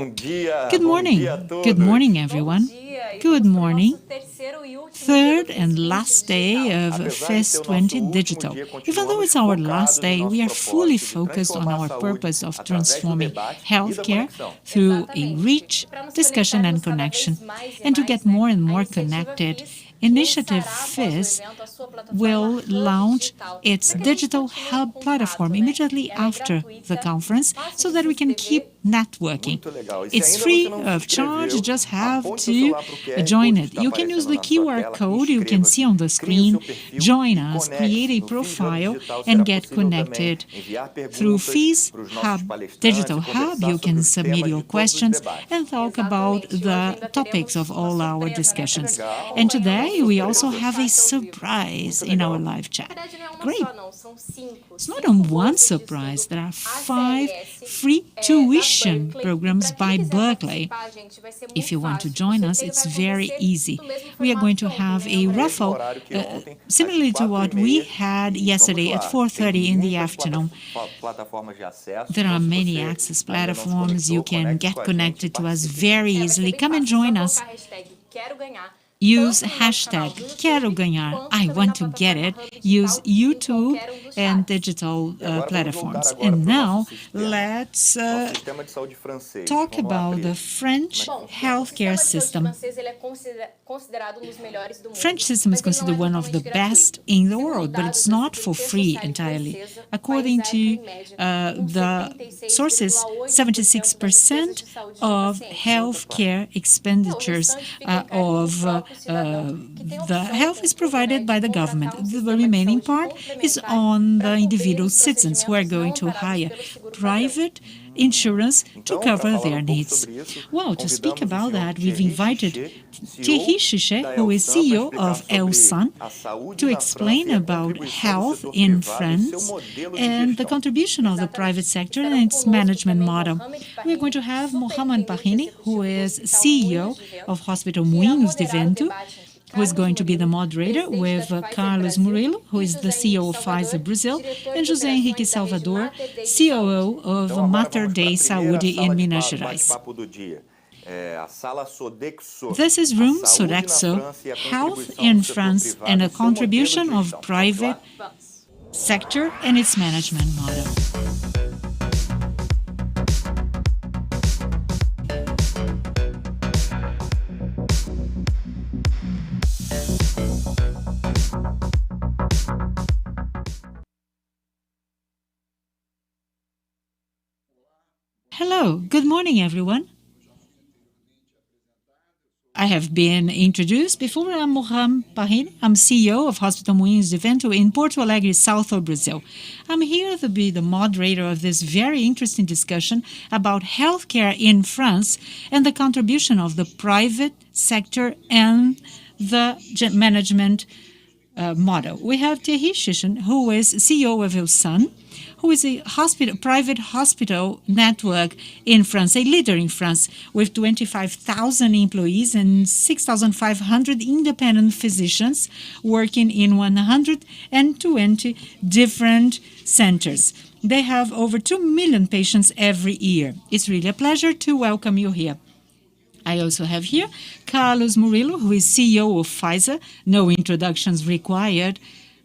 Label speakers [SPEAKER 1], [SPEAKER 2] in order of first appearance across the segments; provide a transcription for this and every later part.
[SPEAKER 1] Good morning. Good morning, everyone. Good morning. Third and last day of FES 20 Digital. Even though it's our last day, we are fully focused on our purpose of transforming healthcare through a rich discussion and connection. And to get more and more connected, Initiative FIS will launch its digital hub platform immediately after the conference so that we can keep networking. It's free of charge, you just have to join it. You can use the QR code you can see on the screen, join us, create a profile, and get connected. Through FIS Hub, Digital Hub, you can submit your questions and talk about the topics of all our discussions. And today, we also have a surprise in our live chat. Great. It's not on one surprise. There are 5 free tuition programs by Berkeley. If you want to join us, it's very easy. We are going to have a raffle similarly to what we had yesterday at 4:30 in the afternoon. There are many access platforms. You can get connected to us very easily. Come and join us. Use hashtag Quero Ganhar, I want to get it. Use YouTube and digital platforms. And now let's talk about the French healthcare system. French system is considered one of the best in the world, but it's not for free entirely. According to the sources, 76% of healthcare expenditures of the health is provided by the government. The remaining part is on the individual citizens who are going to hire private insurance to cover their needs. Well, to speak about that, we've invited Thierry Chichet, who is CEO of Elsan, to explain about health in France and the contribution of the private sector and its management model. We're going to have Mohamed Bahini, who is CEO of Hospital Moinhos de Vento, who is going to be the moderator, with Carlos Murilo, who is the CEO of Pfizer Brazil, and José Henrique Salvador, COO of Mater Dei Saúde in Minas Gerais. This is Room Sodexo, Health in France, and a contribution of private sector and its management model. Hello, good morning, everyone. I have been introduced before. I'm Mohamed Bahini. I'm CEO of Hospital Moinhos de Vento in Porto Alegre, south of Brazil. I'm here to be the moderator of this very interesting discussion about healthcare in France and the contribution of the private sector and the management model. We have Thierry Chichet, who is CEO of Elsan, who is a private hospital network in France, a leader in France, with 25,000 employees and 6,500 independent physicians working in 120 different centers. They have over 2 million patients every year. It's really a pleasure to welcome you here. I also have here Carlos Murilo, who is CEO of Pfizer. No introductions required.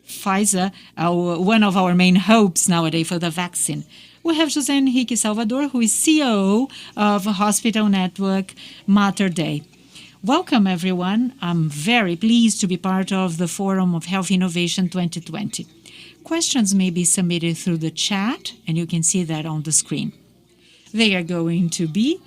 [SPEAKER 1] Pfizer, one of our main hopes nowadays for the vaccine. We have José Henrique Salvador, who is CEO of Hospital Network Mater Dei. Welcome, everyone. I'm very pleased to be part of the Forum of Health Innovation 2020. Questions may be submitted through the chat, and you can see that on the screen. They are going to be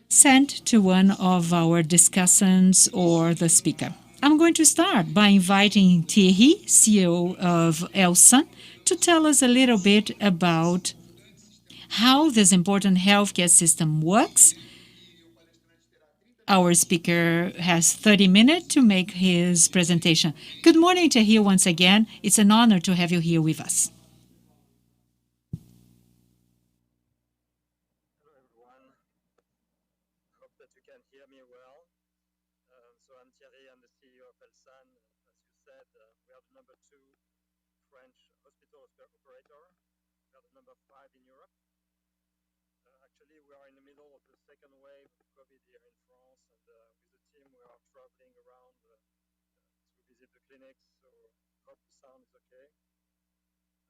[SPEAKER 1] sent to one of our discussants or the speaker. I'm going to start by inviting Thierry, CEO of Elsan, to tell us a little bit about how this important healthcare system works. Our speaker has 30 minutes to make his presentation. Good morning, Thierry, once again. It's an honor to have you here with us.
[SPEAKER 2] Hello, everyone. I hope that you can hear me well. So I'm Thierry, I'm the CEO of Elsan. As you said, we are the number 2 French hospital operator. We are the number 5 in Europe. actually, we are in the middle of the second wave of COVID here in France, and with the team, we are traveling around to visit the clinics. So, hope the sound is okay.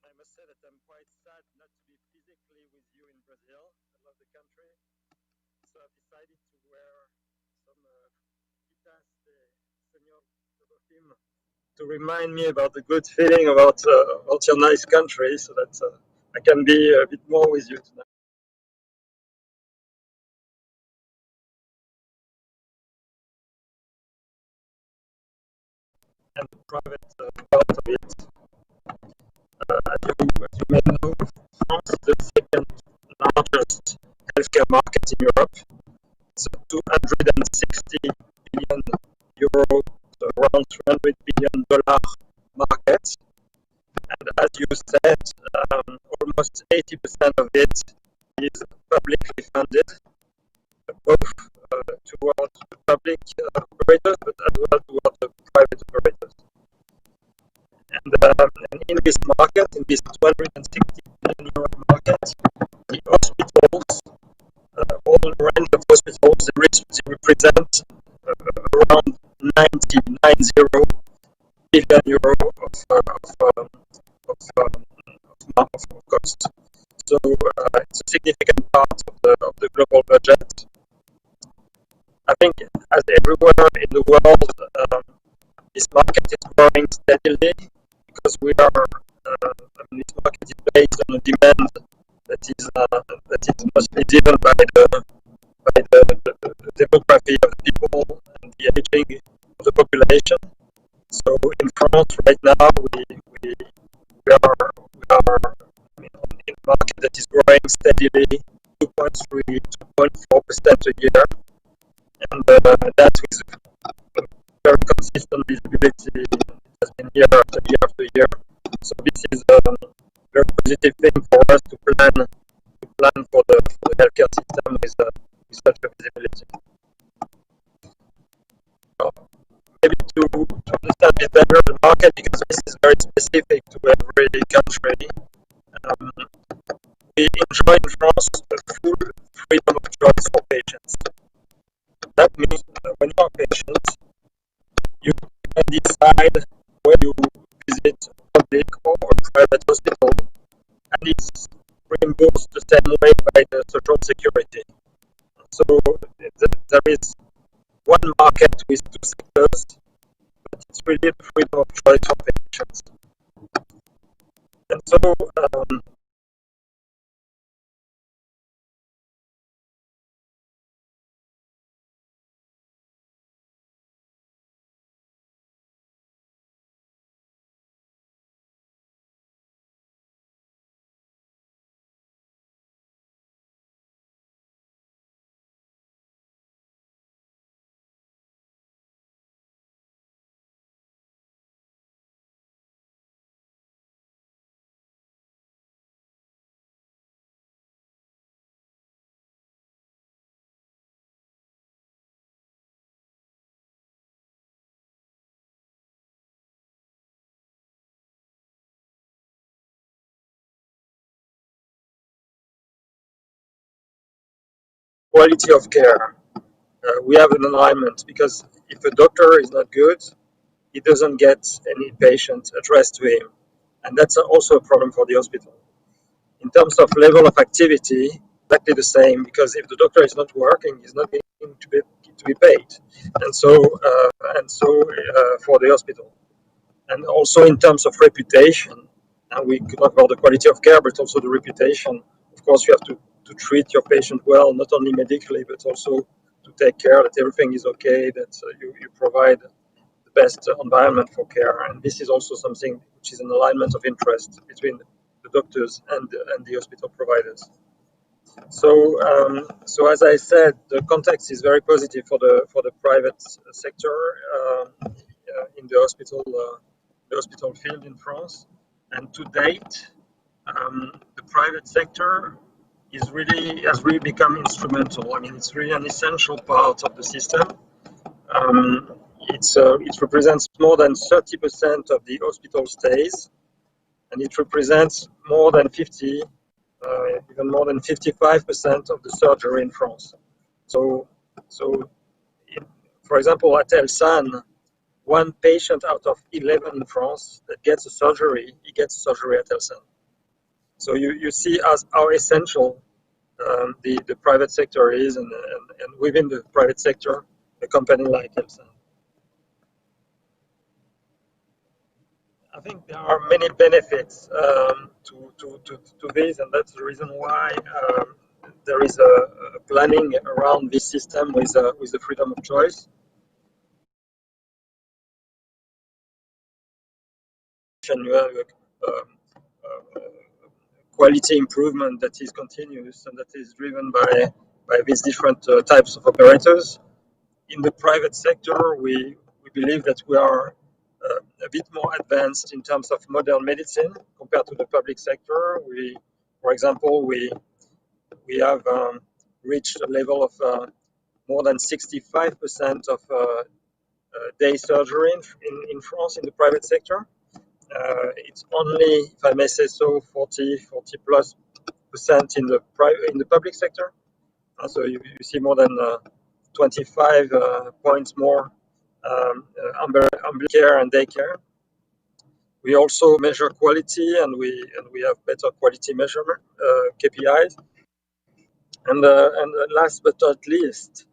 [SPEAKER 2] And I must say that I'm quite sad not to be physically with you in Brazil. I love the country, so I've decided to wear some Pitas de Senor Tobofim to remind me about the good feeling about your nice country, so that I can be a bit more with you tonight. And the private part of it. As you may know, France is the second largest healthcare market in Europe. It's a 260 billion euro, so around $300 billion market. And as you said, almost 80% of it is publicly funded, both towards the public operators, but as well towards the private operators. And in this market, in this 260 billion euro market, the hospitals, all the range of hospitals, they represent around 90 billion euro of cost. So it's a significant part of the global budget. I think, as everywhere in the world, this market is growing steadily because this market is based on a demand that is mostly driven by the demography of the people and the aging of the population. So in France right now, we are in a market that is growing steadily, 2.3, 2.4% a year, and that with very consistent visibility. It has been year after year after year. So this is a very positive thing for us to plan for the healthcare system with such a visibility. Maybe to understand a bit better the market, because this is very specific to every country. We enjoy in France a full freedom of choice for patients. That means that when you are a patient, you can decide where you visit a public or a private hospital, and it's reimbursed the same way by the Social Security. So there is one market with two sectors, but it's really the freedom of choice for patients. And so quality of care. We have an alignment, because if a doctor is not good, he doesn't get any patient addressed to him. And that's also a problem for the hospital. In terms of level of activity, exactly the same, because if the doctor is not working, he's not going to be paid. And so for the hospital. And also in terms of reputation, and we could talk about the quality of care, but also the reputation. Of course, you have to treat your patient well, not only medically, but also to take care that everything is okay, that you provide the best environment for care. And this is also something which is an alignment of interest between the doctors and the hospital providers. So as I said, the context is very positive for the private sector in the hospital field in France. And to date, the private sector has really become instrumental. I mean, it's really an essential part of the system. It represents more than 30% of the hospital stays, and it represents more than 50 even more than 55% of the surgery in France. So, for example, at Elsan, one patient out of 11 in France that gets a surgery, he gets surgery at Elsan. So you see as how essential the private sector is, and within the private sector, a company like Elsan. I think there are many benefits to this, and that's the reason why there is a planning around this system with the freedom of choice. You have quality improvement that is continuous and that is driven by these different types of operators. In the private sector, we believe that we are a bit more advanced in terms of modern medicine compared to the public sector. For example, we have reached a level of more than 65% of day surgery in France in the private sector. It's only, if I may say so, 40 plus percent in the public sector. So you see more than 25 points more umbilical care and daycare. We also measure quality, and we have better quality measurement KPIs. And last but not least,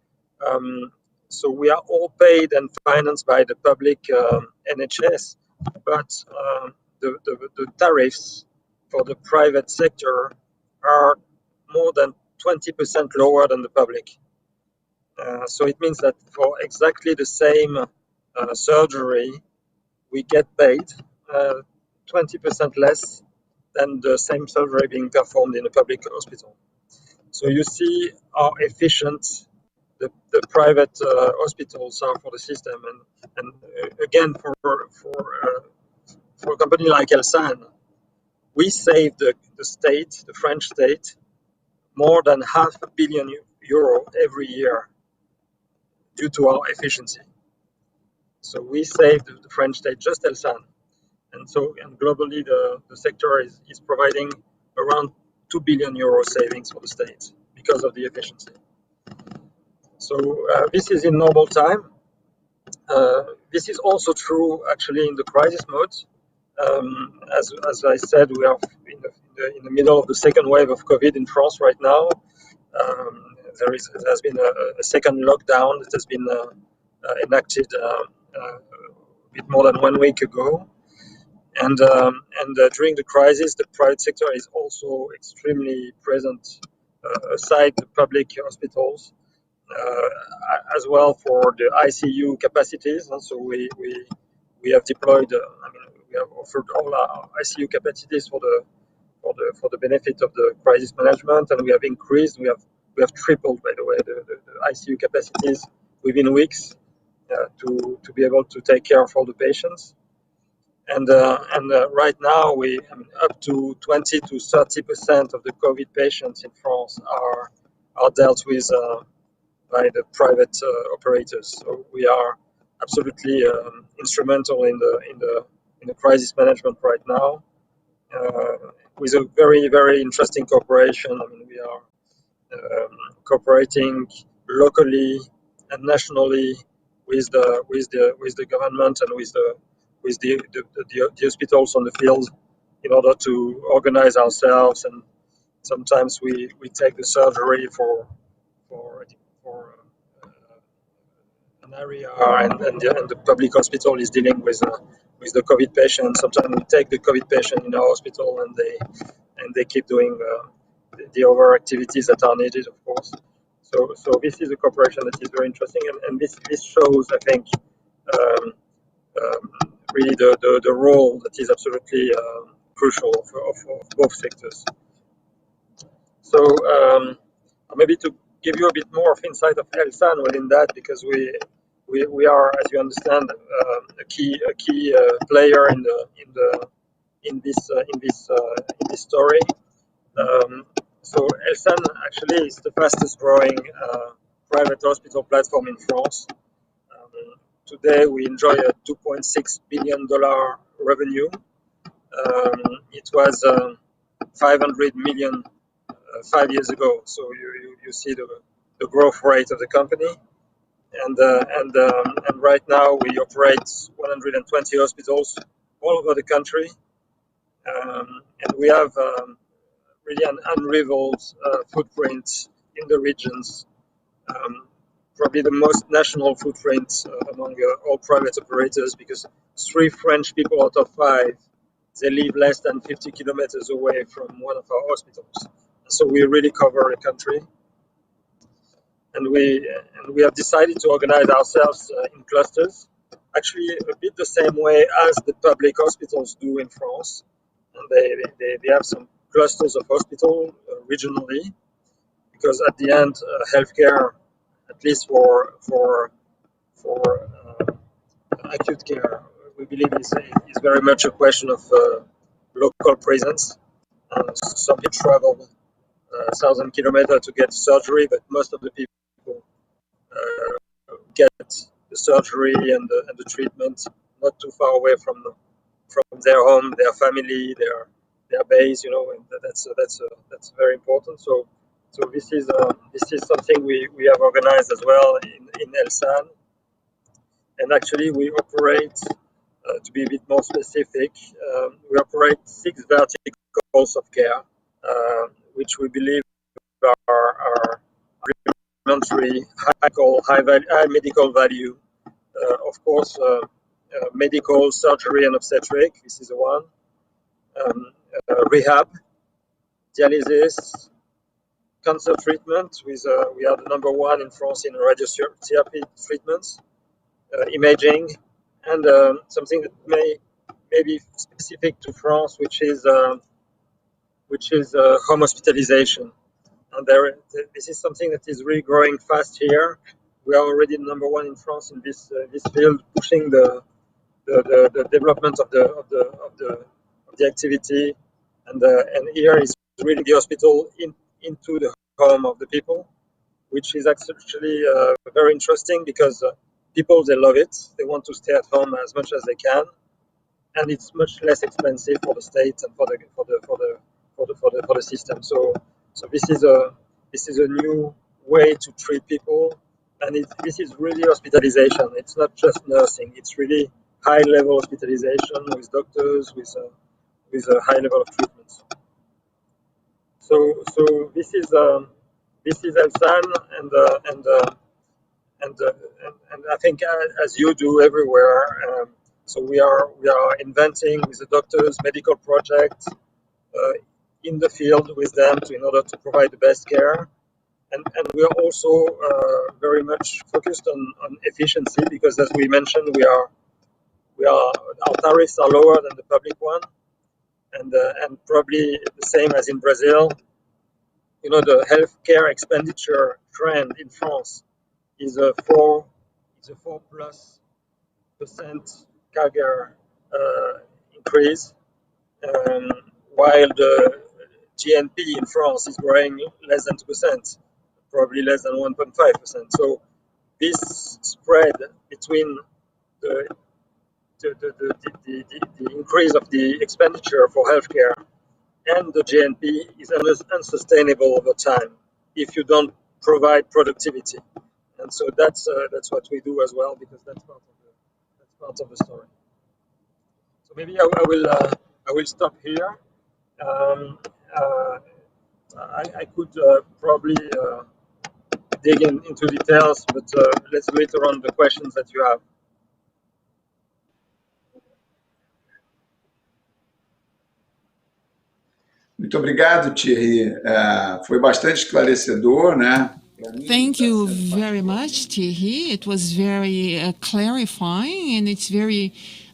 [SPEAKER 2] so we are all paid and financed by the public NHS, but the tariffs for the private sector are more than 20% lower than the public. So it means that for exactly the same surgery, we get paid 20% less than the same surgery being performed in a public hospital. So you see how efficient the private hospitals are for the system, and again for a company like Elsan, we save the state, the French state, more than €500 million every year due to our efficiency. So we save the French state, just Elsan, and globally the sector is providing around €2 billion savings for the state because of the efficiency. So this is in normal time. This is also true actually in the crisis mode. As I said, we are in the middle of the second wave of COVID in France right now. There has been a second lockdown that has been enacted a bit more than 1 week ago. And during the crisis, the private sector is also extremely present aside the public hospitals, as well for the ICU capacities. And so we have deployed. We have offered all our ICU capacities for the benefit of the crisis management, and we have increased. We have tripled, by the way, the ICU capacities within weeks to be able to take care of all the patients. And right now, up to 20 to 30% of the COVID patients in France are dealt with by the private operators. So we are absolutely instrumental in the crisis management right now, with a very, very interesting cooperation. We are cooperating locally and nationally with the government and with the hospitals on the field in order to organize ourselves. And sometimes we take the surgery for an area, and the public hospital is dealing with the COVID patient. Sometimes we take the COVID patient in our hospital, and they keep doing the other activities that are needed, of course. So this is a cooperation that is very interesting, and this shows, I think, really the role that is absolutely crucial of both sectors. So maybe to give you a bit more of insight of Elsan within that, because we are, as you understand, a key player in this story. So Elsan actually is the fastest growing private hospital platform in France. Today we enjoy a $2.6 billion revenue. It was 500 million 5 years ago. So you see the growth rate of the company. And right now we operate 120 hospitals all over the country, and we have really an unrivaled footprint in the regions. Probably the most national footprint among all private operators, because 3 French people out of 5, they live less than 50 kilometers away from one of our hospitals. So we really cover the country. And we have decided to organize ourselves in clusters, actually a bit the same way as the public hospitals do in France. And they have some clusters of hospital regionally, because at the end, healthcare, at least for acute care, we believe is very much a question of local presence. Some people travel 1,000 kilometers to get surgery, but most of the people get the surgery and the treatment not too far away from their home, their family, their base. And that's very important. So this is something we have organized as well in Elsan, and actually we operate. To be a bit more specific, we operate 6 verticals of care, which we believe are complementary, high medical value. Of course, medical, surgery, and obstetric. This is the one. Rehab, dialysis, cancer treatment. We are the number 1 in France in radiotherapy treatments, imaging, and something that may be specific to France, which is home hospitalization. And this is something that is really growing fast here. We are already number 1 in France in this field, pushing the development of the activity. And here is really the hospital into the home of the people, which is actually very interesting, because people, they love it. They want to stay at home as much as they can, and it's much less expensive for the state and for the system. So this is a new way to treat people, and this is really hospitalization. It's not just nursing. It's really high-level hospitalization with doctors, with a high level of treatment. So this is Elsan, and I think as you do everywhere. So we are inventing with the doctors medical projects in the field with them in order to provide the best care. And we are also very much focused on efficiency, because as we mentioned, our tariffs are lower than the public one, and probably the same as in Brazil. The healthcare expenditure trend in France is a 4+ % CAGR increase, while the GNP in France is growing less than 2%, probably less than 1.5%. So this spread between the increase of the expenditure for healthcare and the GNP is unsustainable over time if you don't provide productivity. And so that's what we do as well, because that's part of the story. So maybe I will stop here. I could probably dig into details, but let's do it around the questions that you have.
[SPEAKER 3] Muito obrigado, Thierry. Foi bastante esclarecedor, né?
[SPEAKER 1] Thank you very much, Thierry. It was very clarifying, and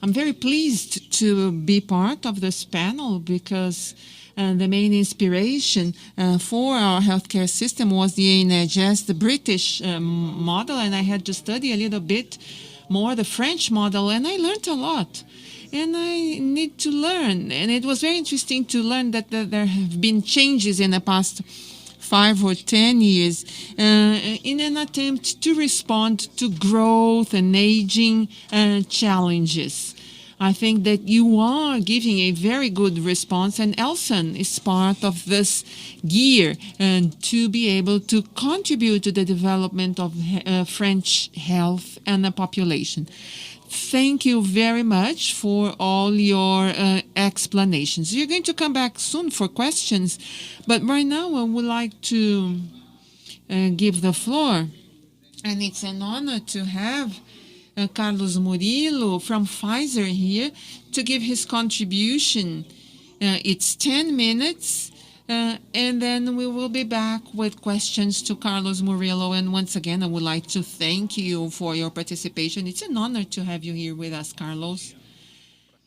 [SPEAKER 1] I'm very pleased to be part of this panel, because the main inspiration for our healthcare system was the NHS, the British model, and I had to study a little bit more the French model, and I learned a lot. And I need to learn. And it was very interesting to learn that there have been changes in the past 5 or 10 years in an attempt to respond to growth and aging challenges. I think that you are giving a very good response, and Elson is part of this gear and to be able to contribute to the development of French health and the population. Thank you very much for all your explanations. You're going to come back soon for questions, but right now I would like to give the floor, and it's an honor to have Carlos Murilo from Pfizer here to give his contribution. It's 10 minutes, and then we will be back with questions to Carlos Murilo. And once again, I would like to thank you for your participation. It's an honor to have you here with us, Carlos.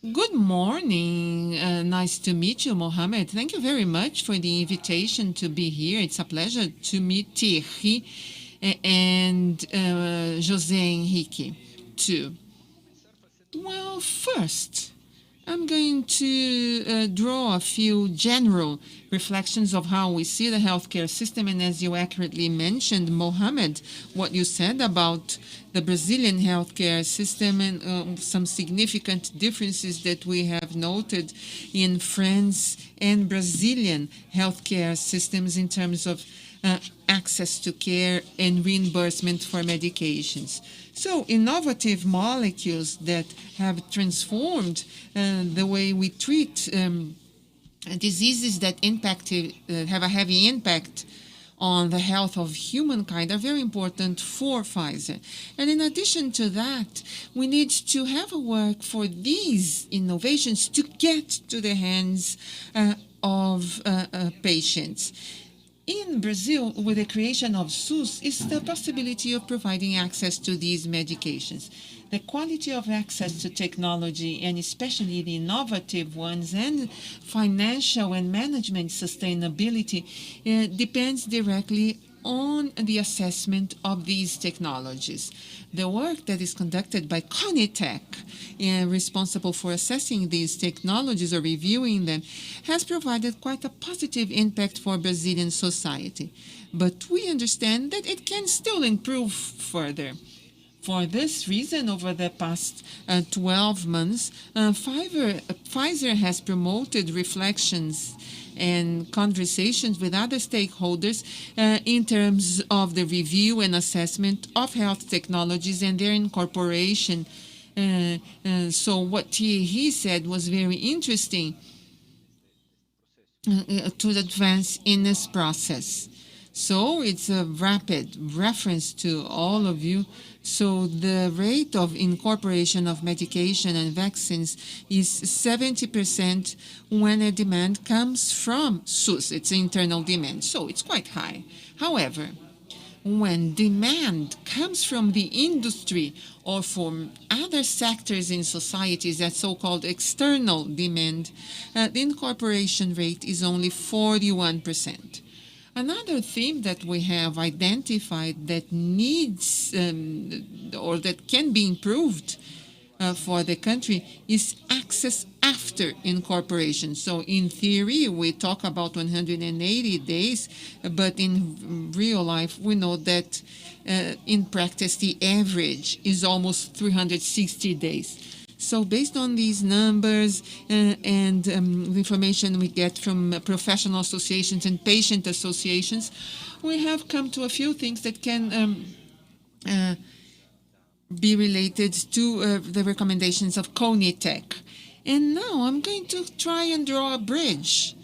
[SPEAKER 1] Good morning. Nice to meet you, Mohamed. Thank you very much for the invitation to be here. It's a pleasure to meet Thierry and José Henrique too. Well, first, I'm going to draw a few general reflections of how we see the healthcare system. And as you accurately mentioned, Mohamed, what you said about the Brazilian healthcare system and some significant differences that we have noted in France and Brazilian healthcare systems in terms of access to care and reimbursement for medications. So innovative molecules that have transformed the way we treat diseases that have a heavy impact on the health of humankind are very important for Pfizer. And in addition to that, we need to have a work for these innovations to get to the hands of patients. In Brazil, with the creation of SUS, is the possibility of providing access to these medications. The quality of access to technology, and especially the innovative ones, and financial and management sustainability depends directly on the assessment of these technologies. The work that is conducted by Conitec, responsible for assessing these technologies or reviewing them, has provided quite a positive impact for Brazilian society. But we understand that it can still improve further. For this reason, over the past 12 months, Pfizer has promoted reflections and conversations with other stakeholders in terms of the review and assessment of health technologies and their incorporation. So what he said was very interesting to advance in this process. So it's a rapid reference to all of you. So the rate of incorporation of medication and vaccines is 70% when a demand comes from SUS. It's internal demand, so it's quite high. However, when demand comes from the industry or from other sectors in societies, that so-called external demand, the incorporation rate is only 41%. Another theme that we have identified that needs or that can be improved for the country is access after incorporation. So in theory, we talk about 180 days, but in real life, we know that in practice, the average is almost 360 days. So based on these numbers and the information we get from professional associations and patient associations, we have come to a few things that can be related to the recommendations of Conitec. And now I'm going to try and draw a bridge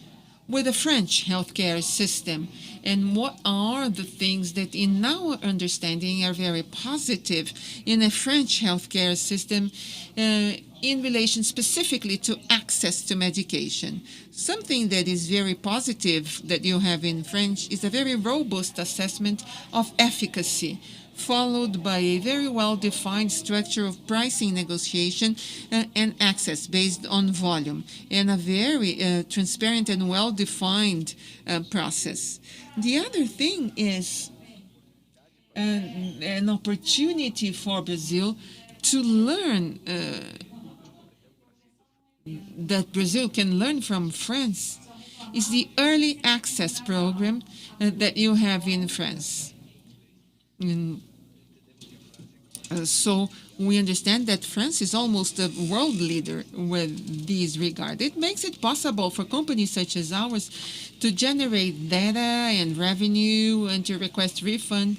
[SPEAKER 1] with the French healthcare system and what are the things that in our understanding are very positive in a French healthcare system in relation specifically to access to medication. Something that is very positive that you have in French is a very robust assessment of efficacy, followed by a very well-defined structure of pricing negotiation and access based on volume, and a very transparent and well-defined process. The other thing is an opportunity for Brazil to learn that Brazil can learn from France is the early access program that you have in France.
[SPEAKER 4] So we understand that France is almost a world leader with these regard. It makes it possible for companies such as ours to generate data and revenue and to request refund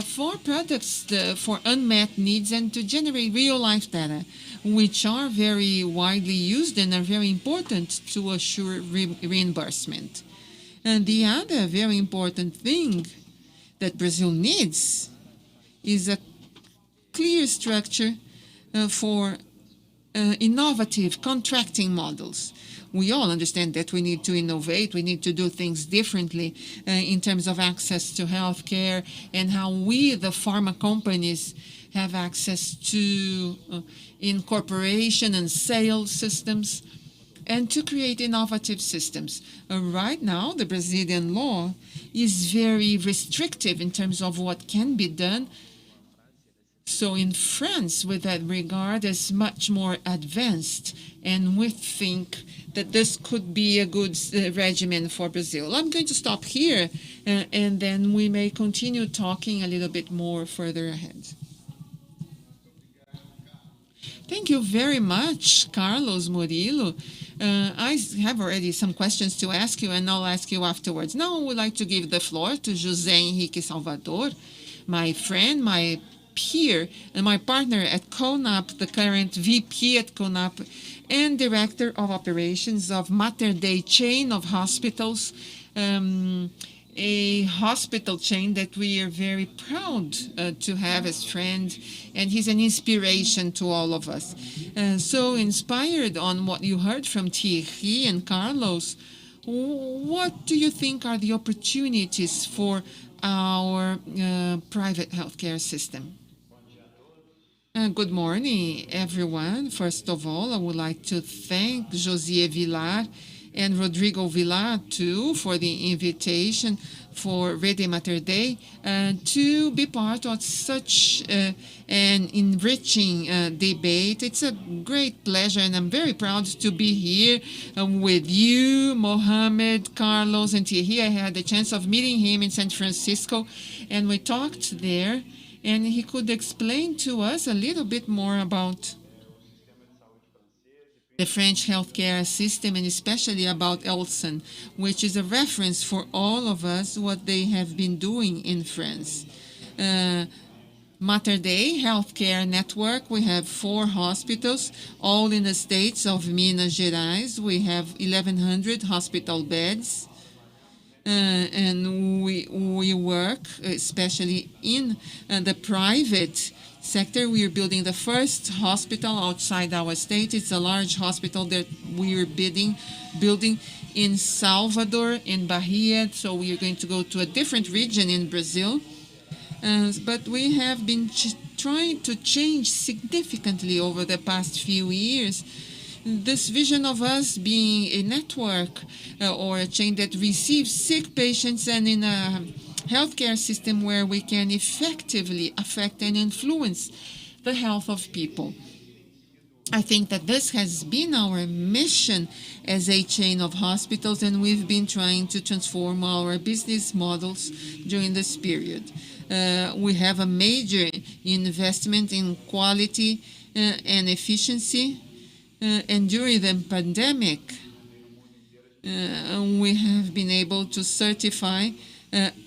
[SPEAKER 4] for products for unmet needs and to generate real-life data, which are very widely used and are very important to assure reimbursement. And the other very important thing that Brazil needs is a clear structure for innovative contracting models. We all understand that we need to innovate, we need to do things differently in terms of access to healthcare and how we, the pharma companies, have access to incorporation and sales systems and to create innovative systems. Right now, the Brazilian law is very restrictive in terms of what can be done. So in France, with that regard, is much more advanced, and we think that this could be a good regimen for Brazil. I'm going to stop here, and then we may continue talking a little bit more further ahead. Thank you very much, Carlos Murilo. I have already some questions to ask you, and I'll ask you afterwards. Now I would like to give the floor to José Henrique Salvador, my friend, my peer, and my partner at CONAP, the current VP at CONAP, and Director of Operations of Mater Dei chain of hospitals, a hospital chain that we are very proud to have as friend, and he's an inspiration to all of us. So inspired on what you heard from Thierry and Carlos, what do you think are the opportunities for our private healthcare system? Good morning, everyone. First of all, I would like to thank Josier Villar and Rodrigo Villar, too, for the invitation for Rede Mater Dei to be part of such an enriching debate. It's a great pleasure, and I'm very proud to be here with you, Mohamed, Carlos, and Thierry. I had the chance of meeting him in San Francisco, and we talked there, and he could explain to us a little bit more about the French healthcare system, and especially about Elson, which is a reference for all of us, what they have been doing in France. Mater Dei Healthcare Network, we have 4 hospitals, all in the states of Minas Gerais. We have 1,100 hospital beds. And we work especially in the private sector. We are building the first hospital outside our state. It's a large hospital that we are building in Salvador, in Bahia. So we are going to go to a different region in Brazil. But we have been trying to change significantly over the past few years this vision of us being a network or a chain that receives sick patients, and in a healthcare system where we can effectively affect and influence the health of people. I think that this has been our mission as a chain of hospitals, and we've been trying to transform our business models during this period. We have a major investment in quality and efficiency. And during the pandemic, we have been able to certify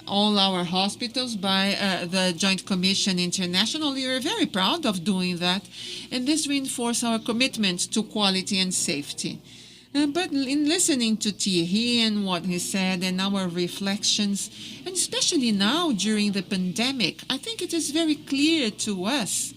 [SPEAKER 4] all our hospitals by the Joint Commission International. We are very proud of doing that, and this reinforces our commitment to quality and safety. But in listening to Thierry and what he said and our reflections, and especially now during the pandemic, I think it is very clear to us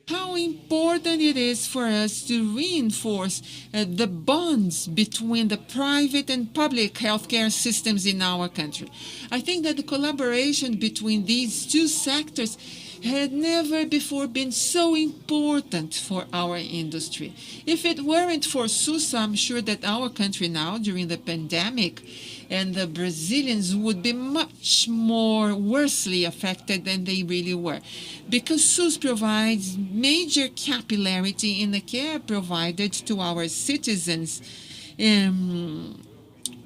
[SPEAKER 4] how important it is for us to reinforce the bonds between the private and public healthcare systems in our country. I think that the collaboration between these two sectors had never before been so important for our industry. If it weren't for SUS, I'm sure that our country now, during the pandemic, and the Brazilians would be much more worsely affected than they really were. Because SUS provides major capillarity in the care provided to our citizens.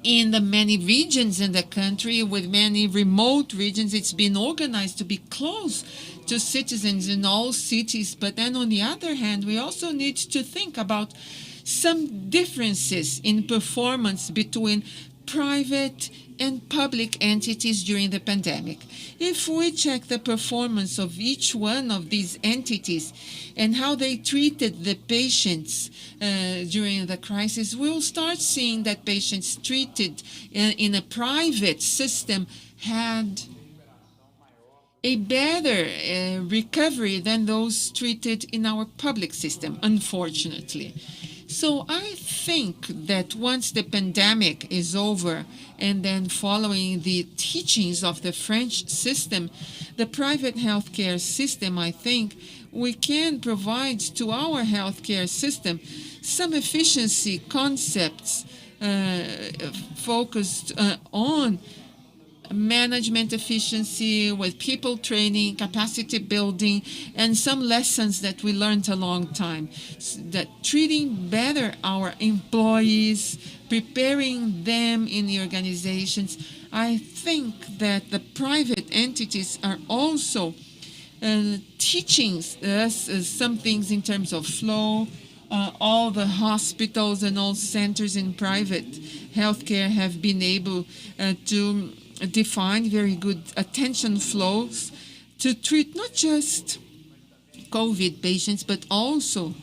[SPEAKER 4] in the many regions in the country, with many remote regions, it's been organized to be close to citizens in all cities. But then on the other hand, we also need to think about some differences in performance between private and public entities during the pandemic. If we check the performance of each one of these entities and how they treated the patients during the crisis, we'll start seeing that patients treated in a private system had a better recovery than those treated in our public system, unfortunately. So I think that once the pandemic is over, and then following the teachings of the French system, the private healthcare system, I think we can provide to our healthcare system some efficiency concepts focused on management efficiency, with people training, capacity building, and some lessons that we learned a long time. That treating better our employees, preparing them in the organizations. I think that the private entities are also teaching us some things in terms of flow. All the hospitals and all centers in private healthcare have been able to define very good attention flows to treat not just COVID patients, but also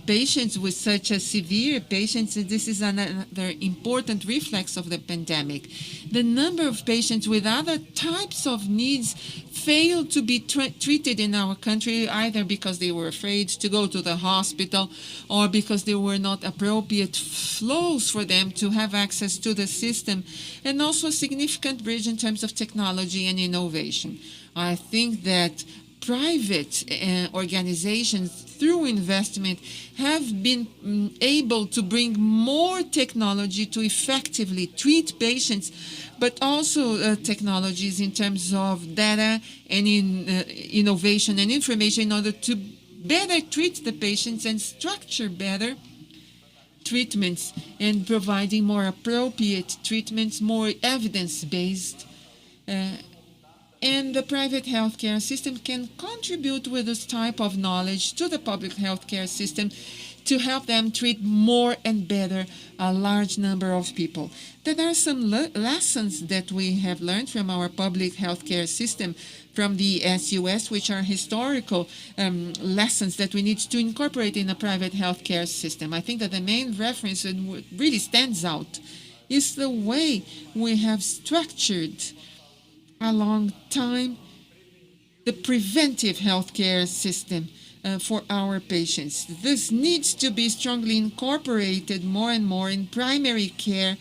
[SPEAKER 4] patients with such a severe patients. This is another important reflex of the pandemic. The number of patients with other types of needs failed to be treated in our country, either because they were afraid to go to the hospital or because there were not appropriate flows for them to have access to the system, and also a significant bridge in terms of technology and innovation. I think that private organizations, through investment, have been able to bring more technology to effectively treat patients, but also technologies in terms of data and innovation and information in order to better treat the patients and structure better treatments, and providing more appropriate treatments, more evidence-based. And the private healthcare system can contribute with this type of knowledge to the public healthcare system to help them treat more and better a large number of people. There are some lessons that we have learned from our public healthcare system from the SUS, which are historical lessons that we need to incorporate in a private healthcare system. I think that the main reference and what really stands out is the way we have structured a long time the preventive healthcare system for our patients. This needs to be strongly incorporated more and more in primary care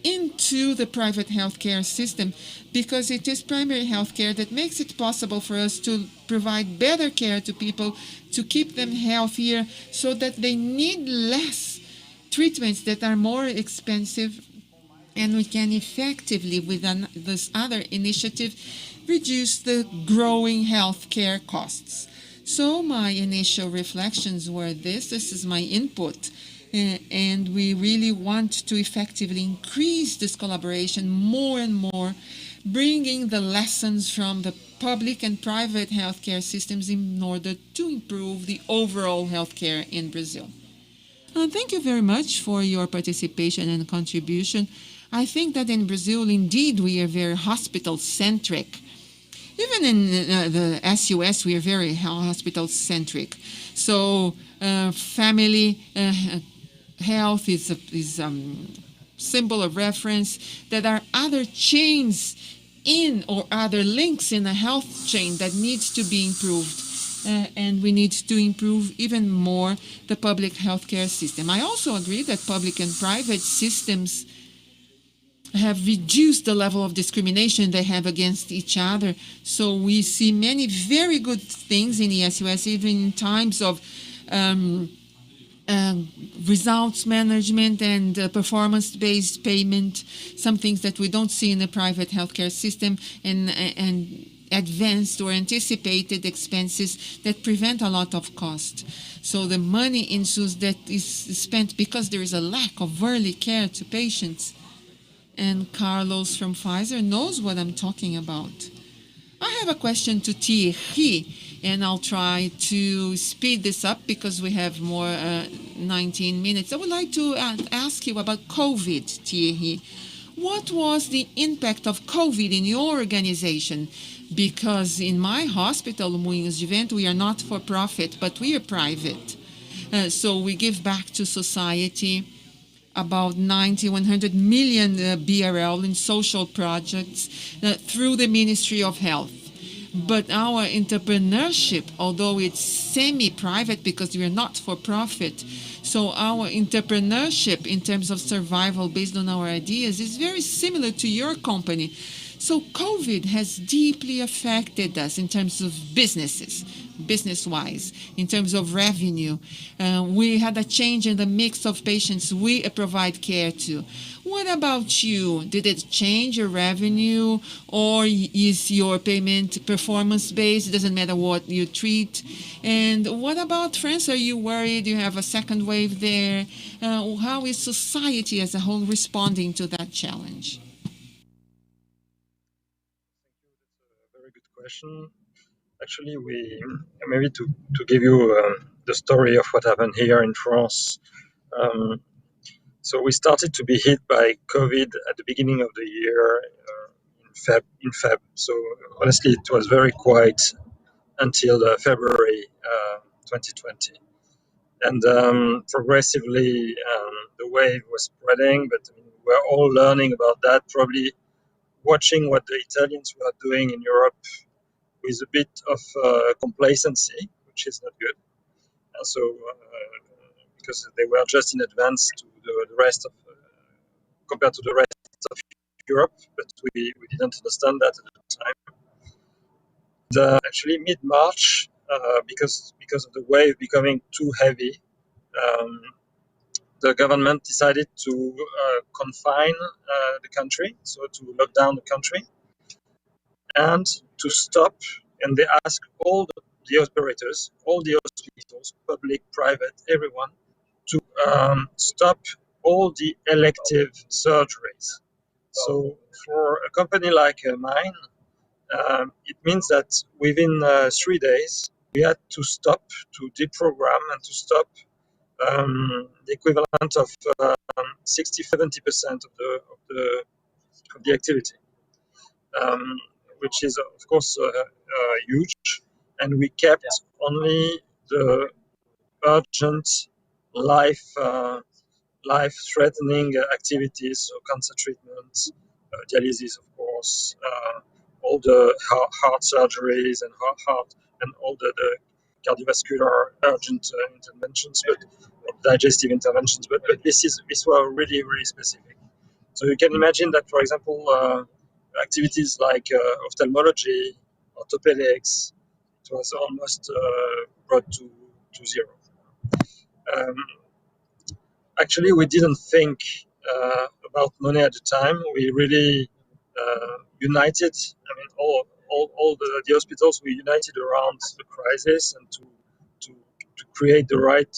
[SPEAKER 4] into the private healthcare system, because it is primary healthcare that makes it possible for us to provide better care to people, to keep them healthier, so that they need less treatments that are more expensive, and we can effectively, with this other initiative, reduce the growing healthcare costs. So my initial reflections were this is my input, and we really want to effectively increase this collaboration more and more, bringing the lessons from the public and private healthcare systems in order to improve the overall healthcare in Brazil. Thank you very much for your participation and contribution. I think that in Brazil, indeed, we are very hospital-centric. Even in the SUS, we are very hospital-centric. So family health is a symbol of reference. There are other chains or other links in a health chain that needs to be improved. And we need to improve even more the public healthcare system. I also agree that public and private systems have reduced the level of discrimination they have against each other. So we see many very good things in the SUS, even in times of results management and performance-based payment, some things that we don't see in the private healthcare system, and advanced or anticipated expenses that prevent a lot of cost. So the money in SUS that is spent because there is a lack of early care to patients and Carlos from Pfizer knows what I'm talking about. I have a question to Thierry, and I'll try to speed this up because we have more 19 minutes. I would like to ask you about COVID, Thierry. What was the impact of COVID in your organization? Because in my hospital, Moinhos de Vento, we are not for profit, but we are private. So we give back to society about 90, 100 million BRL in social projects through the Ministry of Health. But our entrepreneurship, although it's semi-private because we are not for profit, so our entrepreneurship in terms of survival based on our ideas is very similar to your company. So COVID has deeply affected us in terms of business-wise, in terms of revenue. We had a change in the mix of patients we provide care to. What about you? Did it change your revenue, or is your payment performance-based? It doesn't matter what you treat. And what about France? Are you worried you have a second wave there? How is society as a whole responding to that challenge?
[SPEAKER 2] Very good question. Actually, maybe to give you the story of what happened here in France. So we started to be hit by COVID at the beginning of the year in Feb. So honestly, it was very quiet until February 2020. And progressively, the wave was spreading, but we're all learning about that, probably watching what the Italians were doing in Europe with a bit of complacency, which is not good. And so, because they were just in advance to the rest of, compared to the rest of Europe, but we didn't understand that at the time. And, actually, mid-March, because of the wave becoming too heavy, the government decided to confine the country, so to lock down the country, and to stop. And they asked all the operators, all the hospitals, public, private, everyone, to stop all the elective surgeries. So for a company like mine, it means that within 3 days, we had to stop, to deprogram, and to stop the equivalent of 60-70% of the activity, which is of course huge. And we kept only the urgent life-threatening activities, so cancer treatment, dialysis, of course, all the heart surgeries and heart and all the cardiovascular urgent interventions, but digestive interventions. But this were really specific. So you can imagine that, for example, activities like ophthalmology, orthopedics, it was almost brought to zero. Actually, we didn't think about money at the time. We really united. I mean, all the hospitals, we united around the crisis and to create the right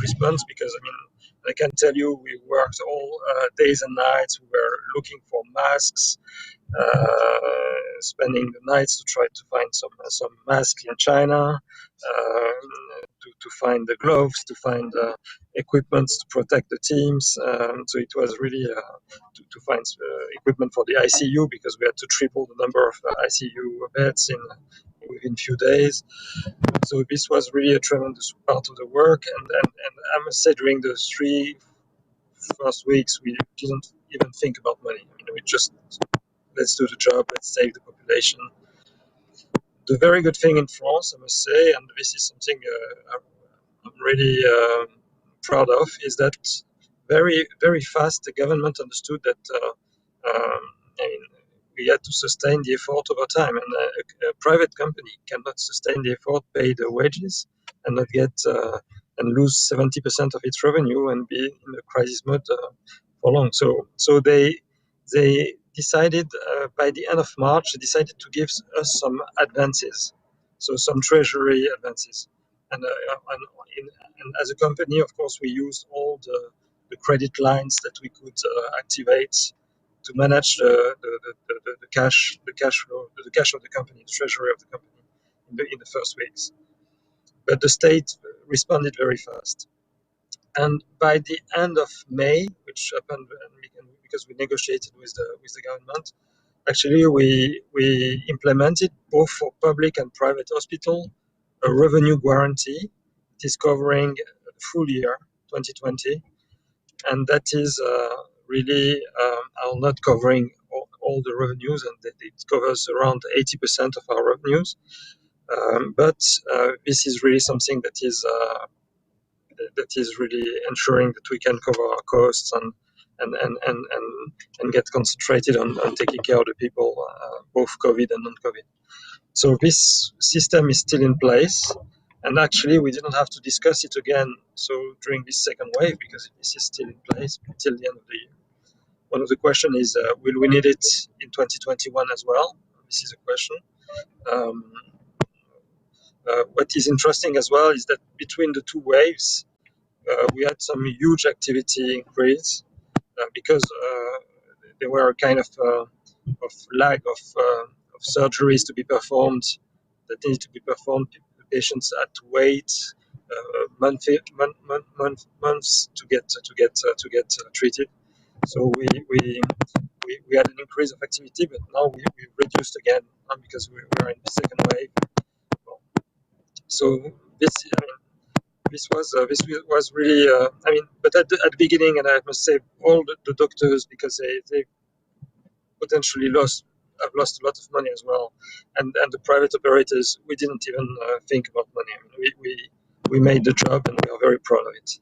[SPEAKER 2] response. Because I mean, I can tell you, we worked all days and nights. We were looking for masks, spending the nights to try to find some masks in China, to find the gloves, to find equipment to protect the teams. So it was really to find equipment for the ICU, because we had to triple the number of ICU beds within few days. So this was really a tremendous part of the work. And I must say, during the 3 first weeks, we didn't even think about money. I mean, we just, let's do the job, let's save the population. The very good thing in France, I must say, and this is something I'm really proud of, is that very, very fast the government understood that I mean, we had to sustain the effort over time, and a private company cannot sustain the effort, pay the wages, and not get and lose 70% of its revenue and be in the crisis mode for long. So they decided by the end of March, they decided to give us some advances, so some treasury advances, and as a company, of course, we used all the the credit lines that we could activate to manage the cash flow, the cash of the company, the treasury of the company in the first weeks. But the state responded very fast. And by the end of May, which happened because we negotiated with the government, actually we implemented both for public and private hospital a revenue guarantee. It is covering the full year 2020, and that is really are not covering all the revenues, and it covers around 80% of our revenues. But this is really something that is really ensuring that we can cover our costs and get concentrated on taking care of the people, both COVID and non-COVID. So this system is still in place, and actually we didn't have to discuss it again. So during this second wave, because this is still in place until the end of the year. One of the questions is, will we need it in 2021 as well? This is a question. What is interesting as well is that between the two waves, we had some huge activity increase because there were a kind of lack of surgeries to be performed that needed to be performed. The patients had to wait months to get treated. So we had an increase of activity, but now we reduced again because we are in the second wave. So this was really but at the beginning, and I must say all the doctors, because they potentially have lost a lot of money as well, and the private operators, we didn't even think about money. We made the job, and we are very proud of it.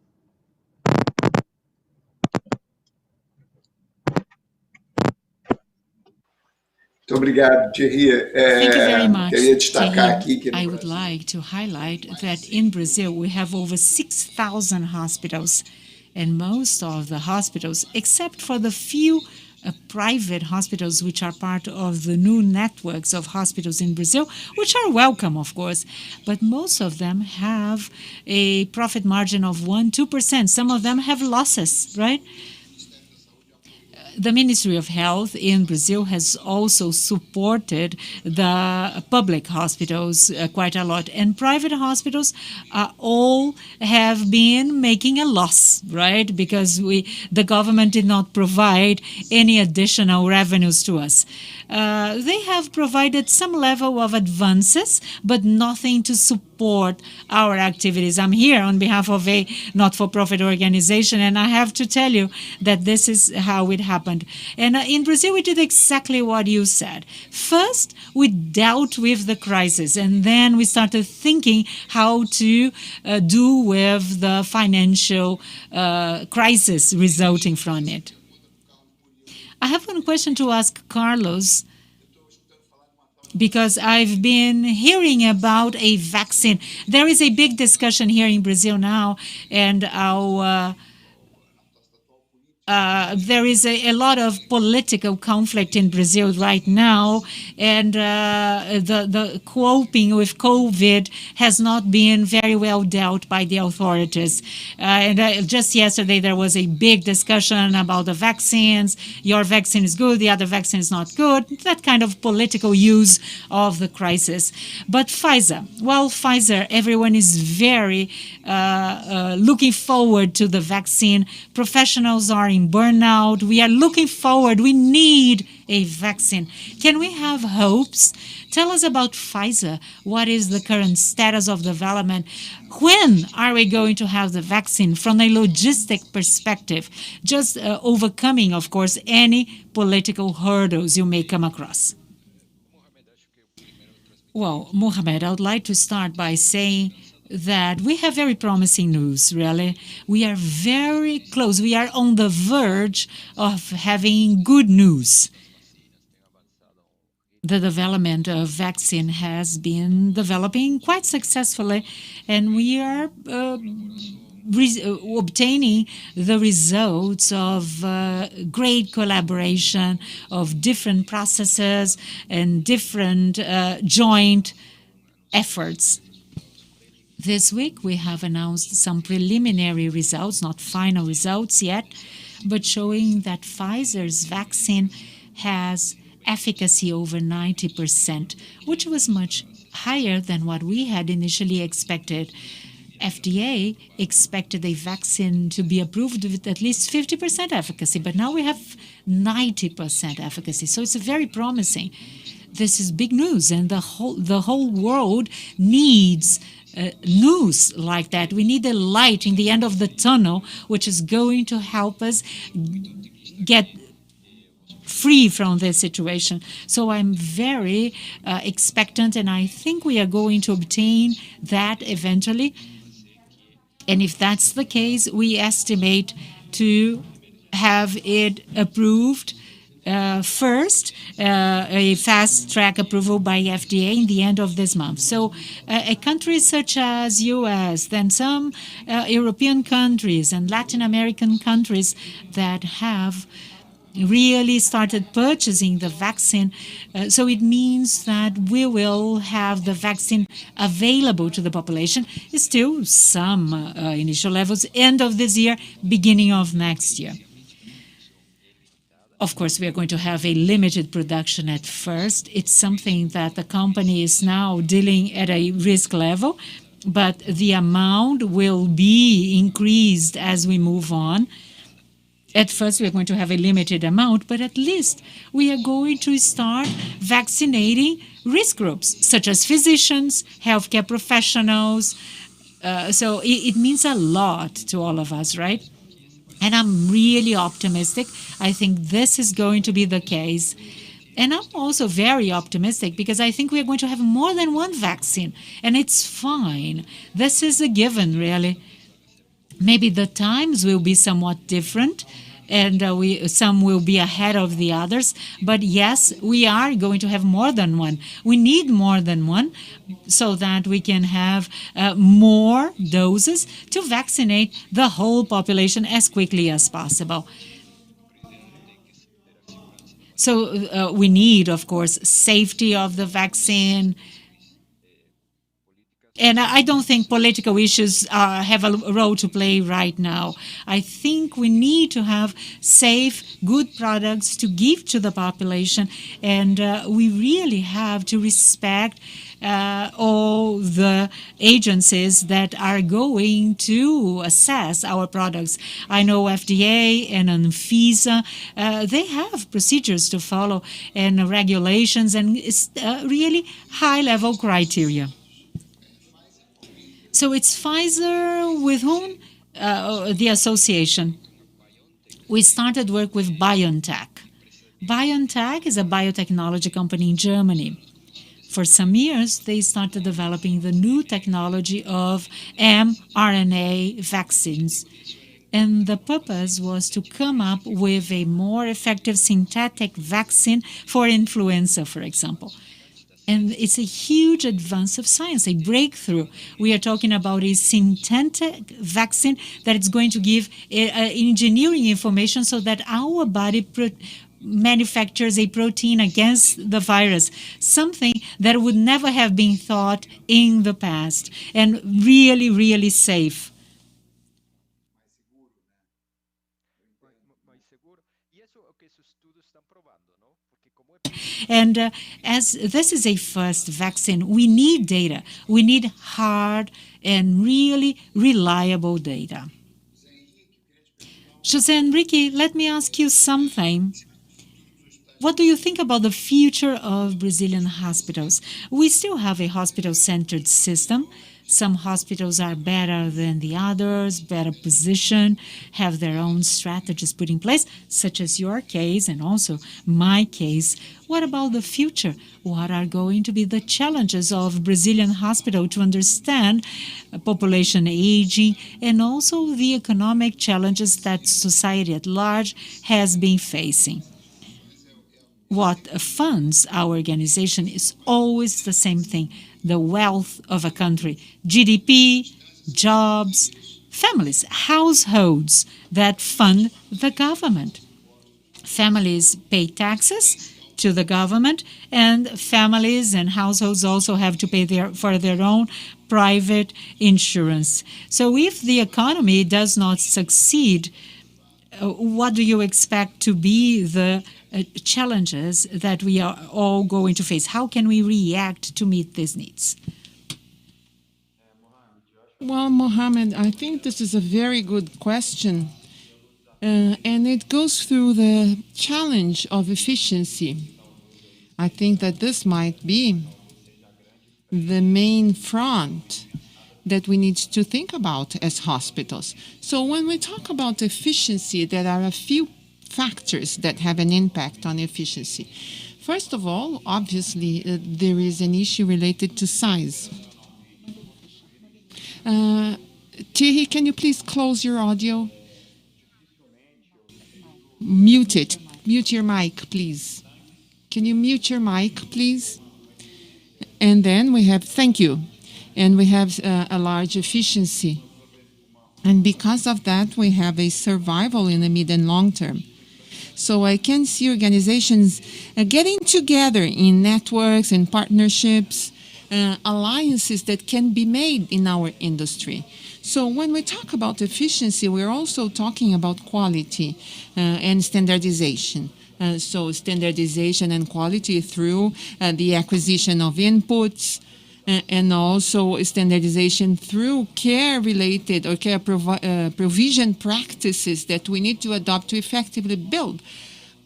[SPEAKER 3] Muito obrigado, Thierry.
[SPEAKER 1] Thank you very much,
[SPEAKER 3] Queria destacar aqui
[SPEAKER 1] Thierry. I would like to highlight that in Brazil we have over 6,000 hospitals, and most of the hospitals, except for the few private hospitals which are part of the new networks of hospitals in Brazil, which are welcome, of course, but most of them have a profit margin of 1-2%. Some of them have losses, right? The Ministry of Health in Brazil has also supported the public hospitals quite a lot, and private hospitals all have been making a loss, right? Because the government did not provide any additional revenues to us. They have provided some level of advances, but nothing to support our activities. I'm here on behalf of a not-for-profit organization, and I have to tell you that this is how it happened. And in Brazil, we did exactly what you said. First, we dealt with the crisis, and then we started thinking how to do with the financial crisis resulting from it. I have one question to ask Carlos, because I've been hearing about a vaccine. There is a big discussion here in Brazil now, and there is a lot of political conflict in Brazil right now, and the coping with COVID has not been very well dealt by the authorities. Just yesterday, there was a big discussion about the vaccines. Your vaccine is good, the other vaccine is not good, that kind of political use of the crisis. But Pfizer, everyone is very looking forward to the vaccine. Professionals are in burnout. We are looking forward. We need a vaccine. Can we have hopes? Tell us about Pfizer. What is the current status of development? When are we going to have the vaccine from a logistic perspective? Just overcoming, of course, any political hurdles you may come across. Well, Mohamed, I would like to start by saying that we have very promising news, really. We are very close. We are on the verge of having good news. The development of vaccine has been developing quite successfully, and we are obtaining the results of great collaboration of different processes and different joint efforts. This week, we have announced some preliminary results, not final results yet, but showing that Pfizer's vaccine has efficacy over 90%, which was much higher than what we had initially expected. FDA expected a vaccine to be approved with at least 50% efficacy, but now we have 90% efficacy. So it's very promising. This is big news, and the whole world needs news like that. We need a light in the end of the tunnel, which is going to help us get free from this situation. So I'm very expectant, and I think we are going to obtain that eventually. And if that's the case, we estimate to have it approved first, a fast-track approval by FDA in the end of this month. So a country such as U.S., then some European countries and Latin American countries that have really started purchasing the vaccine. So it means that we will have the vaccine available to the population. It's still some initial levels, end of this year, beginning of next year. Of course, we are going to have a limited production at first. It's something that the company is now dealing at a risk level, but the amount will be increased as we move on. At first, we are going to have a limited amount, but at least we are going to start vaccinating risk groups, such as physicians, healthcare professionals. So it means a lot to all of us, right? And I'm really optimistic. I think this is going to be the case. And I'm also very optimistic because I think we are going to have more than one vaccine, and it's fine. This is a given, really. Maybe the times will be somewhat different, and some will be ahead of the others. But yes, we are going to have more than one. We need more than one so that we can have more doses to vaccinate the whole population as quickly as possible. So we need, of course, safety of the vaccine. And I don't think political issues have a role to play right now. I think we need to have safe, good products to give to the population. And we really have to respect all the agencies that are going to assess our products. I know FDA and Anvisa, they have procedures to follow and regulations and really high-level criteria. So it's Pfizer with whom? The association. We started work with BioNTech. BioNTech is a biotechnology company in Germany. For some years, they started developing the new technology of mRNA vaccines. And the purpose was to come up with a more effective synthetic vaccine for influenza, for example. And it's a huge advance of science, a breakthrough. We are talking about a synthetic vaccine that is going to give engineering information so that our body manufactures a protein against the virus, something that would never have been thought in the past, and really, really safe. And as this is a first vaccine, we need data. We need hard and really reliable data. José Henrique, let me ask you something. What do you think about the future of Brazilian hospitals? We still have a hospital-centered system. Some hospitals are better than the others, better positioned, have their own strategies put in place, such as your case and also my case. What about the future? What are going to be the challenges of Brazilian hospital to understand population aging and also the economic challenges that society at large has been facing? What funds our organization is always the same thing, the wealth of a country, GDP, jobs, families, households that fund the government. Families pay taxes to the government, and families and households also have to pay for their own private insurance. So if the economy does not succeed, what do you expect to be the challenges that we are all going to face? How can we react to meet these needs?
[SPEAKER 4] Well, Mohammed, I think this is a very good question. And it goes through the challenge of efficiency. I think that this might be the main front that we need to think about as hospitals. So when we talk about efficiency, there are a few factors that have an impact on efficiency. First of all, obviously, there is an issue related to size. Thierry, can you please close your audio? Mute it. Mute your mic, please. Can you mute your mic, please? And then we have, thank you. And we have a large efficiency. And because of that, we have a survival in the mid and long term. So I can see organizations getting together in networks and partnerships, alliances that can be made in our industry. So when we talk about efficiency, we're also talking about quality and standardization. So standardization and quality through the acquisition of inputs, and also standardization through care-related or care provision practices that we need to adopt to effectively build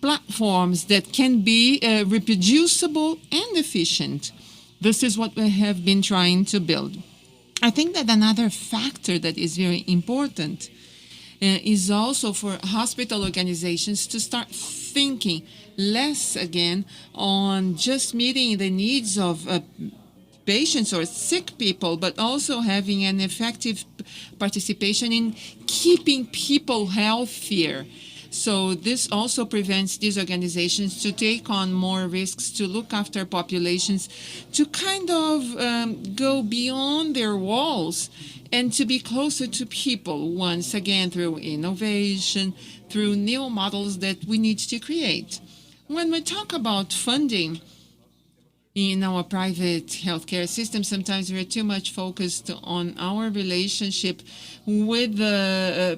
[SPEAKER 4] platforms that can be reproducible and efficient. This is what we have been trying to build. I think that another factor that is very important is also for hospital organizations to start thinking less again on just meeting the needs of patients or sick people, but also having an effective participation in keeping people healthier. So this also prevents these organizations to take on more risks, to look after populations, to kind of go beyond their walls and to be closer to people, once again, through innovation, through new models that we need to create. When we talk about funding in our private healthcare system, sometimes we're too much focused on our relationship with the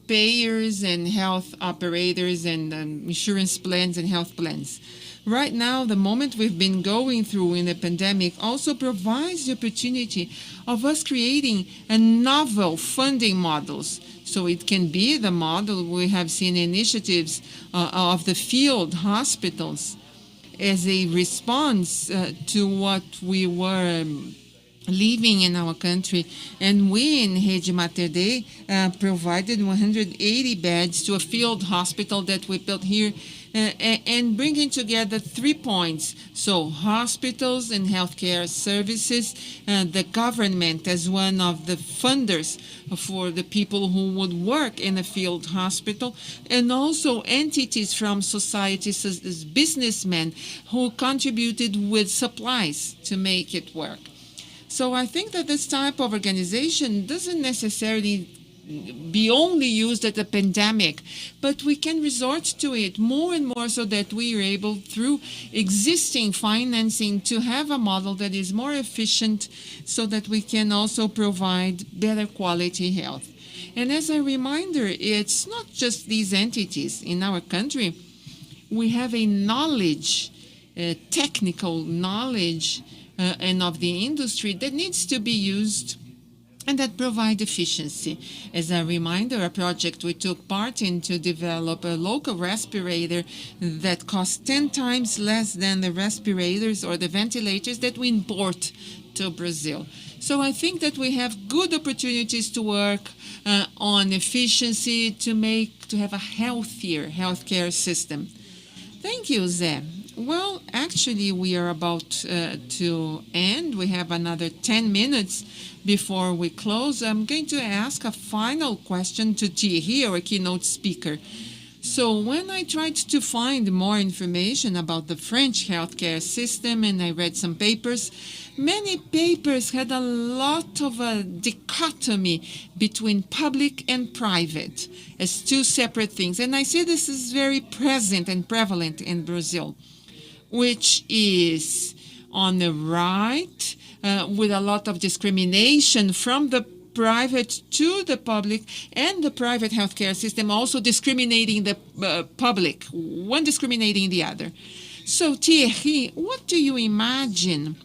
[SPEAKER 4] payers and health operators and insurance plans and health plans. Right now, the moment we've been going through in the pandemic also provides the opportunity of us creating a novel funding models. So it can be the model we have seen initiatives of the field hospitals as a response to what we were living in our country. And we in Rede Mater Dei provided 180 beds to a field hospital that we built here, and bringing together 3 points. So hospitals and healthcare services, the government as one of the funders for the people who would work in a field hospital, and also entities from society, such as businessmen who contributed with supplies to make it work. So I think that this type of organization doesn't necessarily be only used at the pandemic, but we can resort to it more and more so that we are able, through existing financing, to have a model that is more efficient so that we can also provide better quality health. And as a reminder, it's not just these entities. In our country, we have a knowledge, technical knowledge, and of the industry that needs to be used and that provide efficiency. As a reminder, a project we took part in to develop a local respirator that costs 10 times less than the respirators or the ventilators that we import to Brazil. So I think that we have good opportunities to work on efficiency to have a healthier healthcare system. Thank you, Zé. Well, actually, we are about to end. We have another 10 minutes before we close. I'm going to ask a final question to Thierry, our keynote speaker. So when I tried to find more information about the French healthcare system, and I read some papers, many papers had a lot of a dichotomy between public and private as two separate things. And I see this is very present and prevalent in Brazil. which is on the right, with a lot of discrimination from the private to the public, and the private healthcare system also discriminating the public, one discriminating the other. So Thierry, what do you imagine,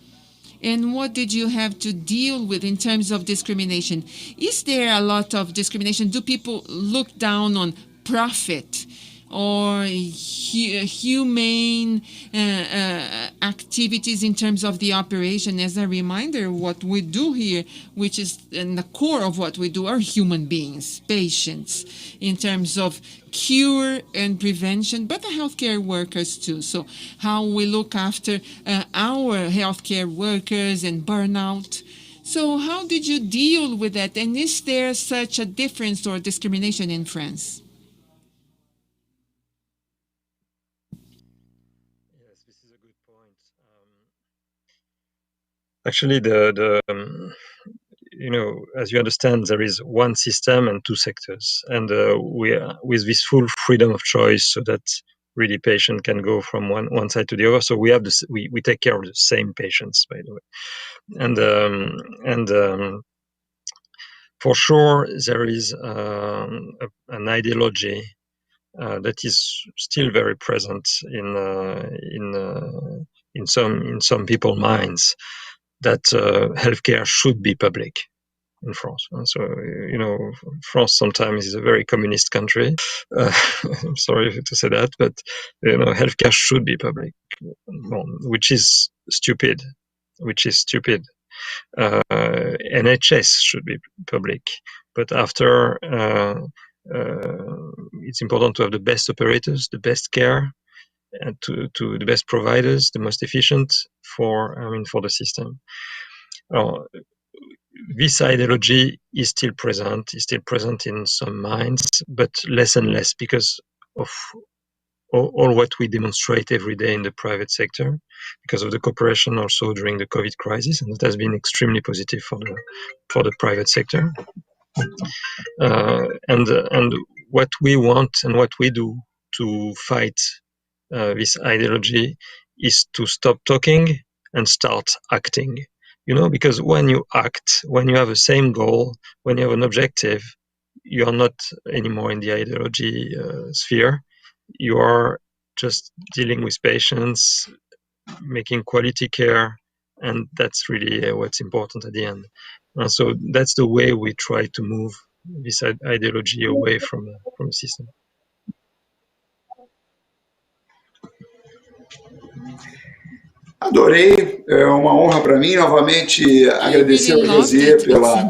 [SPEAKER 4] and what did you have to deal with in terms of discrimination? Is there a lot of discrimination? Do people look down on profit or humane activities in terms of the operation? As a reminder, what we do here, which is in the core of what we do, are human beings, patients, in terms of cure and prevention, but the healthcare workers too. So how we look after our healthcare workers and burnout. So how did you deal with that? And is there such a difference or discrimination in France?
[SPEAKER 2] This is a good point. Actually, as you understand, there is one system and two sectors, and we are with this full freedom of choice, so that really patient can go from one side to the other. So we have this, we take care of the same patients, by the way, and for sure there is an ideology that is still very present in some people's minds, that healthcare should be public in France. And so, France sometimes is a very communist country. I'm sorry to say that, but healthcare should be public, which is stupid. NHS should be public, but after it's important to have the best operators, the best care, and to the best providers, the most efficient for the system. This ideology is still present in some minds, but less and less, because of all what we demonstrate every day in the private sector, because of the cooperation also during the COVID crisis, and it has been extremely positive for the private sector. And what we want and what we do to fight this ideology is to stop talking and start acting. Because when you act, when you have the same goal, when you have an objective, you are not anymore in the ideology sphere. You are just dealing with patients, making quality care, and that's really what's important at the end. So that's the way we try to move this ideology away from the system.
[SPEAKER 3] Adorei, é uma honra para mim novamente agradecer ao José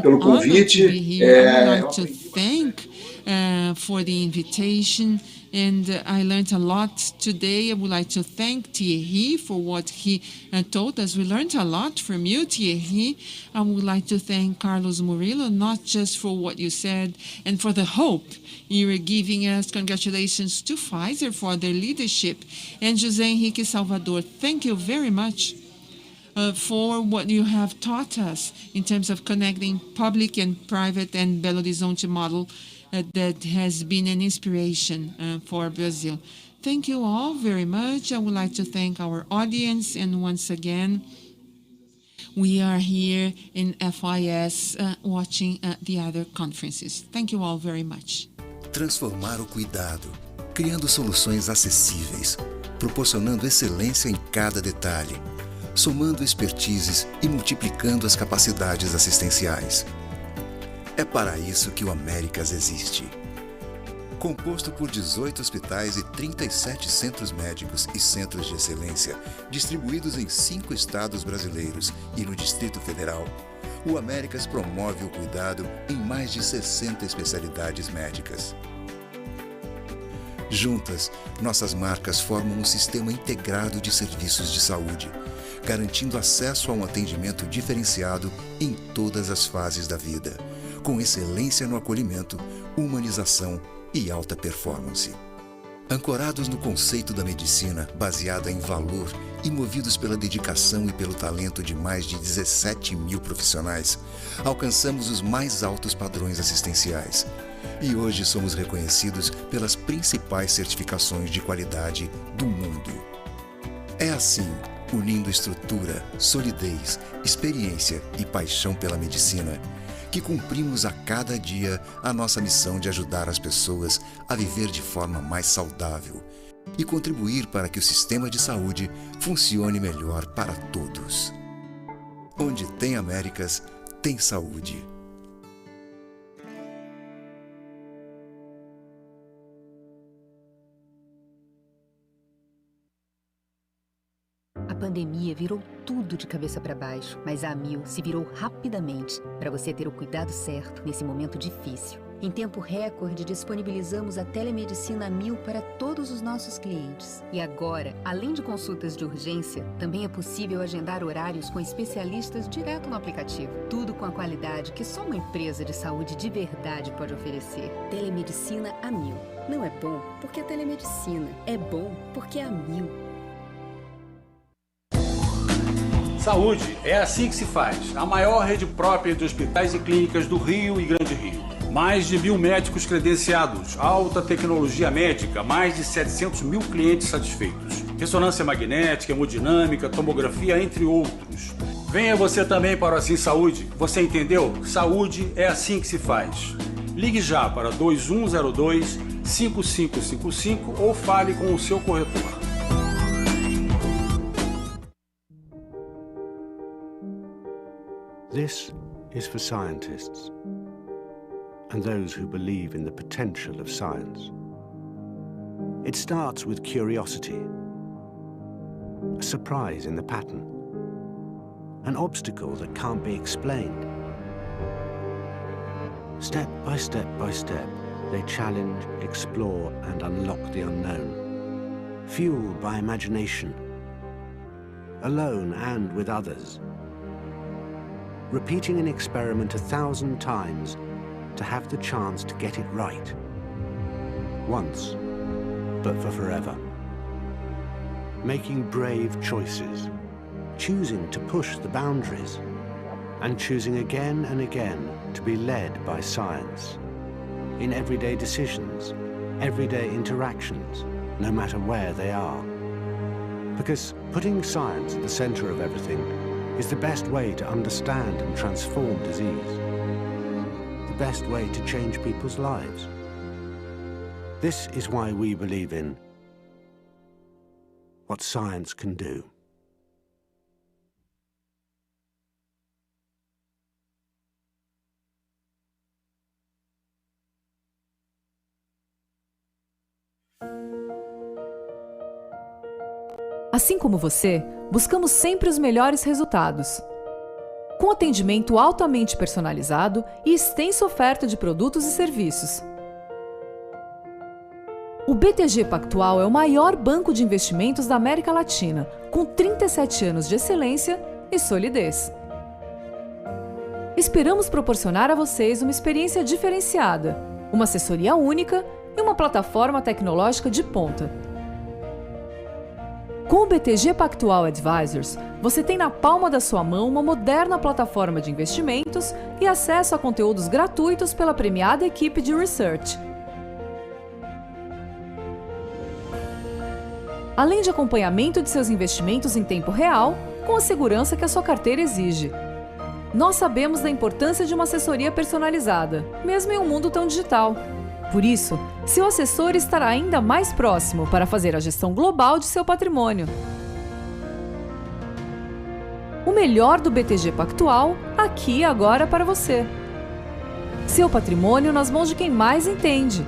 [SPEAKER 3] pelo convite.
[SPEAKER 4] I would like to thank for the invitation, and I learned a lot today. I would like to thank Thierry for what he told us. We learned a lot from you, Thierry. I would like to thank Carlos Murillo, not just for what you said and for the hope you are giving us. Congratulations to Pfizer for their leadership. And José Henrique Salvador, thank you very much for what you have taught us in terms of connecting public and private and Belo Horizonte model that has been an inspiration for Brazil. Thank you all very much. I would like to thank our audience, and once again, we are here in FIS watching the other conferences. Thank you all very much.
[SPEAKER 5] Transformar o cuidado, criando soluções acessíveis, proporcionando excelência em cada detalhe, somando expertises e multiplicando as capacidades assistenciais. É para isso que o Américas existe. Composto por 18 hospitais e 37 centros médicos e centros de excelência, distribuídos em 5 estados brasileiros e no Distrito Federal, o Américas promove o cuidado em mais de 60 especialidades médicas. Juntas, nossas marcas formam um sistema integrado de serviços de saúde, garantindo acesso a um atendimento diferenciado em todas as fases da vida, com excelência no acolhimento, humanização e alta performance. Ancorados no conceito da medicina baseada em valor e movidos pela dedicação e pelo talento de mais de 17 mil profissionais, alcançamos os mais altos padrões assistenciais. E hoje somos reconhecidos pelas principais certificações de qualidade do mundo. É assim, unindo estrutura, solidez, experiência e paixão pela medicina, que cumprimos a cada dia a nossa missão de ajudar as pessoas a viver de forma mais saudável e contribuir para que o sistema de saúde funcione melhor para todos. Onde tem Américas, tem saúde.
[SPEAKER 6] A pandemia virou tudo de cabeça para baixo, mas a Amil se virou rapidamente para você ter o cuidado certo nesse momento difícil. Em tempo recorde, disponibilizamos a telemedicina Amil para todos os nossos clientes. E agora, além de consultas de urgência, também é possível agendar horários com especialistas direto no aplicativo. Tudo com a qualidade que só uma empresa de saúde de verdade pode oferecer. Telemedicina Amil. Não é bom porque é telemedicina. É bom porque é Amil.
[SPEAKER 7] Saúde é assim que se faz. A maior rede própria de hospitais e clínicas do Rio e Grande Rio. Mais de 1.000 médicos credenciados, alta tecnologia médica, mais de 700 mil clientes satisfeitos. Ressonância magnética, hemodinâmica, tomografia, entre outros. Venha você também para o Assim Saúde. Você entendeu? Saúde é assim que se faz. Ligue já para 2102-5555 ou fale com o seu corretor.
[SPEAKER 8] This is for scientists and those who believe in the potential of science. It starts with curiosity, a surprise in the pattern, an obstacle that can't be explained. Step by step by step, they challenge, explore, and unlock the unknown, fueled by imagination, alone and with others. Repeating an experiment 1,000 times to have the chance to get it right. Once, but for forever. Making brave choices, choosing to push the boundaries, and choosing again and again to be led by science. In everyday decisions, everyday interactions, no matter where they are. Because putting science at the center of everything is the best way to understand and transform disease. The best way to change people's lives. This is why we believe in what science can do.
[SPEAKER 9] Assim como você, buscamos sempre os melhores resultados. Com atendimento altamente personalizado e extensa oferta de produtos e serviços. O BTG Pactual é o maior banco de investimentos da América Latina, com 37 anos de excelência e solidez. Esperamos proporcionar a vocês uma experiência diferenciada, uma assessoria única e uma plataforma tecnológica de ponta. Com o BTG Pactual Advisors, você tem na palma da sua mão uma moderna plataforma de investimentos e acesso a conteúdos gratuitos pela premiada equipe de research. Além de acompanhamento de seus investimentos em tempo real, com a segurança que a sua carteira exige. Nós sabemos da importância de uma assessoria personalizada, mesmo em um mundo tão digital. Por isso, seu assessor estará ainda mais próximo para fazer a gestão global de seu patrimônio. O melhor do BTG Pactual, aqui e agora para você. Seu patrimônio nas mãos de quem mais entende.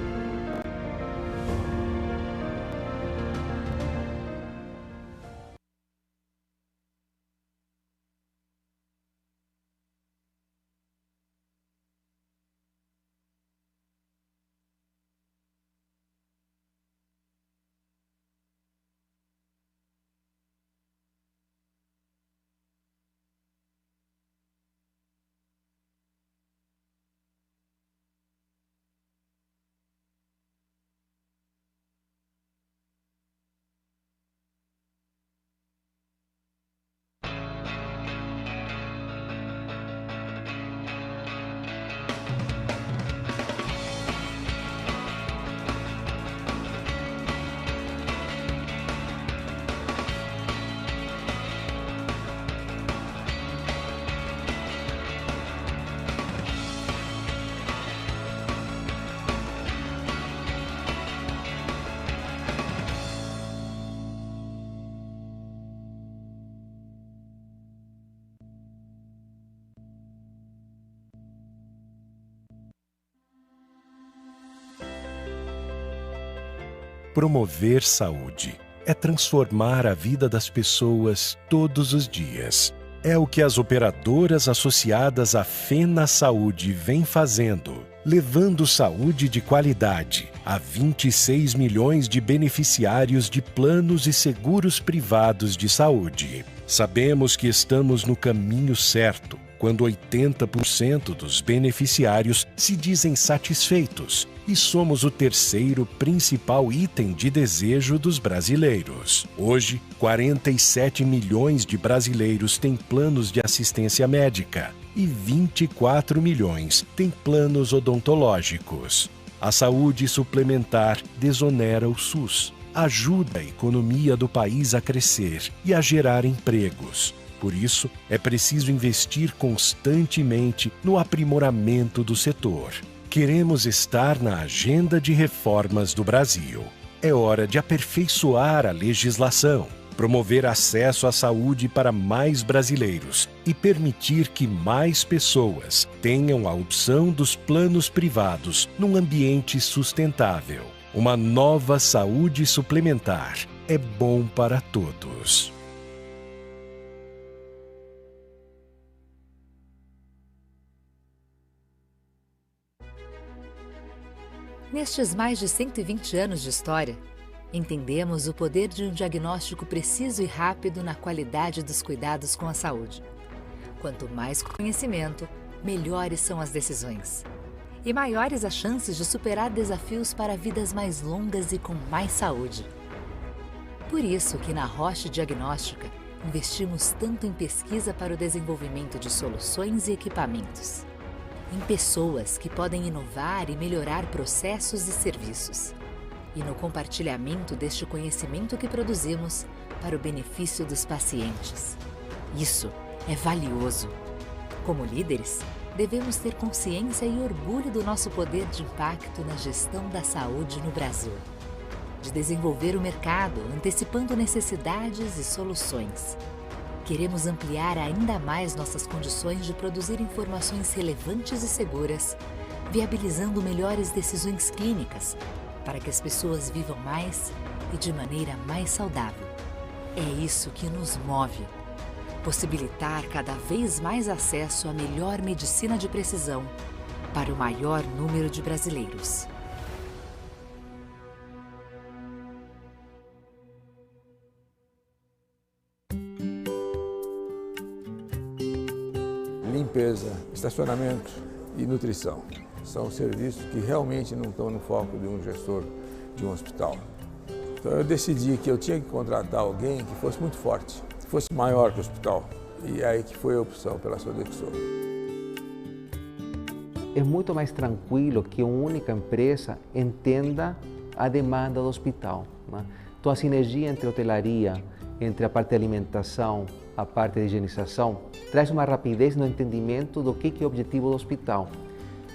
[SPEAKER 10] promover saúde. É transformar a vida das pessoas todos os dias. É o que as operadoras associadas à Fena Saúde vêm fazendo, levando saúde de qualidade a 26 milhões de beneficiários de planos e seguros privados de saúde. Sabemos que estamos no caminho certo, quando 80% dos beneficiários se dizem satisfeitos e somos o terceiro principal item de desejo dos brasileiros. Hoje, 47 milhões de brasileiros têm planos de assistência médica e 24 milhões têm planos odontológicos. A saúde suplementar desonera o SUS, ajuda a economia do país a crescer e a gerar empregos. Por isso, é preciso investir constantemente no aprimoramento do setor. Queremos estar na agenda de reformas do Brasil. É hora de aperfeiçoar a legislação, promover acesso à saúde para mais brasileiros e permitir que mais pessoas tenham a opção dos planos privados num ambiente sustentável. Uma nova saúde suplementar é bom para todos.
[SPEAKER 6] Nestes mais de 120 anos de história, entendemos o poder de um diagnóstico preciso e rápido na qualidade dos cuidados com a saúde. Quanto mais conhecimento, melhores são as decisões. E maiores as chances de superar desafios para vidas mais longas e com mais saúde. Por isso que na Roche Diagnóstica, investimos tanto em pesquisa para o desenvolvimento de soluções e equipamentos. Em pessoas que podem inovar e melhorar processos e serviços. E no compartilhamento deste conhecimento que produzimos para o benefício dos pacientes. Isso é valioso. Como líderes, devemos ter consciência e orgulho do nosso poder de impacto na gestão da saúde no Brasil. De desenvolver o mercado, antecipando necessidades e soluções. Queremos ampliar ainda mais nossas condições de produzir informações relevantes e seguras, viabilizando melhores decisões clínicas para que as pessoas vivam mais e de maneira mais saudável. É isso que nos move. Possibilitar cada vez mais acesso à melhor medicina de precisão para o maior número de brasileiros.
[SPEAKER 11] Limpeza, estacionamento e nutrição. São serviços que realmente não estão no foco de um gestor de um hospital. Então eu decidi que eu tinha que contratar alguém que fosse muito forte, que fosse maior que o hospital. E aí que foi a opção pela Sodexo.
[SPEAKER 12] É muito mais tranquilo que uma única empresa entenda a demanda do hospital, né? Então a sinergia entre a hotelaria, entre a parte de alimentação, a parte de higienização, traz uma rapidez no entendimento do que é o objetivo do hospital.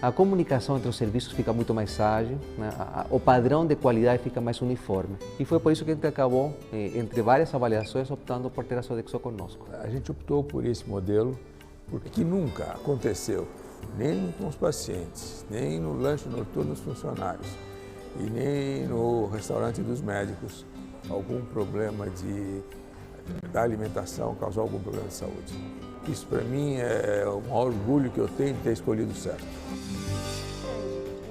[SPEAKER 12] A comunicação entre os serviços fica muito mais ágil, né? O padrão de qualidade fica mais uniforme. E foi por isso que a gente acabou, entre várias avaliações, optando por ter a Sodexo conosco.
[SPEAKER 11] A gente optou por esse modelo porque nunca aconteceu, nem com os pacientes, nem no lanche noturno dos funcionários e nem no restaurante dos médicos, algum problema da alimentação causar algum problema de saúde. Isso para mim é o maior orgulho que eu tenho de ter escolhido certo.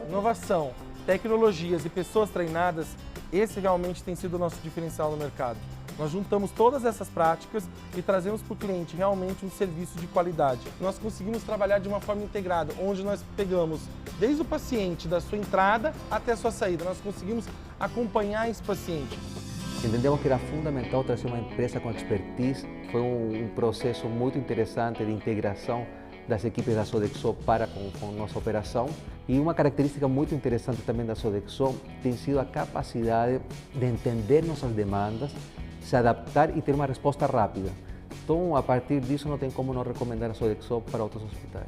[SPEAKER 13] Inovação, tecnologias e pessoas treinadas, esse realmente tem sido o nosso diferencial no mercado. Nós juntamos todas essas práticas e trazemos para o cliente realmente um serviço de qualidade. Nós conseguimos trabalhar de uma forma integrada, onde nós pegamos desde o paciente, da sua entrada até a sua saída. Nós conseguimos acompanhar esse paciente.
[SPEAKER 12] Entendemos que era fundamental trazer uma empresa com expertise. Foi um processo muito interessante de integração das equipes da Sodexo para com nossa operação. E uma característica muito interessante também da Sodexo tem sido a capacidade de entender nossas demandas, se adaptar e ter uma resposta rápida. Então, a partir disso, não tem como não recomendar a Sodexo para outros hospitais.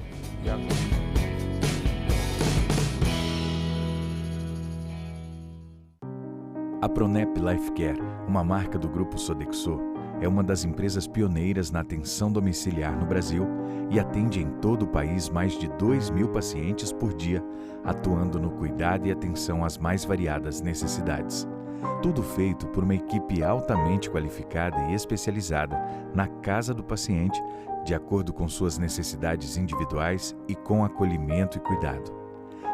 [SPEAKER 14] A Pronep Life Care, uma marca do grupo Sodexo, é uma das empresas pioneiras na atenção domiciliar no Brasil e atende em todo o país mais de 2.000 pacientes por dia, atuando no cuidado e atenção às mais variadas necessidades. Tudo feito por uma equipe altamente qualificada e especializada na casa do paciente, de acordo com suas necessidades individuais e com acolhimento e cuidado.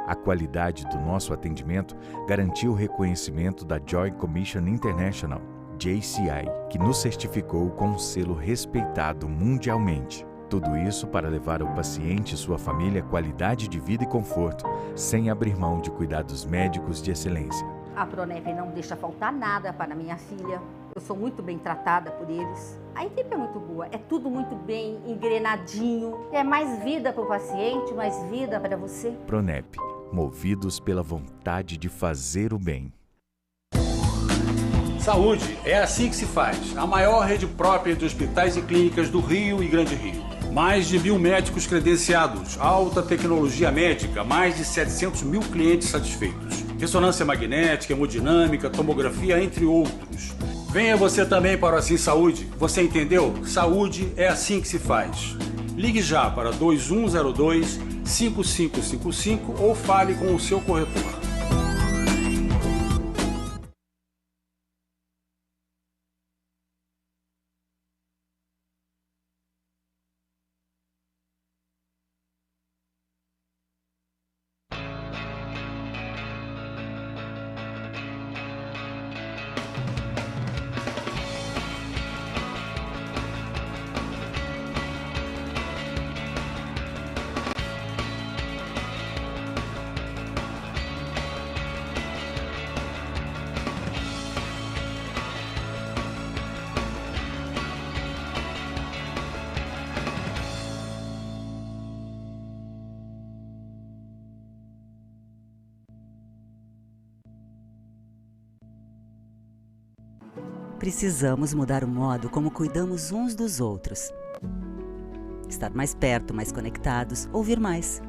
[SPEAKER 14] A qualidade do nosso atendimento garantiu o reconhecimento da Joint Commission International, JCI, que nos certificou com um selo respeitado mundialmente. Tudo isso para levar ao paciente e sua família qualidade de vida e conforto, sem abrir mão de cuidados médicos de excelência.
[SPEAKER 15] A Pronep não deixa faltar nada para minha filha. Eu sou muito bem tratada por eles. A equipe é muito boa, é tudo muito bem engrenadinho. É mais vida para o paciente, mais vida para você.
[SPEAKER 14] Pronep, movidos pela vontade de fazer o bem.
[SPEAKER 7] Saúde é assim que se faz. A maior rede própria de hospitais e clínicas do Rio e Grande Rio. Mais de 1.000 médicos credenciados, alta tecnologia médica, mais de 700 mil clientes satisfeitos. Ressonância magnética, hemodinâmica, tomografia, entre outros. Venha você também para o Assim Saúde. Você entendeu? Saúde é assim que se faz. Ligue já para 2102-5555 ou fale com o seu corretor.
[SPEAKER 16] Precisamos mudar o modo como cuidamos uns dos outros. Estar mais perto, mais conectados, ouvir mais.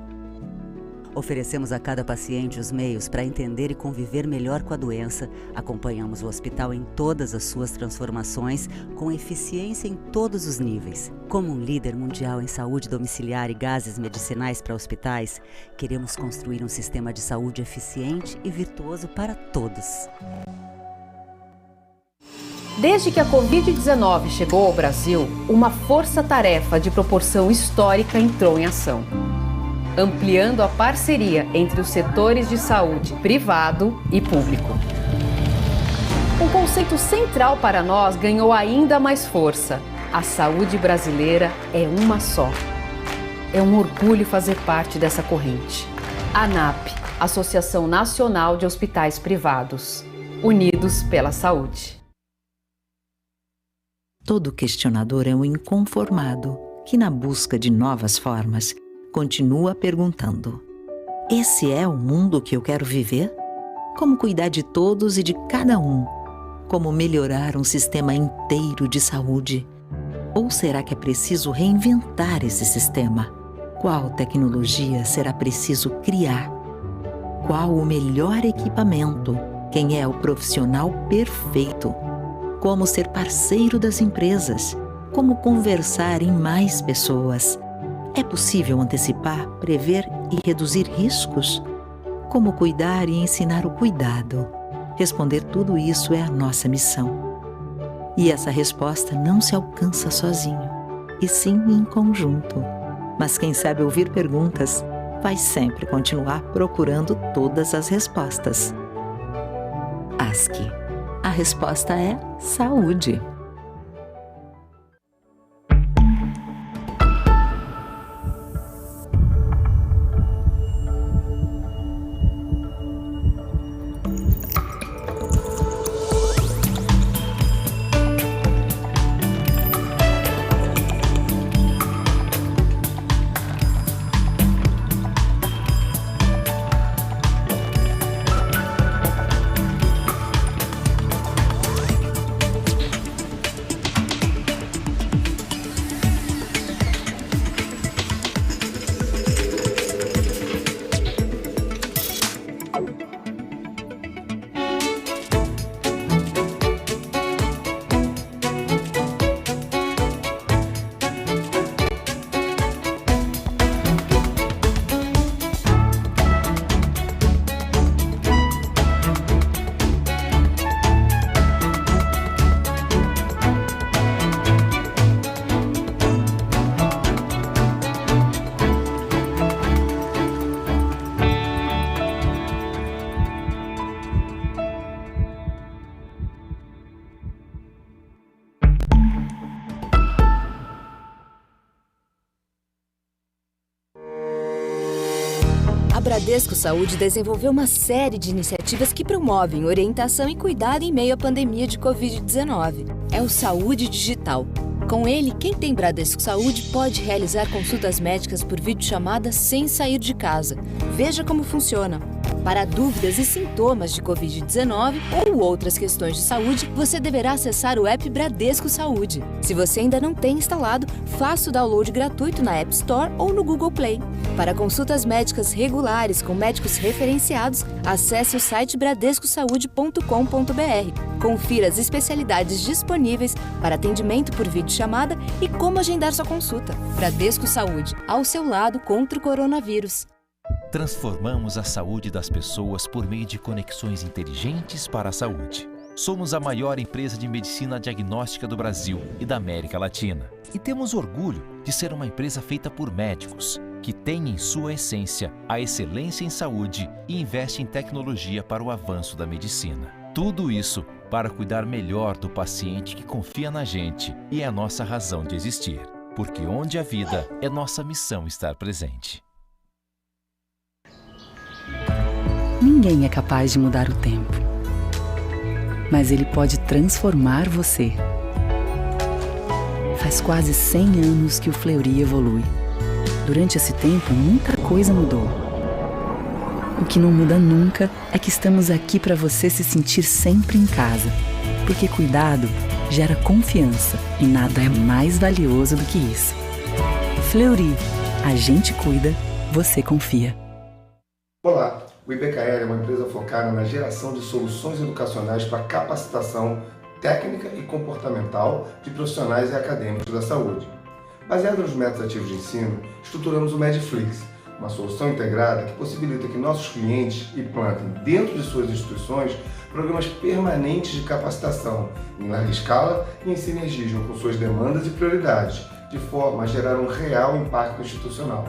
[SPEAKER 16] Oferecemos a cada paciente os meios para entender e conviver melhor com a doença. Acompanhamos o hospital em todas as suas transformações, com eficiência em todos os níveis. Como um líder mundial em saúde domiciliar e gases medicinais para hospitais, queremos construir um sistema de saúde eficiente e virtuoso para todos.
[SPEAKER 9] Desde que a Covid-19 chegou ao Brasil, uma força-tarefa de proporção histórica entrou em ação, ampliando a parceria entre os setores de saúde privado e público. Um conceito central para nós ganhou ainda mais força: a saúde brasileira é uma só. É um orgulho fazer parte dessa corrente. ANAP, Associação Nacional de Hospitais Privados, unidos pela saúde.
[SPEAKER 17] Todo questionador é um inconformado que, na busca de novas formas, continua perguntando: esse é o mundo que eu quero viver? Como cuidar de todos e de cada um? Como melhorar um sistema inteiro de saúde? Ou será que é preciso reinventar esse sistema? Qual tecnologia será preciso criar? Qual o melhor equipamento? Quem é o profissional perfeito? Como ser parceiro das empresas? Como conversar em mais pessoas? É possível antecipar, prever e reduzir riscos? Como cuidar e ensinar o cuidado? Responder tudo isso é a nossa missão. E essa resposta não se alcança sozinho, e sim em conjunto. Mas quem sabe ouvir perguntas vai sempre continuar procurando todas as respostas. ASCI. A resposta é saúde.
[SPEAKER 18] A Bradesco Saúde desenvolveu uma série de iniciativas que promovem orientação e cuidado em meio à pandemia de Covid-19. É o Saúde Digital. Com ele, quem tem Bradesco Saúde pode realizar consultas médicas por videochamada sem sair de casa. Veja como funciona. Para dúvidas e sintomas de Covid-19 ou outras questões de saúde, você deverá acessar o app Bradesco Saúde. Se você ainda não tem instalado, faça o download gratuito na App Store ou no Google Play. Para consultas médicas regulares com médicos referenciados, acesse o site bradescosaude.com.br. Confira as especialidades disponíveis para atendimento por videochamada e como agendar sua consulta. Bradesco Saúde, ao seu lado contra o coronavírus.
[SPEAKER 19] Transformamos a saúde das pessoas por meio de conexões inteligentes para a saúde. Somos a maior empresa de medicina diagnóstica do Brasil e da América Latina. E temos orgulho de ser uma empresa feita por médicos, que tem em sua essência a excelência em saúde e investe em tecnologia para o avanço da medicina. Tudo isso para cuidar melhor do paciente que confia na gente e é a nossa razão de existir. Porque onde há vida, é nossa missão estar presente.
[SPEAKER 20] Ninguém é capaz de mudar o tempo, mas ele pode transformar você. Faz quase 100 anos que o Fleury evolui. Durante esse tempo, muita coisa mudou. O que não muda nunca é que estamos aqui para você se sentir sempre em casa, porque cuidado gera confiança e nada é mais valioso do que isso. Fleury, a gente cuida, você confia.
[SPEAKER 21] Olá, o IBKL é uma empresa focada na geração de soluções educacionais para capacitação técnica e comportamental de profissionais e acadêmicos da saúde. Baseado nos métodos ativos de ensino, estruturamos o Medflix, uma solução integrada que possibilita que nossos clientes implantem dentro de suas instituições programas permanentes de capacitação em larga escala e em sinergismo com suas demandas e prioridades, de forma a gerar um real impacto institucional.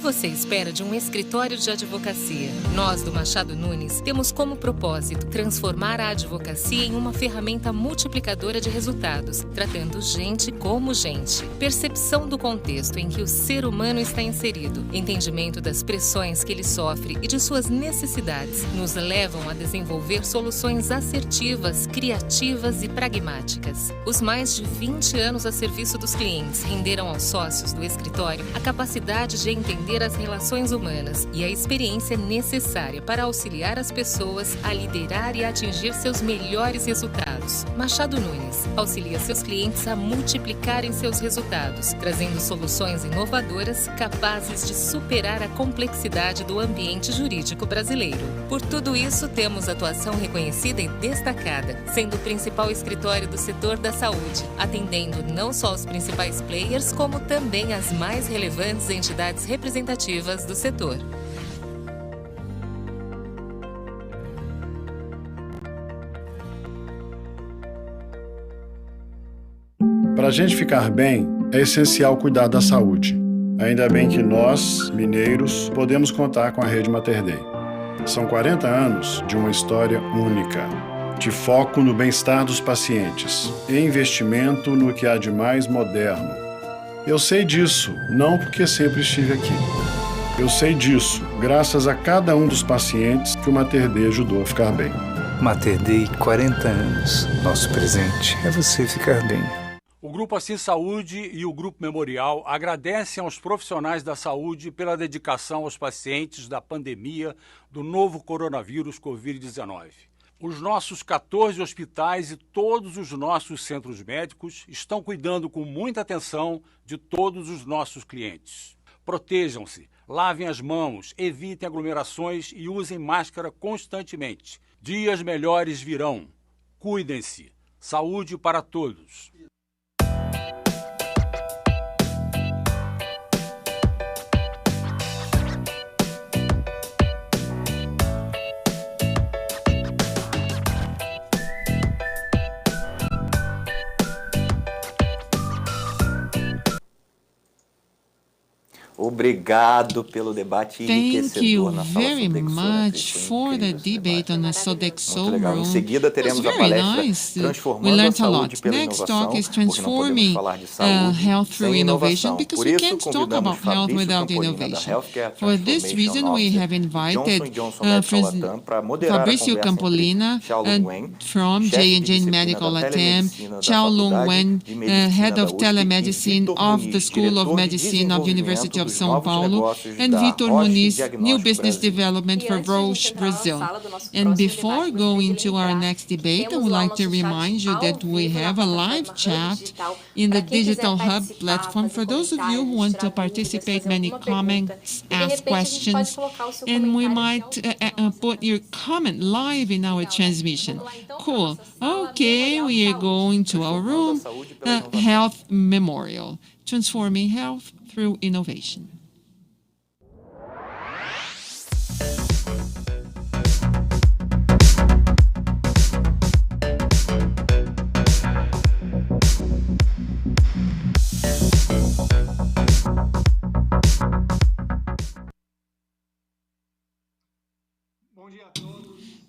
[SPEAKER 1] você espera de um escritório de advocacia? Nós, do Machado Nunes, temos como propósito transformar a advocacia em uma ferramenta multiplicadora de resultados, tratando gente como gente. Percepção do contexto em que o ser humano está inserido, entendimento das pressões que ele sofre e de suas necessidades, nos levam a desenvolver soluções assertivas, criativas e pragmáticas. Os mais de 20 anos a serviço dos clientes renderam aos sócios do escritório a capacidade de entender as relações humanas e a experiência necessária para auxiliar as pessoas a liderar e atingir seus melhores resultados. Machado Nunes auxilia seus clientes a multiplicarem seus resultados, trazendo soluções inovadoras capazes de superar a complexidade do ambiente jurídico brasileiro. Por tudo isso, temos atuação reconhecida e destacada, sendo o principal escritório do setor da saúde, atendendo não só os principais players, como também as mais relevantes entidades representativas do setor.
[SPEAKER 22] Para a gente ficar bem, é essencial cuidar da saúde. Ainda bem que nós, mineiros, podemos contar com a Rede Mater Dei. São 40 anos de uma história única, de foco no bem-estar dos pacientes e investimento no que há de mais moderno. Eu sei disso, não porque sempre estive aqui. Eu sei disso graças a cada um dos pacientes que o Mater Dei ajudou a ficar bem.
[SPEAKER 23] Mater Dei, 40 anos. Nosso presente é você ficar bem.
[SPEAKER 7] O Grupo Assim Saúde e o Grupo Memorial agradecem aos profissionais da saúde pela dedicação aos pacientes da pandemia do novo coronavírus Covid-19. Os nossos 14 hospitais e todos os nossos centros médicos estão cuidando com muita atenção de todos os nossos clientes. Protejam-se, lavem as mãos, evitem aglomerações e usem máscara constantemente. Dias melhores virão. Cuidem-se. Saúde para todos.
[SPEAKER 24] Obrigado pelo debate enriquecedor na sala
[SPEAKER 4] Very much for the debate on the Sodexo room.
[SPEAKER 24] Em seguida teremos a palestra Transformando a Saúde pela
[SPEAKER 4] Next
[SPEAKER 24] Inovação,
[SPEAKER 4] talk is
[SPEAKER 24] porque não podemos
[SPEAKER 4] transforming
[SPEAKER 24] falar de saúde
[SPEAKER 4] health through
[SPEAKER 24] sem
[SPEAKER 4] innovation,
[SPEAKER 24] inovação.
[SPEAKER 4] because
[SPEAKER 24] Por
[SPEAKER 4] we
[SPEAKER 24] isso,
[SPEAKER 4] can't talk
[SPEAKER 24] convidamos
[SPEAKER 4] about health
[SPEAKER 24] Fabrício
[SPEAKER 4] without
[SPEAKER 24] Campolina, da
[SPEAKER 4] innovation.
[SPEAKER 24] Healthcare
[SPEAKER 4] For this
[SPEAKER 24] Transformation
[SPEAKER 4] reason, we
[SPEAKER 24] Officer,
[SPEAKER 4] have invited
[SPEAKER 24] Johnson Medical Latam para moderar
[SPEAKER 4] Fabrício
[SPEAKER 24] a conversa
[SPEAKER 4] Campolina
[SPEAKER 24] entre Xiaolong Wen,
[SPEAKER 4] from
[SPEAKER 24] chefe de
[SPEAKER 4] J&J
[SPEAKER 24] disciplina
[SPEAKER 4] Medical
[SPEAKER 24] da
[SPEAKER 4] Latam,
[SPEAKER 24] telemedicina da
[SPEAKER 4] Xiaolong
[SPEAKER 24] Faculdade
[SPEAKER 4] Wen,
[SPEAKER 24] de Medicina
[SPEAKER 4] head
[SPEAKER 24] da
[SPEAKER 4] of
[SPEAKER 24] USP,
[SPEAKER 4] telemedicine
[SPEAKER 24] e Vitor
[SPEAKER 4] of
[SPEAKER 24] Muniz,
[SPEAKER 4] the School of
[SPEAKER 24] diretor de
[SPEAKER 4] Medicine of University of
[SPEAKER 24] desenvolvimento dos
[SPEAKER 4] São
[SPEAKER 24] novos
[SPEAKER 4] Paulo,
[SPEAKER 24] negócios
[SPEAKER 4] and
[SPEAKER 24] da
[SPEAKER 4] Vitor
[SPEAKER 24] Roche
[SPEAKER 4] Muniz,
[SPEAKER 24] Diagnóstico
[SPEAKER 4] New Business
[SPEAKER 24] Brasil.
[SPEAKER 4] Development for Roche Brazil. And before going to our next debate, I would like to remind you that we have a live chat in the Digital Hub platform for those of you who want to participate, many comments, ask questions, and we might put your comment live in our transmission. Cool. Okay, we are going to our room, Health Memorial, transforming health through innovation.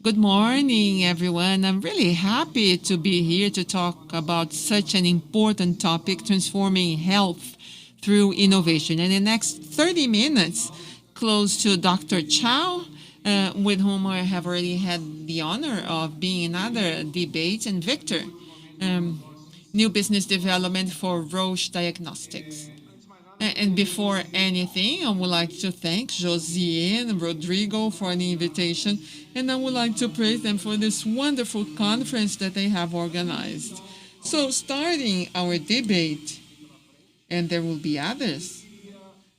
[SPEAKER 4] Good morning, everyone. I'm really happy to be here to talk about such an important topic, transforming health through innovation. In the next 30 minutes, close to Dr. Chow, with whom I have already had the honor of being in other debates, and Victor, new business development for Roche Diagnostics. And before anything, I would like to thank Josie and Rodrigo for the invitation, and I would like to praise them for this wonderful conference that they have organized. So starting our debate, and there will be others,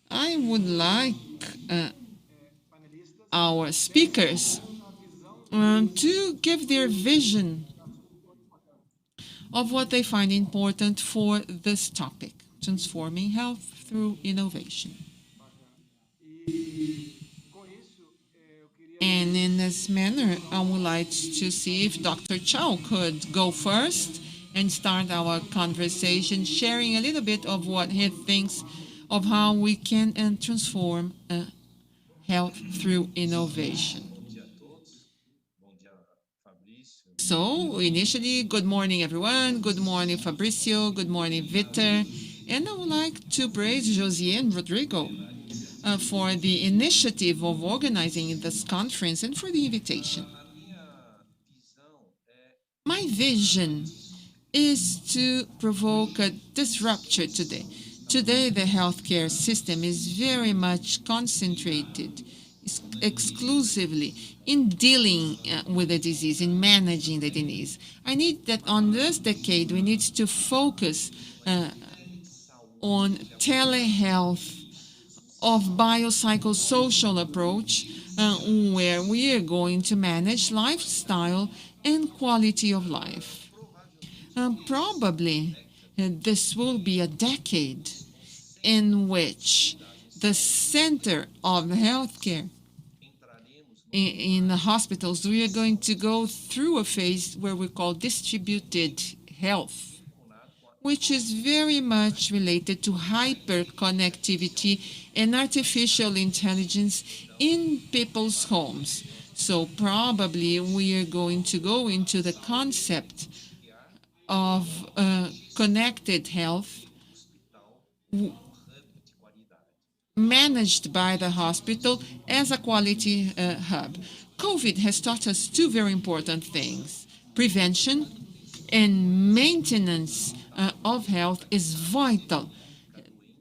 [SPEAKER 4] I would like our speakers to give their vision of what they find important for this topic, transforming health through innovation. And in this manner, I would like to see if Dr. Chow could go first and start our conversation, sharing a little bit of what he thinks of how we can transform health through innovation. So initially, good morning, everyone. Good morning, Fabricio. Good morning, Victor. And I would like to praise Josie and Rodrigo for the initiative of organizing this conference and for the invitation. My vision is to provoke a disruption today. Today, the healthcare system is very much concentrated exclusively in dealing with the disease, in managing the disease. I need that on this decade, we need to focus on telehealth of biopsychosocial approach, where we are going to manage lifestyle and quality of life. Probably this will be a decade in which the center of healthcare in the hospitals, we are going to go through a phase where we call distributed health, which is very much related to hyperconnectivity and artificial intelligence in people's homes. So probably we are going to go into the concept of connected health managed by the hospital as a quality hub. COVID has taught us two very important things. Prevention and maintenance of health is vital,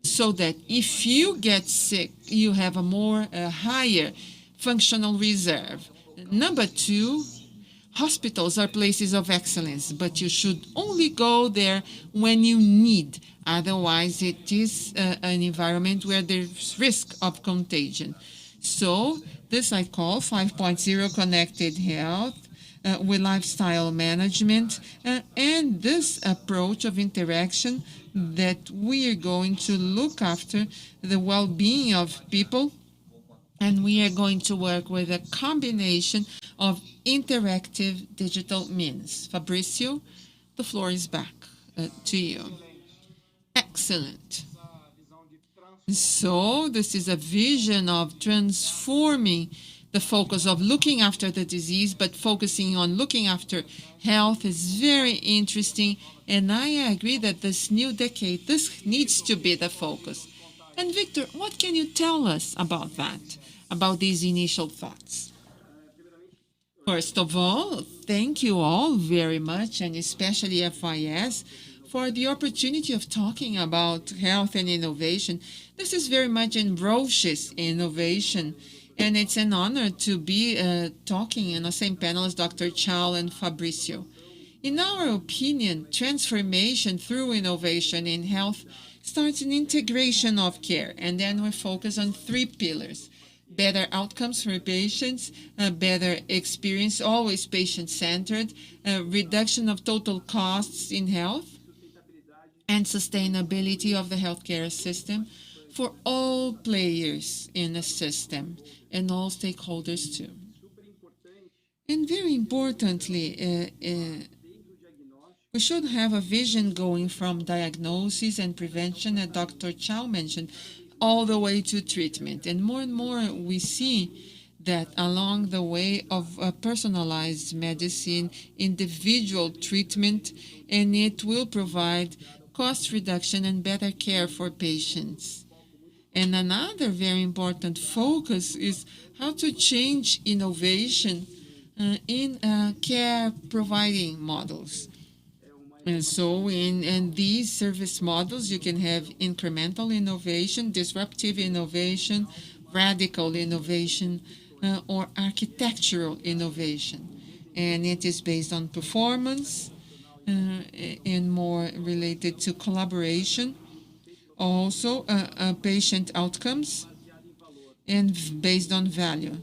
[SPEAKER 4] so that if you get sick, you have a more higher functional reserve. Number two, hospitals are places of excellence, but you should only go there when you need. Otherwise, it is an environment where there's risk of contagion. So this I call 5.0 connected health with lifestyle management, and this approach of interaction that we are going to look after the well-being of people, and we are going to work with a combination of interactive digital means. Fabricio, the floor is back to you. Excellent. So this is a vision of transforming the focus of looking after the disease, but focusing on looking after health is very interesting. And I agree that this new decade, this needs to be the focus. And Victor, what can you tell us about that, about these initial thoughts? First of all, thank you all very much, and especially FIS, for the opportunity of talking about health and innovation. This is very much in Roche's innovation, and it's an honor to be talking in the same panel as Dr. Chow and Fabricio. In our opinion, transformation through innovation in health starts in integration of care, and then we focus on three pillars: better outcomes for patients, better experience, always patient-centered, reduction of total costs in health, and sustainability of the healthcare system for all players in the system and all stakeholders too. And very importantly, we should have a vision going from diagnosis and prevention, as Dr. Chow mentioned, all the way to treatment. And more we see that along the way of personalized medicine, individual treatment, and it will provide cost reduction and better care for patients. And another very important focus is how to change innovation in care providing models. And so in these service models, you can have incremental innovation, disruptive innovation, radical innovation, or architectural innovation. And it is based on performance and more related to collaboration, also patient outcomes, and based on value,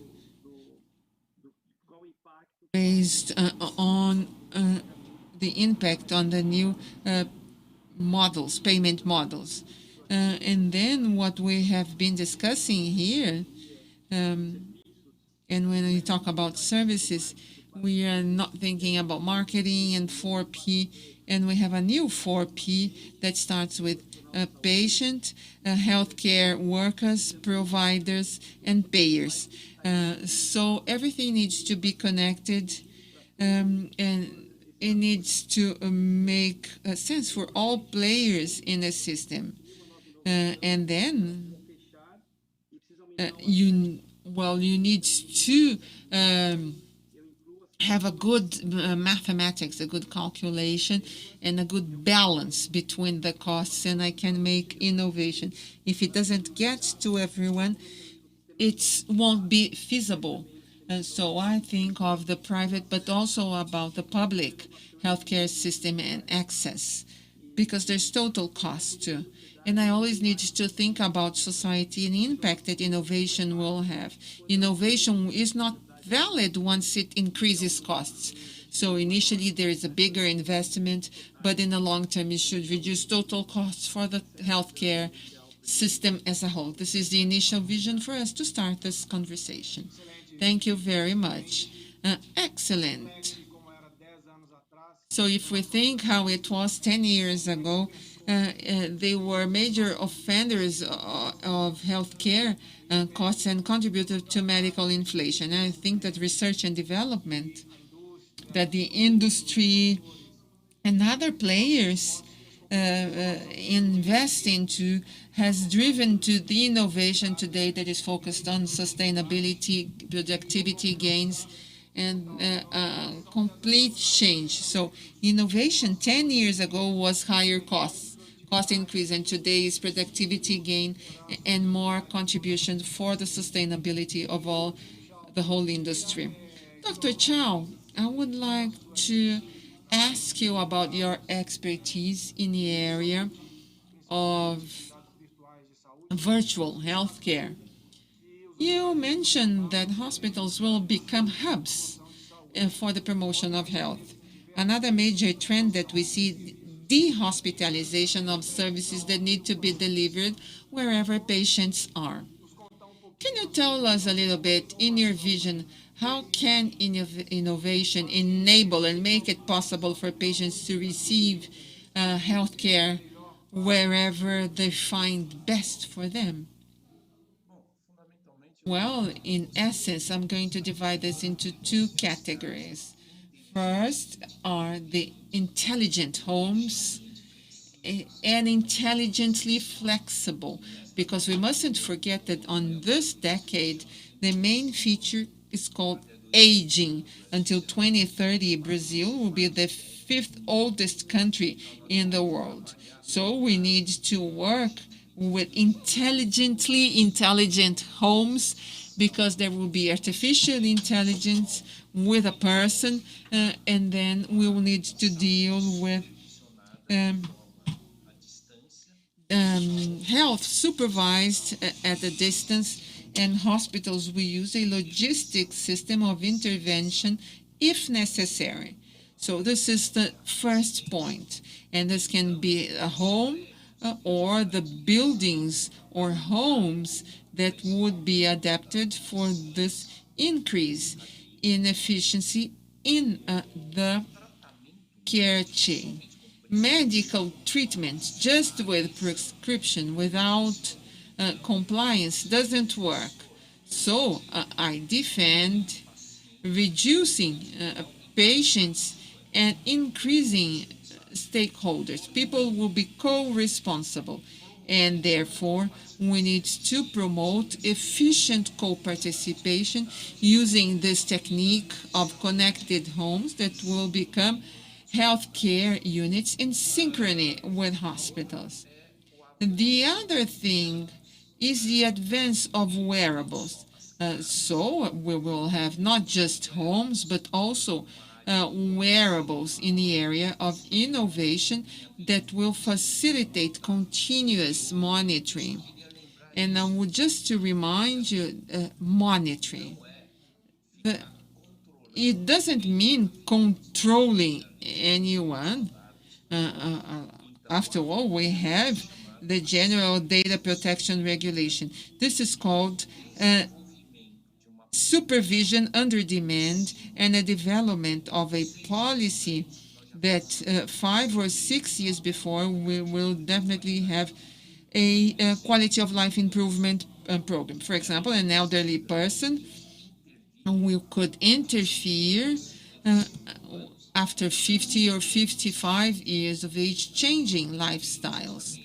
[SPEAKER 4] based on the impact on the new models, payment models. And then what we have been discussing here, and when we talk about services, We are not thinking about marketing and 4P, and we have a new 4P that starts with patient, healthcare workers, providers, and payers. So everything needs to be connected, and it needs to make sense for all players in the system. And then you need to have a good mathematics, a good calculation, and a good balance between the costs, and I can make innovation. If it doesn't get to everyone, it won't be feasible. So I think of the private, but also about the public healthcare system and access, because there's total cost too. And I always need to think about society and the impact that innovation will have. Innovation is not valid once it increases costs. So initially there is a bigger investment, but in the long term it should reduce total costs for the healthcare system as a whole. This is the initial vision for us to start this conversation. Thank you very much. Excellent. So if we think how it was 10 years ago, they were major offenders of healthcare costs and contributed to medical inflation. And I think that research and development, that the industry and other players invest into, has driven to the innovation today that is focused on sustainability, productivity gains, and complete change. So innovation 10 years ago was higher cost increase, and today is productivity gain and more contribution for the sustainability of the whole industry. Dr. Chow, I would like to ask you about your expertise in the area of virtual healthcare. You mentioned that hospitals will become hubs for the promotion of health. Another major trend that we see, dehospitalization of services that need to be delivered wherever patients are. Can you tell us a little bit, in your vision, how can innovation enable and make it possible for patients to receive health care wherever they find best for them? Well, in essence, I'm going to divide this into two categories. First are the intelligent homes and intelligently flexible, because we mustn't forget that on this decade, the main feature is called aging. Until 2030, Brazil will be the 5th oldest country in the world. So we need to work with intelligently intelligent homes, because there will be artificial intelligence with a person, and then we will need to deal with health supervised at a distance, and hospitals will use a logistic system of intervention if necessary. So this is the first point, and this can be a home or the buildings or homes that would be adapted for this increase in efficiency in the care chain. Medical treatment just with prescription without compliance doesn't work. So I defend reducing patients and increasing stakeholders. People will be co-responsible, and therefore we need to promote efficient co-participation using this technique of connected homes that will become healthcare units in synchrony with hospitals. The other thing is the advance of wearables. So we will have not just homes, but also wearables in the area of innovation that will facilitate continuous monitoring. And I would just to remind you, monitoring. It doesn't mean controlling anyone. After all, we have the General Data Protection Regulation. This is called supervision under demand, and a development of a policy that 5 or 6 years before we will definitely have a quality of life improvement program. For example, an elderly person we could interfere after 50 or 55 years of age, changing lifestyles.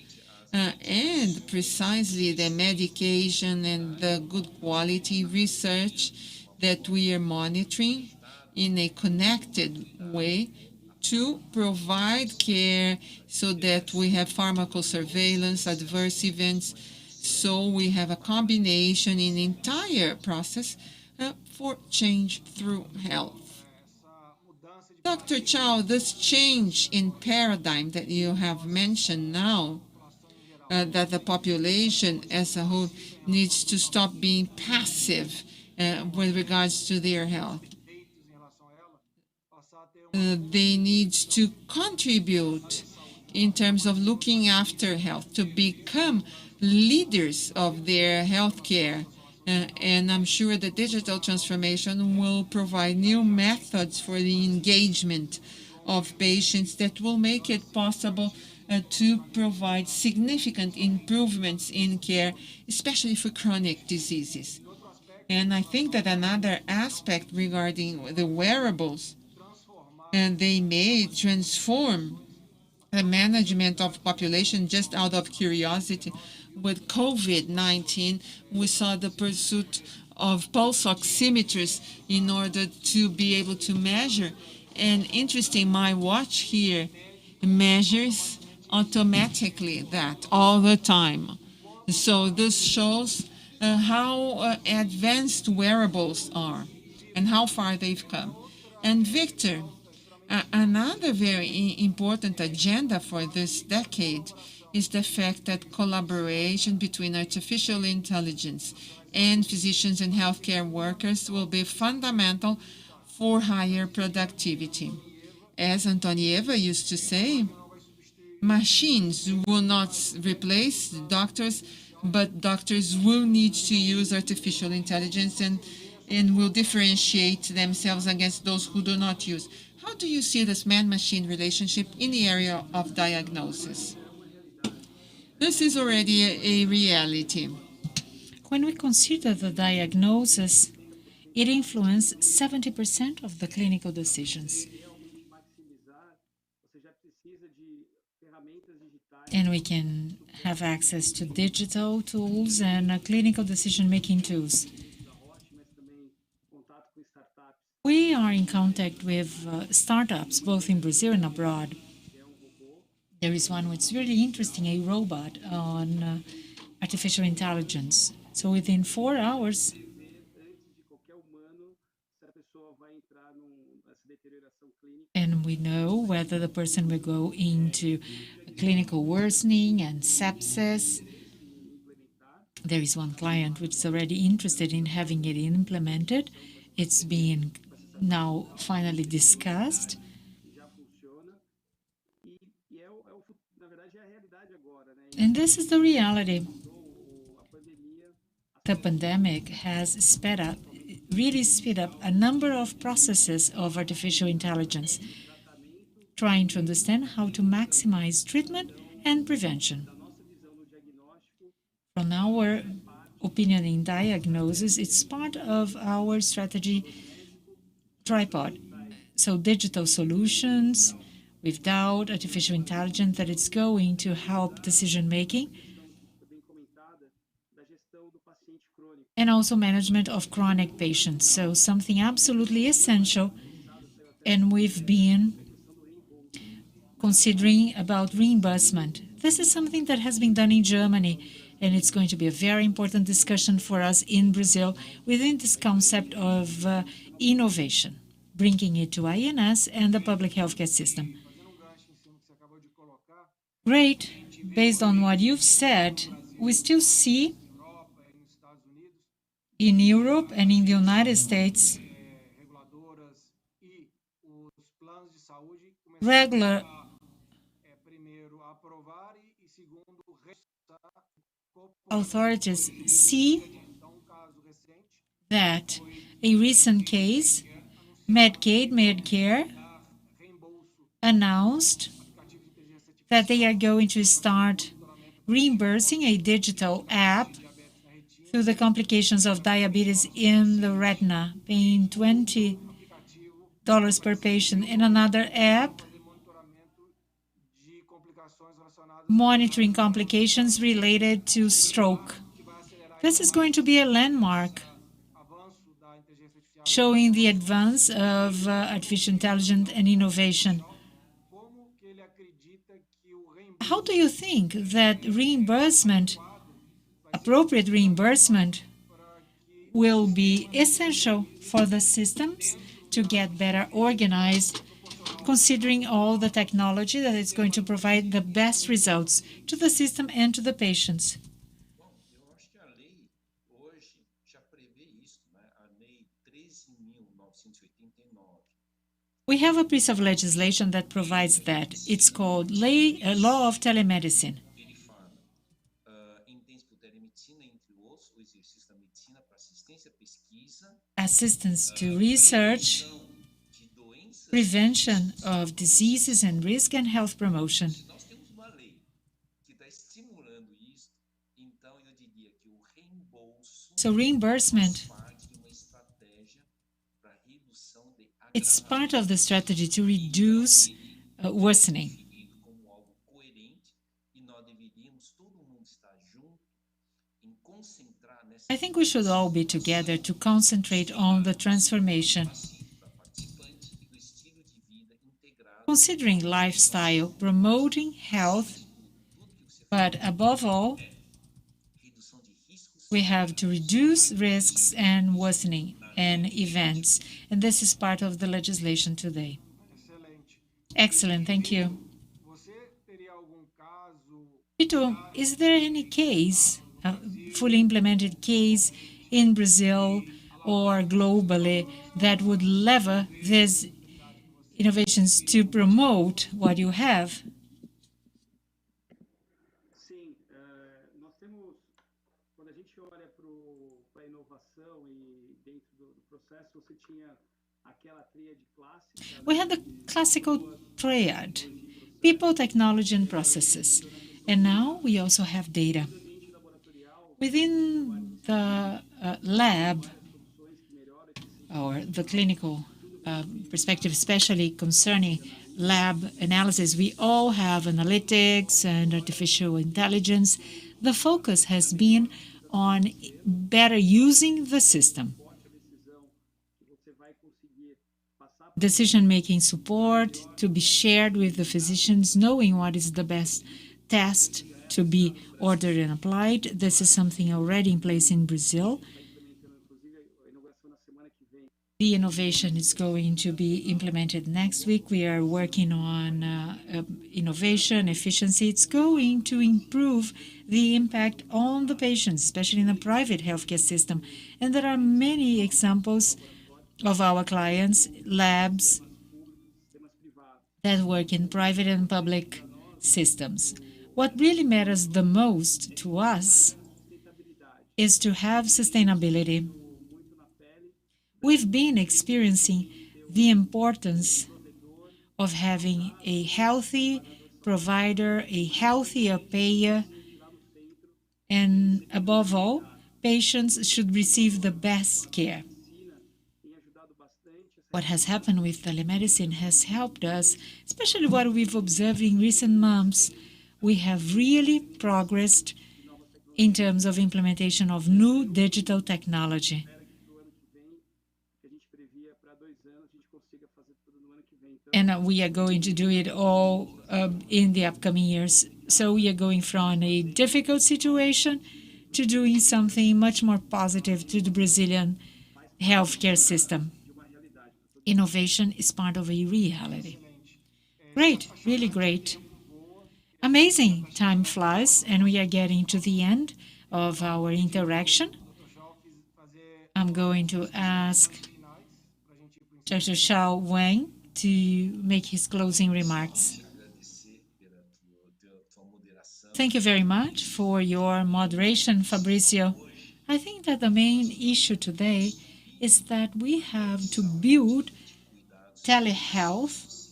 [SPEAKER 4] And precisely the medication and the good quality research that we are monitoring in a connected way to provide care so that we have pharmacosurveillance, adverse events, so we have a combination in the entire process for change through health. Dr. Chow, this change in paradigm that you have mentioned now, that the population as a whole needs to stop being passive with regards to their health. They need to contribute in terms of looking after health, to become leaders of their healthcare. And I'm sure the digital transformation will provide new methods for the engagement of patients that will make it possible to provide significant improvements in care, especially for chronic diseases. And I think that another aspect regarding the wearables, and they may transform the management of population just out of curiosity. With COVID-19, we saw the pursuit of pulse oximeters in order to be able to measure. And interesting, my watch here measures automatically that all the time. So this shows how advanced wearables are and how far they've come. And Victor, another very important agenda for this decade is the fact that collaboration between artificial intelligence and physicians and healthcare workers will be fundamental for higher productivity. As Antonieva used to say, machines will not replace doctors, but doctors will need to use artificial intelligence and will differentiate themselves against those who do not use. How do you see this man-machine relationship in the area of diagnosis? This is already a reality.
[SPEAKER 2] When we consider the diagnosis, it influences 70% of the clinical decisions. And we can have access to digital tools and clinical decision-making tools. We are in contact with startups, both in Brazil and abroad. There is one which is really interesting, a robot on artificial intelligence. So within 4 hours, and we know whether the person will go into clinical worsening and sepsis. There is one client which is already interested in having it implemented. It's being now finally discussed. And this is the reality. The pandemic has really sped up a number of processes of artificial intelligence, trying to understand how to maximize treatment and prevention. From our opinion in diagnosis, it's part of our strategy tripod. So digital solutions, without artificial intelligence, that it's going to help decision-making, and also management of chronic patients. So something absolutely essential, and we've been considering about reimbursement. This is something that has been done in Germany, and it's going to be a very important discussion for us in Brazil within this concept of innovation, bringing it to INS and the public healthcare system. Great. Based on what you've said, we still see in Europe and in the United States regular authorities see that a recent case, Medicaid, Medicare, announced that they are going to start reimbursing a digital app through the complications of diabetes in the retina, paying $20 per patient, and another app monitoring complications related to stroke. This is going to be a landmark showing the advance of artificial intelligence and innovation. How do you think that reimbursement, appropriate reimbursement, will be essential for the systems to get better organized, considering all the technology that is going to provide the best results to the system and to the patients? We have a piece of legislation that provides that. It's called Law of Telemedicine. Assistance to research, prevention of diseases and risk, and health promotion. So reimbursement, it's part of the strategy to reduce worsening. I think we should all be together to concentrate on the transformation, considering lifestyle, promoting health, but above all, we have to reduce risks and worsening and events, and this is part of the legislation today. Excellent, thank you. Tito, is there any case, a fully implemented case in Brazil or globally that would lever these innovations to promote what you have? We had the classical triad: people, technology, and processes. And now we also have data. Within the lab, or the clinical perspective, especially concerning lab analysis, we all have analytics and artificial intelligence. The focus has been on better using the system. Decision-making support to be shared with the physicians, knowing what is the best test to be ordered and applied. This is something already in place in Brazil. The innovation is going to be implemented next week. We are working on innovation, efficiency. It's going to improve the impact on the patients, especially in the private healthcare system. And there are many examples of our clients, labs that work in private and public systems. What really matters the most to us is to have sustainability. We've been experiencing the importance of having a healthy provider, a healthier payer, and above all, patients should receive the best care. What has happened with telemedicine has helped us, especially what we've observed in recent months. We have really progressed in terms of implementation of new digital technology. And we are going to do it all in the upcoming years. So we are going from a difficult situation to doing something much more positive to the Brazilian healthcare system. Innovation is part of a reality. Great, really great. Amazing. Time flies, and we are getting to the end of our interaction. I'm going to ask Dr. Xiao Wang to make his closing remarks. Thank you very much for your moderation, Fabricio. I think that the main issue today is that we have to build telehealth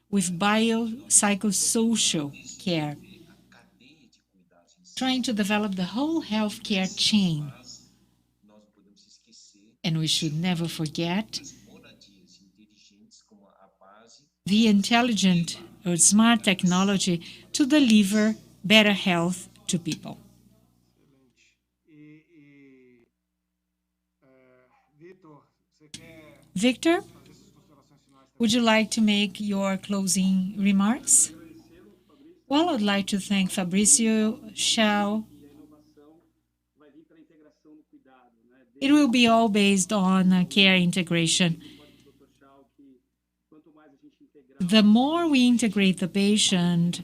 [SPEAKER 2] with biopsychosocial care, trying to develop the whole healthcare chain. And we should never forget the intelligent or smart technology to deliver better health to people. Victor, would you like to make your closing remarks? Well, I'd like to thank Fabrício, Shao. It will be all based on care integration. The more we integrate the patient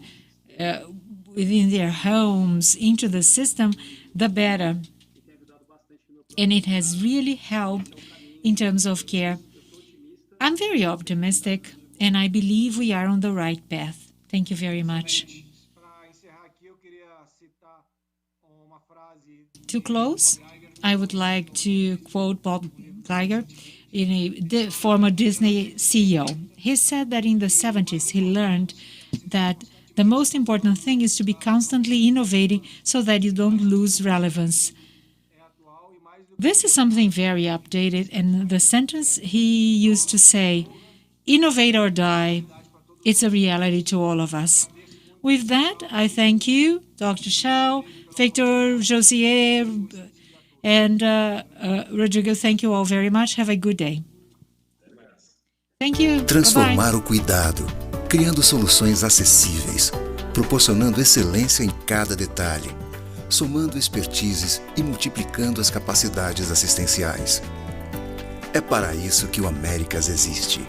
[SPEAKER 2] within their homes into the system, the better. And it has really helped in terms of care. I'm very optimistic, and I believe we are on the right path. Thank you very much. To close, I would like to quote Bob Iger, the former Disney CEO. He said that in the 70s he learned that the most important thing is to be constantly innovating so that you don't lose relevance. This is something very updated, and the sentence he used to say, "Innovate or die," it's a reality to all of us. With that, I thank you, Dr. Shao, Victor, Josier, and Rodrigo. Thank you all very much. Have a good day. Thank you.
[SPEAKER 3] Transformar
[SPEAKER 2] Bye-bye.
[SPEAKER 3] o cuidado, criando soluções acessíveis, proporcionando excelência em cada detalhe, somando expertises e multiplicando as capacidades assistenciais. É para isso que o Américas existe.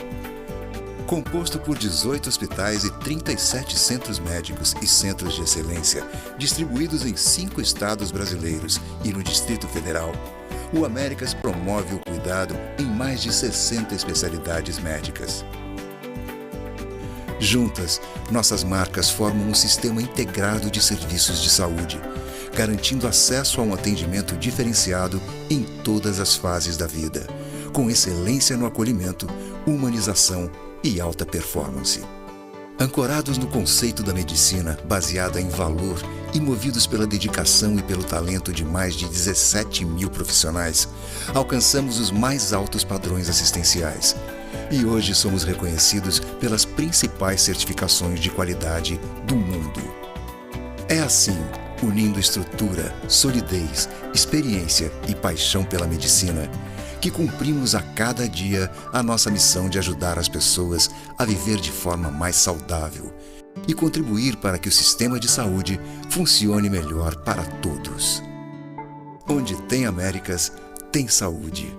[SPEAKER 3] Composto por 18 hospitais e 37 centros médicos e centros de excelência, distribuídos em 5 estados brasileiros e no Distrito Federal, o Américas promove o cuidado em mais de 60 especialidades médicas. Juntas, nossas marcas formam um sistema integrado de serviços de saúde, garantindo acesso a um atendimento diferenciado em todas as fases da vida, com excelência no acolhimento, humanização e alta performance. Ancorados no conceito da medicina, baseada em valor e movidos pela dedicação e pelo talento de mais de 17 mil profissionais, alcançamos os mais altos padrões assistenciais. E hoje somos reconhecidos pelas principais certificações de qualidade do mundo. É assim, unindo estrutura, solidez, experiência e paixão pela medicina, que cumprimos a cada dia a nossa missão de ajudar as pessoas a viver de forma mais saudável e contribuir para que o sistema de saúde funcione melhor para todos. Onde tem Américas, tem saúde.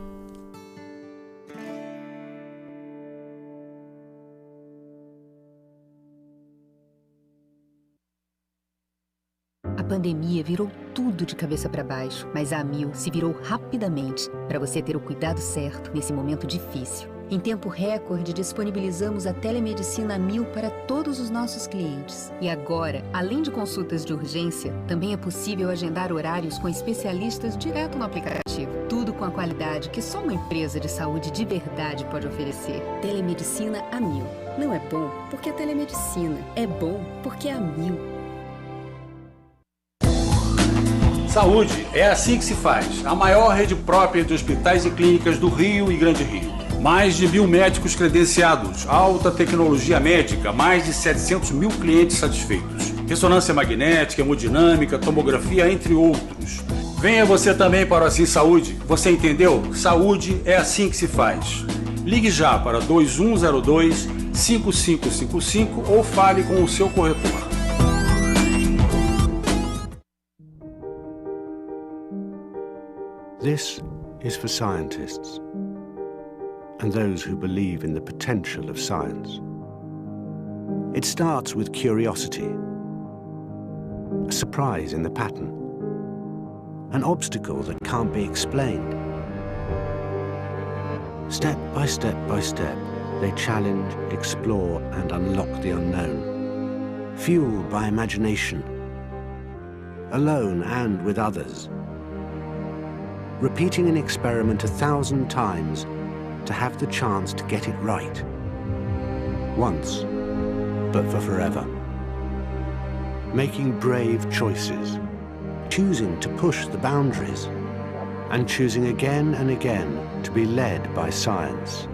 [SPEAKER 6] A pandemia virou tudo de cabeça para baixo, mas a Amil se virou rapidamente para você ter o cuidado certo nesse momento difícil. Em tempo recorde, disponibilizamos a telemedicina Amil para todos os nossos clientes. E agora, além de consultas de urgência, também é possível agendar horários com especialistas direto no aplicativo. Tudo com a qualidade que só uma empresa de saúde de verdade pode oferecer. Telemedicina Amil. Não é bom porque é telemedicina. É bom porque é Amil.
[SPEAKER 7] Saúde é assim que se faz. A maior rede própria de hospitais e clínicas do Rio e Grande Rio. Mais de 1.000 médicos credenciados, alta tecnologia médica, mais de 700 mil clientes satisfeitos. Ressonância magnética, hemodinâmica, tomografia, entre outros. Venha você também para o Assim Saúde. Você entendeu? Saúde é assim que se faz. Ligue já para 2102-5555 ou fale com o seu corretor.
[SPEAKER 5] This is for scientists and those who believe in the potential of science. It starts with curiosity, a surprise in the pattern, an obstacle that can't be explained. Step by step by step, they challenge, explore, and unlock the unknown, fueled by imagination, alone and with others. repeating an experiment 1,000 times to have the chance to get it right. Once, but for forever. Making brave choices, choosing to push the boundaries, and choosing again and again to be led by science.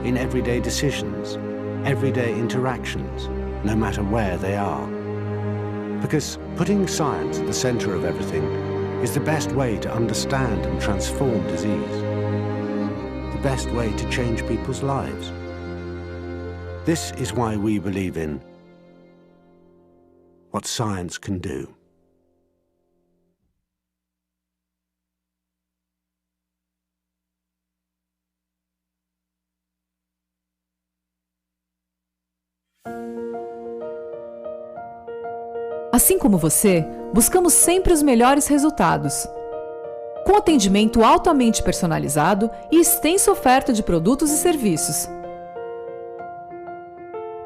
[SPEAKER 5] In everyday decisions, everyday interactions, no matter where they are. Because putting science at the center of everything is the best way to understand and transform disease. The best way to change people's lives. This is why we believe in what science can do.
[SPEAKER 9] Assim como você, buscamos sempre os melhores resultados. Com atendimento altamente personalizado e extensa oferta de produtos e serviços.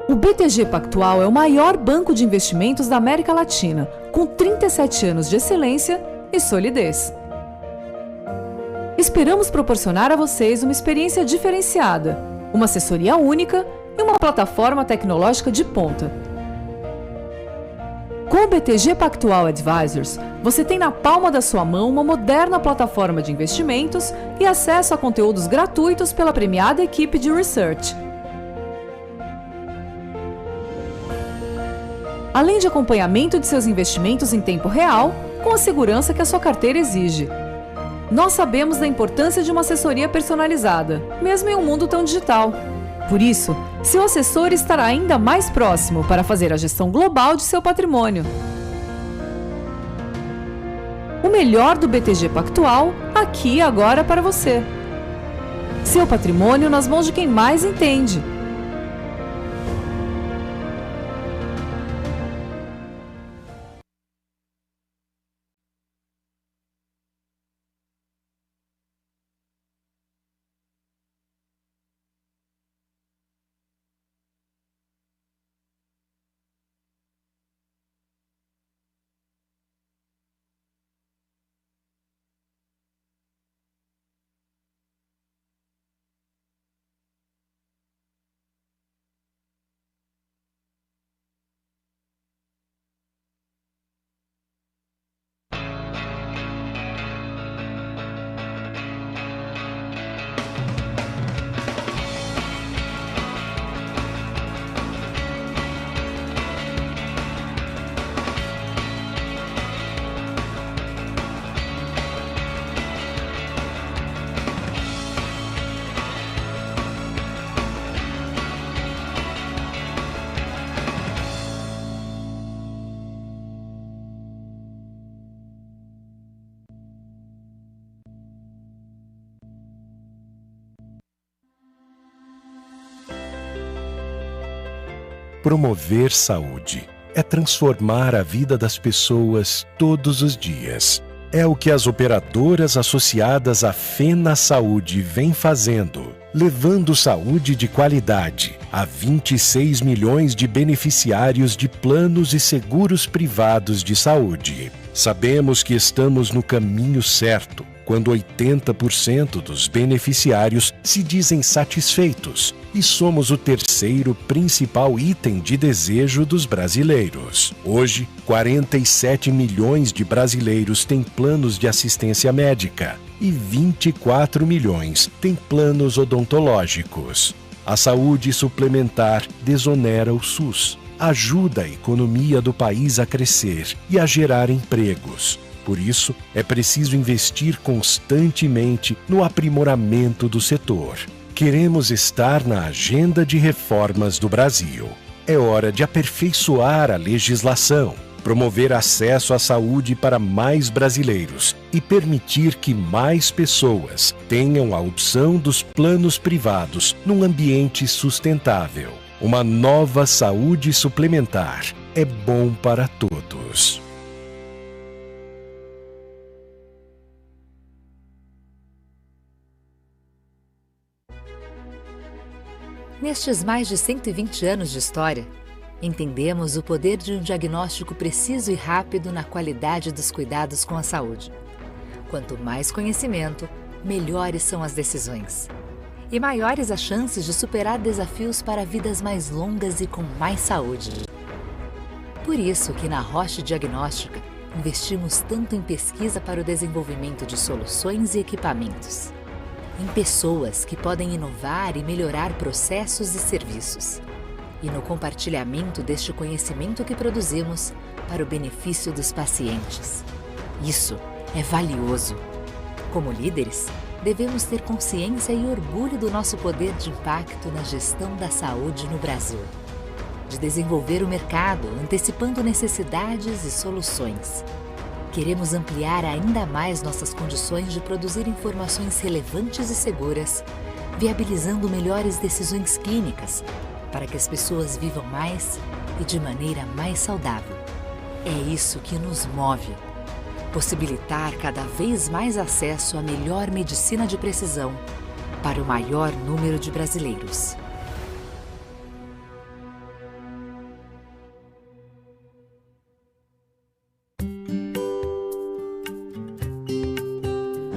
[SPEAKER 9] O BTG Pactual é o maior banco de investimentos da América Latina, com 37 anos de excelência e solidez. Esperamos proporcionar a vocês uma experiência diferenciada, uma assessoria única e uma plataforma tecnológica de ponta. Com o BTG Pactual Advisors, você tem na palma da sua mão uma moderna plataforma de investimentos e acesso a conteúdos gratuitos pela premiada equipe de research. Além de acompanhamento de seus investimentos em tempo real, com a segurança que a sua carteira exige. Nós sabemos da importância de uma assessoria personalizada, mesmo em um mundo tão digital. Por isso, seu assessor estará ainda mais próximo para fazer a gestão global de seu patrimônio. O melhor do BTG Pactual, aqui e agora para você. Seu patrimônio nas mãos de quem mais entende.
[SPEAKER 8] Promover saúde é transformar a vida das pessoas todos os dias. É o que as operadoras associadas à Fena Saúde vêm fazendo, levando saúde de qualidade a 26 milhões de beneficiários de planos e seguros privados de saúde. Sabemos que estamos no caminho certo, quando 80% dos beneficiários se dizem satisfeitos, e somos o terceiro principal item de desejo dos brasileiros. Hoje, 47 milhões de brasileiros têm planos de assistência médica e 24 milhões têm planos odontológicos. A saúde suplementar desonera o SUS, ajuda a economia do país a crescer e a gerar empregos. Por isso, é preciso investir constantemente no aprimoramento do setor. Queremos estar na agenda de reformas do Brasil. É hora de aperfeiçoar a legislação, promover acesso à saúde para mais brasileiros e permitir que mais pessoas tenham a opção dos planos privados num ambiente sustentável. Uma nova saúde suplementar é bom para todos.
[SPEAKER 10] Nestes mais de 120 anos de história, entendemos o poder de um diagnóstico preciso e rápido na qualidade dos cuidados com a saúde. Quanto mais conhecimento, melhores são as decisões. E maiores as chances de superar desafios para vidas mais longas e com mais saúde. Por isso que na Roche Diagnóstica, investimos tanto em pesquisa para o desenvolvimento de soluções e equipamentos. Em pessoas que podem inovar e melhorar processos e serviços. E no compartilhamento deste conhecimento que produzimos para o benefício dos pacientes. Isso é valioso. Como líderes, devemos ter consciência e orgulho do nosso poder de impacto na gestão da saúde no Brasil. De desenvolver o mercado, antecipando necessidades e soluções. Queremos ampliar ainda mais nossas condições de produzir informações relevantes e seguras, viabilizando melhores decisões clínicas, para que as pessoas vivam mais e de maneira mais saudável. É isso que nos move. Possibilitar cada vez mais acesso à melhor medicina de precisão para o maior número de brasileiros.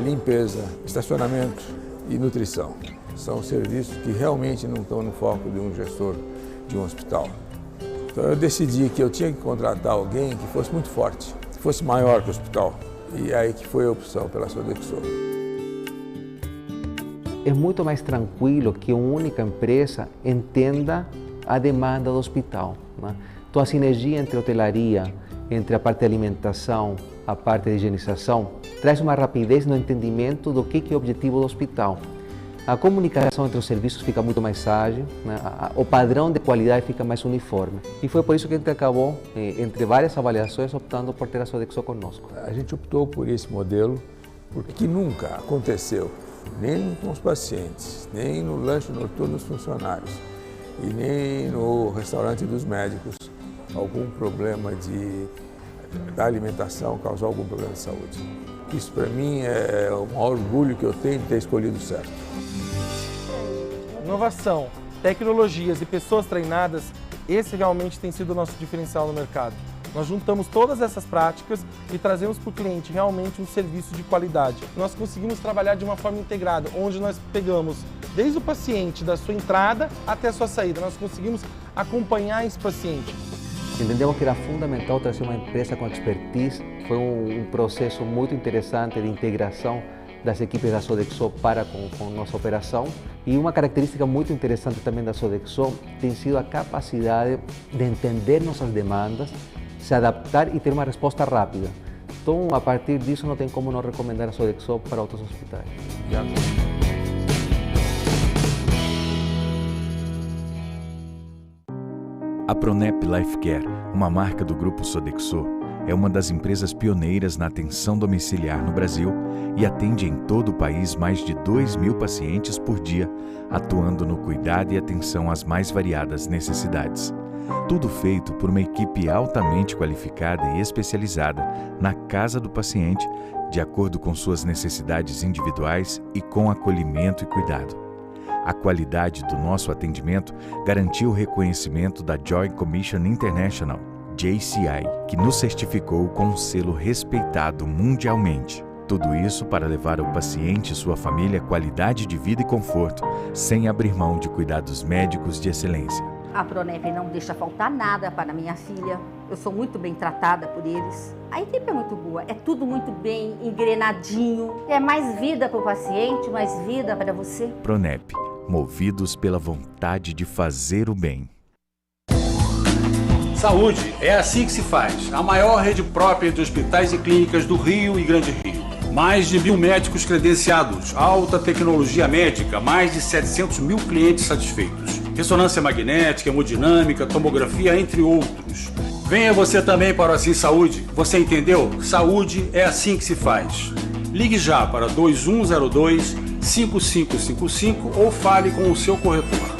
[SPEAKER 11] Limpeza, estacionamento e nutrição. São serviços que realmente não estão no foco de um gestor de um hospital. Então eu decidi que eu tinha que contratar alguém que fosse muito forte, que fosse maior que o hospital. E aí que foi a opção pela Sodexo.
[SPEAKER 12] É muito mais tranquilo que uma única empresa entenda a demanda do hospital, né? Então a sinergia entre a hotelaria, entre a parte de alimentação, a parte de higienização, traz uma rapidez no entendimento do que é o objetivo do hospital. A comunicação entre os serviços fica muito mais ágil, né? O padrão de qualidade fica mais uniforme. E foi por isso que a gente acabou, entre várias avaliações, optando por ter a Sodexo conosco.
[SPEAKER 11] A gente optou por esse modelo porque nunca aconteceu, nem com os pacientes, nem no lanche noturno dos funcionários e nem no restaurante dos médicos, algum problema da alimentação causar algum problema de saúde. Isso para mim é o maior orgulho que eu tenho de ter escolhido certo.
[SPEAKER 13] Inovação, tecnologias e pessoas treinadas, esse realmente tem sido o nosso diferencial no mercado. Nós juntamos todas essas práticas e trazemos para o cliente realmente um serviço de qualidade. Nós conseguimos trabalhar de uma forma integrada, onde nós pegamos desde o paciente, da sua entrada até a sua saída. Nós conseguimos acompanhar esse paciente.
[SPEAKER 12] Entendemos que era fundamental trazer uma empresa com expertise. Foi um processo muito interessante de integração das equipes da Sodexo para com nossa operação. E uma característica muito interessante também da Sodexo tem sido a capacidade de entender nossas demandas, se adaptar e ter uma resposta rápida. Então, a partir disso, não tem como não recomendar a Sodexo para outros hospitais.
[SPEAKER 14] A Pronep Life Care, uma marca do grupo Sodexo, é uma das empresas pioneiras na atenção domiciliar no Brasil e atende em todo o país mais de 2.000 pacientes por dia, atuando no cuidado e atenção às mais variadas necessidades. Tudo feito por uma equipe altamente qualificada e especializada na casa do paciente, de acordo com suas necessidades individuais e com acolhimento e cuidado. A qualidade do nosso atendimento garantiu o reconhecimento da Joint Commission International, JCI, que nos certificou com um selo respeitado mundialmente. Tudo isso para levar ao paciente e sua família qualidade de vida e conforto, sem abrir mão de cuidados médicos de excelência.
[SPEAKER 15] A Pronep não deixa faltar nada para minha filha. Eu sou muito bem tratada por eles. A equipe é muito boa, é tudo muito bem engrenadinho. É mais vida para o paciente, mais vida para você.
[SPEAKER 14] Pronep, movidos pela vontade de fazer o bem.
[SPEAKER 7] Saúde é assim que se faz. A maior rede própria de hospitais e clínicas do Rio e Grande Rio. Mais de 1.000 médicos credenciados, alta tecnologia médica, mais de 700 mil clientes satisfeitos. Ressonância magnética, hemodinâmica, tomografia, entre outros. Venha você também para o Assim Saúde. Você entendeu? Saúde é assim que se faz. Ligue já para 2102-5555 ou fale com o seu corretor.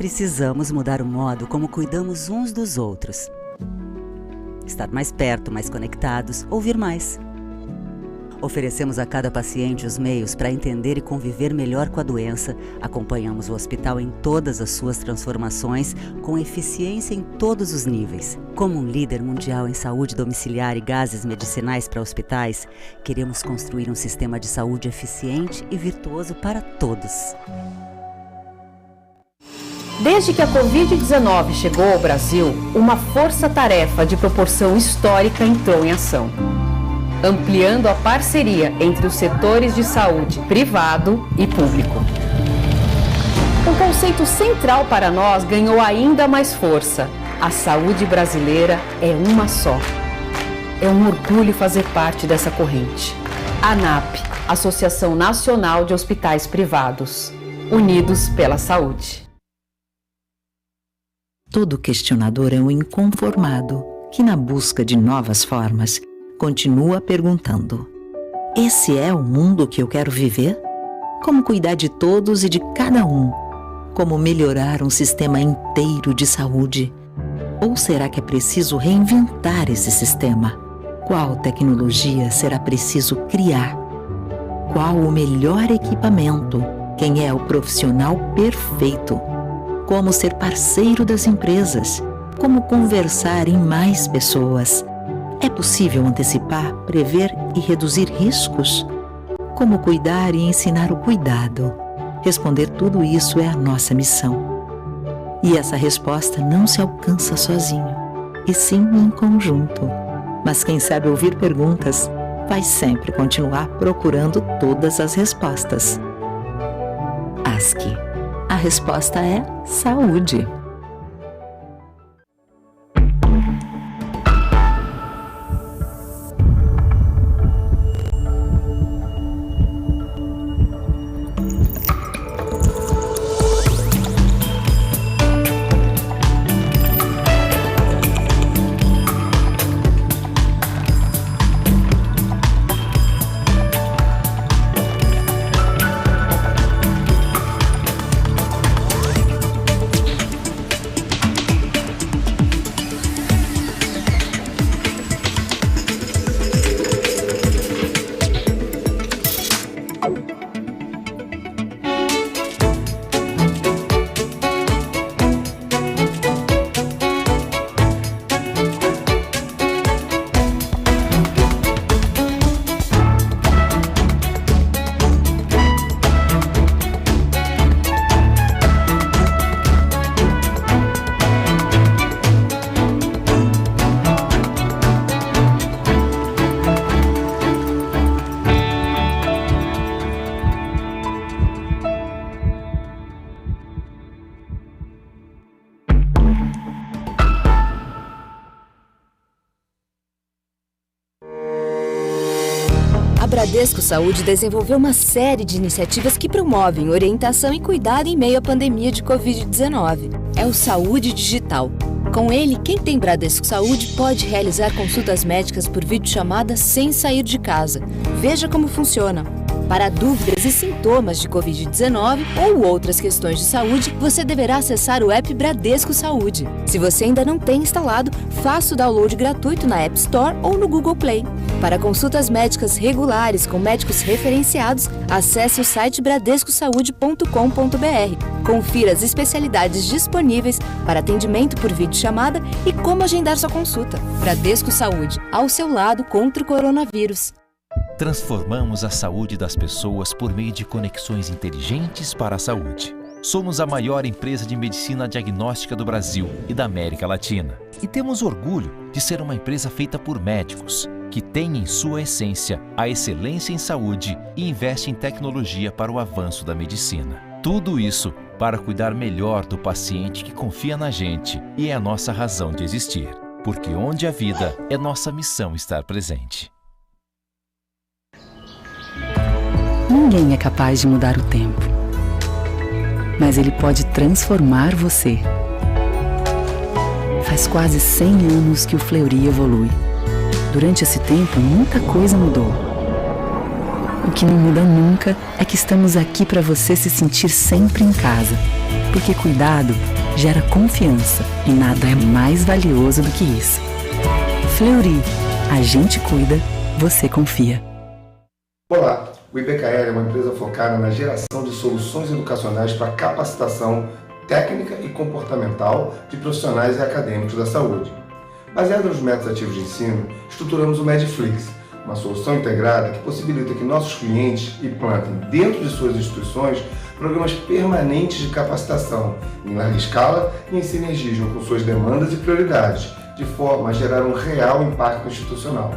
[SPEAKER 16] precisamos mudar o modo como cuidamos uns dos outros. Estar mais perto, mais conectados, ouvir mais. Oferecemos a cada paciente os meios para entender e conviver melhor com a doença. Acompanhamos o hospital em todas as suas transformações, com eficiência em todos os níveis. Como um líder mundial em saúde domiciliar e gases medicinais para hospitais, queremos construir um sistema de saúde eficiente e virtuoso para todos.
[SPEAKER 17] Desde que a Covid-19 chegou ao Brasil, uma força-tarefa de proporção histórica entrou em ação, ampliando a parceria entre os setores de saúde privado e público. Um conceito central para nós ganhou ainda mais força. A saúde brasileira é uma só. É um orgulho fazer parte dessa corrente. ANAP, Associação Nacional de Hospitais Privados. Unidos pela saúde.
[SPEAKER 20] Todo questionador é um inconformado que, na busca de novas formas, continua perguntando: esse é o mundo que eu quero viver? Como cuidar de todos e de cada um? Como melhorar um sistema inteiro de saúde? Ou será que é preciso reinventar esse sistema? Qual tecnologia será preciso criar? Qual o melhor equipamento? Quem é o profissional perfeito? Como ser parceiro das empresas? Como conversar em mais pessoas? É possível antecipar, prever e reduzir riscos? Como cuidar e ensinar o cuidado? Responder tudo isso é a nossa missão. E essa resposta não se alcança sozinho, e sim em conjunto. Mas quem sabe ouvir perguntas vai sempre continuar procurando todas as respostas. ASCI. A resposta é saúde.
[SPEAKER 18] Bradesco Saúde desenvolveu uma série de iniciativas que promovem orientação e cuidado em meio à pandemia de Covid-19. É o Saúde Digital. Com ele, quem tem Bradesco Saúde pode realizar consultas médicas por videochamada sem sair de casa. Veja como funciona. Para dúvidas e sintomas de Covid-19 ou outras questões de saúde, você deverá acessar o app Bradesco Saúde. Se você ainda não tem instalado, faça o download gratuito na App Store ou no Google Play. Para consultas médicas regulares com médicos referenciados, acesse o site bradescosaude.com.br. Confira as especialidades disponíveis para atendimento por videochamada e como agendar sua consulta. Bradesco Saúde, ao seu lado contra o coronavírus.
[SPEAKER 19] Transformamos a saúde das pessoas por meio de conexões inteligentes para a saúde. Somos a maior empresa de medicina diagnóstica do Brasil e da América Latina. E temos orgulho de ser uma empresa feita por médicos, que tem em sua essência a excelência em saúde e investe em tecnologia para o avanço da medicina. Tudo isso para cuidar melhor do paciente que confia na gente e é a nossa razão de existir. Porque onde há vida, é nossa missão estar presente.
[SPEAKER 20] Ninguém é capaz de mudar o tempo, mas ele pode transformar você. Faz quase 100 anos que o Fleury evolui. Durante esse tempo, muita coisa mudou. O que não muda nunca é que estamos aqui para você se sentir sempre em casa. Porque cuidado gera confiança e nada é mais valioso do que isso. Fleury, a gente cuida, você confia.
[SPEAKER 1] Olá, o IBKL é uma empresa focada na geração de soluções educacionais para capacitação técnica e comportamental de profissionais e acadêmicos da saúde. Baseado nos métodos ativos de ensino, estruturamos o Medflix, uma solução integrada que possibilita que nossos clientes implantem dentro de suas instituições programas permanentes de capacitação em larga escala e em sinergismo com suas demandas e prioridades, de forma a gerar um real impacto institucional.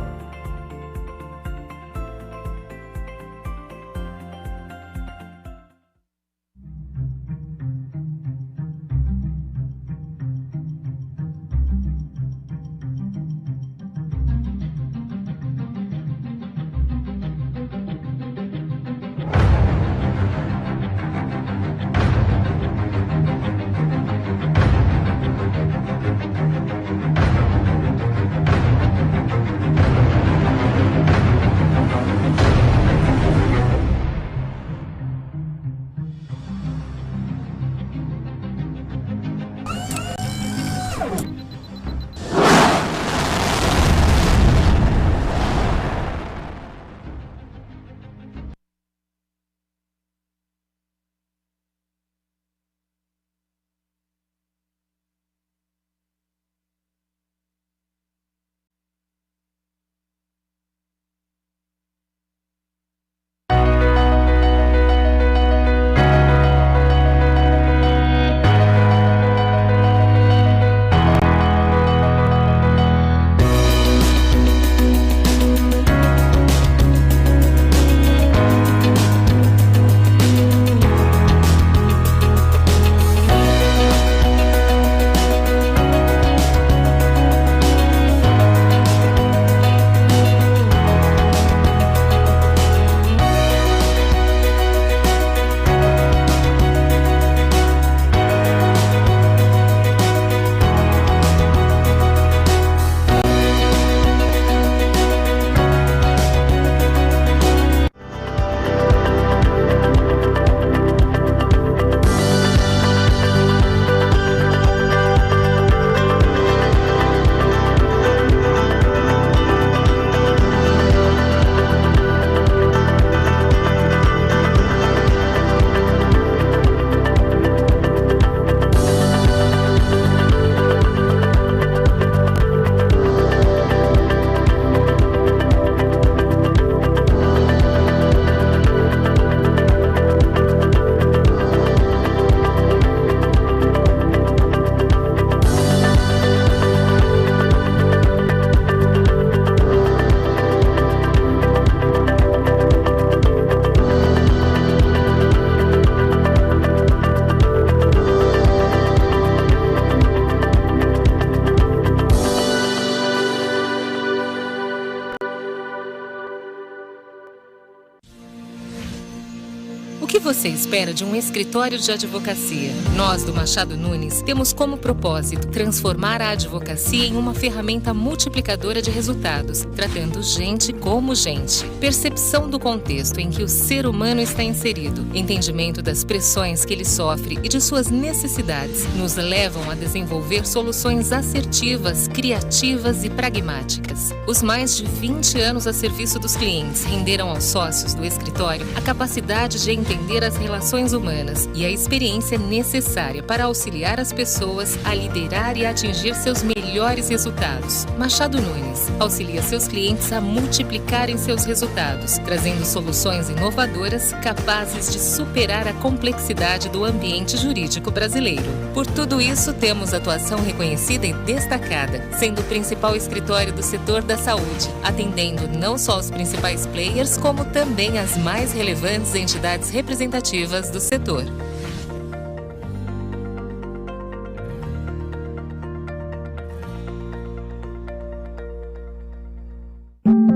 [SPEAKER 21] O que você espera de um escritório de advocacia? Nós, do Machado Nunes, temos como propósito transformar a advocacia em uma ferramenta multiplicadora de resultados, tratando gente como gente. Percepção do contexto em que o ser humano está inserido, entendimento das pressões que ele sofre e de suas necessidades, nos levam a desenvolver soluções assertivas, criativas e pragmáticas. Os mais de 20 anos a serviço dos clientes renderam aos sócios do escritório a capacidade de entender as relações humanas e a experiência necessária para auxiliar as pessoas a liderar e atingir seus melhores resultados. Machado Nunes auxilia seus clientes a multiplicarem seus resultados, trazendo soluções inovadoras capazes de superar a complexidade do ambiente jurídico brasileiro. Por tudo isso, temos atuação reconhecida e destacada, sendo o principal escritório do setor da saúde, atendendo não só os principais players, como também as mais relevantes entidades representativas do setor.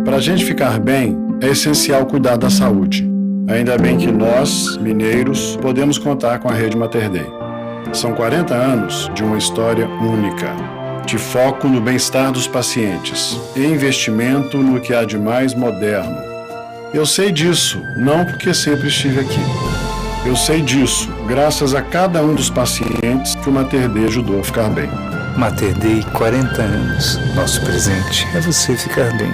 [SPEAKER 22] Para a gente ficar bem, é essencial cuidar da saúde. Ainda bem que nós, mineiros, podemos contar com a Rede Mater Dei. São 40 anos de uma história única, de foco no bem-estar dos pacientes e investimento no que há de mais moderno. Eu sei disso, não porque sempre estive aqui. Eu sei disso, graças a cada um dos pacientes que o Mater Dei ajudou a ficar bem.
[SPEAKER 2] Mater Dei, 40 anos. Nosso presente é você ficar bem.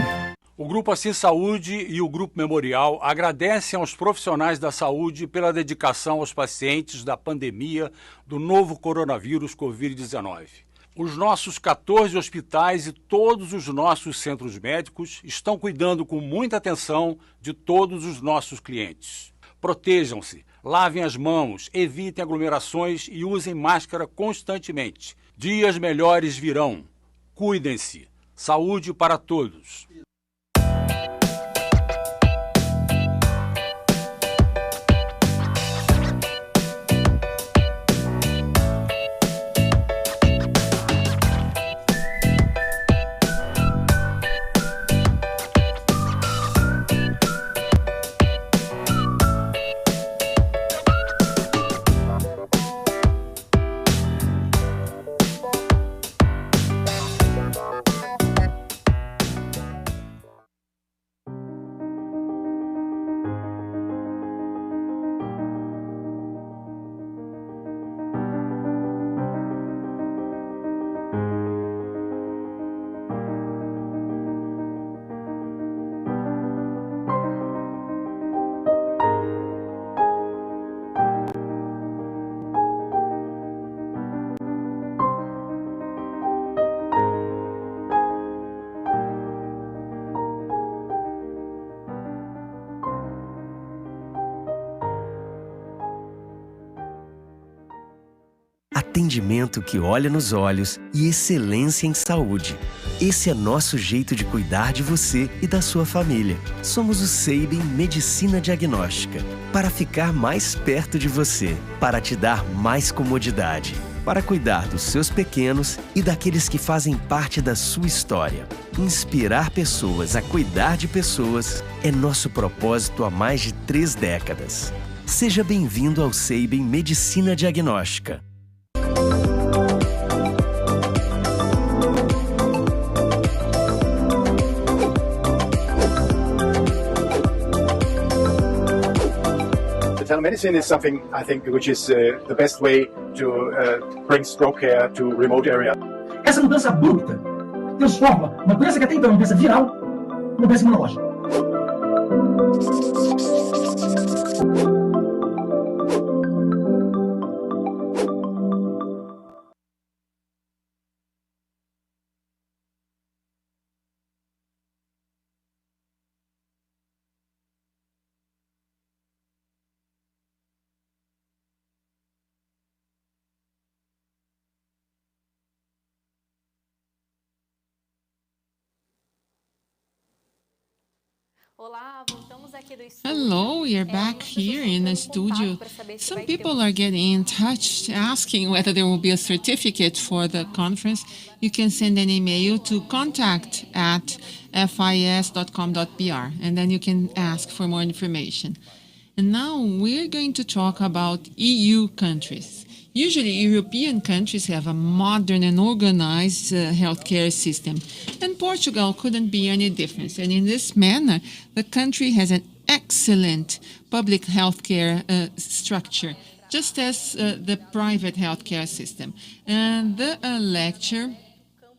[SPEAKER 7] O Grupo Assim Saúde e o Grupo Memorial agradecem aos profissionais da saúde pela dedicação aos pacientes da pandemia do novo coronavírus Covid-19. Os nossos 14 hospitais e todos os nossos centros médicos estão cuidando com muita atenção de todos os nossos clientes. Protejam-se, lavem as mãos, evitem aglomerações e usem máscara constantemente. Dias melhores virão. Cuidem-se. Saúde para todos.
[SPEAKER 4] Atendimento que olha nos olhos e excelência em saúde. Esse é nosso jeito de cuidar de você e da sua família. Somos o Seibem Medicina Diagnóstica, para ficar mais perto de você, para te dar mais comodidade, para cuidar dos seus pequenos e daqueles que fazem parte da sua história. Inspirar pessoas a cuidar de pessoas é nosso propósito há mais de 3 décadas. Seja bem-vindo ao Seibem Medicina Diagnóstica.
[SPEAKER 23] Telemedicine is something I think which is the best way to bring stroke care to remote area.
[SPEAKER 24] Essa mudança abrupta transforma uma doença que até então é uma doença viral numa doença imunológica.
[SPEAKER 25] Hello, we are back here in the studio. Some people are getting in touch asking whether there will be a certificate for the conference. You can send an email to contact@fis.com.br and then you can ask for more information. And now we're going to talk about EU countries. Usually, European countries have a modern and organized healthcare system, and Portugal couldn't be any different. And in this manner, the country has an excellent public healthcare structure, just as the private healthcare system. And the lecture,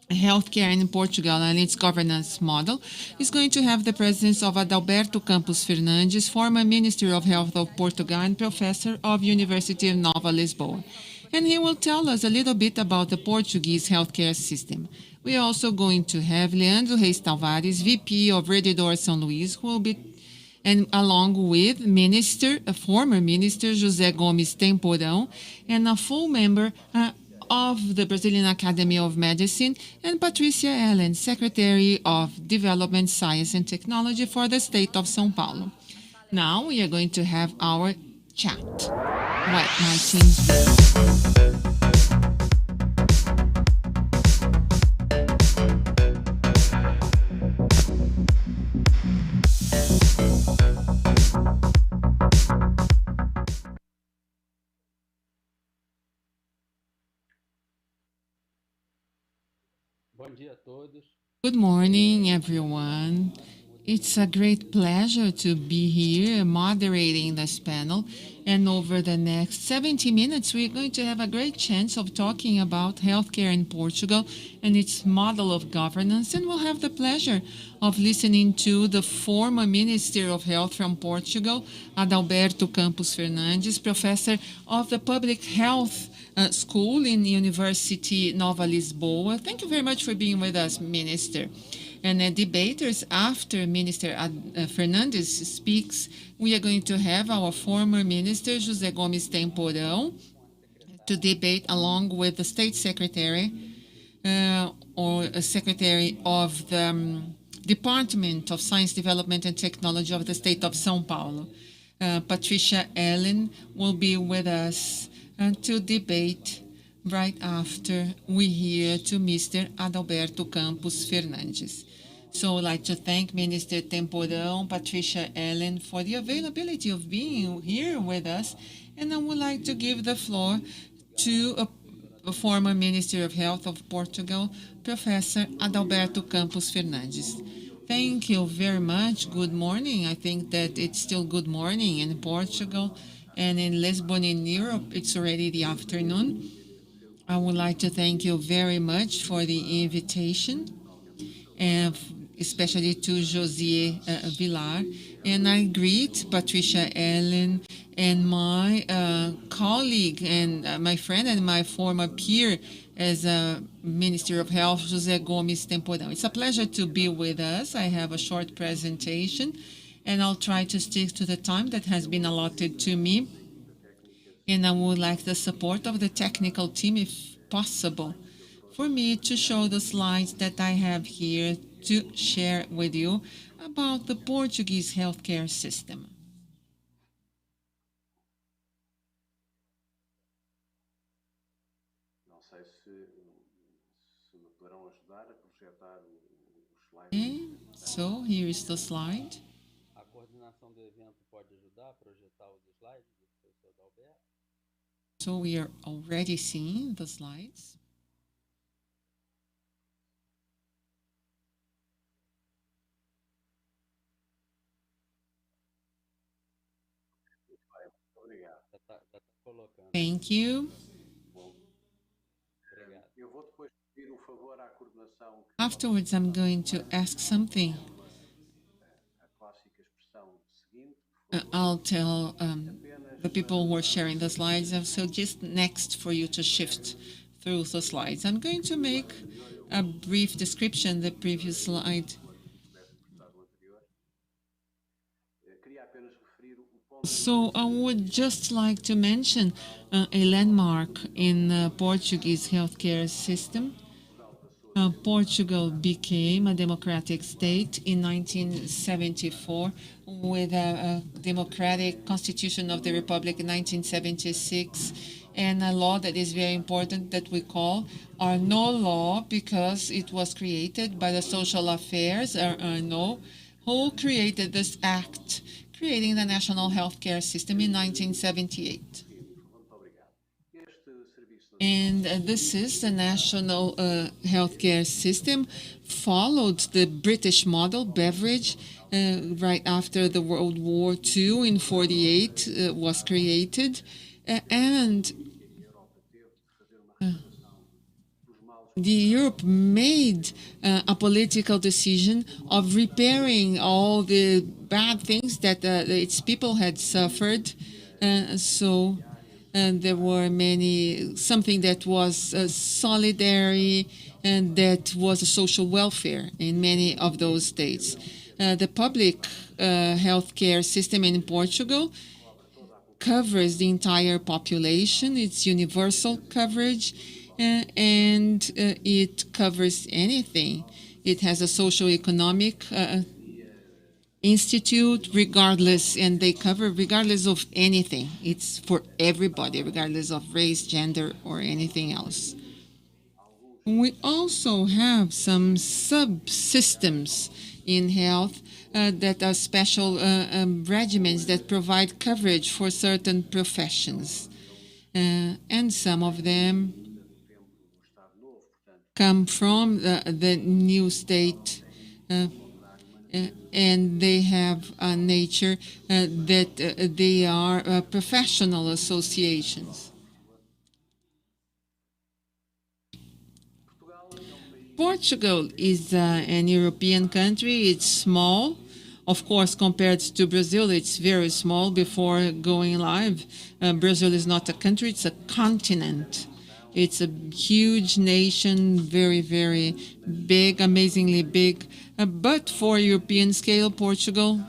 [SPEAKER 25] Healthcare in Portugal and its Governance Model, is going to have the presence of Adalberto Campos Fernandes, former Minister of Health of Portugal and Professor of University of Nova Lisboa. And he will tell us a little bit about the Portuguese healthcare system. We are also going to have Leandro Reis Tavares, VP of Redidor São Luís, who will be, and along with former Minister José Gomes Temporão, and a full member of the Brazilian Academy of Medicine, and Patricia Ellen, Secretary of Development, Science and Technology for the state of São Paulo. Now we are going to have our chat. Right, Martins. Good morning, everyone. It's a great pleasure to be here moderating this panel. And over the next 70 minutes, we're going to have a great chance of talking about healthcare in Portugal and its model of governance. And we'll have the pleasure of listening to the former Minister of Health from Portugal, Adalberto Campos Fernandes, professor of the Public Health School in University Nova Lisboa. Thank you very much for being with us, Minister. And debaters, after Minister Fernandes speaks, we are going to have our former Minister, José Gomes Temporão, to debate along with the State Secretary or a Secretary of the Department of Science, Development and Technology of the State of São Paulo. Patricia Ellen will be with us to debate right after we hear to Mr. Adalberto Campos Fernandes. So I'd like to thank Minister Temporão, Patricia Ellen, for the availability of being here with us. And I would like to give the floor to a former Minister of Health of Portugal, Professor Adalberto Campos Fernandes. Thank you very much. Good morning. I think that it's still good morning in Portugal, and in Lisbon in Europe, it's already the afternoon. I would like to thank you very much for the invitation, and especially to José Villar. And I greet Patricia Ellen and my colleague and my friend and my former peer as a Minister of Health, José Gomes Temporão. It's a pleasure to be with us. I have a short presentation, and I'll try to stick to the time that has been allotted to me. And I would like the support of the technical team, if possible, for me to show the slides that I have here to share with you about the Portuguese healthcare system. Okay, so here is the slide. So we are already seeing the slides. Thank you. Afterwards, I'm going to ask something. I'll tell the people who are sharing the slides. So just next for you to shift through the slides. I'm going to make a brief description, the previous slide. So I would just like to mention a landmark in Portuguese healthcare system. Portugal became a democratic state in 1974 with a democratic constitution of the Republic in 1976 and a law that is very important that we call Arnault Law because it was created by the Social Affairs, Arnault, who created this act, creating the national healthcare system in 1978. And this is the national healthcare system, followed the British model, Beveridge, right after the World War II in 1948 was created. And Europe made a political decision of repairing all the bad things that its people had suffered. And there were something that was solidary and that was a social welfare in many of those states. The public healthcare system in Portugal covers the entire population. It's universal coverage and it covers anything. It has a socio-economic institute, and they cover regardless of anything. It's for everybody, regardless of race, gender, or anything else. We also have some subsystems in health that are special regimens that provide coverage for certain professions. And some of them come from the new state and they have a nature that they are professional associations. Portugal is an European country. It's small. Of course, compared to Brazil, it's very small before going live. Brazil is not a country, it's a continent. It's a huge nation, very, very big, amazingly big. But for European scale, Portugal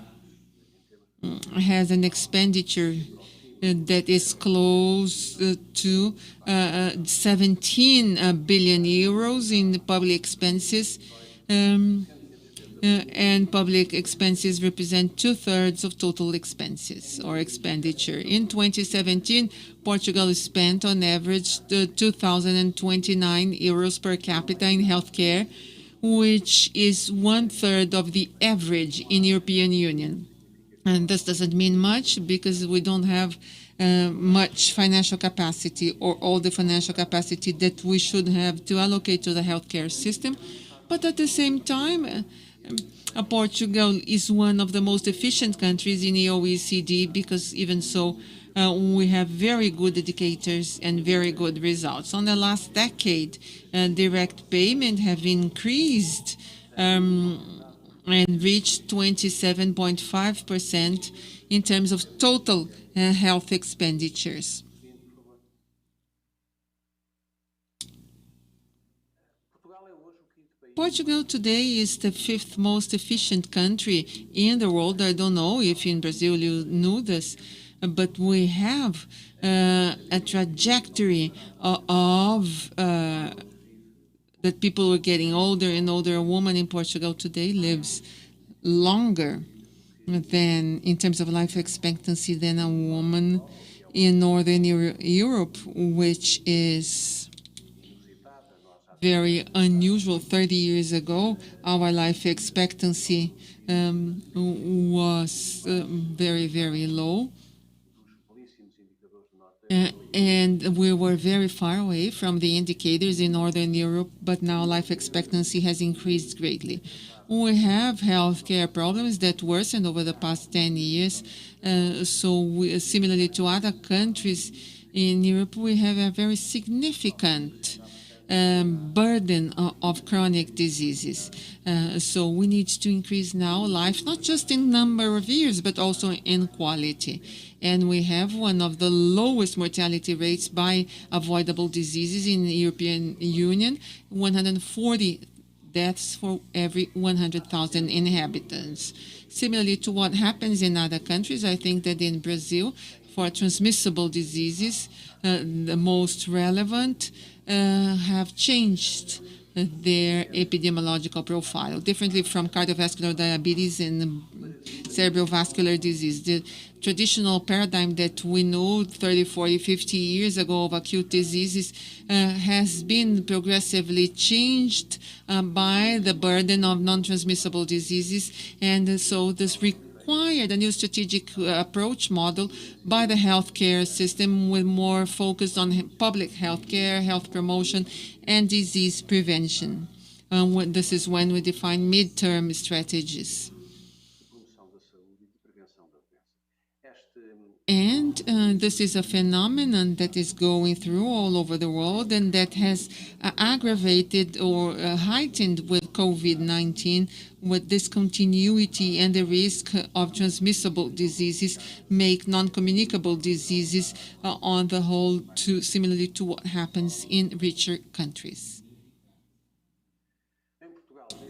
[SPEAKER 25] has an expenditure that is close to 17 billion euros in public expenses. And public expenses represent 2/3 of total expenses or expenditure. In 2017, Portugal spent on average 2,029 euros per capita in healthcare, which is 1/3 of the average in European Union. And this doesn't mean much because we don't have much financial capacity or all the financial capacity that we should have to allocate to the healthcare system. But at the same time, Portugal is one of the most efficient countries in the OECD because even so, we have very good indicators and very good results. On the last decade, direct payment have increased and reached 27.5% in terms of total health expenditures. Portugal today is the 5th most efficient country in the world. I don't know if in Brazil you knew this, but we have a trajectory of that people are getting older and older. A woman in Portugal today lives longer than, in terms of life expectancy, than a woman in Northern Europe, which is very unusual. 30 years ago, our life expectancy was very, very low. And we were very far away from the indicators in Northern Europe, but now life expectancy has increased greatly. We have healthcare problems that worsened over the past 10 years. Similarly to other countries in Europe, we have a very significant burden of chronic diseases. So we need to increase now life, not just in number of years, but also in quality. And we have one of the lowest mortality rates by avoidable diseases in the European Union, 140 deaths for every 100,000 inhabitants. Similarly to what happens in other countries, I think that in Brazil, for transmissible diseases, the most relevant have changed their epidemiological profile, differently from cardiovascular diabetes and cerebrovascular disease. The traditional paradigm that we know 30, 40, 50 years ago of acute diseases has been progressively changed by the burden of non-transmissible diseases, and so this required a new strategic approach model by the healthcare system with more focus on public healthcare, health promotion, and disease prevention. This is when we define midterm strategies. And this is a phenomenon that is going through all over the world and that has aggravated or heightened with COVID-19, with discontinuity and the risk of transmissible diseases make non-communicable diseases on the whole similarly to what happens in richer countries.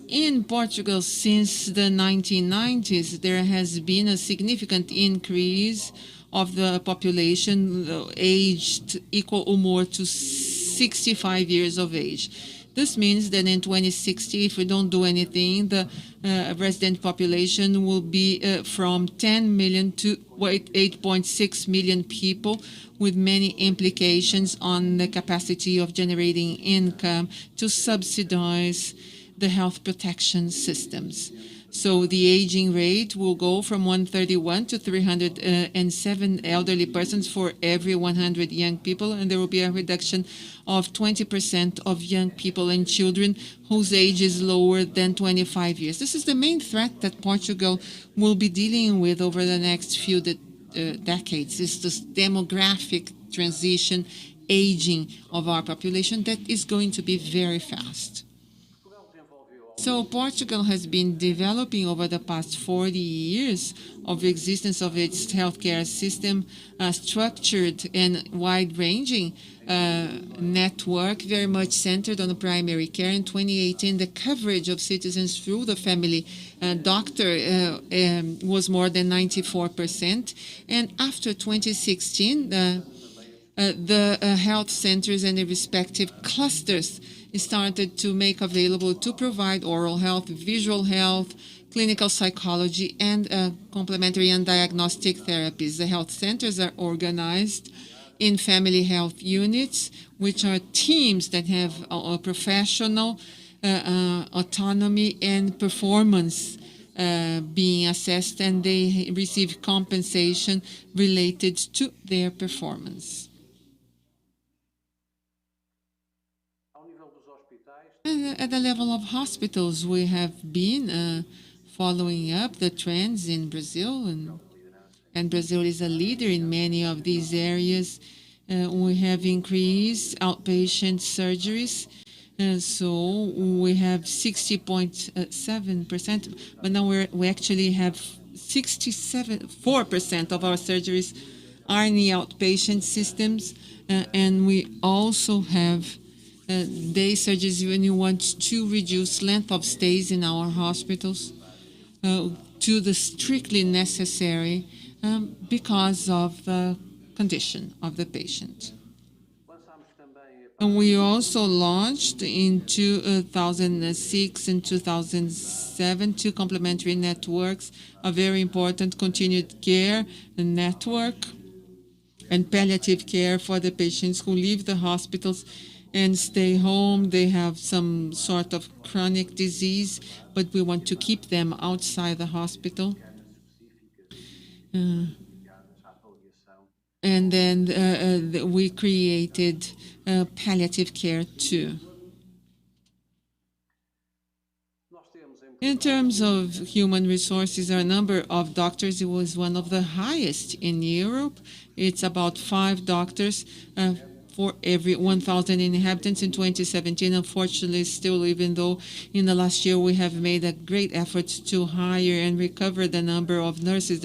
[SPEAKER 25] In Portugal, since the 1990s, there has been a significant increase of the population aged equal or more to 65 years of age. This means that in 2060, if we don't do anything, the resident population will be from 10 million to 8.6 million people, with many implications on the capacity of generating income to subsidize the health protection systems. So the aging rate will go from 131 to 307 elderly persons for every 100 young people, and there will be a reduction of 20% of young people and children whose age is lower than 25 years. This is the main threat that Portugal will be dealing with over the next few decades, is this demographic transition, aging of our population that is going to be very fast. So Portugal has been developing over the past 40 years of existence of its healthcare system, a structured and wide-ranging network, very much centered on the primary care. In 2018, the coverage of citizens through the family doctor was more than 94%. And after 2016, the health centers and the respective clusters started to make available to provide oral health, visual health, clinical psychology, and complementary and diagnostic therapies. The health centers are organized in family health units, which are teams that have a professional autonomy and performance being assessed, and they receive compensation related to their performance. At the level of hospitals, we have been following up the trends in Brazil, and Brazil is a leader in many of these areas. We have increased outpatient surgeries, so we have 60.7%, but now we actually have 4% of our surgeries are in the outpatient systems, and we also have day surgeries when you want to reduce length of stays in our hospitals to the strictly necessary because of the condition of the patient. And we also launched in 2006 and 2007 two complementary networks, a very important continued care network and palliative care for the patients who leave the hospitals and stay home. They have some sort of chronic disease, but we want to keep them outside the hospital. And then we created palliative care too. In terms of human resources, our number of doctors, it was one of the highest in Europe. It's about 5 doctors for every 1,000 inhabitants in 2017. Unfortunately, still, even though in the last year we have made a great effort to hire and recover the number of nurses,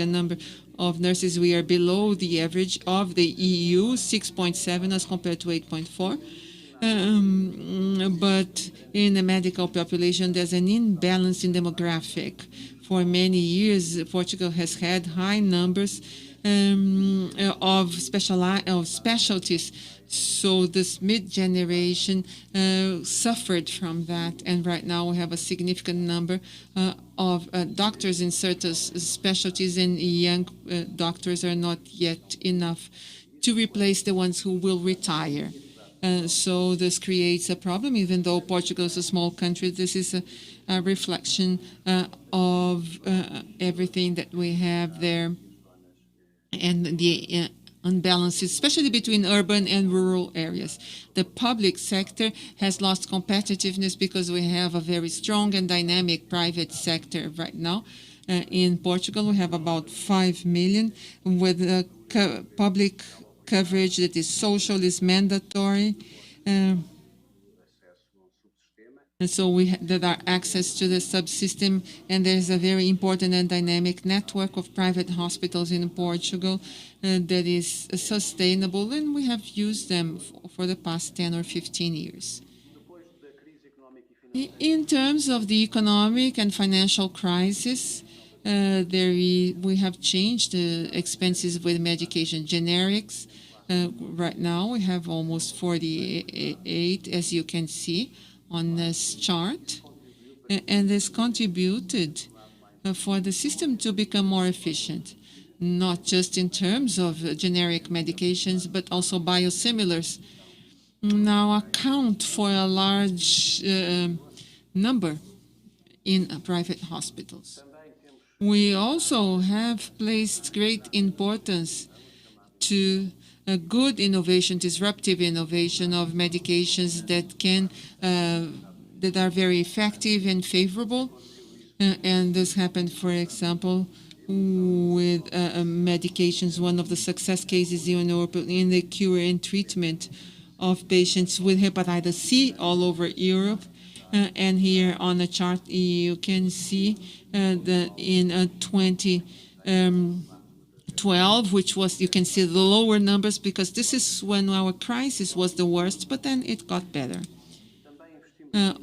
[SPEAKER 25] we are below the average of the EU, 6.7 as compared to 8.4. But in the medical population, there's an imbalance in demographic. For many years, Portugal has had high numbers of specialties. So this mid-generation suffered from that, and right now we have a significant number of doctors in certain specialties, and young doctors are not yet enough to replace the ones who will retire. So this creates a problem. Even though Portugal is a small country, this is a reflection of everything that we have there, and the unbalances, especially between urban and rural areas. The public sector has lost competitiveness because we have a very strong and dynamic private sector right now. In Portugal, we have about 5 million with public coverage that is social, is mandatory. And so that are access to the subsystem, and there's a very important and dynamic network of private hospitals in Portugal that is sustainable, and we have used them for the past 10 or 15 years. In terms of the economic and financial crisis, we have changed the expenses with medication generics. Right now we have almost 48, as you can see on this chart, and this contributed for the system to become more efficient, not just in terms of generic medications, but also biosimilars now account for a large number in private hospitals. We also have placed great importance to a good innovation, disruptive innovation of medications that are very effective and favorable. And this happened, for example, with medications. One of the success cases in Europe in the cure and treatment of patients with hepatitis C all over Europe. And here on the chart, you can see that in 2012, which was, you can see the lower numbers because this is when our crisis was the worst, but then it got better.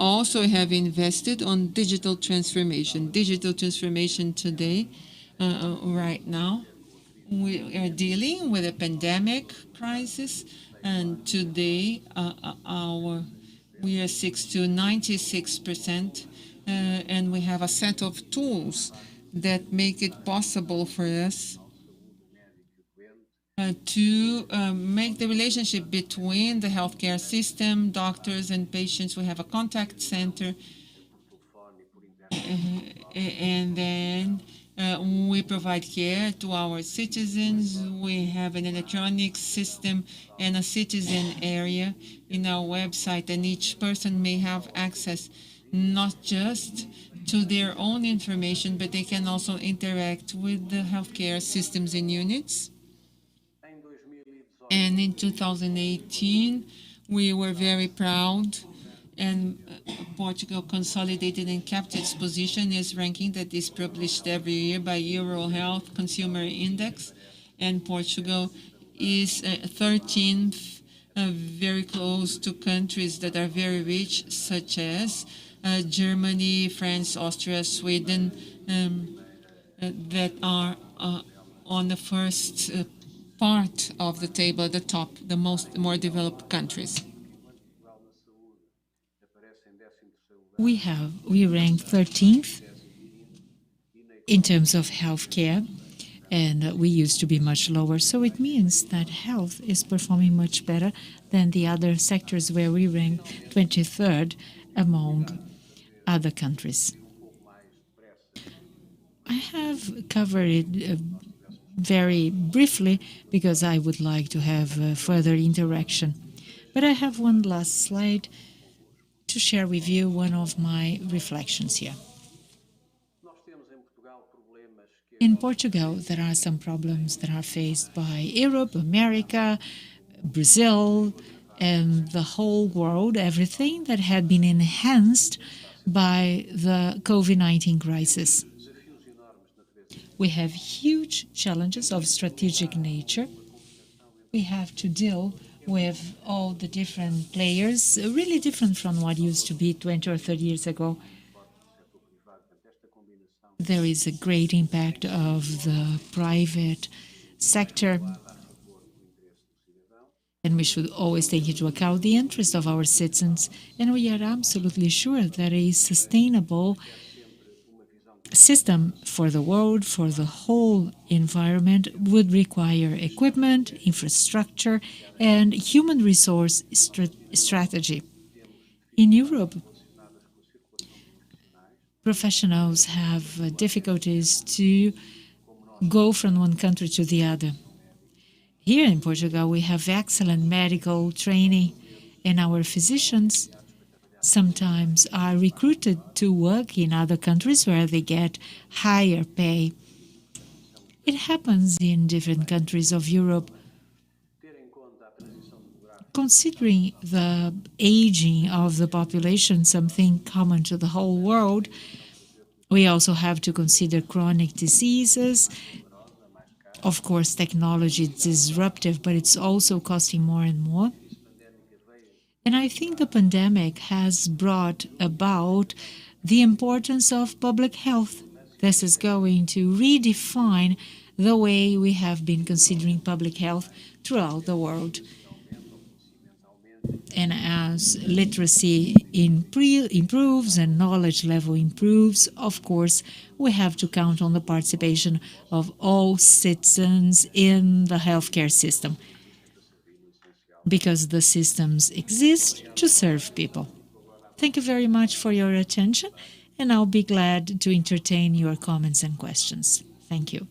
[SPEAKER 25] Also have invested on digital transformation. Digital transformation today, right now, we are dealing with a pandemic crisis, and today we are 96%, and we have a set of tools that make it possible for us to make the relationship between the healthcare system, doctors and patients. We have a contact center, and then we provide care to our citizens. We have an electronic system and a citizen area in our website, and each person may have access not just to their own information, but they can also interact with the healthcare systems and units. And in 2018, we were very proud, and Portugal consolidated and kept its position as ranking that is published every year by Euro Health Consumer Index. And Portugal is 13th, very close to countries that are very rich, such as Germany, France, Austria, Sweden, that are on the first part of the table at the top, the more developed countries.
[SPEAKER 3] We ranked 13th in terms of healthcare, and we used to be much lower. So it means that health is performing much better than the other sectors where we ranked 23rd among other countries. I have covered it very briefly because I would like to have further interaction. But I have one last slide to share with you one of my reflections here. In Portugal, there are some problems that are faced by Europe, America, Brazil, and the whole world, everything that had been enhanced by the COVID-19 crisis. We have huge challenges of strategic nature. We have to deal with all the different players, really different from what used to be 20 or 30 years ago. There is a great impact of the private sector, and we should always take into account the interest of our citizens. And we are absolutely sure that a sustainable system for the world, for the whole environment, would require equipment, infrastructure, and human resource strategy. In Europe, professionals have difficulties to go from one country to the other. Here in Portugal, we have excellent medical training, and our physicians sometimes are recruited to work in other countries where they get higher pay. It happens in different countries of Europe. Considering the aging of the population, something common to the whole world, we also have to consider chronic diseases. Of course, technology is disruptive, but it's also costing more and more. And I think the pandemic has brought about the importance of public health. This is going to redefine the way we have been considering public health throughout the world. And as literacy improves and knowledge level improves, of course, we have to count on the participation of all citizens in the healthcare system, because the systems exist to serve people. Thank you very much for your attention, and I'll be glad to entertain your comments and questions. Thank you.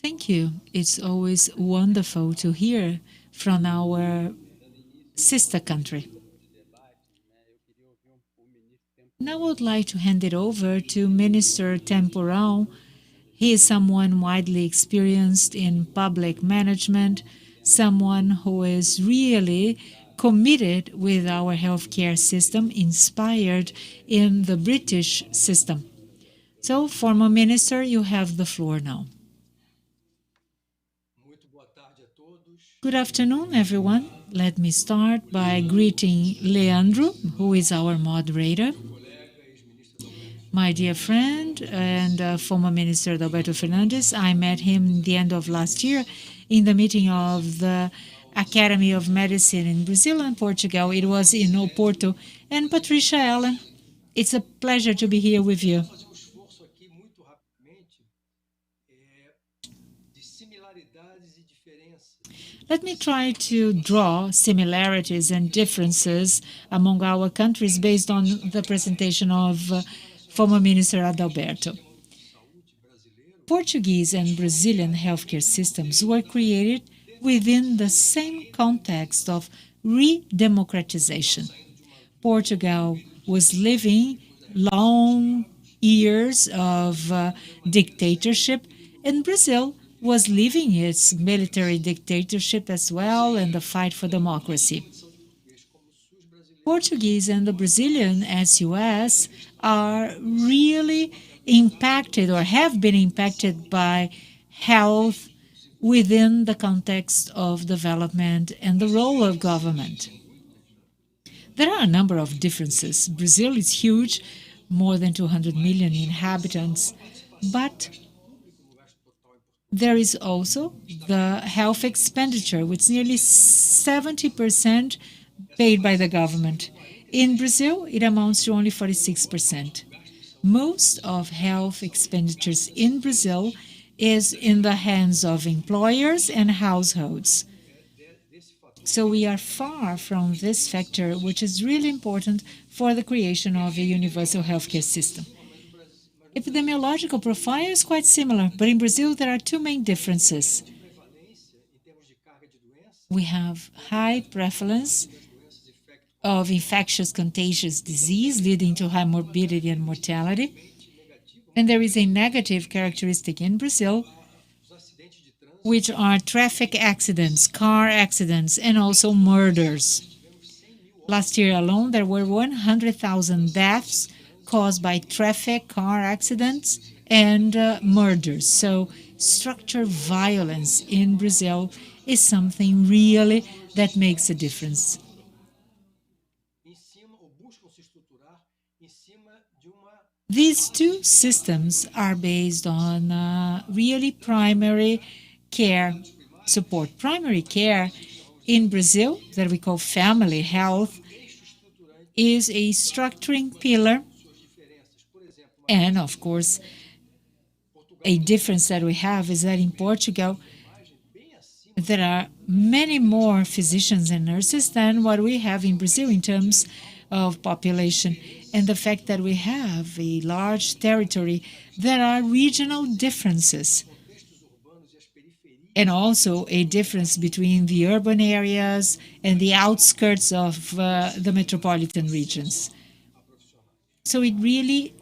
[SPEAKER 3] Thank you. It's always wonderful to hear from our sister country. Now I would like to hand it over to Minister Temporal. He is someone widely experienced in public management, someone who is really committed with our healthcare system, inspired in the British system. So, former minister, you have the floor now. Good afternoon, everyone. Let me start by greeting Leandro, who is our moderator. My dear friend and former Minister Alberto Fernandes, I met him the end of last year in the meeting of the Academy of Medicine in Brazil and Portugal. It was in Oporto. And Patricia Allen, it's a pleasure to be here with you. Let me try to draw similarities and differences among our countries based on the presentation of former Minister Adalberto. Portuguese and Brazilian healthcare systems were created within the same context of re-democratization. Portugal was living long years of dictatorship, and Brazil was living its military dictatorship as well and the fight for democracy. Portuguese and the Brazilian SUS are really impacted or have been impacted by health within the context of development and the role of government. There are a number of differences. Brazil is huge, more than 200 million inhabitants, but there is also the health expenditure, which nearly 70% paid by the government. In Brazil, it amounts to only 46%. Most of health expenditures in Brazil is in the hands of employers and households. So we are far from this factor, which is really important for the creation of a universal healthcare system. Epidemiological profile is quite similar, but in Brazil there are two main differences. We have high prevalence of infectious contagious disease leading to high morbidity and mortality. And there is a negative characteristic in Brazil, which are traffic accidents, car accidents, and also murders. Last year alone, there were 100,000 deaths caused by traffic, car accidents, and murders. So structural violence in Brazil is something really that makes a difference. These two systems are based on really primary care support. Primary care in Brazil, that we call family health, is a structuring pillar. And of course, a difference that we have is that in Portugal, there are many more physicians and nurses than what we have in Brazil in terms of population. And the fact that we have a large territory, there are regional differences. And also a difference between the urban areas and the outskirts of the metropolitan regions. So it really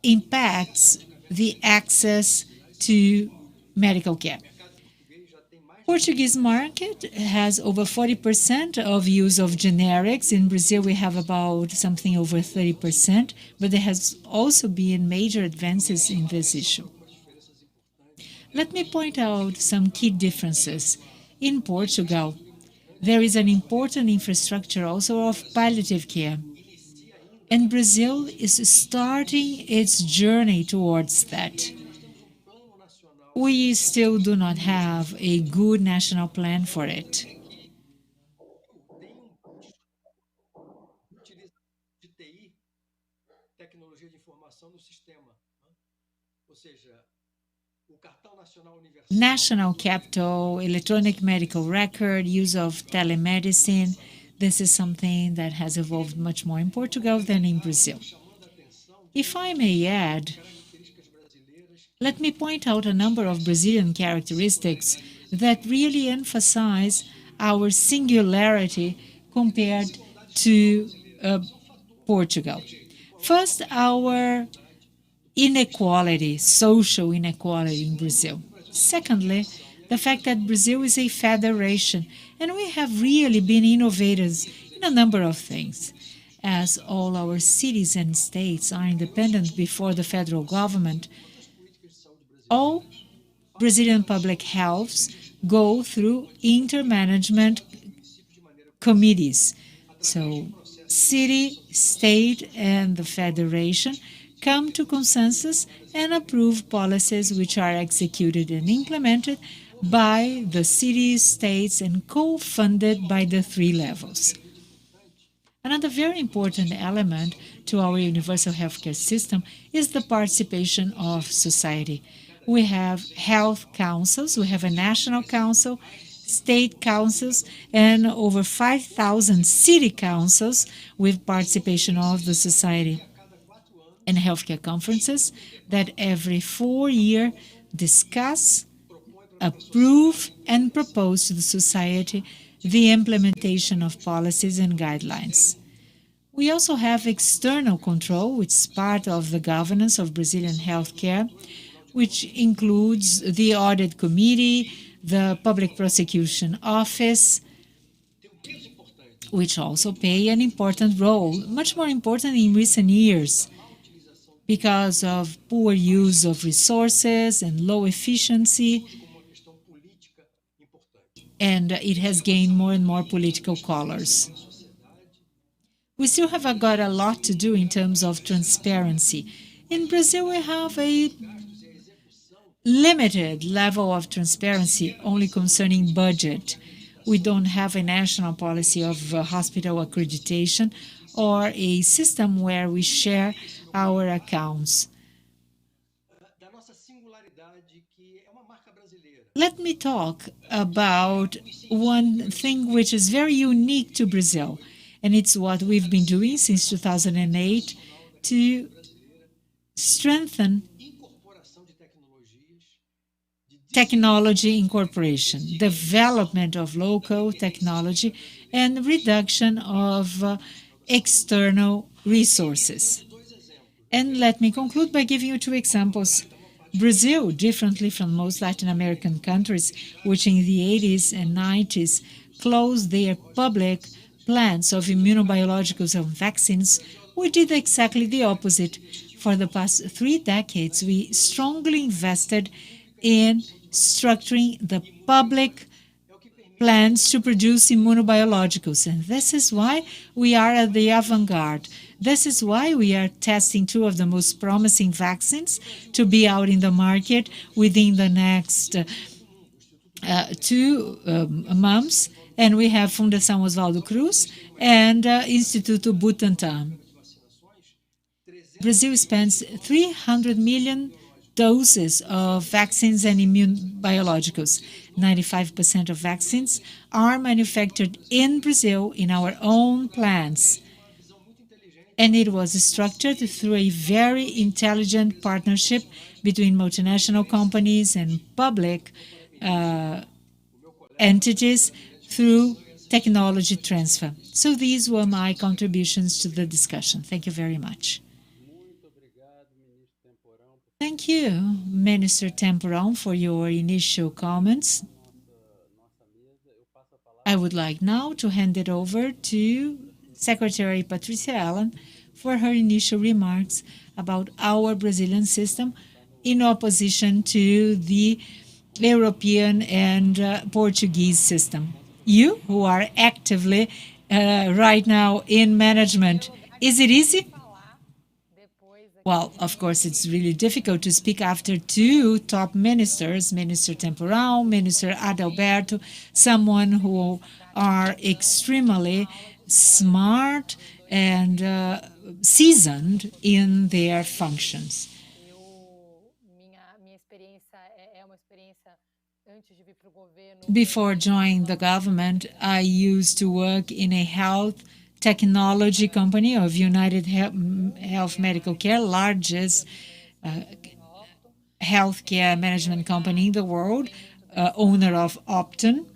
[SPEAKER 3] impacts the access to medical care. Portuguese market has over 40% of use of generics. In Brazil, we have about something over 30%, but there has also been major advances in this issue. Let me point out some key differences. In Portugal, there is an important infrastructure also of palliative care. And Brazil is starting its journey towards that. We still do not have a good national plan for it. National capital, electronic medical record, use of telemedicine. This is something that has evolved much more in Portugal than in Brazil. If I may add, let me point out a number of Brazilian characteristics that really emphasize our singularity compared to Portugal. First, our inequality, social inequality in Brazil. Secondly, the fact that Brazil is a federation, and we have really been innovators in a number of things. As all our cities and states are independent before the federal government, all Brazilian public healths go through intermanagement committees. So city, state, and the federation come to consensus and approve policies which are executed and implemented by the cities, states, and co-funded by the three levels. Another very important element to our universal healthcare system is the participation of society. We have health councils, we have a national council, state councils, and over 5,000 city councils with participation of the society, and healthcare conferences that every 4 years discuss, approve, and propose to the society the implementation of policies and guidelines. We also have external control, which is part of the governance of Brazilian healthcare, which includes the audit committee, the public prosecution office, which also play an important role, much more important in recent years, because of poor use of resources and low efficiency, and it has gained more and more political colors. We still have got a lot to do in terms of transparency. In Brazil, we have a limited level of transparency only concerning budget. We don't have a national policy of hospital accreditation or a system where we share our accounts. Let me talk about one thing which is very unique to Brazil, and it's what we've been doing since 2008 to strengthen technology incorporation, development of local technology, and reduction of external resources. And let me conclude by giving you two examples. Brazil, differently from most Latin American countries, which in the 80s and 90s closed their public plans of immunobiologicals and vaccines, we did exactly the opposite. For the past 3 decades, we strongly invested in structuring the public plans to produce immunobiologicals. And this is why we are at the avant-garde. This is why we are testing 2 of the most promising vaccines to be out in the market within the next 2 months. And we have Fundação Oswaldo Cruz and Instituto Butantan. Brazil spends 300 million doses of vaccines and immune biologicals. 95% of vaccines are manufactured in Brazil in our own plants. And it was structured through a very intelligent partnership between multinational companies and public entities through technology transfer. So these were my contributions to the discussion. Thank you very much. Thank you, Minister Temporão, for your initial comments. I would like now to hand it over to Secretary Patricia Allen for her initial remarks about our Brazilian system in opposition to the European and Portuguese system. You, who are actively right now in management, is it easy? Well, of course, it's really difficult to speak after 2 top ministers, Minister Temporão, Minister Adalberto, someone who are extremely smart and seasoned in their functions. Before joining the government, I used to work in a health technology company of United Health Medical Care, largest healthcare management company in the world, owner of Optum.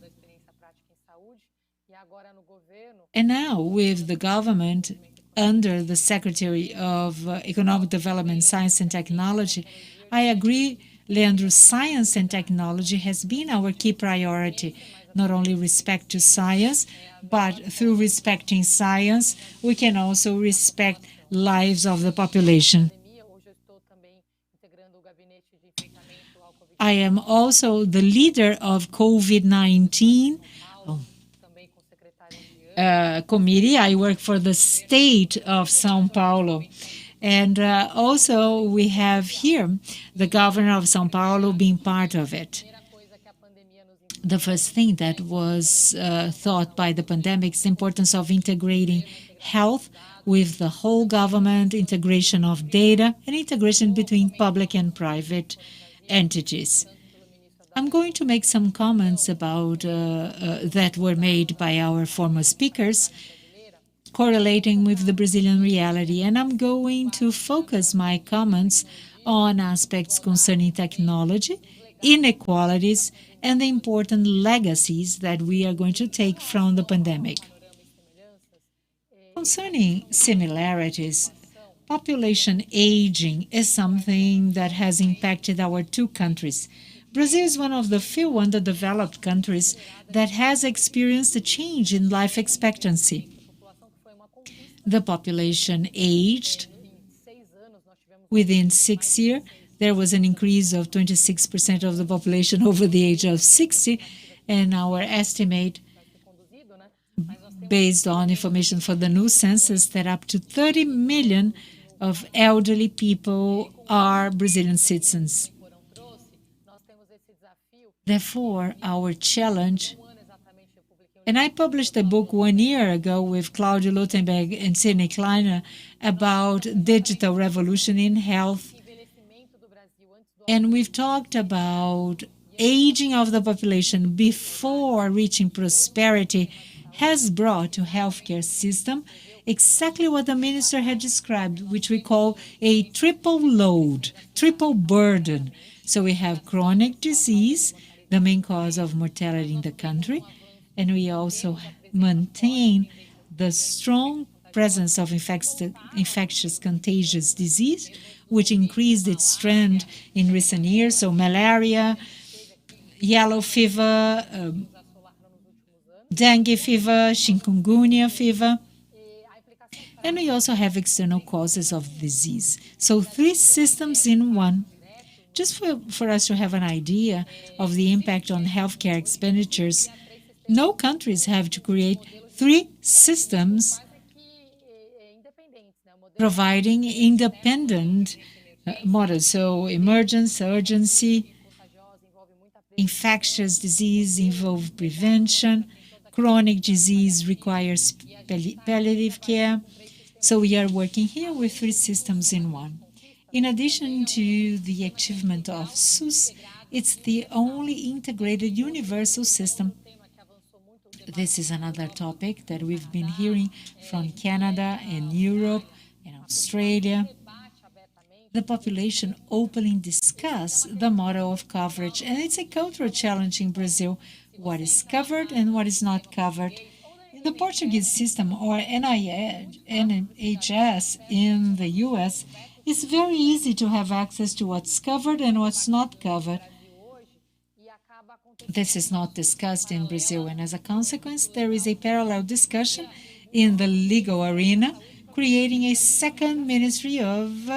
[SPEAKER 3] And now with the government, under the Secretary of Economic Development, Science and Technology, I agree, Leandro, science and technology has been our key priority. Not only respect to science, but through respecting science, we can also respect lives of the population. I am also the leader of COVID-19 committee. I work for the state of São Paulo. And also we have here the governor of São Paulo being part of it. The first thing that was thought by the pandemic is the importance of integrating health with the whole government, integration of data, and integration between public and private entities. I'm going to make some comments about that were made by our former speakers, correlating with the Brazilian reality, and I'm going to focus my comments on aspects concerning technology, inequalities, and the important legacies that we are going to take from the pandemic. Concerning similarities, population aging is something that has impacted our two countries. Brazil is one of the few underdeveloped countries that has experienced a change in life expectancy. The population aged. Within 6 years, there was an increase of 26% of the population over the age of 60, and our estimate, based on information for the new census, that up to 30 million of elderly people are Brazilian citizens. Therefore, our challenge, and I published a book 1 year ago with Claudio Lutemberg and Sidney Kleiner about digital revolution in health. And we've talked about aging of the population before reaching prosperity has brought to healthcare system exactly what the minister had described, which we call a triple load, triple burden. So we have chronic disease, the main cause of mortality in the country, and we also maintain the strong presence of infectious contagious disease, which increased its trend in recent years. So malaria, yellow fever, dengue fever, chikungunya fever. And we also have external causes of disease. So 3 systems in one. Just for us to have an idea of the impact on healthcare expenditures, no countries have to create 3 systems providing independent models. So emergency, urgency, infectious disease involve prevention, chronic disease requires palliative care. So we are working here with 3 systems in one. In addition to the achievement of SUS, it's the only integrated universal system. This is another topic that we've been hearing from Canada and Europe and Australia. The population openly discuss the model of coverage, and it's a cultural challenge in Brazil, what is covered and what is not covered. In the Portuguese system, or NHS in the US, it's very easy to have access to what's covered and what's not covered. This is not discussed in Brazil, and as a consequence, there is a parallel discussion in the legal arena, creating a second Ministry of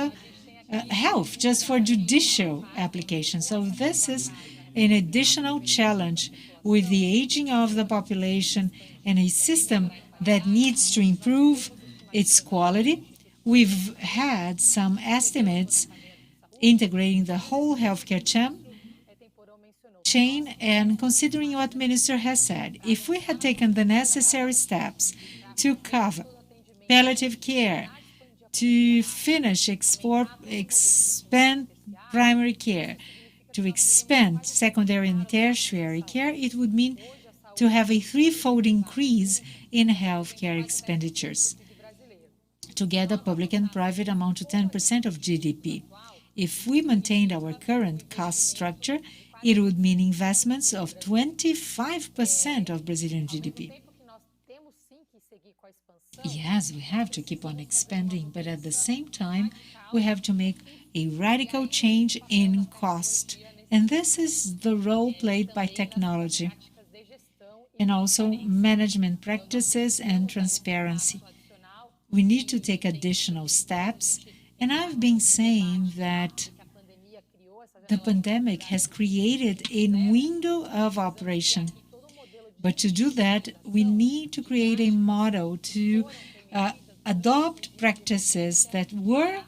[SPEAKER 3] Health just for judicial applications. So this is an additional challenge with the aging of the population and a system that needs to improve its quality. We've had some estimates integrating the whole healthcare chain, and considering what Minister has said, if we had taken the necessary steps to cover palliative care, to expand primary care, to expand secondary and tertiary care, it would mean to have a threefold increase in healthcare expenditures. Together, public and private amount to 10% of GDP. If we maintained our current cost structure, it would mean investments of 25% of Brazilian GDP. Yes, we have to keep on expanding, but at the same time, we have to make a radical change in cost. And this is the role played by technology and also management practices and transparency. We need to take additional steps, and I've been saying that the pandemic has created a window of operation. But to do that, we need to create a model to adopt practices that were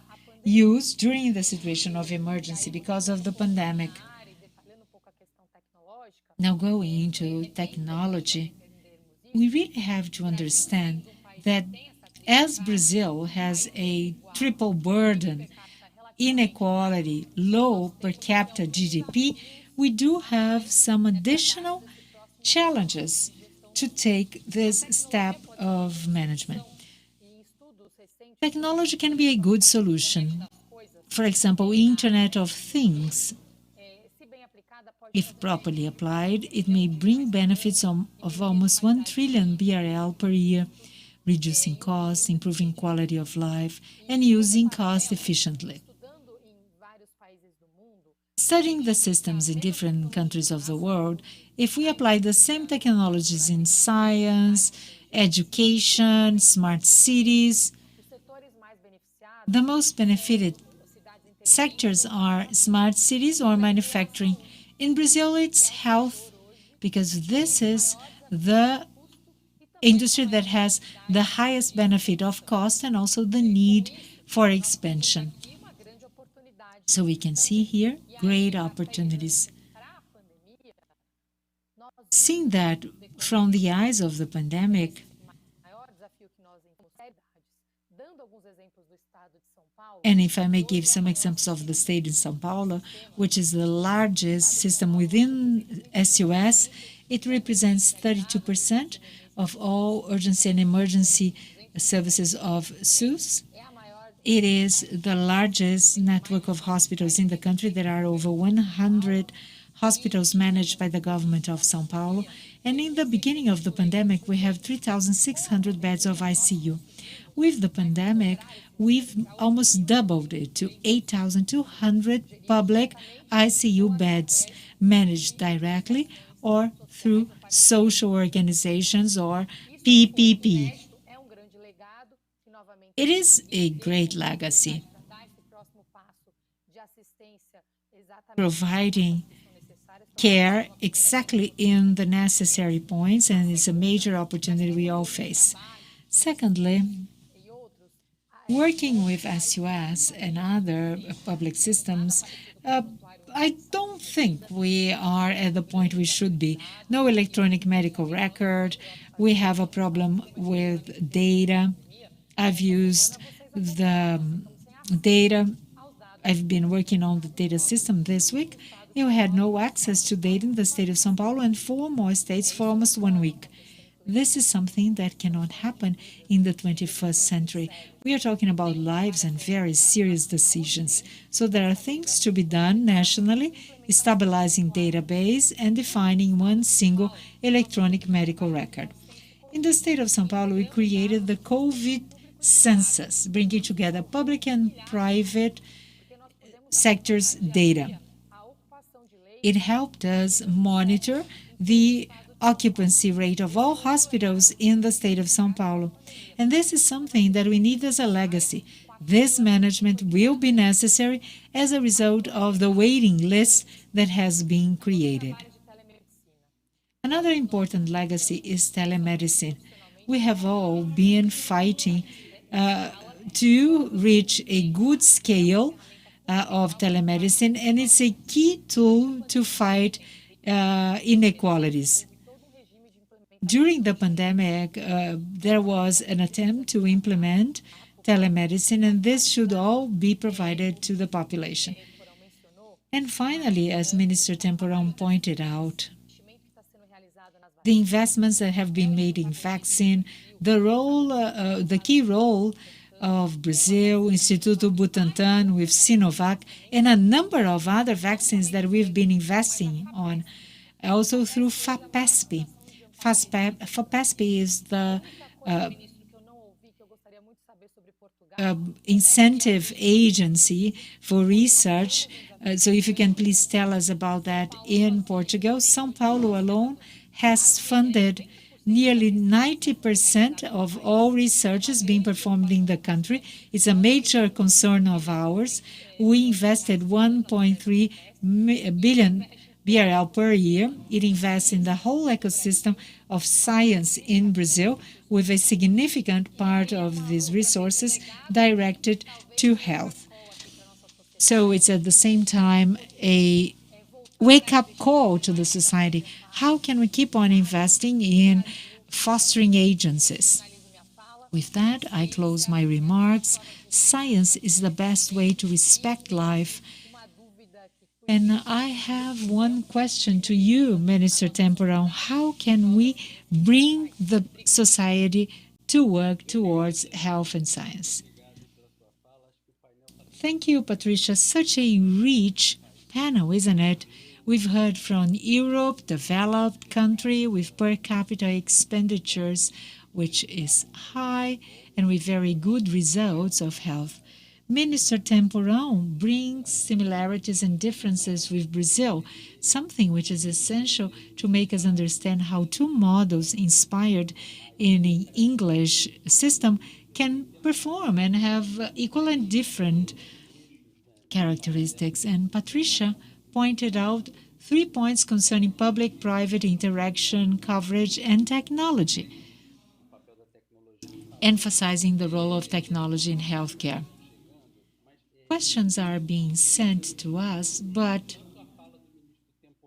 [SPEAKER 3] used during the situation of emergency because of the pandemic. Now, going into technology, we really have to understand that as Brazil has a triple burden, inequality, low per capita GDP, we do have some additional challenges to take this step of management. Technology can be a good solution. For example, Internet of Things. If properly applied, it may bring benefits of almost 1 trillion BRL per year, reducing costs, improving quality of life, and using cost efficiently. Studying the systems in different countries of the world, if we apply the same technologies in science, education, smart cities, the most benefited sectors are smart cities or manufacturing. In Brazil, it's health, because this is the industry that has the highest benefit of cost and also the need for expansion. So we can see here great opportunities. Seeing that from the eyes of the pandemic, and if I may give some examples of the state in São Paulo, which is the largest system within SUS, it represents 32% of all urgency and emergency services of SUS. It is the largest network of hospitals in the country. There are over 100 hospitals managed by the government of São Paulo. And in the beginning of the pandemic, we have 3,600 beds of ICU. With the pandemic, we've almost doubled it to 8,200 public ICU beds managed directly or through social organizations or PPP. It is a great legacy, providing care exactly in the necessary points, and it's a major opportunity we all face. Secondly, working with SUS and other public systems, I don't think we are at the point we should be. No electronic medical record. We have a problem with data. I've used the data. I've been working on the data system this week. You had no access to data in the state of São Paulo and 4 more states for almost 1 week. This is something that cannot happen in the 21st century. We are talking about lives and very serious decisions. So there are things to be done nationally, stabilizing database and defining one single electronic medical record. In the state of São Paulo, we created the COVID census, bringing together public and private sectors' data. It helped us monitor the occupancy rate of all hospitals in the state of São Paulo. And this is something that we need as a legacy. This management will be necessary as a result of the waiting list that has been created. Another important legacy is telemedicine. We have all been fighting to reach a good scale of telemedicine, and it's a key tool to fight inequalities. During the pandemic, there was an attempt to implement telemedicine, and this should all be provided to the population. And finally, as Minister Temporão pointed out, the investments that have been made in vaccine, the key role of Brazil, Instituto Butantan with Sinovac, and a number of other vaccines that we've been investing on, also through FAPESP. FAPESP is the incentive agency for research. So if you can please tell us about that in Portugal. São Paulo alone has funded nearly 90% of all researches being performed in the country. It's a major concern of ours. We invested 1.3 billion BRL per year. It invests in the whole ecosystem of science in Brazil, with a significant part of these resources directed to health. So it's at the same time a wake-up call to the society. How can we keep on investing in fostering agencies? With that, I close my remarks. Science is the best way to respect life. And I have one question to you, Minister Temporão. How can we bring the society to work towards health and science? Thank you, Patricia. Such a rich panel, isn't it? We've heard from Europe, developed country with per capita expenditures, which is high, and with very good results of health. Minister Temporão brings similarities and differences with Brazil, something which is essential to make us understand how two models inspired in an English system can perform and have equal and different characteristics. And Patricia pointed out 3 points concerning public-private interaction, coverage, and technology, emphasizing the role of technology in healthcare. Questions are being sent to us, but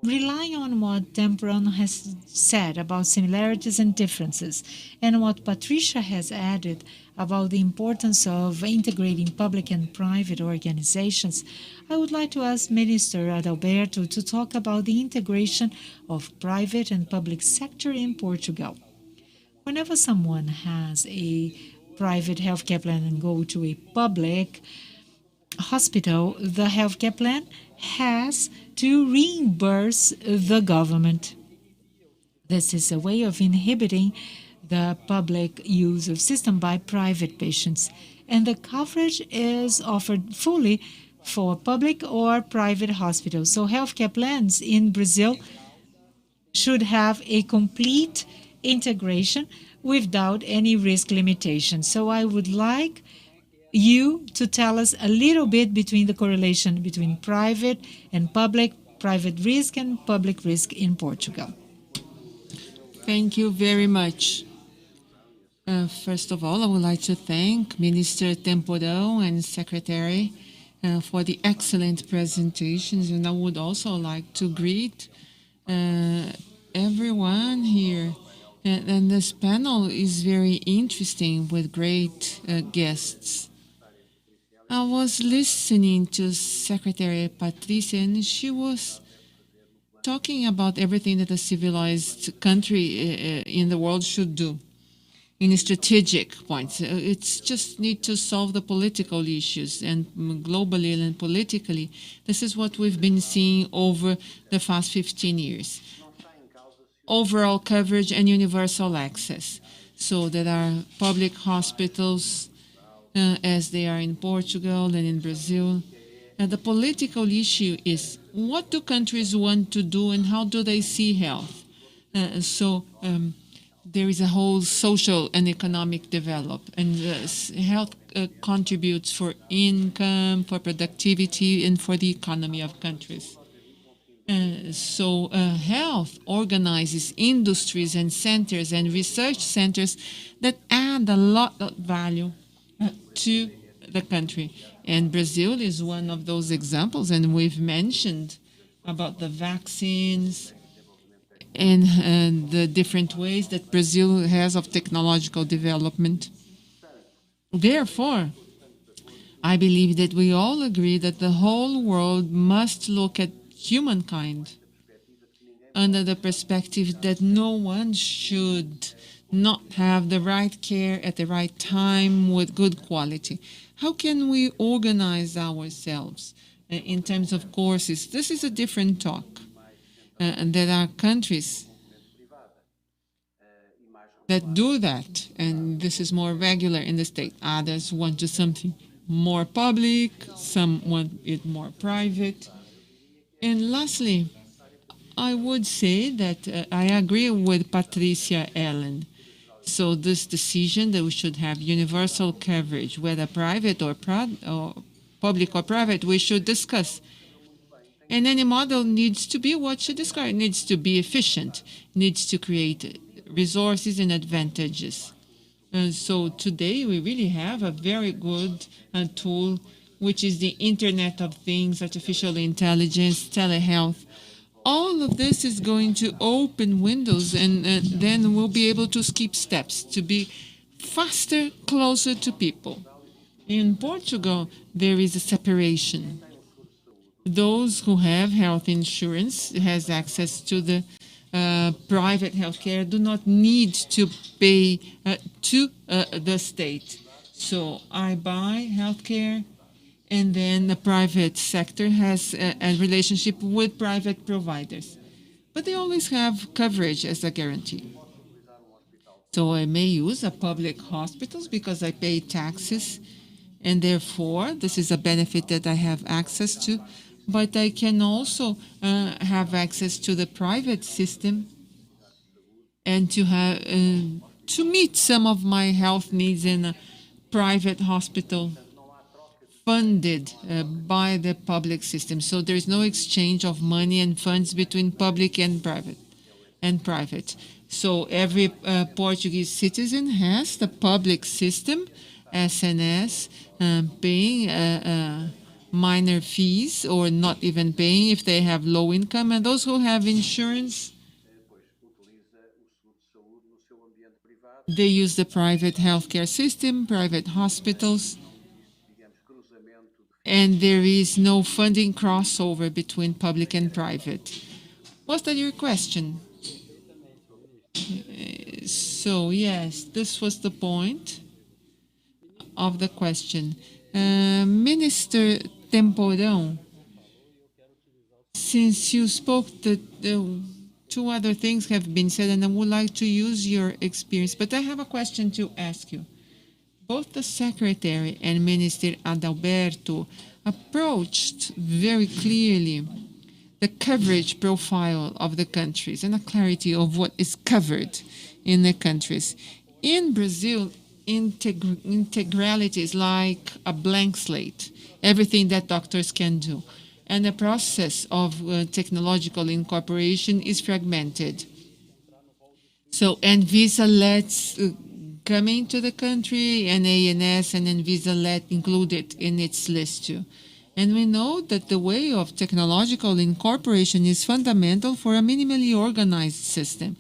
[SPEAKER 3] relying on what Temporão has said about similarities and differences, and what Patricia has added about the importance of integrating public and private organizations, I would like to ask Minister Adalberto to talk about the integration of private and public sector in Portugal. Whenever someone has a private healthcare plan and go to a public hospital, the healthcare plan has to reimburse the government. This is a way of inhibiting the public use of system by private patients, and the coverage is offered fully for public or private hospitals. So healthcare plans in Brazil should have a complete integration without any risk limitation. So I would like you to tell us a little bit between the correlation between private and public, private risk and public risk in Portugal.
[SPEAKER 25] Thank you very much. First of all, I would like to thank Minister Temporão and Secretary for the excellent presentations, and I would also like to greet everyone here. And this panel is very interesting with great guests. I was listening to Secretary Patricia, and she was talking about everything that a civilized country in the world should do in strategic points. It's just need to solve the political issues, and globally and politically, this is what we've been seeing over the past 15 years. Overall coverage and universal access. So there are public hospitals as they are in Portugal and in Brazil. And the political issue is what do countries want to do and how do they see health? There is a whole social and economic development, and health contributes for income, for productivity, and for the economy of countries. Health organizes industries and centers and research centers that add a lot of value to the country. And Brazil is one of those examples, and we've mentioned about the vaccines and the different ways that Brazil has of technological development. Therefore, I believe that we all agree that the whole world must look at humankind under the perspective that no one should not have the right care at the right time with good quality. How can we organize ourselves in terms of courses? This is a different talk. And there are countries that do that, and this is more regular in the state. Others want to something more public, some want it more private. And lastly, I would say that I agree with Patricia Ellen. So this decision that we should have universal coverage, whether private or public or private, we should discuss. And any model needs to be what she described. It needs to be efficient, needs to create resources and advantages. And so today we really have a very good tool, which is the Internet of Things, artificial intelligence, telehealth. All of this is going to open windows, and then we'll be able to skip steps to be faster, closer to people. In Portugal, there is a separation. Those who have health insurance has access to the private healthcare, do not need to pay to the state. So I buy healthcare, and then the private sector has a relationship with private providers. But they always have coverage as a guarantee. So I may use a public hospitals because I pay taxes, and therefore this is a benefit that I have access to. But I can also have access to the private system and to have to meet some of my health needs in a private hospital funded by the public system. So there is no exchange of money and funds between public and private. So every Portuguese citizen has the public system, SNS, paying minor fees or not even paying if they have low income, and those who have insurance, they use the private healthcare system, private hospitals, and there is no funding crossover between public and private. Was that your question? So yes, this was the point of the question. Minister Temporão, since you spoke, the two other things have been said, and I would like to use your experience, but I have a question to ask you. Both the Secretary and Minister Adalberto approached very clearly the coverage profile of the countries and a clarity of what is covered in the countries. In Brazil, integrality is like a blank slate, everything that doctors can do. And the process of technological incorporation is fragmented. So Anvisa lets coming to the country, and ANS and Anvisa let included in its list too. And we know that the way of technological incorporation is fundamental for a minimally organized system.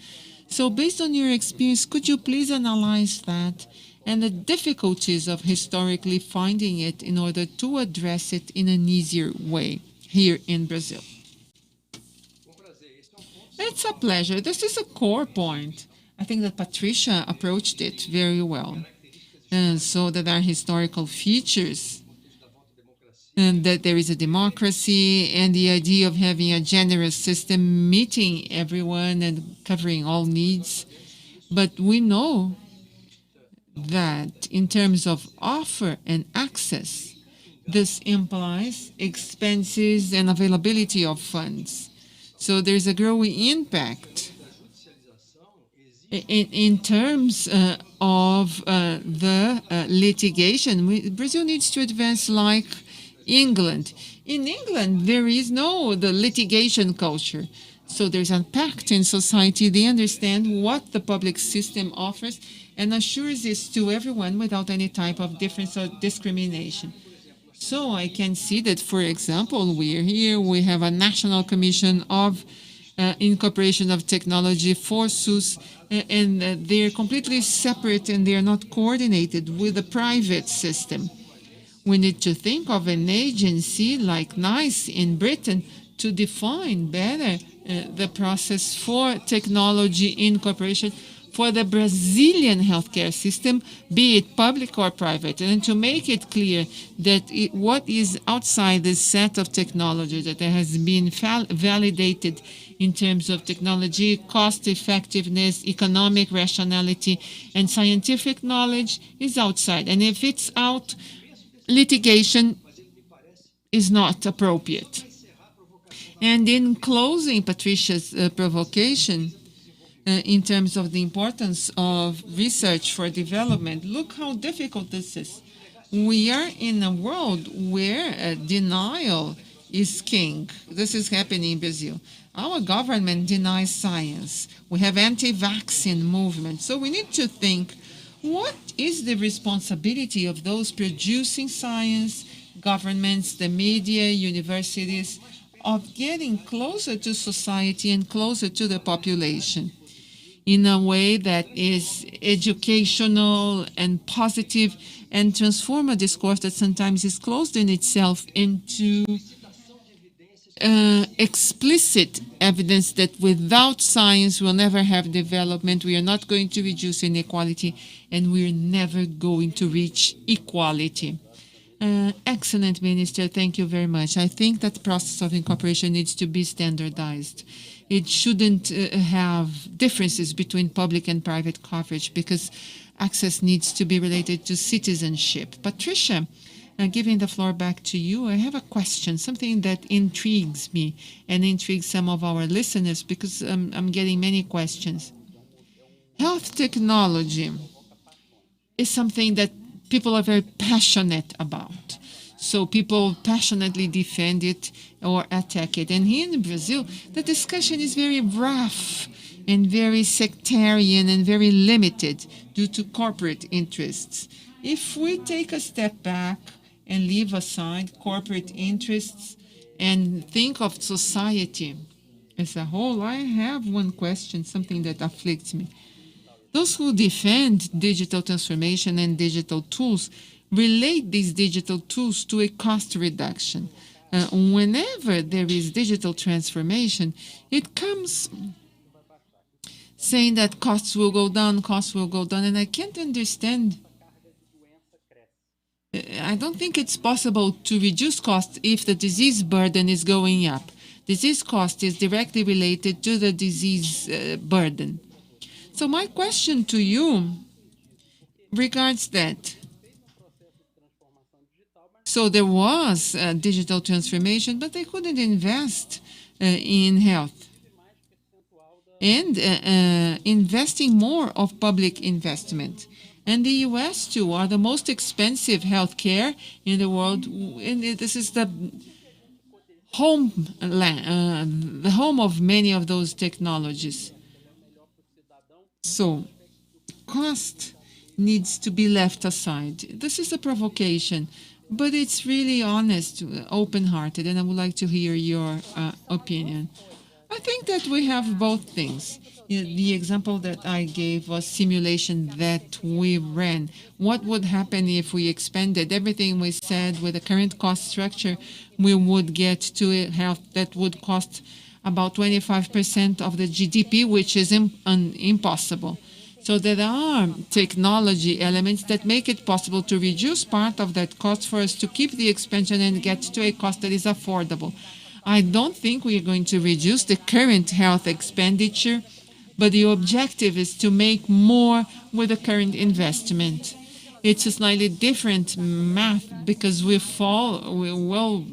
[SPEAKER 25] So based on your experience, could you please analyze that and the difficulties of historically finding it in order to address it in an easier way here in Brazil? It's a pleasure. This is a core point. I think that Patricia approached it very well. And so that there are historical features, and that there is a democracy, and the idea of having a generous system meeting everyone and covering all needs. But we know that in terms of offer and access, this implies expenses and availability of funds. So there's a growing impact in terms of the litigation. Brazil needs to advance like England. In England, there is the litigation culture. So there's a pact in society. They understand what the public system offers and assures this to everyone without any type of difference or discrimination. So I can see that, for example, we have a National Commission of Incorporation of Technology for SUS, and they're completely separate and they're not coordinated with the private system. We need to think of an agency like NICE in Britain to define better the process for technology incorporation for the Brazilian healthcare system, be it public or private, and to make it clear that what is outside this set of technology that has been validated in terms of technology, cost effectiveness, economic rationality, and scientific knowledge is outside. And if it's out, litigation is not appropriate. And in closing Patricia's provocation, in terms of the importance of research for development, look how difficult this is. We are in a world where denial is king. This is happening in Brazil. Our government denies science. We have anti-vaccine movement. So we need to think, what is the responsibility of those producing science, governments, the media, universities, of getting closer to society and closer to the population in a way that is educational and positive and transform a discourse that sometimes is closed in itself into explicit evidence that without science we'll never have development, we are not going to reduce inequality, and we're never going to reach equality. Excellent, Minister. Thank you very much. I think that the process of incorporation needs to be standardized. It shouldn't have differences between public and private coverage because access needs to be related to citizenship. Patricia, giving the floor back to you, I have a question, something that intrigues me and intrigues some of our listeners because I'm getting many questions. Health technology is something that people are very passionate about. So people passionately defend it or attack it. And here in Brazil, the discussion is very rough and very sectarian and very limited due to corporate interests. If we take a step back and leave aside corporate interests and think of society as a whole, I have one question, something that afflicts me. Those who defend digital transformation and digital tools relate these digital tools to a cost reduction. Whenever there is digital transformation, it comes saying that costs will go down, and I can't understand. I don't think it's possible to reduce costs if the disease burden is going up. Disease cost is directly related to the disease burden. So my question to you regards that. So there was digital transformation, but they couldn't invest in health. And investing more of public investment. And the US, too, are the most expensive healthcare in the world. And this is the home of many of those technologies. So cost needs to be left aside. This is a provocation, but it's really honest, open-hearted, and I would like to hear your opinion. I think that we have both things. The example that I gave was simulation that we ran. What would happen if we expanded everything we said with the current cost structure? We would get to a health that would cost about 25% of the GDP, which is impossible. So there are technology elements that make it possible to reduce part of that cost for us to keep the expansion and get to a cost that is affordable. I don't think we are going to reduce the current health expenditure, but the objective is to make more with the current investment. It's a slightly different math because we're well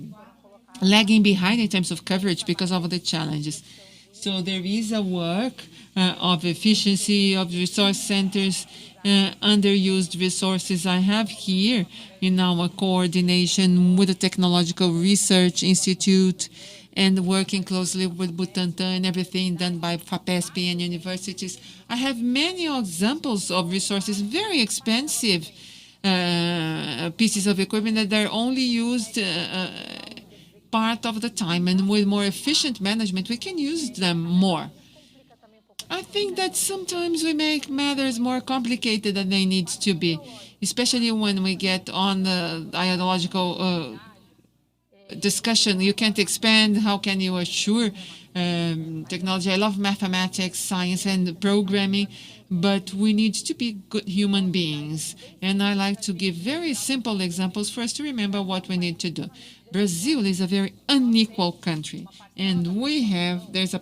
[SPEAKER 25] lagging behind in terms of coverage because of the challenges. So there is a work of efficiency of resource centers, underused resources. I have here in our coordination with the Technological Research Institute and working closely with Butantan and everything done by FAPESP and universities. I have many examples of resources, very expensive pieces of equipment that are only used part of the time, and with more efficient management, we can use them more. I think that sometimes we make matters more complicated than they need to be, especially when we get on the ideological discussion. You can't expand. How can you assure technology? I love mathematics, science, and programming, but we need to be good human beings. And I like to give very simple examples for us to remember what we need to do. Brazil is a very unequal country, and there's a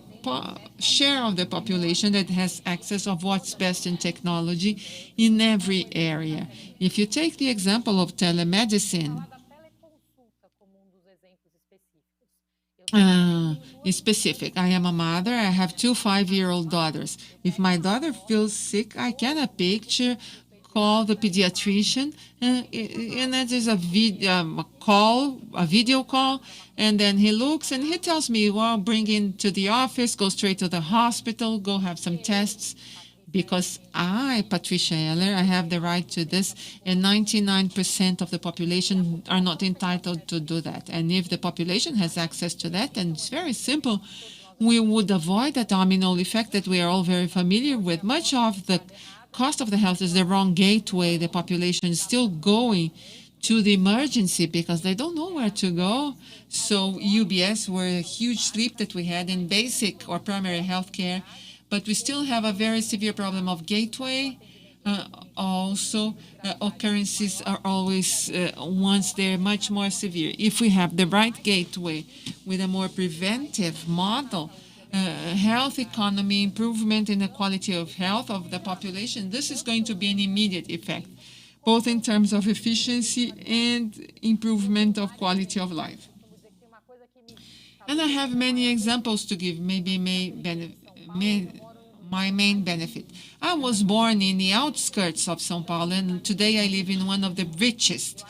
[SPEAKER 25] share of the population that has access of what's best in technology in every area. If you take the example of telemedicine, specific. I am a mother. I have two 5-year-old daughters. If my daughter feels sick, I get a picture, call the pediatrician, and that is a video call, and then he looks and he tells me, well, bring in to the office, go straight to the hospital, go have some tests. Because I, Patricia Eller, I have the right to this, and 99% of the population are not entitled to do that. And if the population has access to that, then it's very simple. We would avoid that domino effect that we are all very familiar with. Much of the cost of the health is the wrong gateway. The population is still going to the emergency because they don't know where to go. So UBS were a huge leap that we had in basic or primary health care, but we still have a very severe problem of gateway. Also, occurrences are always, once they're much more severe. If we have the right gateway with a more preventive model, health economy, improvement in the quality of health of the population, this is going to be an immediate effect, both in terms of efficiency and improvement of quality of life. And I have many examples to give, my main benefit. I was born in the outskirts of São Paulo, and today I live in one of the richest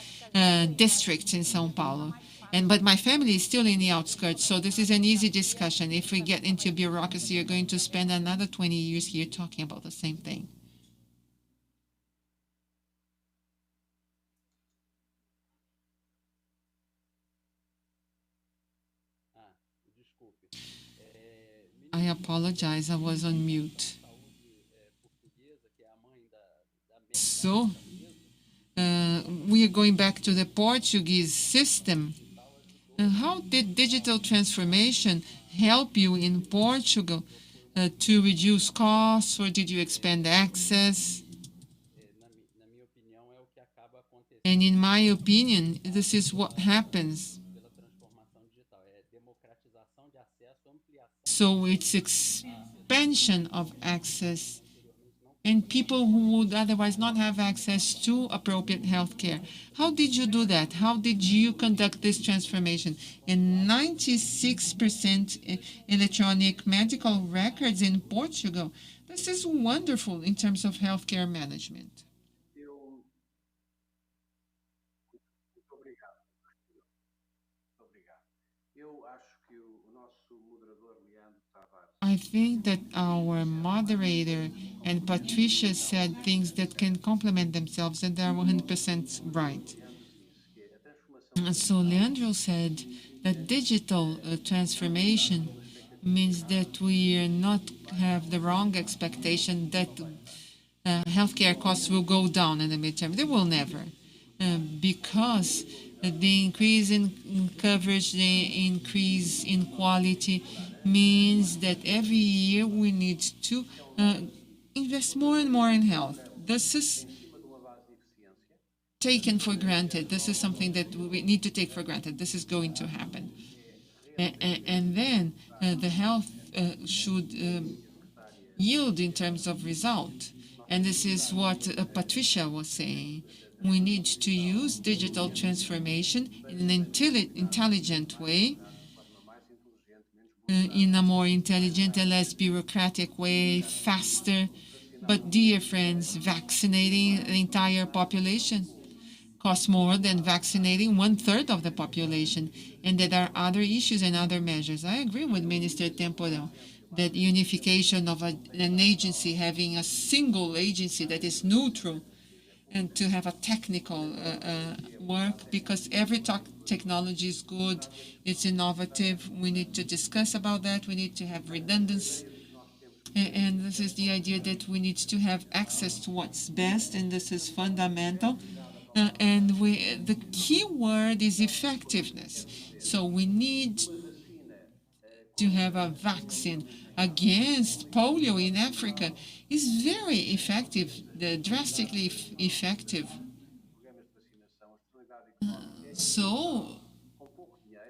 [SPEAKER 25] districts in São Paulo. But my family is still in the outskirts, so this is an easy discussion. If we get into bureaucracy, you're going to spend another 20 years here talking about the same thing. I apologize, I was on mute. So, we are going back to the Portuguese system. How did digital transformation help you in Portugal to reduce costs, or did you expand access? And in my opinion, this is what happens. So it's expansion of access, and people who would otherwise not have access to appropriate health care. How did you do that? How did you conduct this transformation? And 96% electronic medical records in Portugal. This is wonderful in terms of healthcare management. I think that our moderator and Patricia said things that can complement themselves, and they're 100% right. So Leandro said that digital transformation means that we not have the wrong expectation that healthcare costs will go down in the midterm. They will never, because the increase in coverage, the increase in quality means that every year we need to invest more and more in health. This is taken for granted. This is something that we need to take for granted. This is going to happen. And then the health should yield in terms of result. And this is what Patricia was saying. We need to use digital transformation in an intelligent way, in a more intelligent and less bureaucratic way, faster. But dear friends, vaccinating the entire population costs more than vaccinating 1/3 of the population. And there are other issues and other measures. I agree with Minister Temporel that unification of an agency, having a single agency that is neutral, and to have a technical work, because every technology is good, it's innovative. We need to discuss about that. We need to have redundancy. And this is the idea that we need to have access to what's best, and this is fundamental. And the key word is effectiveness. So we need to have a vaccine against polio in Africa. Is very effective, drastically effective. So,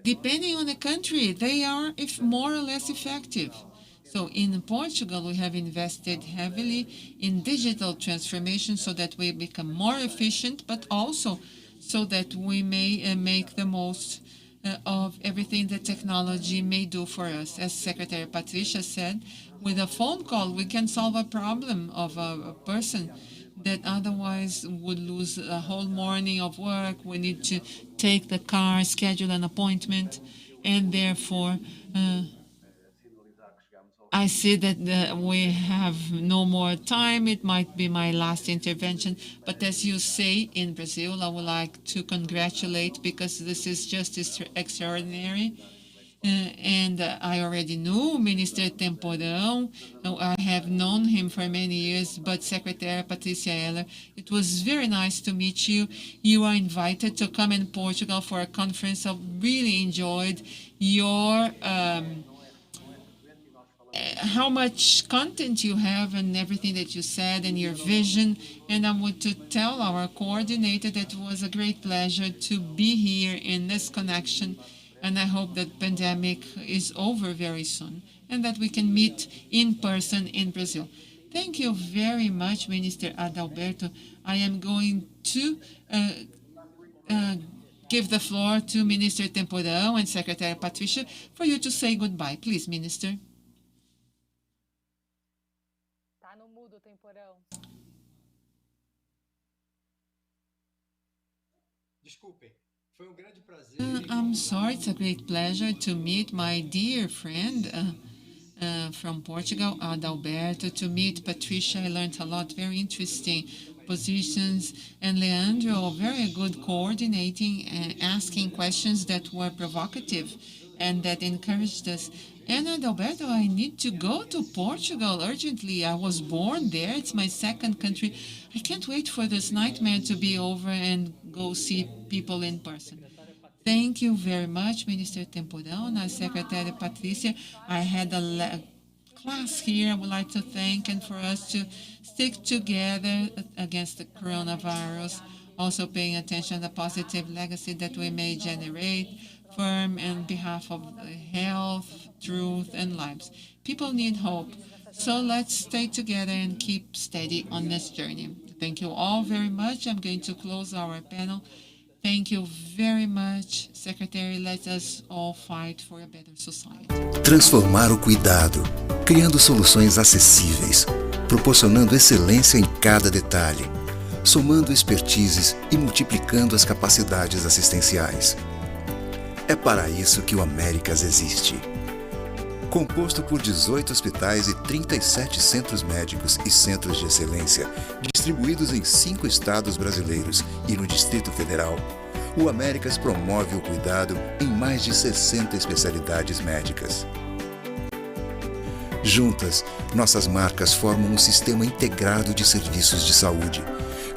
[SPEAKER 25] depending on the country, they are more or less effective. So in Portugal, we have invested heavily in digital transformation so that we become more efficient, but also so that we may make the most of everything that technology may do for us. As Secretary Patricia said, with a phone call, we can solve a problem of a person that otherwise would lose a whole morning of work. We need to take the car, schedule an appointment, and therefore I see that we have no more time. It might be my last intervention. But as you say, in Brazil, I would like to congratulate, because this is just extraordinary. And I already knew Minister Temporão. I have known him for many years, but Secretary Patricia Eller, it was very nice to meet you. You are invited to come in Portugal for a conference. I really enjoyed your how much content you have and everything that you said and your vision. And I want to tell our coordinator that it was a great pleasure to be here in this connection. And I hope that pandemic is over very soon and that we can meet in person in Brazil. Thank you very much, Minister Adalberto. I am going to give the floor to Minister Temporão and Secretary Patricia for you to say goodbye. Please, Minister. I'm sorry, it's a great pleasure to meet my dear friend from Portugal, Adalberto, to meet Patricia. I learned a lot, very interesting positions, and Leandro, very good coordinating and asking questions that were provocative and that encouraged us. And Adalberto, I need to go to Portugal urgently. I was born there. It's my second country. I can't wait for this nightmare to be over and go see people in person. Thank you very much, Minister Temporão. Now, Secretary Patricia, I had a class here I would like to thank, and for us to stick together against the coronavirus, also paying attention to the positive legacy that we may generate, firm on behalf of health, truth, and lives. People need hope, so let's stay together and keep steady on this journey. Thank you all very much. I'm going to close our panel. Thank you very much, Secretary. Let us all fight for a better society.
[SPEAKER 5] Transformar o cuidado, criando soluções acessíveis, proporcionando excelência em cada detalhe, somando expertises e multiplicando as capacidades assistenciais. É para isso que o Américas existe. Composto por 18 hospitais e 37 centros médicos e centros de excelência, distribuídos em 5 estados brasileiros e no Distrito Federal, o Américas promove o cuidado em mais de 60 especialidades médicas. Juntas, nossas marcas formam um sistema integrado de serviços de saúde,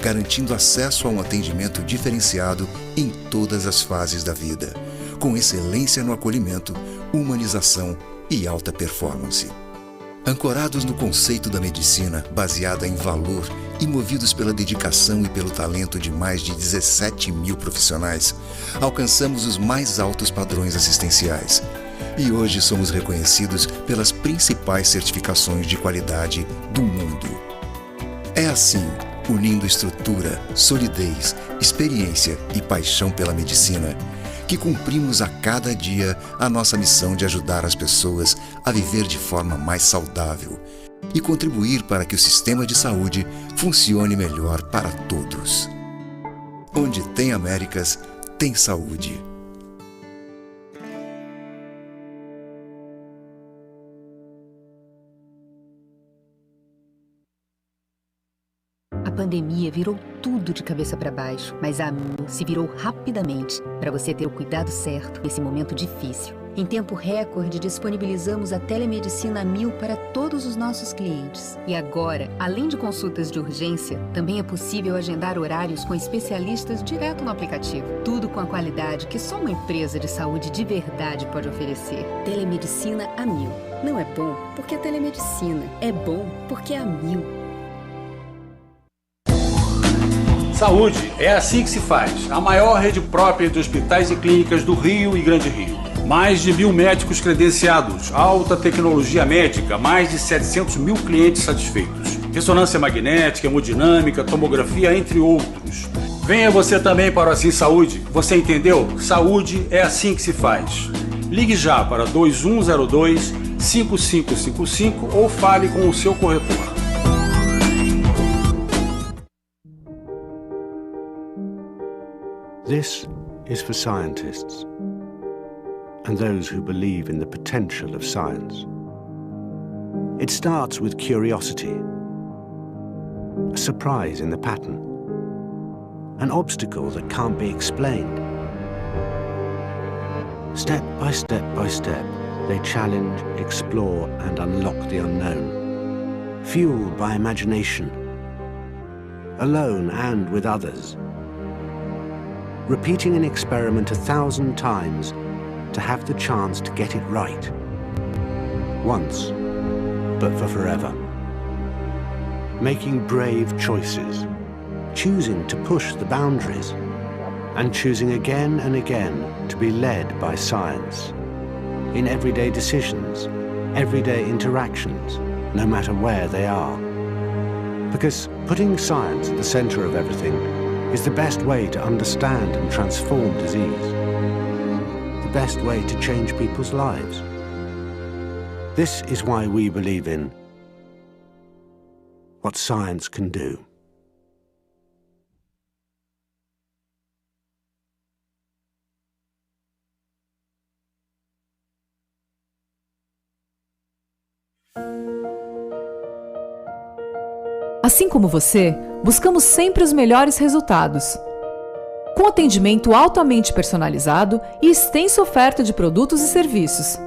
[SPEAKER 5] garantindo acesso a um atendimento diferenciado em todas as fases da vida, com excelência no acolhimento, humanização e alta performance. Ancorados no conceito da medicina, baseada em valor e movidos pela dedicação e pelo talento de mais de 17 mil profissionais, alcançamos os mais altos padrões assistenciais. E hoje somos reconhecidos pelas principais certificações de qualidade do mundo. É assim, unindo estrutura, solidez, experiência e paixão pela medicina, que cumprimos a cada dia a nossa missão de ajudar as pessoas a viver de forma mais saudável e contribuir para que o sistema de saúde funcione melhor para todos. Onde tem Américas, tem saúde.
[SPEAKER 6] A pandemia virou tudo de cabeça para baixo, mas a minha se virou rapidamente para você ter o cuidado certo nesse momento difícil. Em tempo recorde, disponibilizamos a telemedicina a 1000 para todos os nossos clientes. E agora, além de consultas de urgência, também é possível agendar horários com especialistas direto no aplicativo. Tudo com a qualidade que só uma empresa de saúde de verdade pode oferecer. Telemedicina a 1000. Não é bom porque é telemedicina. É bom porque é a 1000.
[SPEAKER 7] Saúde é assim que se faz. A maior rede própria de hospitais e clínicas do Rio e Grande Rio. Mais de 1000 médicos credenciados, alta tecnologia médica, mais de 700 mil clientes satisfeitos. Ressonância magnética, hemodinâmica, tomografia, entre outros. Venha você também para o Assim Saúde. Você entendeu? Saúde é assim que se faz. Ligue já para 2102-5555 ou fale com o seu corretor.
[SPEAKER 8] This is for scientists and those who believe in the potential of science. It starts with curiosity, a surprise in the pattern, an obstacle that can't be explained. Step by step by step, they challenge, explore, and unlock the unknown, fueled by imagination, alone and with others, repeating an experiment 1,000 times to have the chance to get it right. Once, but for forever. Making brave choices, choosing to push the boundaries, and choosing again and again to be led by science. In everyday decisions, everyday interactions, no matter where they are. Because putting science at the center of everything is the best way to understand and transform disease. The best way to change people's lives. This is why we believe in what science can do.
[SPEAKER 9] Assim como você, buscamos sempre os melhores resultados. Com atendimento altamente personalizado e extensa oferta de produtos e serviços.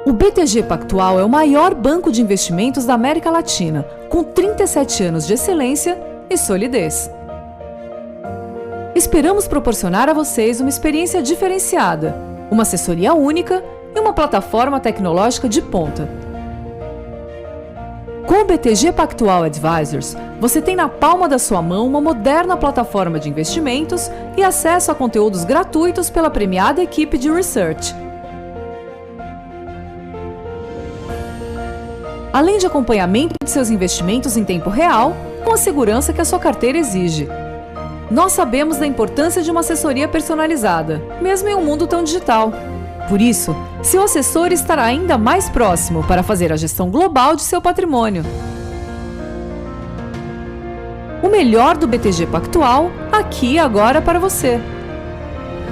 [SPEAKER 9] O BTG Pactual é o maior banco de investimentos da América Latina, com 37 anos de excelência e solidez. Esperamos proporcionar a vocês uma experiência diferenciada, uma assessoria única e uma plataforma tecnológica de ponta. Com o BTG Pactual Advisors, você tem na palma da sua mão uma moderna plataforma de investimentos e acesso a conteúdos gratuitos pela premiada equipe de research. Além de acompanhamento de seus investimentos em tempo real, com a segurança que a sua carteira exige. Nós sabemos da importância de uma assessoria personalizada, mesmo em um mundo tão digital. Por isso, seu assessor estará ainda mais próximo para fazer a gestão global de seu patrimônio. O melhor do BTG Pactual, aqui e agora para você.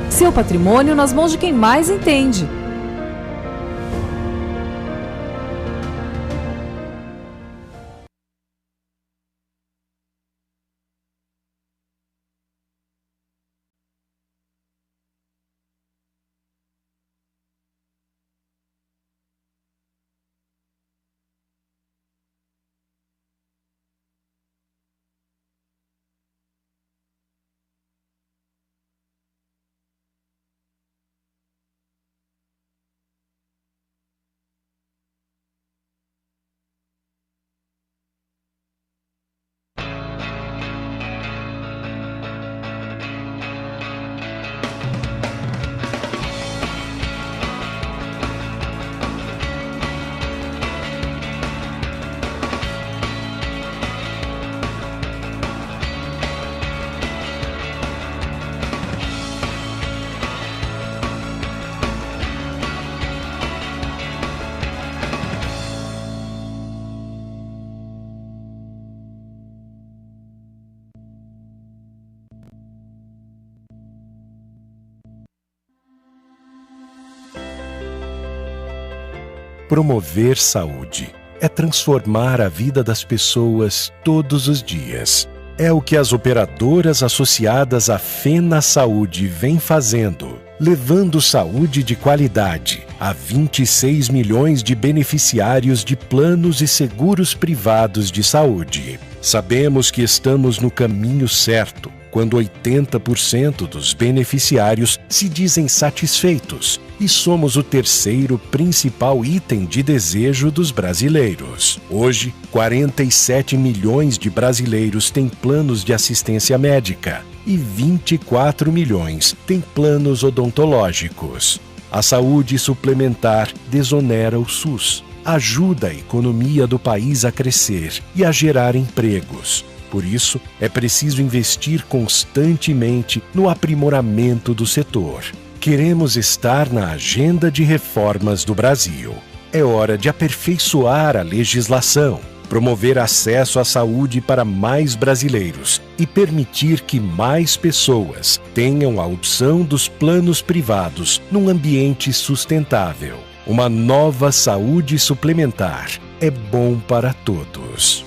[SPEAKER 9] Seu patrimônio nas mãos de quem mais entende.
[SPEAKER 10] Promover saúde é transformar a vida das pessoas todos os dias. É o que as operadoras associadas à Fena Saúde vêm fazendo levando saúde de qualidade a 26 milhões de beneficiários de planos e seguros privados de saúde. Sabemos que estamos no caminho certo quando 80% dos beneficiários se dizem satisfeitos e somos o terceiro principal item de desejo dos brasileiros. Hoje, 47 milhões de brasileiros têm planos de assistência médica e 24 milhões têm planos odontológicos. A saúde suplementar desonera o SUS, ajuda a economia do país a crescer e a gerar empregos. Por isso, é preciso investir constantemente no aprimoramento do setor. Queremos estar na agenda de reformas do Brasil. É hora de aperfeiçoar a legislação, promover acesso à saúde para mais brasileiros e permitir que mais pessoas tenham a opção dos planos privados num ambiente sustentável. Uma nova saúde suplementar é bom para todos.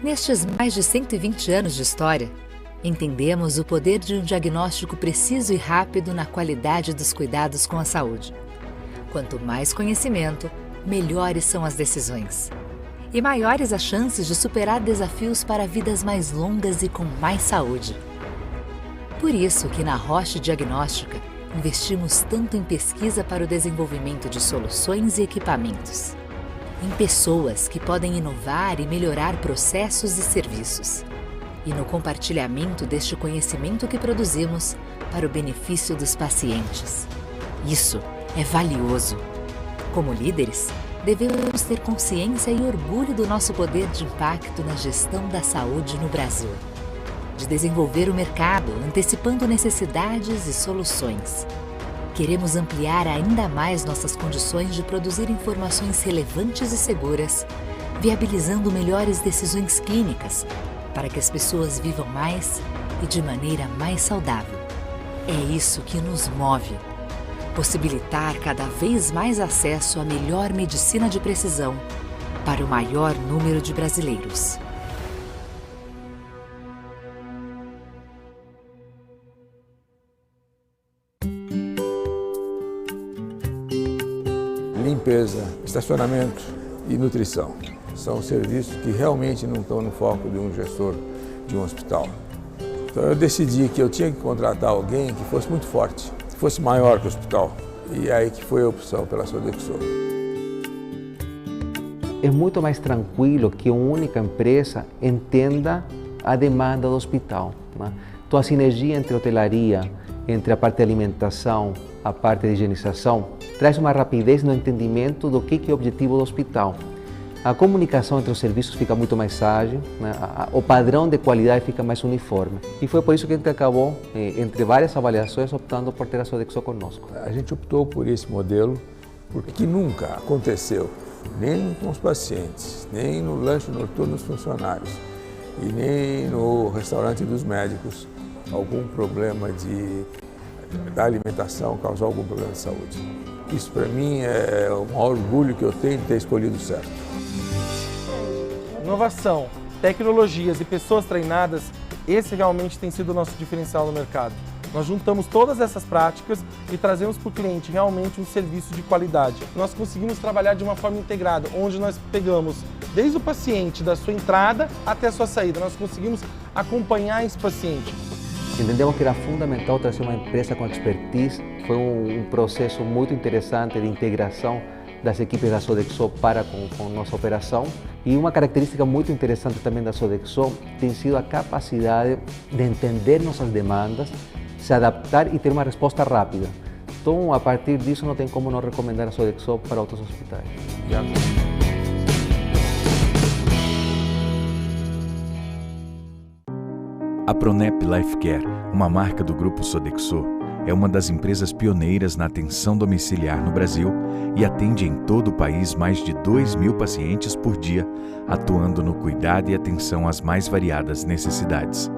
[SPEAKER 6] Nestes mais de 120 anos de história, entendemos o poder de um diagnóstico preciso e rápido na qualidade dos cuidados com a saúde. Quanto mais conhecimento, melhores são as decisões. E maiores as chances de superar desafios para vidas mais longas e com mais saúde. Por isso que na Roche Diagnóstica, investimos tanto em pesquisa para o desenvolvimento de soluções e equipamentos. Em pessoas que podem inovar e melhorar processos e serviços. E no compartilhamento deste conhecimento que produzimos para o benefício dos pacientes. Isso é valioso. Como líderes, devemos ter consciência e orgulho do nosso poder de impacto na gestão da saúde no Brasil. De desenvolver o mercado, antecipando necessidades e soluções. Queremos ampliar ainda mais nossas condições de produzir informações relevantes e seguras, viabilizando melhores decisões clínicas para que as pessoas vivam mais e de maneira mais saudável. É isso que nos move. Possibilitar cada vez mais acesso à melhor medicina de precisão para o maior número de brasileiros.
[SPEAKER 11] Limpeza, estacionamento e nutrição. São serviços que realmente não estão no foco de um gestor de um hospital. Então eu decidi que eu tinha que contratar alguém que fosse muito forte, que fosse maior que o hospital. E aí que foi a opção pela Sodexo.
[SPEAKER 12] É muito mais tranquilo que uma única empresa entenda a demanda do hospital, né? Então a sinergia entre a hotelaria, entre a parte de alimentação, a parte de higienização, traz uma rapidez no entendimento do que é o objetivo do hospital. A comunicação entre os serviços fica muito mais ágil, né? O padrão de qualidade fica mais uniforme. E foi por isso que a gente acabou, entre várias avaliações, optando por ter a Sodexo conosco.
[SPEAKER 11] A gente optou por esse modelo porque nunca aconteceu, nem com os pacientes, nem no lanche noturno dos funcionários e nem no restaurante dos médicos, algum problema da alimentação causar algum problema de saúde. Isso para mim é o maior orgulho que eu tenho de ter escolhido certo.
[SPEAKER 13] Inovação, tecnologias e pessoas treinadas, esse realmente tem sido o nosso diferencial no mercado. Nós juntamos todas essas práticas e trazemos para o cliente realmente um serviço de qualidade. Nós conseguimos trabalhar de uma forma integrada, onde nós pegamos desde o paciente, da sua entrada até a sua saída. Nós conseguimos acompanhar esse paciente.
[SPEAKER 12] Entendemos que era fundamental trazer uma empresa com expertise. Foi um processo muito interessante de integração das equipes da Sodexo para com nossa operação. E uma característica muito interessante também da Sodexo tem sido a capacidade de entender nossas demandas, se adaptar e ter uma resposta rápida. Então, a partir disso, não tem como não recomendar a Sodexo para outros hospitais.
[SPEAKER 14] A Pronep Life Care, uma marca do grupo Sodexo, é uma das empresas pioneiras na atenção domiciliar no Brasil e atende em todo o país mais de 2.000 pacientes por dia, atuando no cuidado e atenção às mais variadas necessidades.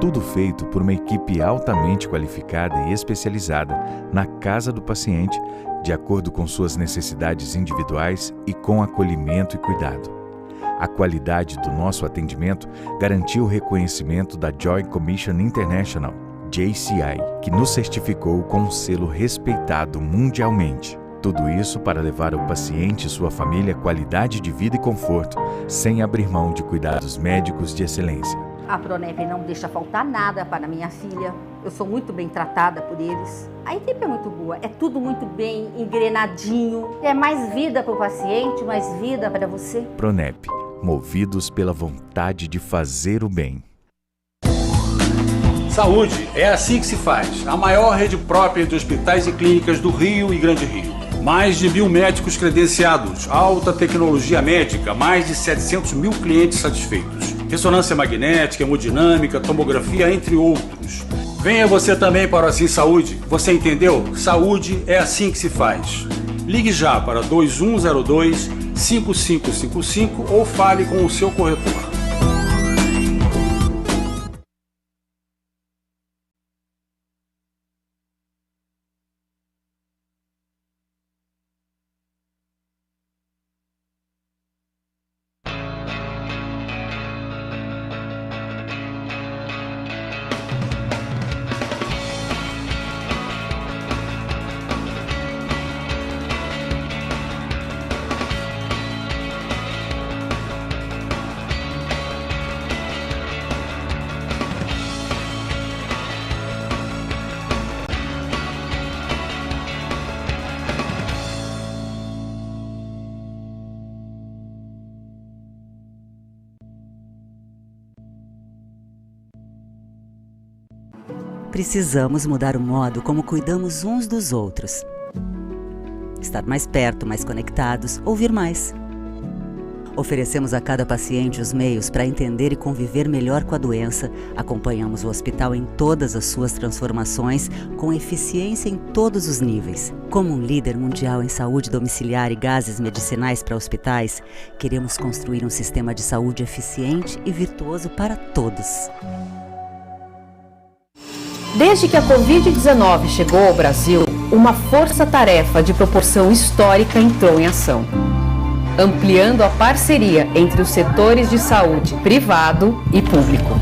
[SPEAKER 14] Tudo feito por uma equipe altamente qualificada e especializada na casa do paciente, de acordo com suas necessidades individuais e com acolhimento e cuidado. A qualidade do nosso atendimento garantiu o reconhecimento da Joint Commission International, JCI, que nos certificou com um selo respeitado mundialmente. Tudo isso para levar ao paciente e sua família qualidade de vida e conforto, sem abrir mão de cuidados médicos de excelência.
[SPEAKER 15] A Pronep não deixa faltar nada para minha filha. Eu sou muito bem tratada por eles. A equipe é muito boa, é tudo muito bem engrenadinho. É mais vida para o paciente, mais vida para você.
[SPEAKER 14] Pronep, movidos pela vontade de fazer o bem.
[SPEAKER 7] Saúde é assim que se faz. A maior rede própria de hospitais e clínicas do Rio e Grande Rio. Mais de 1.000 médicos credenciados, alta tecnologia médica, mais de 700 mil clientes satisfeitos. Ressonância magnética, hemodinâmica, tomografia, entre outros. Venha você também para o Assim Saúde. Você entendeu? Saúde é assim que se faz. Ligue já para 2102-5555 ou fale com o seu corretor.
[SPEAKER 16] Precisamos mudar o modo como cuidamos uns dos outros. Estar mais perto, mais conectados, ouvir mais. Oferecemos a cada paciente os meios para entender e conviver melhor com a doença. Acompanhamos o hospital em todas as suas transformações, com eficiência em todos os níveis. Como um líder mundial em saúde domiciliar e gases medicinais para hospitais, queremos construir um sistema de saúde eficiente e virtuoso para todos.
[SPEAKER 17] Desde que a Covid-19 chegou ao Brasil, uma força-tarefa de proporção histórica entrou em ação, ampliando a parceria entre os setores de saúde privado e público.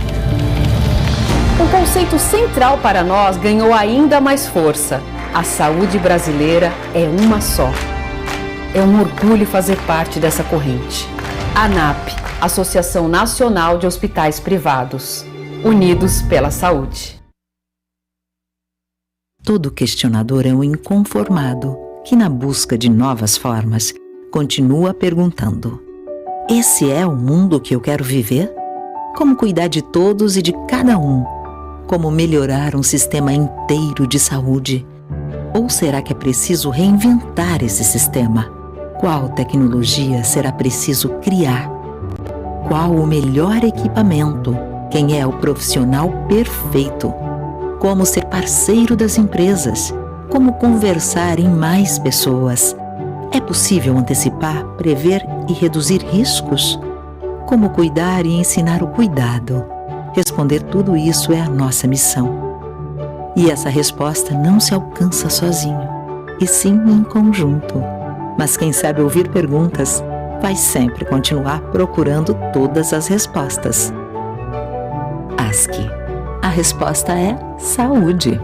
[SPEAKER 17] Um conceito central para nós ganhou ainda mais força. A saúde brasileira é uma só. É um orgulho fazer parte dessa corrente. ANAP, Associação Nacional de Hospitais Privados, unidos pela saúde.
[SPEAKER 18] Todo questionador é um inconformado que, na busca de novas formas, continua perguntando: esse é o mundo que eu quero viver? Como cuidar de todos e de cada um? Como melhorar um sistema inteiro de saúde? Ou será que é preciso reinventar esse sistema? Qual tecnologia será preciso criar? Qual o melhor equipamento? Quem é o profissional perfeito? Como ser parceiro das empresas? Como conversar em mais pessoas? É possível antecipar, prever e reduzir riscos? Como cuidar e ensinar o cuidado? Responder tudo isso é a nossa missão. E essa resposta não se alcança sozinho, e sim em conjunto. Mas quem sabe ouvir perguntas vai sempre continuar procurando todas as respostas. ASCI. A resposta é saúde.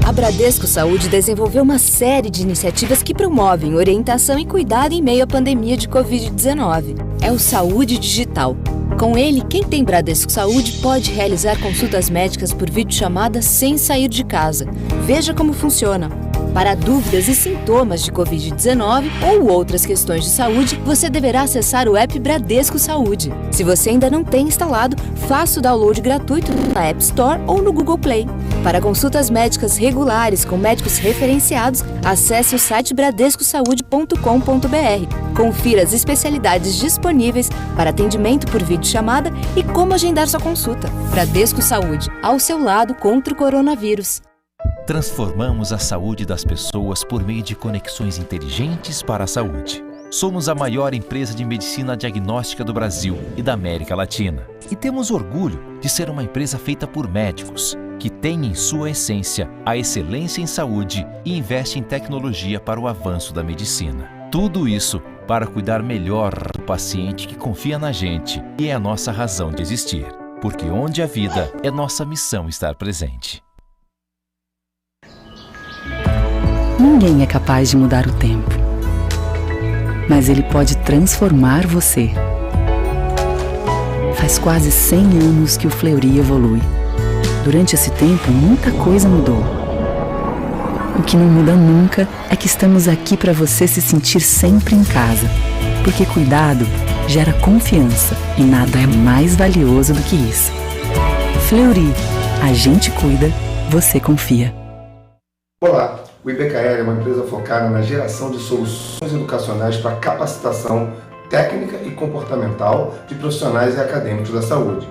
[SPEAKER 1] A Bradesco Saúde desenvolveu uma série de iniciativas que promovem orientação e cuidado em meio à pandemia de Covid-19. É o Saúde Digital. Com ele, quem tem Bradesco Saúde pode realizar consultas médicas por videochamada sem sair de casa. Veja como funciona. Para dúvidas e sintomas de Covid-19 ou outras questões de saúde, você deverá acessar o app Bradesco Saúde. Se você ainda não tem instalado, faça o download gratuito na App Store ou no Google Play. Para consultas médicas regulares com médicos referenciados, acesse o site bradescosaude.com.br. Confira as especialidades disponíveis para atendimento por videochamada e como agendar sua consulta. Bradesco Saúde, ao seu lado contra o coronavírus.
[SPEAKER 19] Transformamos a saúde das pessoas por meio de conexões inteligentes para a saúde. Somos a maior empresa de medicina diagnóstica do Brasil e da América Latina. E temos orgulho de ser uma empresa feita por médicos, que tem em sua essência a excelência em saúde e investe em tecnologia para o avanço da medicina. Tudo isso para cuidar melhor do paciente que confia na gente e é a nossa razão de existir. Porque onde há vida, é nossa missão estar presente.
[SPEAKER 20] Ninguém é capaz de mudar o tempo, mas ele pode transformar você. Faz quase 100 anos que o Fleury evolui. Durante esse tempo, muita coisa mudou. O que não muda nunca é que estamos aqui para você se sentir sempre em casa, porque cuidado gera confiança e nada é mais valioso do que isso. Fleury, a gente cuida, você confia.
[SPEAKER 21] Olá! O IBKL é uma empresa focada na geração de soluções educacionais para capacitação técnica e comportamental de profissionais e acadêmicos da saúde.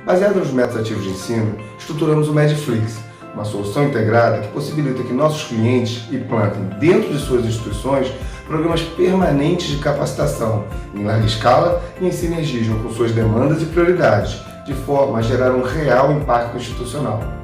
[SPEAKER 21] Baseado nos métodos ativos de ensino, estruturamos o Medflix, uma solução integrada que possibilita que nossos clientes implantem dentro de suas instituições programas permanentes de capacitação em larga escala e em sinergismo com suas demandas e prioridades, de forma a gerar um real impacto institucional.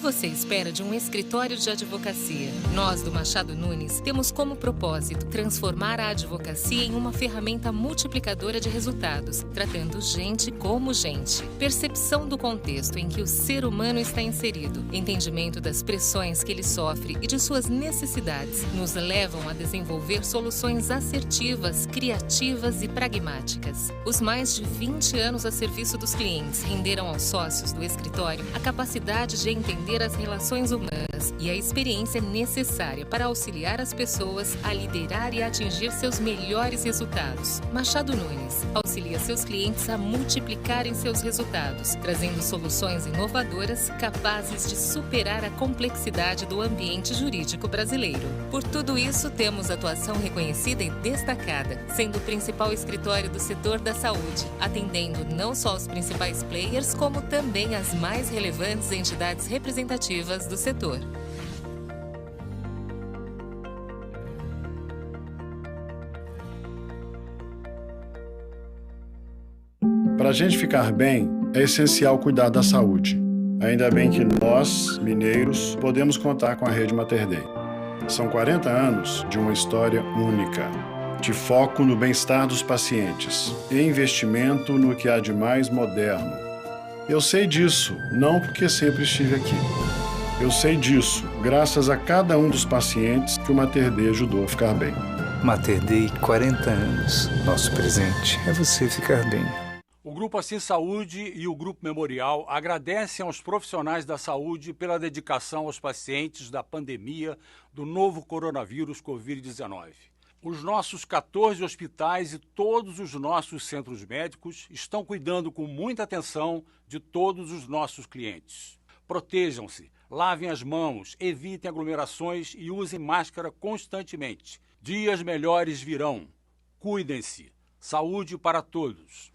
[SPEAKER 2] você espera de um escritório de advocacia? Nós, do Machado Nunes, temos como propósito transformar a advocacia em uma ferramenta multiplicadora de resultados, tratando gente como gente. Percepção do contexto em que o ser humano está inserido, entendimento das pressões que ele sofre e de suas necessidades, nos levam a desenvolver soluções assertivas, criativas e pragmáticas. Os mais de 20 anos a serviço dos clientes renderam aos sócios do escritório a capacidade de entender as relações humanas e a experiência necessária para auxiliar as pessoas a liderar e atingir seus melhores resultados. Machado Nunes auxilia seus clientes a multiplicarem seus resultados, trazendo soluções inovadoras capazes de superar a complexidade do ambiente jurídico brasileiro. Por tudo isso, temos atuação reconhecida e destacada, sendo o principal escritório do setor da saúde, atendendo não só os principais players, como também as mais relevantes entidades representativas do setor.
[SPEAKER 4] Para a gente ficar bem, é essencial cuidar da saúde. Ainda bem que nós, mineiros, podemos contar com a Rede Mater Dei. São 40 anos de uma história única, de foco no bem-estar dos pacientes e investimento no que há de mais moderno. Eu sei disso, não porque sempre estive aqui. Eu sei disso graças a cada um dos pacientes que o Mater Dei ajudou a ficar bem.
[SPEAKER 22] Mater Dei, 40 anos. Nosso presente é você ficar bem.
[SPEAKER 7] O Grupo Assim Saúde e o Grupo Memorial agradecem aos profissionais da saúde pela dedicação aos pacientes da pandemia do novo coronavírus Covid-19. Os nossos 14 hospitais e todos os nossos centros médicos estão cuidando com muita atenção de todos os nossos clientes. Protejam-se, lavem as mãos, evitem aglomerações e usem máscara constantemente. Dias melhores virão. Cuidem-se. Saúde para todos.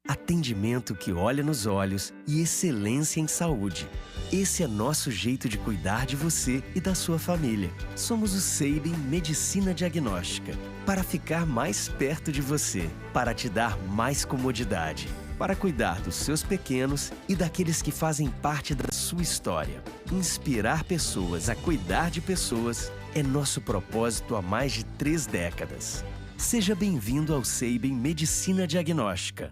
[SPEAKER 23] Atendimento que olha nos olhos e excelência em saúde. Esse é nosso jeito de cuidar de você e da sua família. Somos o Seibem Medicina Diagnóstica. Para ficar mais perto de você, para te dar mais comodidade, para cuidar dos seus pequenos e daqueles que fazem parte da sua história. Inspirar pessoas a cuidar de pessoas é nosso propósito há mais de 3 décadas. Seja bem-vindo ao Seibem Medicina Diagnóstica.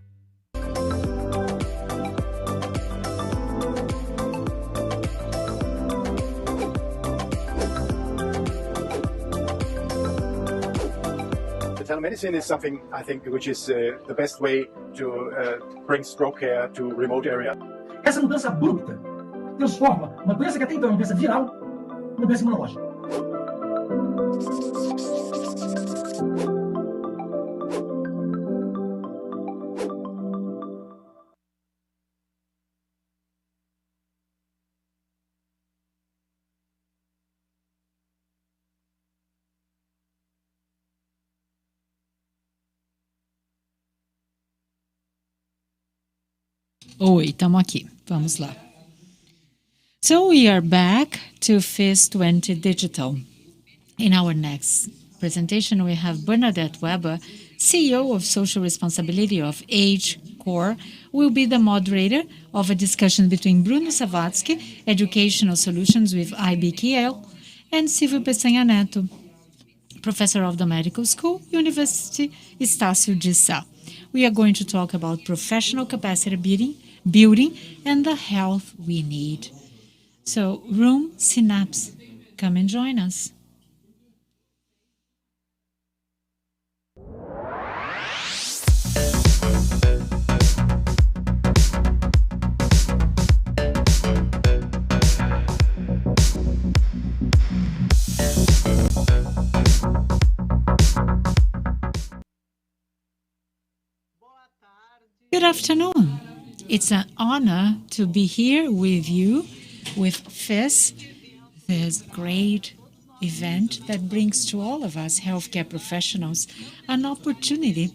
[SPEAKER 24] Telemedicine is something I think which is the best way to bring stroke care to remote area.
[SPEAKER 26] Essa mudança abrupta transforma uma doença que até então é uma doença viral numa doença imunológica.
[SPEAKER 3] Oi, estamos aqui. Vamos lá. So we are back to FIS 20 Digital. In our next presentation, we have Bernadette Weber, CEO of Social Responsibility of Age Core, will be the moderator of a discussion between Bruno Savatsky, Educational Solutions with IBKL, and Silvio Peçanha Neto, professor of the medical school, University Estácio de Sá. We are going to talk about professional capacity building and the health we need. So, Room Synapse, come and join us. Good afternoon. It's an honor to be here with you, with FIS, this great event that brings to all of us healthcare professionals an opportunity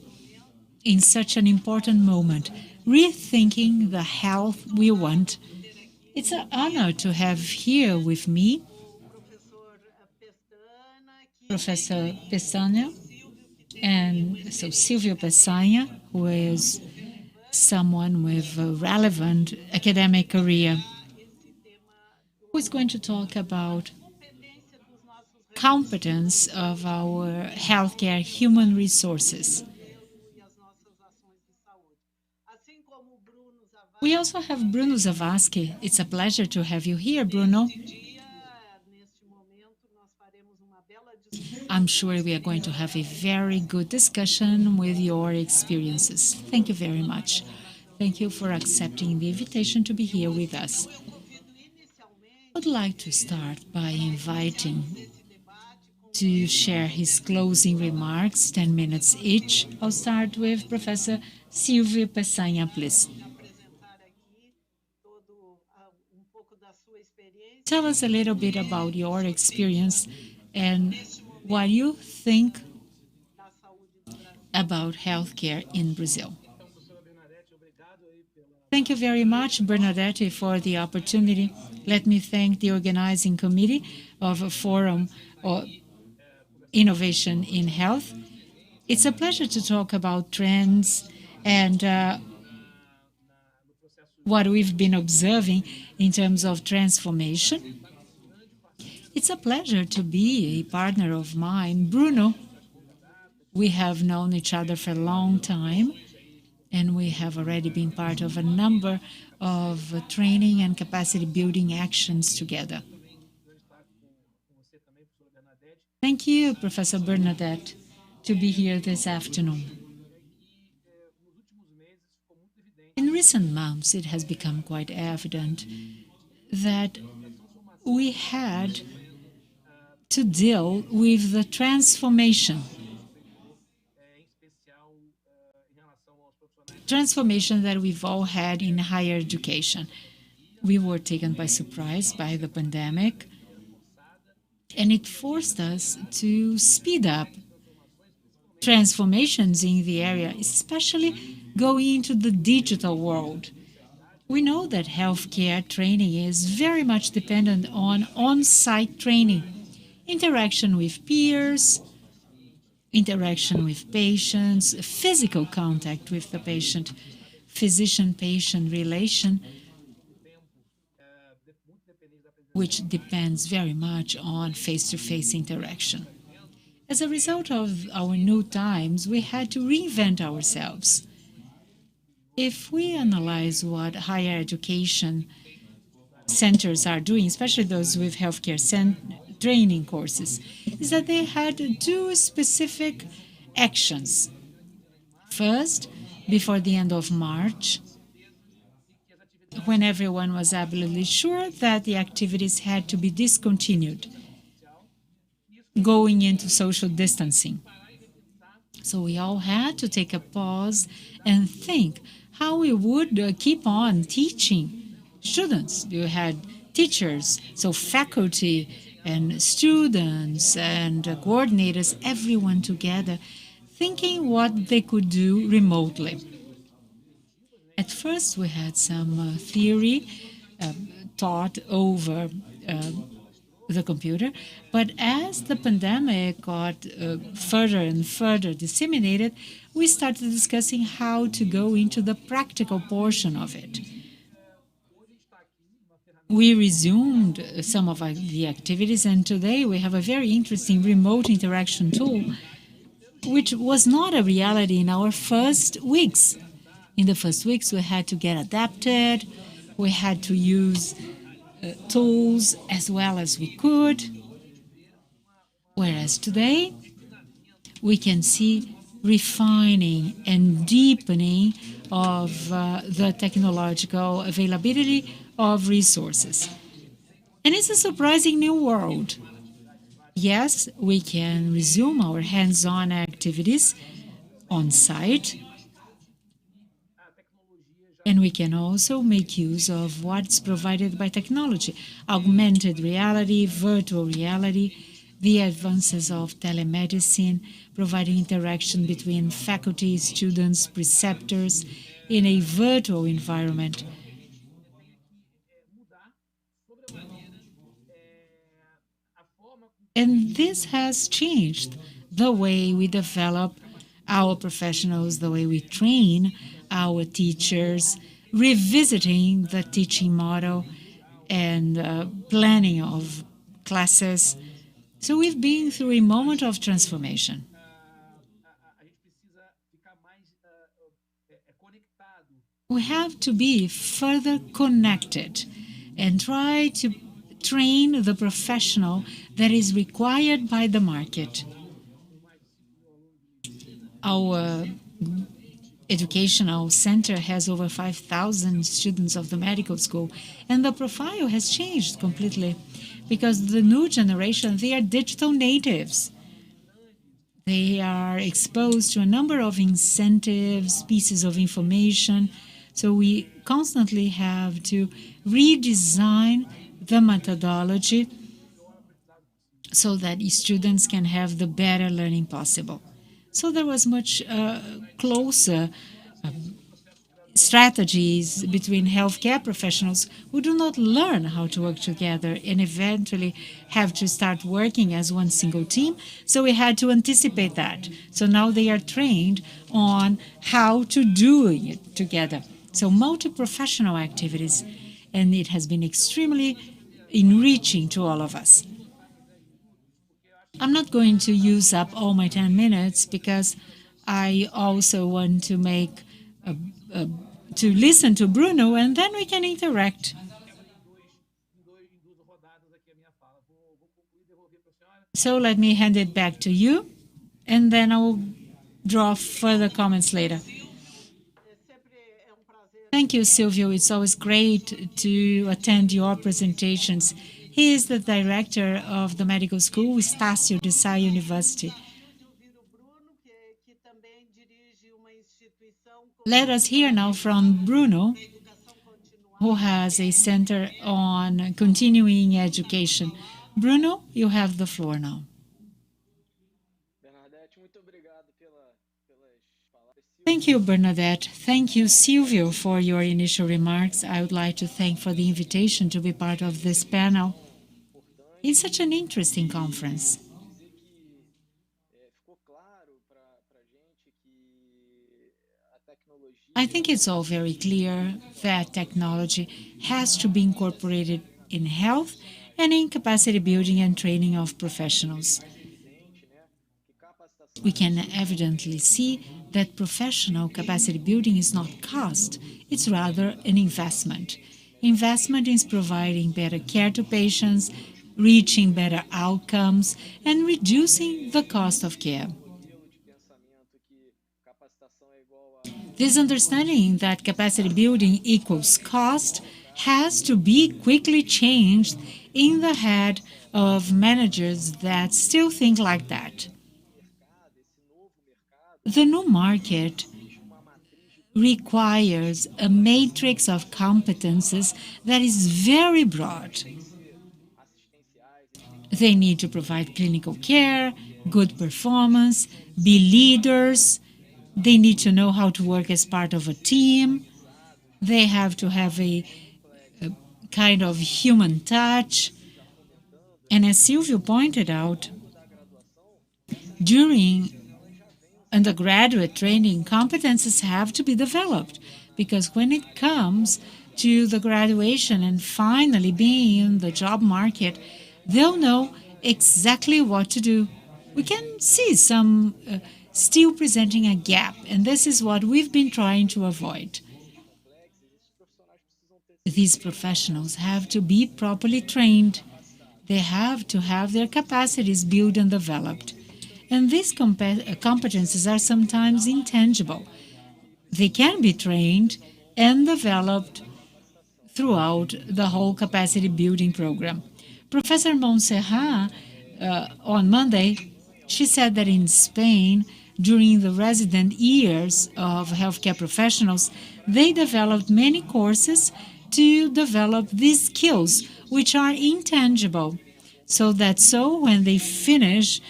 [SPEAKER 3] in such an important moment, rethinking the health we want. It's an honor to have here with me Professor Peçanha, and so Silvio Peçanha, who is someone with a relevant academic career, who is going to talk about competence of our healthcare human resources. We also have Bruno Zavascki. It's a pleasure to have you here, Bruno. I'm sure we are going to have a very good discussion with your experiences. Thank you very much. Thank you for accepting the invitation to be here with us. I'd like to start by inviting to share his closing remarks, 10 minutes each. I'll start with Professor Silvio Peçanha, please. Tell us a little bit about your experience and what you think about healthcare in Brazil. Thank you very much, Bernadette, for the opportunity. Let me thank the organizing committee of a forum or innovation in health. It's a pleasure to talk about trends and what we've been observing in terms of transformation. It's a pleasure to be a partner of mine, Bruno. We have known each other for a long time, and we have already been part of a number of training and capacity building actions together. Thank you, Professor Bernadette, to be here this afternoon. In recent months, it has become quite evident that we had to deal with the transformation that we've all had in higher education. We were taken by surprise by the pandemic, and it forced us to speed up transformations in the area, especially going into the digital world. We know that healthcare training is very much dependent on on-site training, interaction with peers, interaction with patients, physical contact with the patient, physician-patient relation, which depends very much on face-to-face interaction. As a result of our new times, we had to reinvent ourselves. If we analyze what higher education centers are doing, especially those with healthcare training courses, is that they had to do specific actions. First, before the end of March, when everyone was absolutely sure that the activities had to be discontinued, going into social distancing. So we all had to take a pause and think how we would keep on teaching students. You had teachers, so faculty and students and coordinators, everyone together, thinking what they could do remotely. At first, we had some theory taught over the computer, but as the pandemic got further and further disseminated, we started discussing how to go into the practical portion of it. we resumed some of the activities, and today we have a very interesting remote interaction tool, which was not a reality in our first weeks. In the first weeks, we had to get adapted, we had to use tools as well as we could, whereas today we can see refining and deepening of the technological availability of resources. And it's a surprising new world. Yes, we can resume our hands-on activities on site, and we can also make use of what's provided by technology, augmented reality, virtual reality, the advances of telemedicine, providing interaction between faculty, students, preceptors in a virtual environment. And this has changed the way we develop our professionals, the way we train our teachers, revisiting the teaching model and planning of classes. So we've been through a moment of transformation. We have to be further connected and try to train the professional that is required by the market. Our educational center has over 5,000 students of the medical school, and the profile has changed completely because the new generation, they are digital natives. They are exposed to a number of incentives, pieces of information, so we constantly have to redesign the methodology so that students can have the better learning possible. So there was much closer strategies between healthcare professionals who do not learn how to work together and eventually have to start working as one single team. So we had to anticipate that. So now they are trained on how to do it together. So multi-professional activities, and it has been extremely enriching to all of us. I'm not going to use up all my 10 minutes because I also want to make to listen to Bruno, and then we can interact. So let me hand it back to you, and then I'll draw further comments later. Thank you, Silvio. It's always great to attend your presentations. He is the director of the medical school, Estácio de Sá University. Let us hear now from Bruno, who has a center on continuing education. Bruno, you have the floor now. Thank you, Bernadette. Thank you, Silvio, for your initial remarks. I would like to thank for the invitation to be part of this panel. It's such an interesting conference. I think it's all very clear that technology has to be incorporated in health and in capacity building and training of professionals. We can evidently see that professional capacity building is not cost, it's rather an investment. Investment is providing better care to patients, reaching better outcomes, and reducing the cost of care. This understanding that capacity building equals cost has to be quickly changed in the head of managers that still think like that. The new market requires a matrix of competences that is very broad. They need to provide clinical care, good performance, be leaders. They need to know how to work as part of a team. They have to have a kind of human touch. And as Silvio pointed out, during undergraduate training, competences have to be developed, because when it comes to the graduation and finally being in the job market, they'll know exactly what to do. We can see some still presenting a gap, and this is what we've been trying to avoid. These professionals have to be properly trained. They have to have their capacities built and developed. And these competences are sometimes intangible. They can be trained and developed throughout the whole capacity building program. Professor Montserrat, on Monday, she said that in Spain, during the resident years of healthcare professionals, they developed many courses to develop these skills, which are intangible, so when they finish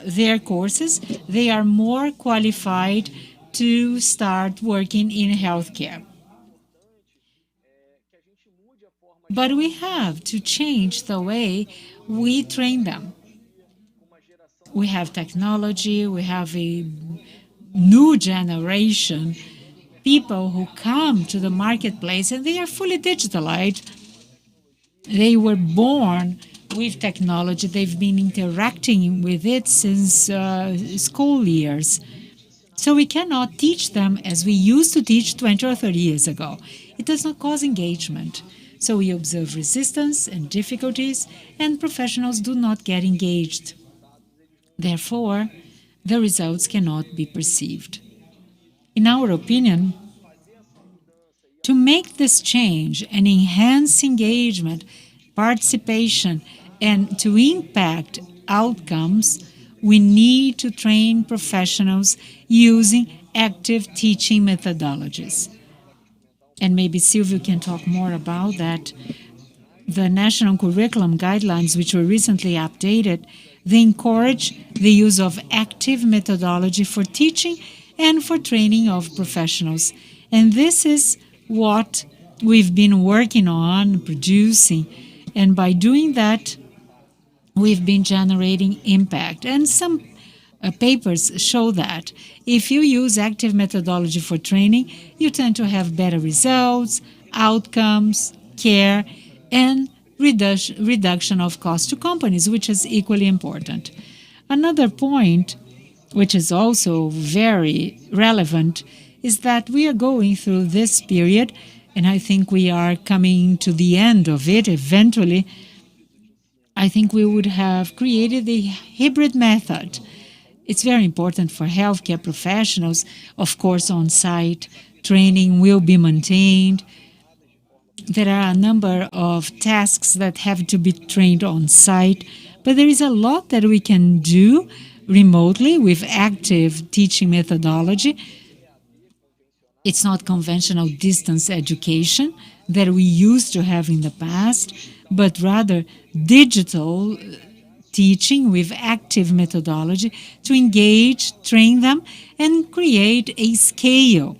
[SPEAKER 3] their courses, they are more qualified to start working in healthcare. But we have to change the way we train them. We have technology, we have a new generation, people who come to the marketplace and they are fully digitalized. They were born with technology. They've been interacting with it since school years. So we cannot teach them as we used to teach 20 or 30 years ago. It does not cause engagement. So we observe resistance and difficulties, and professionals do not get engaged. Therefore, the results cannot be perceived. In our opinion, to make this change and enhance engagement, participation, and to impact outcomes, we need to train professionals using active teaching methodologies. And maybe Silvio can talk more about that. The National Curriculum Guidelines, which were recently updated, they encourage the use of active methodology for teaching and for training of professionals. And this is what we've been working on, producing. And by doing that, we've been generating impact. And some papers show that if you use active methodology for training, you tend to have better results, outcomes, care, and reduction of cost to companies, which is equally important. Another point, which is also very relevant, is that we are going through this period, and I think we are coming to the end of it eventually. I think we would have created a hybrid method. It's very important for healthcare professionals. Of course, on-site training will be maintained. There are a number of tasks that have to be trained on-site, but there is a lot that we can do remotely with active teaching methodology. It's not conventional distance education that we used to have in the past, but rather digital teaching with active methodology to engage, train them, and create a scale.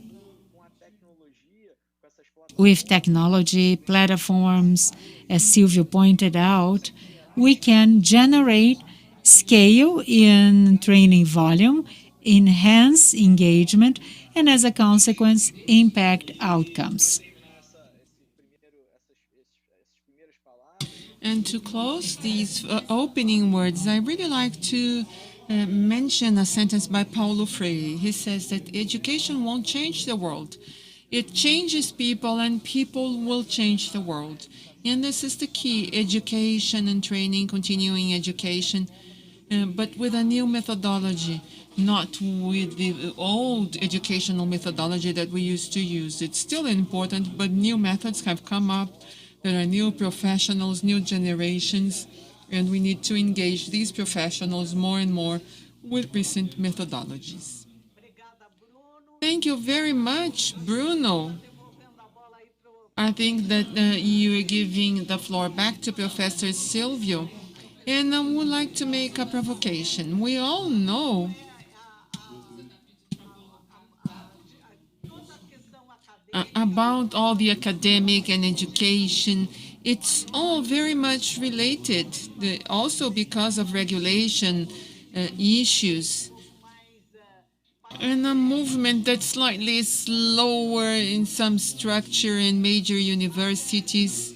[SPEAKER 3] With technology platforms, as Silvio pointed out, we can generate scale in training volume, enhance engagement, and as a consequence, impact outcomes.
[SPEAKER 5] And to close these opening words, I really like to mention a sentence by Paulo Freire. He says that education won't change the world. It changes people, and people will change the world. And this is the key: education and training, continuing education, but with a new methodology, not with the old educational methodology that we used to use. It's still important, but new methods have come up. There are new professionals, new generations, and we need to engage these professionals more and more with recent methodologies. Thank you very much, Bruno. I think that you are giving the floor back to Professor Silvio, and I would like to make a provocation. We all know about all the academic and education. It's all very much related, also because of regulation issues. and a movement that's slightly slower in some structure in major universities,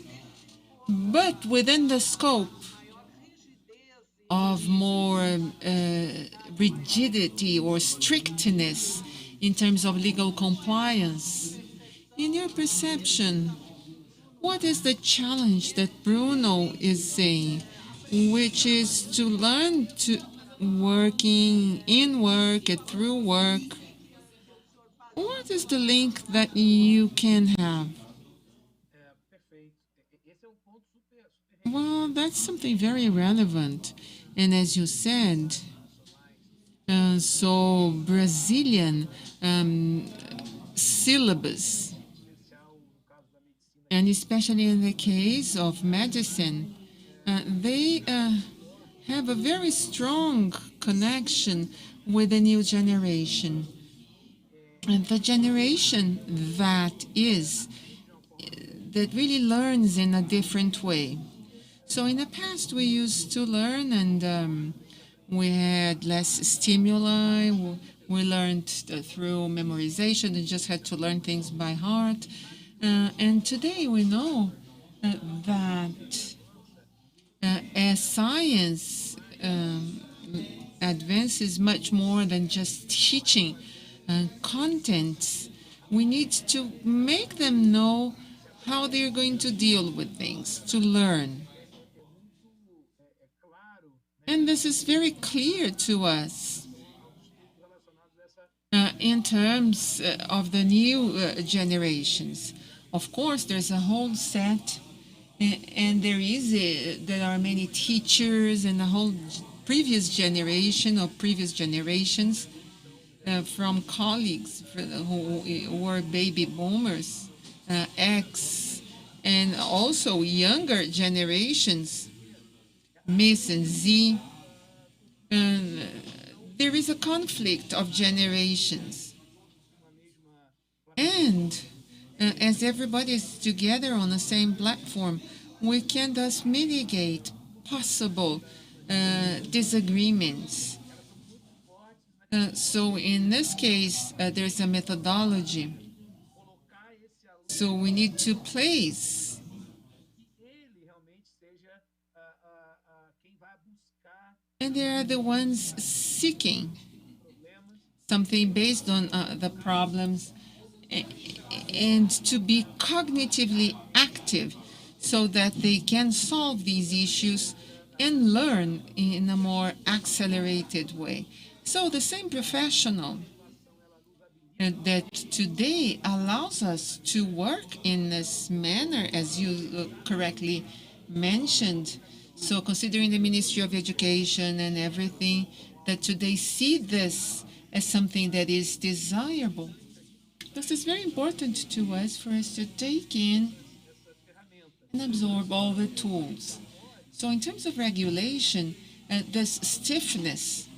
[SPEAKER 5] but within the scope of more rigidity or strictness in terms of legal compliance. In your perception, what is the challenge that Bruno is saying, which is to learn to working in work and through work? What is the link that you can have? Well, that's something very relevant. And as you said, so Brazilian syllabus, and especially in the case of medicine, they have a very strong connection with the new generation. And the generation that really learns in a different way. So in the past, we used to learn and we had less stimuli. We learned through memorization and just had to learn things by heart. And today we know that as science advances much more than just teaching contents, we need to make them know how they're going to deal with things, to learn. And this is very clear to us in terms of the new generations. Of course, there's a whole set, and there are many teachers and a whole previous generation or previous generations from colleagues who were baby boomers, X, and also younger generations, Miss and Z. And there is a conflict of generations. And as everybody is together on the same platform, we can thus mitigate possible disagreements. So in this case, there's a methodology. So we need to place and they are the ones seeking something based on the problems and to be cognitively active so that they can solve these issues and learn in a more accelerated way. So the same professional that today allows us to work in this manner, as you correctly mentioned, so considering the Ministry of Education and everything, that today see this as something that is desirable. This is very important to us for us to take in and absorb all the tools. So in terms of regulation, this stiffness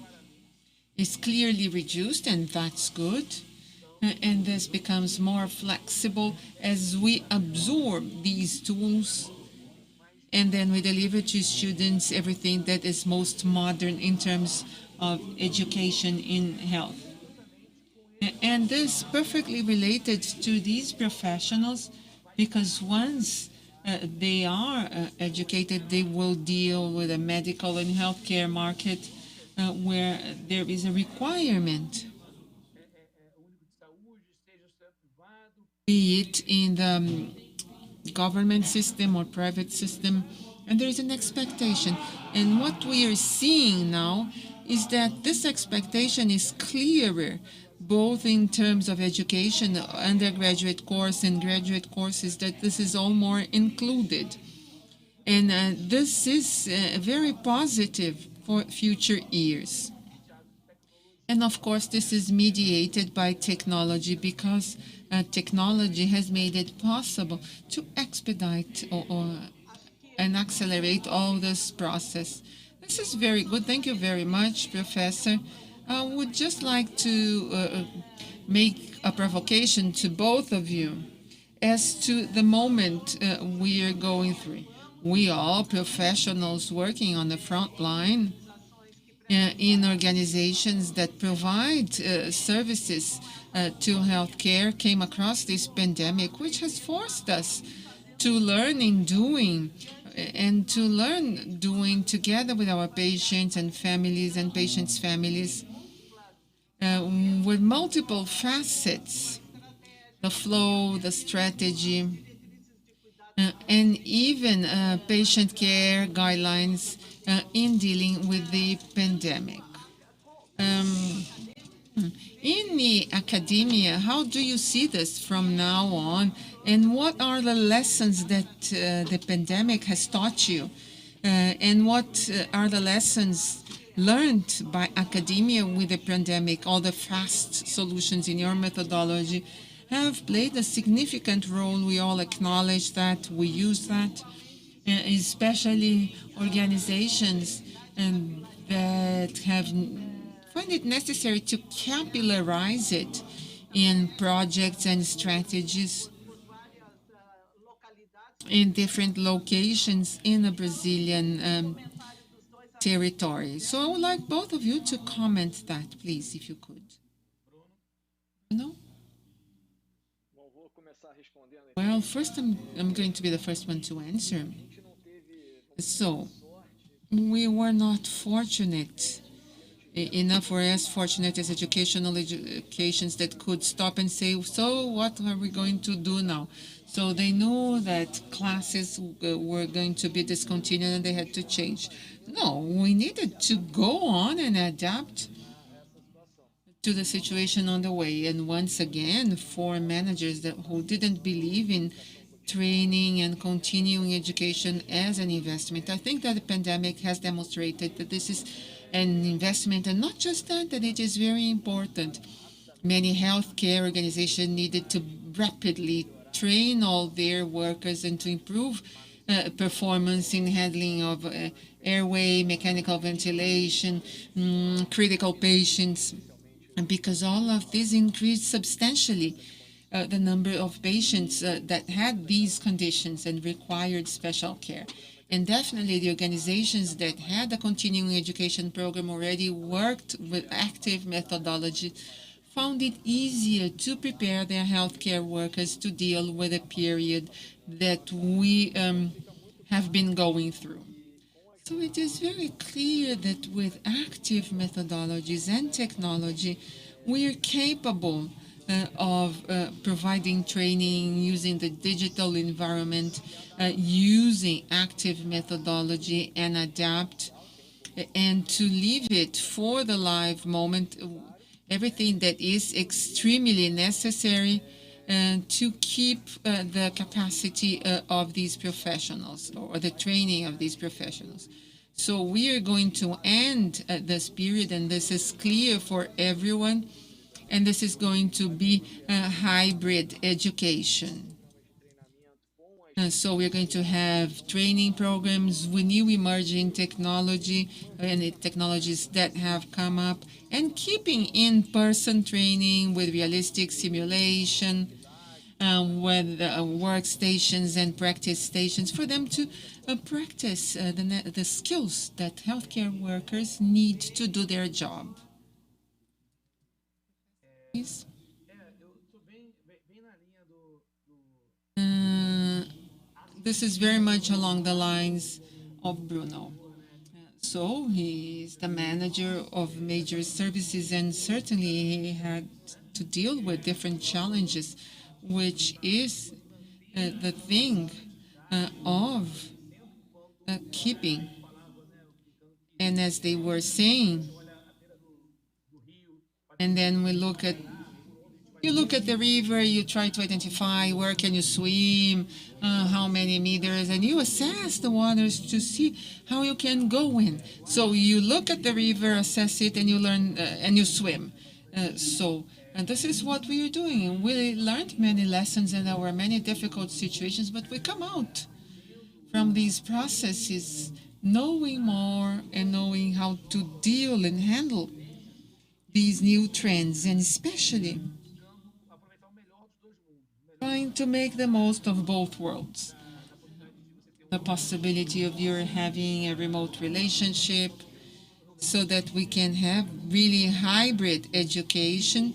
[SPEAKER 5] is clearly reduced, and that's good. And this becomes more flexible as we absorb these tools, and then we deliver to students everything that is most modern in terms of education in health. And this perfectly related to these professionals, because once they are educated, they will deal with a medical and healthcare market where there is a requirement, be it in the government system or private system, and there is an expectation. And what we are seeing now is that this expectation is clearer, both in terms of education, undergraduate course and graduate courses, that this is all more included. And this is very positive for future years. And of course, this is mediated by technology, because technology has made it possible to expedite and accelerate all this process. This is very good. Thank you very much, Professor. I would just like to make a provocation to both of you as to the moment we are going through. We all professionals working on the front line, in organizations that provide services to healthcare came across this pandemic, which has forced us to learn in doing and to learn doing together with our patients and families and patients' families with multiple facets, the flow, the strategy, and even patient care guidelines in dealing with the pandemic. In the academia, how do you see this from now on? And what are the lessons that the pandemic has taught you? And what are the lessons learned by academia with the pandemic? All the fast solutions in your methodology have played a significant role. We all acknowledge that, we use that, especially organizations that have find it necessary to capillarize it in projects and strategies in different locations in the Brazilian territory. So I would like both of you to comment that, please, if you could. No? Well, first I'm going to be the first one to answer. So, we were not fortunate enough, or as fortunate as educational educations that could stop and say, so what are we going to do now? So they knew that classes were going to be discontinued and they had to change. No, we needed to go on and adapt to the situation on the way. And once again, for managers who didn't believe in training and continuing education as an investment, I think that the pandemic has demonstrated that this is an investment, and not just that it is very important. Many healthcare organizations needed to rapidly train all their workers and to improve performance in handling of airway, mechanical ventilation, critical patients, and because all of this increased substantially the number of patients that had these conditions and required special care. And definitely the organizations that had a continuing education program already worked with active methodology found it easier to prepare their healthcare workers to deal with a period that we have been going through. So it is very clear that with active methodologies and technology, we are capable of providing training using the digital environment, using active methodology and adapt, and to leave it for the live moment, everything that is extremely necessary to keep the capacity of these professionals or the training of these professionals. So we are going to end this period, and this is clear for everyone, and this is going to be a hybrid education. So we're going to have training programs with new emerging technology and technologies that have come up, and keeping in-person training with realistic simulation, with workstations and practice stations for them to practice the skills that healthcare workers need to do their job. Please. This is very much along the lines of Bruno. So he is the manager of major services, and certainly he had to deal with different challenges, which is the thing of keeping. And as they were saying, and then you look at the river, you try to identify where can you swim, how many meters, and you assess the waters to see how you can go in. So you look at the river, assess it, and you learn, and you swim. And this is what we are doing. We learned many lessons, and there were many difficult situations, but we come out from these processes knowing more and knowing how to deal and handle these new trends, and especially trying to make the most of both worlds. The possibility of your having a remote relationship, so that we can have really hybrid education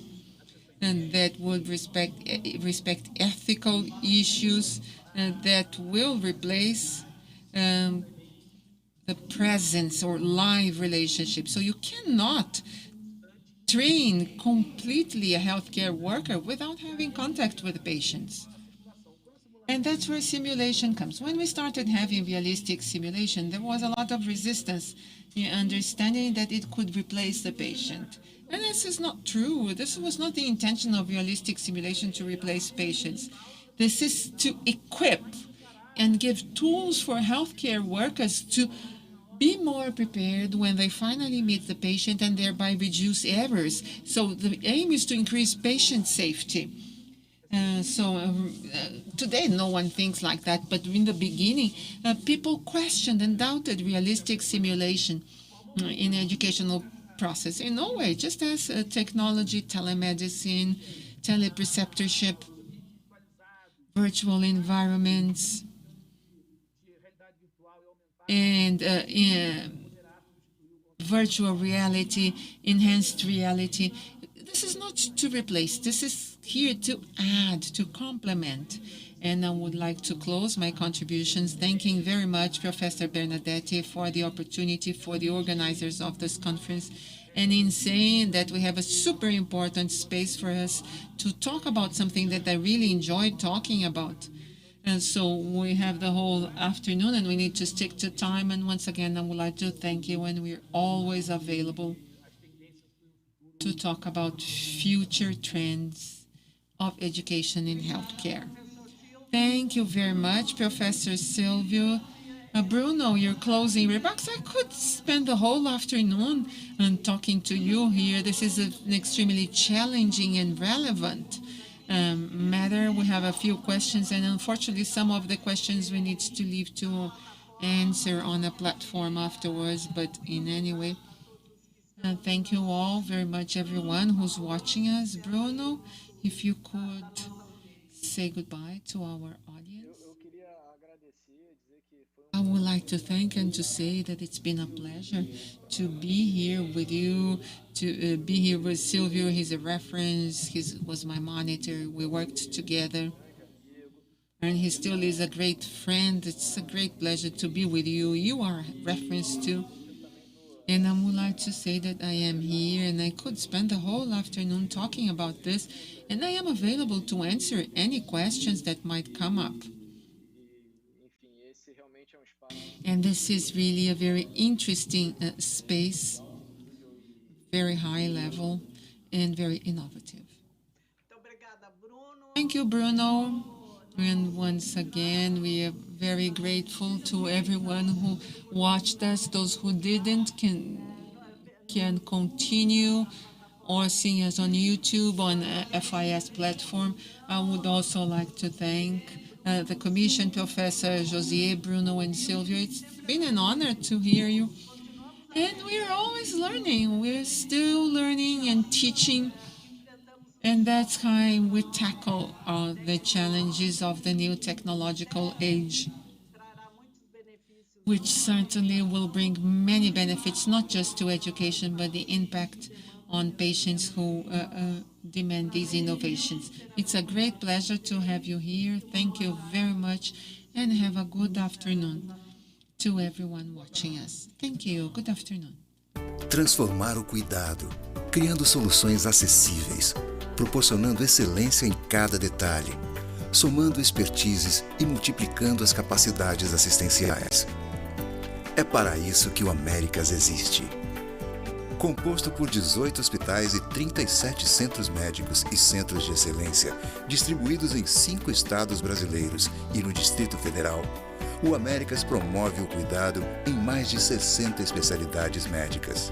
[SPEAKER 5] and that would respect ethical issues that will replace the presence or live relationship. So you cannot train completely a healthcare worker without having contact with the patients. And that's where simulation comes. When we started having realistic simulation, there was a lot of resistance in understanding that it could replace the patient. And this is not true. This was not the intention of realistic simulation to replace patients. This is to equip and give tools for healthcare workers to be more prepared when they finally meet the patient and thereby reduce errors. So the aim is to increase patient safety. Today no one thinks like that, but in the beginning people questioned and doubted realistic simulation in the educational process. In no way, just as technology, telemedicine, telepreceptorship, virtual environments, and virtual reality, enhanced reality. This is not to replace. This is here to add, to complement. And I would like to close my contributions thanking very much Professor Bernadetti for the opportunity, for the organizers of this conference, and in saying that we have a super important space for us to talk about something that I really enjoyed talking about. And so we have the whole afternoon and we need to stick to time. And once again, I would like to thank you, and we're always available to talk about future trends of education in healthcare. Thank you very much, Professor Silvio. Bruno, your closing remarks. I could spend the whole afternoon talking to you here. This is an extremely challenging and relevant matter. We have a few questions, and unfortunately, some of the questions we need to leave to answer on a platform afterwards. But in any way, thank you all very much, everyone who's watching us. Bruno, if you could say goodbye to our audience. I would like to thank and to say that it's been a pleasure to be here with you, to be here with Silvio. He's a reference. He was my monitor. We worked together. And he still is a great friend. It's a great pleasure to be with you. You are a reference too. And I would like to say that I am here and I could spend the whole afternoon talking about this. And I am available to answer any questions that might come up. And this is really a very interesting space, very high level, and very innovative. Thank you, Bruno. And once again, we are very grateful to everyone who watched us. Those who didn't can continue or see us on YouTube, on FIS platform. I would also like to thank the Commission, Professor Josier, Bruno, and Silvio. It's been an honor to hear you. And we're always learning. We're still learning and teaching. And that's how we tackle the challenges of the new technological age, which certainly will bring many benefits, not just to education, but the impact on patients who demand these innovations. It's a great pleasure to have you here. Thank you very much, and have a good afternoon to everyone watching us. Thank you. Good afternoon.
[SPEAKER 6] Transformar o cuidado, criando soluções acessíveis, proporcionando excelência em cada detalhe, somando expertises e multiplicando as capacidades assistenciais. É para isso que o Américas existe. Composto por 18 hospitais e 37 centros médicos e centros de excelência, distribuídos em 5 estados brasileiros e no Distrito Federal, o Américas promove o cuidado em mais de 60 especialidades médicas.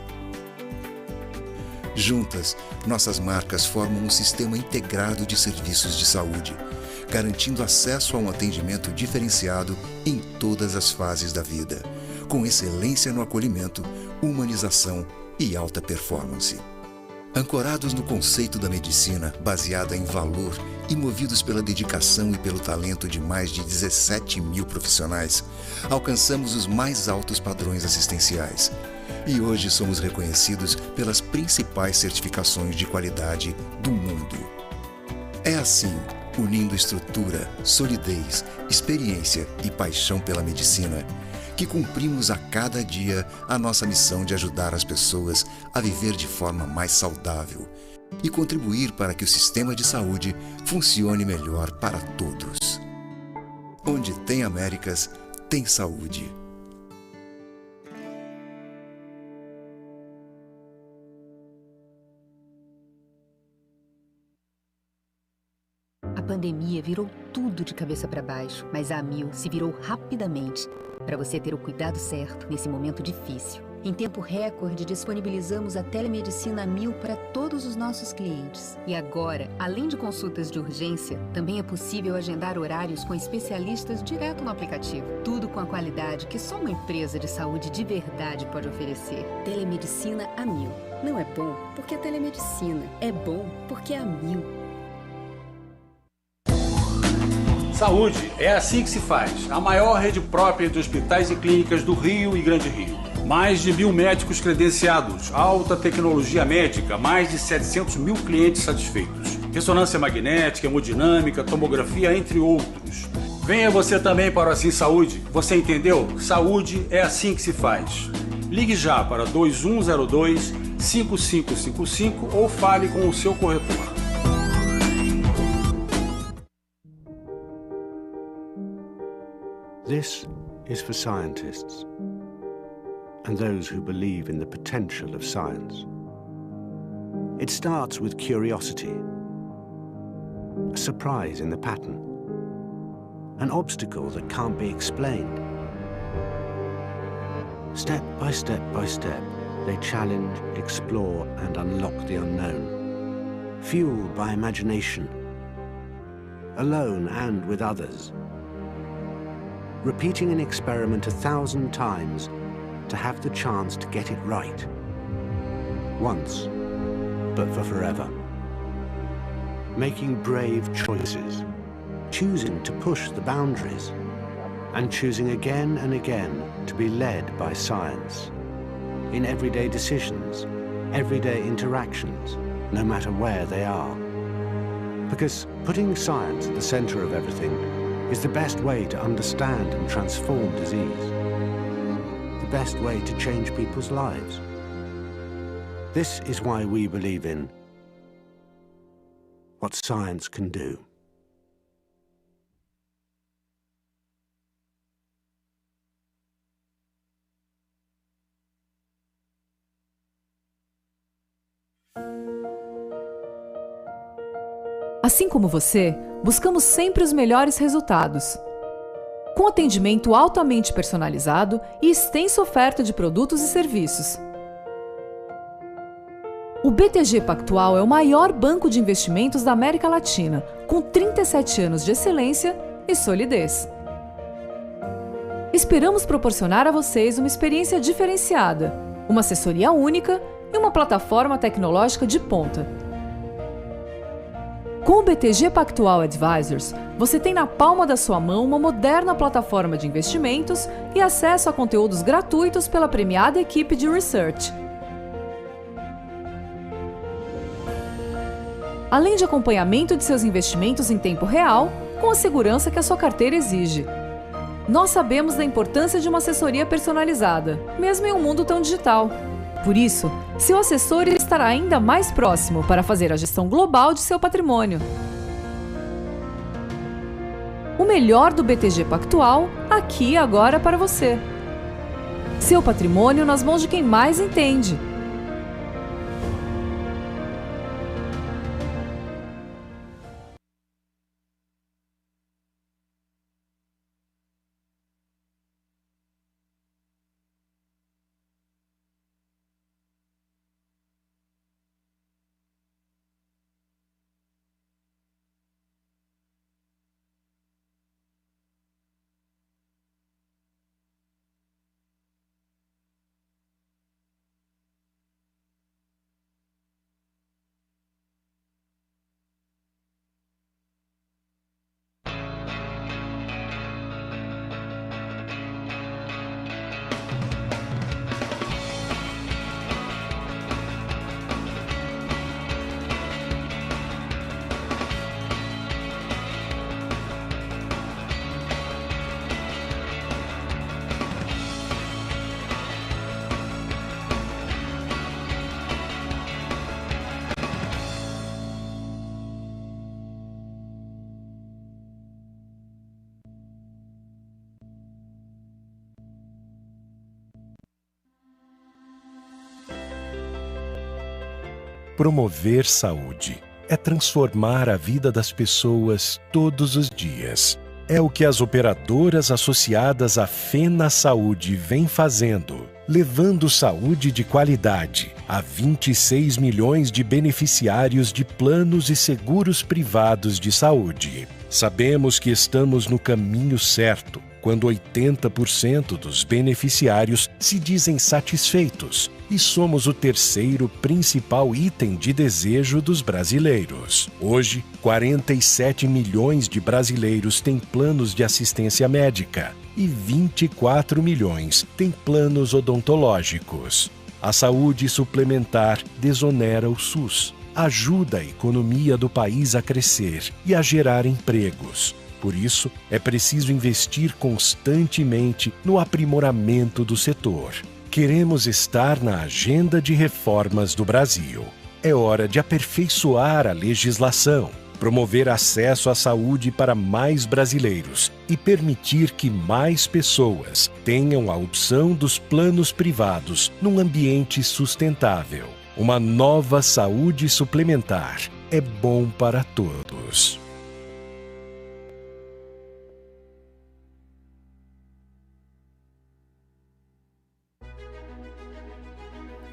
[SPEAKER 6] Juntas, nossas marcas formam um sistema integrado de serviços de saúde, garantindo acesso a um atendimento diferenciado em todas as fases da vida, com excelência no acolhimento, humanização e alta performance. Ancorados no conceito da medicina, baseada em valor e movidos pela dedicação e pelo talento de mais de 17 mil profissionais, alcançamos os mais altos padrões assistenciais, E hoje somos reconhecidos pelas principais certificações de qualidade do mundo. É assim, unindo estrutura, solidez, experiência e paixão pela medicina, que cumprimos a cada dia a nossa missão de ajudar as pessoas a viver de forma mais saudável e contribuir para que o sistema de saúde funcione melhor para todos. Onde tem Américas, tem saúde.
[SPEAKER 8] A pandemia virou tudo de cabeça para baixo, mas a Amil se virou rapidamente para você ter o cuidado certo nesse momento difícil. Em tempo recorde, disponibilizamos a telemedicina Amil para todos os nossos clientes. E agora, além de consultas de urgência, também é possível agendar horários com especialistas direto no aplicativo. Tudo com a qualidade que só uma empresa de saúde de verdade pode oferecer. Telemedicina Amil. Não é bom porque é telemedicina. É bom porque é Amil.
[SPEAKER 7] Saúde é assim que se faz. A maior rede própria de hospitais e clínicas do Rio e Grande Rio. Mais de 1.000 médicos credenciados, alta tecnologia médica, mais de 700 mil clientes satisfeitos. Ressonância magnética, hemodinâmica, tomografia, entre outros. Venha você também para o Assim Saúde. Você entendeu? Saúde é assim que se faz. Ligue já para 2102-5555 ou fale com o seu corretor.
[SPEAKER 9] This is for scientists and those who believe in the potential of science. It starts with curiosity, a surprise in the pattern, an obstacle that can't be explained. Step by step by step, they challenge, explore, and unlock the unknown, fueled by imagination, alone and with others. Repeating an experiment 1,000 times to have the chance to get it right. Once, but for forever. Making brave choices, choosing to push the boundaries, and choosing again and again to be led by science. In everyday decisions, everyday interactions, no matter where they are. Because putting science at the center of everything is the best way to understand and transform disease. The best way to change people's lives. This is why we believe in what science can do.
[SPEAKER 10] Assim como você, buscamos sempre os melhores resultados. Com atendimento altamente personalizado e extensa oferta de produtos e serviços. O BTG Pactual é o maior banco de investimentos da América Latina, com 37 anos de excelência e solidez. Esperamos proporcionar a vocês uma experiência diferenciada, uma assessoria única e uma plataforma tecnológica de ponta. Com o BTG Pactual Advisors, você tem na palma da sua mão uma moderna plataforma de investimentos e acesso a conteúdos gratuitos pela premiada equipe de research. Além de acompanhamento de seus investimentos em tempo real, com a segurança que a sua carteira exige. Nós sabemos da importância de uma assessoria personalizada, mesmo em um mundo tão digital. Por isso, seu assessor estará ainda mais próximo para fazer a gestão global de seu patrimônio. O melhor do BTG Pactual, aqui e agora para você. Seu patrimônio nas mãos de quem mais entende.
[SPEAKER 11] Promover saúde é transformar a vida das pessoas todos os dias. É o que as operadoras associadas à Fena Saúde vêm fazendo, levando saúde de qualidade a 26 milhões de beneficiários de planos e seguros privados de saúde. Sabemos que estamos no caminho certo quando 80% dos beneficiários se dizem satisfeitos e somos o terceiro principal item de desejo dos brasileiros. Hoje, 47 milhões de brasileiros têm planos de assistência médica e 24 milhões têm planos odontológicos. A saúde suplementar desonera o SUS, ajuda a economia do país a crescer e a gerar empregos. Por isso, é preciso investir constantemente no aprimoramento do setor. Queremos estar na agenda de reformas do Brasil. É hora de aperfeiçoar a legislação, promover acesso à saúde para mais brasileiros e permitir que mais pessoas tenham a opção dos planos privados num ambiente sustentável. Uma nova saúde suplementar é bom para todos.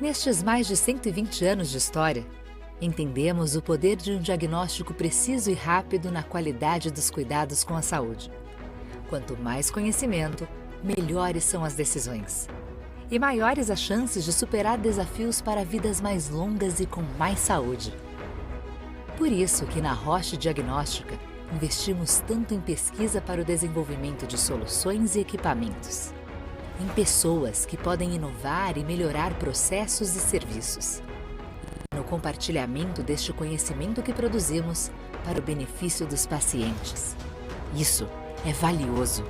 [SPEAKER 1] Nestes mais de 120 anos de história, entendemos o poder de um diagnóstico preciso e rápido na qualidade dos cuidados com a saúde. Quanto mais conhecimento, melhores são as decisões. E maiores as chances de superar desafios para vidas mais longas e com mais saúde. Por isso que na Roche Diagnóstica, investimos tanto em pesquisa para o desenvolvimento de soluções e equipamentos. Em pessoas que podem inovar e melhorar processos e serviços. No compartilhamento deste conhecimento que produzimos para o benefício dos pacientes. Isso é valioso.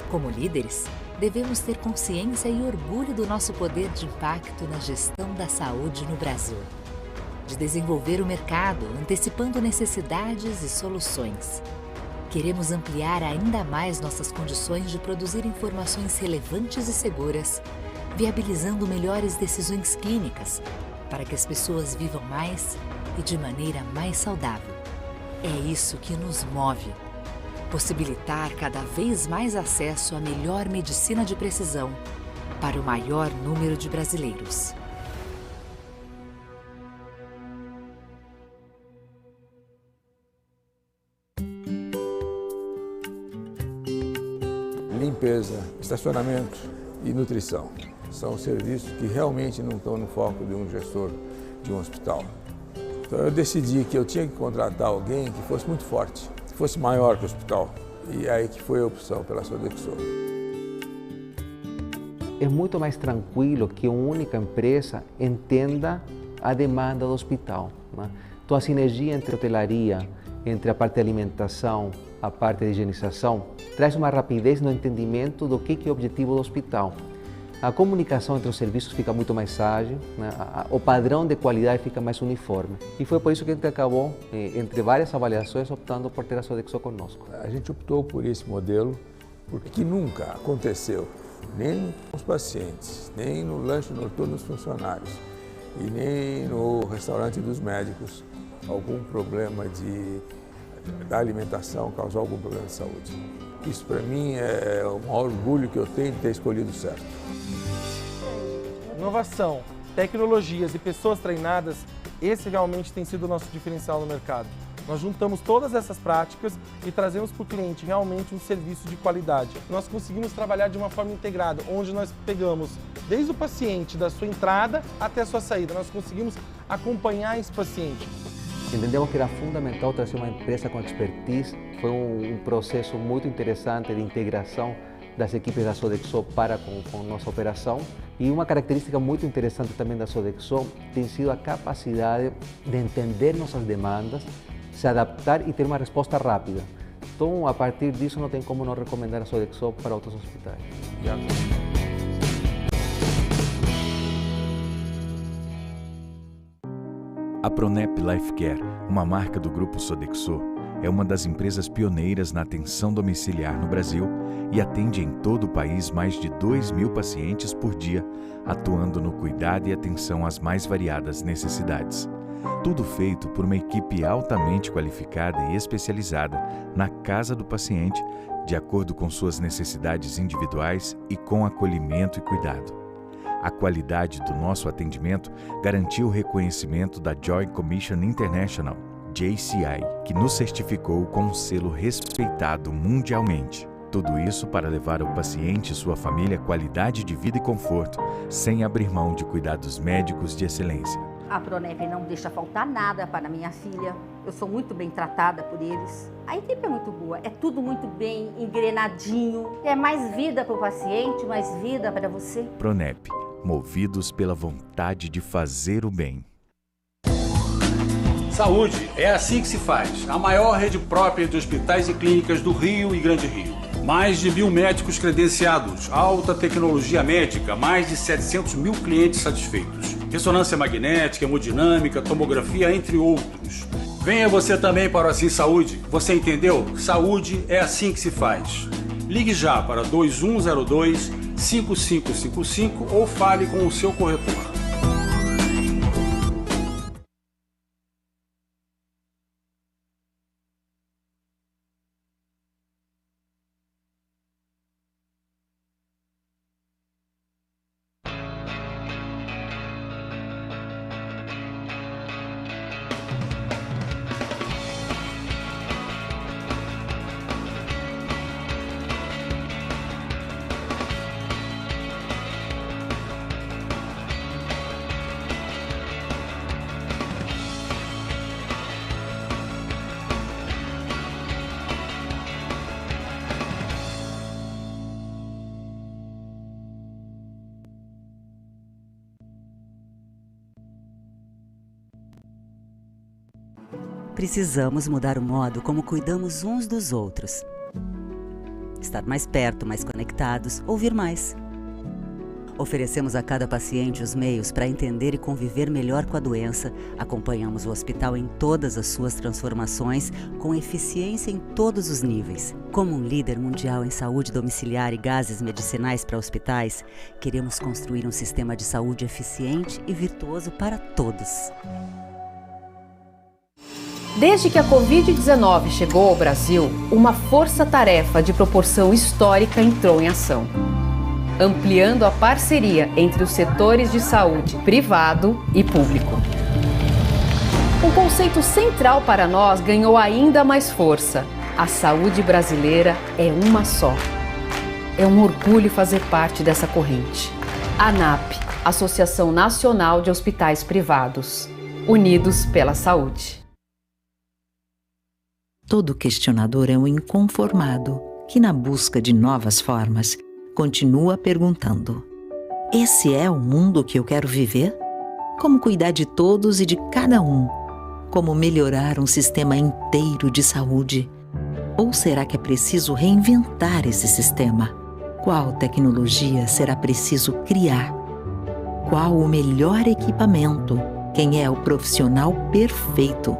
[SPEAKER 1] Como líderes, devemos ter consciência e orgulho do nosso poder de impacto na gestão da saúde no Brasil. De desenvolver o mercado, antecipando necessidades e soluções. Queremos ampliar ainda mais nossas condições de produzir informações relevantes e seguras, viabilizando melhores decisões clínicas para que as pessoas vivam mais e de maneira mais saudável. É isso que nos move. Possibilitar cada vez mais acesso à melhor medicina de precisão para o maior número de brasileiros.
[SPEAKER 12] Limpeza, estacionamento e nutrição são serviços que realmente não estão no foco de um gestor de um hospital. Então eu decidi que eu tinha que contratar alguém que fosse muito forte, que fosse maior que o hospital. E aí que foi a opção pela Sodexo.
[SPEAKER 13] É muito mais tranquilo que uma única empresa entenda a demanda do hospital, né? Então a sinergia entre a hotelaria, entre a parte de alimentação, a parte de higienização, traz uma rapidez no entendimento do que é o objetivo do hospital. A comunicação entre os serviços fica muito mais ágil, né? O padrão de qualidade fica mais uniforme. E foi por isso que a gente acabou, entre várias avaliações, optando por ter a Sodexo conosco.
[SPEAKER 12] A gente optou por esse modelo porque nunca aconteceu, nem com os pacientes, nem no lanche noturno dos funcionários e nem no restaurante dos médicos, algum problema da alimentação causar algum problema de saúde. Isso para mim é o maior orgulho que eu tenho de ter escolhido certo.
[SPEAKER 14] Inovação, tecnologias e pessoas treinadas, esse realmente tem sido o nosso diferencial no mercado. Nós juntamos todas essas práticas e trazemos para o cliente realmente um serviço de qualidade. Nós conseguimos trabalhar de uma forma integrada, onde nós pegamos desde o paciente, da sua entrada até a sua saída. Nós conseguimos acompanhar esse paciente.
[SPEAKER 13] Entendemos que era fundamental trazer uma empresa com expertise. Foi um processo muito interessante de integração das equipes da Sodexo para com nossa operação. E uma característica muito interessante também da Sodexo tem sido a capacidade de entender nossas demandas, se adaptar e ter uma resposta rápida. Então, a partir disso, não tem como não recomendar a Sodexo para outros hospitais.
[SPEAKER 19] A Pronep Life Care, uma marca do grupo Sodexo, é uma das empresas pioneiras na atenção domiciliar no Brasil e atende em todo o país mais de 2.000 pacientes por dia, atuando no cuidado e atenção às mais variadas necessidades.
[SPEAKER 15] Tudo feito por uma equipe altamente qualificada e especializada na casa do paciente, de acordo com suas necessidades individuais e com acolhimento e cuidado. A qualidade do nosso atendimento garantiu o reconhecimento da Joint Commission International, JCI, que nos certificou com um selo respeitado mundialmente. Tudo isso para levar ao paciente e sua família qualidade de vida e conforto, sem abrir mão de cuidados médicos de excelência.
[SPEAKER 16] A Pronep não deixa faltar nada para minha filha. Eu sou muito bem tratada por eles. A equipe é muito boa, é tudo muito bem engrenadinho. É mais vida para o paciente, mais vida para você.
[SPEAKER 15] Pronep, movidos pela vontade de fazer o bem.
[SPEAKER 7] Saúde é assim que se faz. A maior rede própria de hospitais e clínicas do Rio e Grande Rio. Mais de 1.000 médicos credenciados, alta tecnologia médica, mais de 700 mil clientes satisfeitos. Ressonância magnética, hemodinâmica, tomografia, entre outros. Venha você também para o Assim Saúde. Você entendeu? Saúde é assim que se faz. Ligue já para 2102-5555 ou fale com o seu corretor.
[SPEAKER 17] Precisamos mudar o modo como cuidamos uns dos outros. Estar mais perto, mais conectados, ouvir mais. Oferecemos a cada paciente os meios para entender e conviver melhor com a doença. Acompanhamos o hospital em todas as suas transformações, com eficiência em todos os níveis. Como um líder mundial em saúde domiciliar e gases medicinais para hospitais, queremos construir um sistema de saúde eficiente e virtuoso para todos.
[SPEAKER 18] Desde que a Covid-19 chegou ao Brasil, uma força-tarefa de proporção histórica entrou em ação, ampliando a parceria entre os setores de saúde privado e público. Um conceito central para nós ganhou ainda mais força. A saúde brasileira é uma só. É um orgulho fazer parte dessa corrente. ANAP, Associação Nacional de Hospitais Privados, unidos pela saúde.
[SPEAKER 20] Todo questionador é um inconformado que, na busca de novas formas, continua perguntando: esse é o mundo que eu quero viver? Como cuidar de todos e de cada um? Como melhorar um sistema inteiro de saúde? Ou será que é preciso reinventar esse sistema? Qual tecnologia será preciso criar? Qual o melhor equipamento? Quem é o profissional perfeito?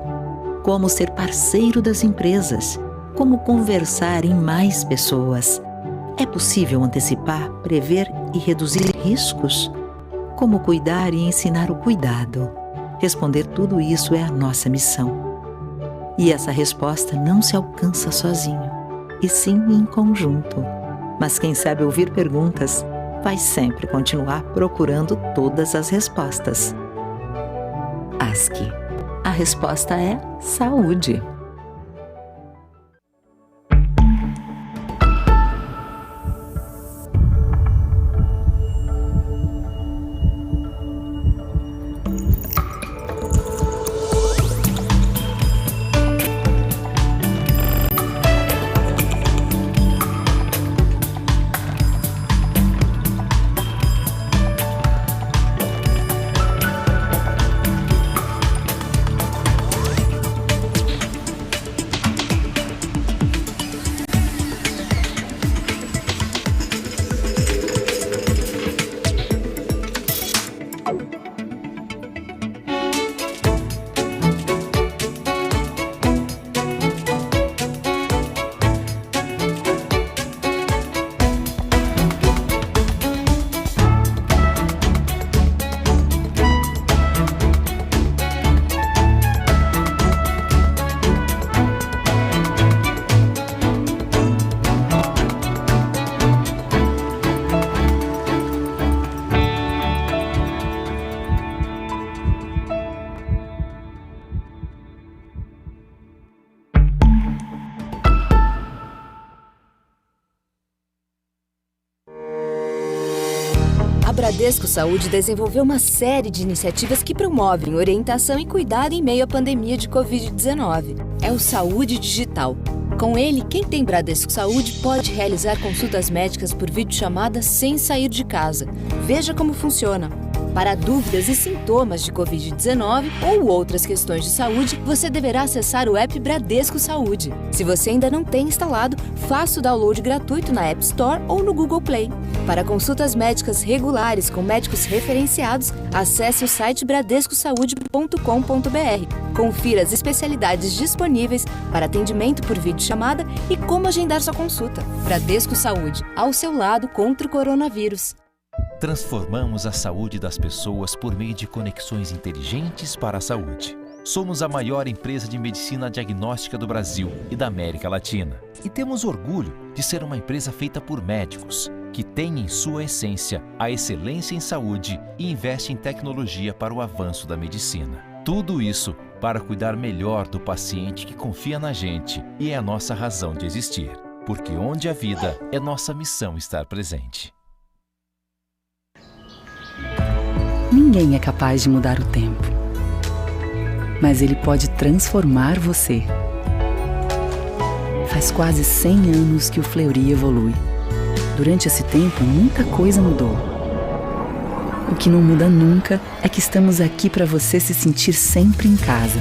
[SPEAKER 20] Como ser parceiro das empresas? Como conversar em mais pessoas? É possível antecipar, prever e reduzir riscos? Como cuidar e ensinar o cuidado? Responder tudo isso é a nossa missão. E essa resposta não se alcança sozinho, e sim em conjunto. Mas quem sabe ouvir perguntas vai sempre continuar procurando todas as respostas. ASCI. A resposta é saúde.
[SPEAKER 1] Bradesco Saúde desenvolveu uma série de iniciativas que promovem orientação e cuidado em meio à pandemia de Covid-19. É o Saúde Digital. Com ele, quem tem Bradesco Saúde pode realizar consultas médicas por videochamada sem sair de casa. Veja como funciona. Para dúvidas e sintomas de Covid-19 ou outras questões de saúde, você deverá acessar o app Bradesco Saúde. Se você ainda não tem instalado, faça o download gratuito na App Store ou no Google Play. Para consultas médicas regulares com médicos referenciados, acesse o site bradescosaude.com.br. Confira as especialidades disponíveis para atendimento por videochamada e como agendar sua consulta. Bradesco Saúde, ao seu lado contra o coronavírus.
[SPEAKER 19] Transformamos a saúde das pessoas por meio de conexões inteligentes para a saúde. Somos a maior empresa de medicina diagnóstica do Brasil e da América Latina. E temos orgulho de ser uma empresa feita por médicos, que tem em sua essência a excelência em saúde e investe em tecnologia para o avanço da medicina. Tudo isso para cuidar melhor do paciente que confia na gente e é a nossa razão de existir. Porque onde há vida, é nossa missão estar presente.
[SPEAKER 2] Ninguém é capaz de mudar o tempo, mas ele pode transformar você. Faz quase 100 anos que o Fleury evolui. Durante esse tempo, muita coisa mudou. O que não muda nunca é que estamos aqui para você se sentir sempre em casa,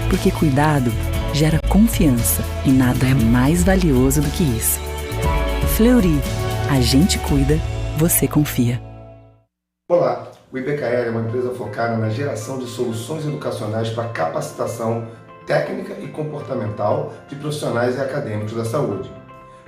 [SPEAKER 2] porque cuidado gera confiança e nada é mais valioso do que isso. Fleury, a gente cuida, você confia.
[SPEAKER 4] Olá, o IBKL é uma empresa focada na geração de soluções educacionais para capacitação técnica e comportamental de profissionais e acadêmicos da saúde.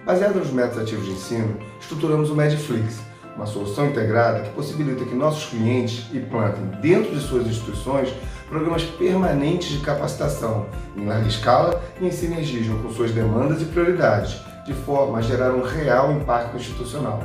[SPEAKER 4] Baseado nos métodos ativos de ensino, estruturamos o Medflix, uma solução integrada que possibilita que nossos clientes implantem dentro de suas instituições programas permanentes de capacitação em larga escala e em sinergia com suas demandas e prioridades, de forma a gerar um real impacto institucional.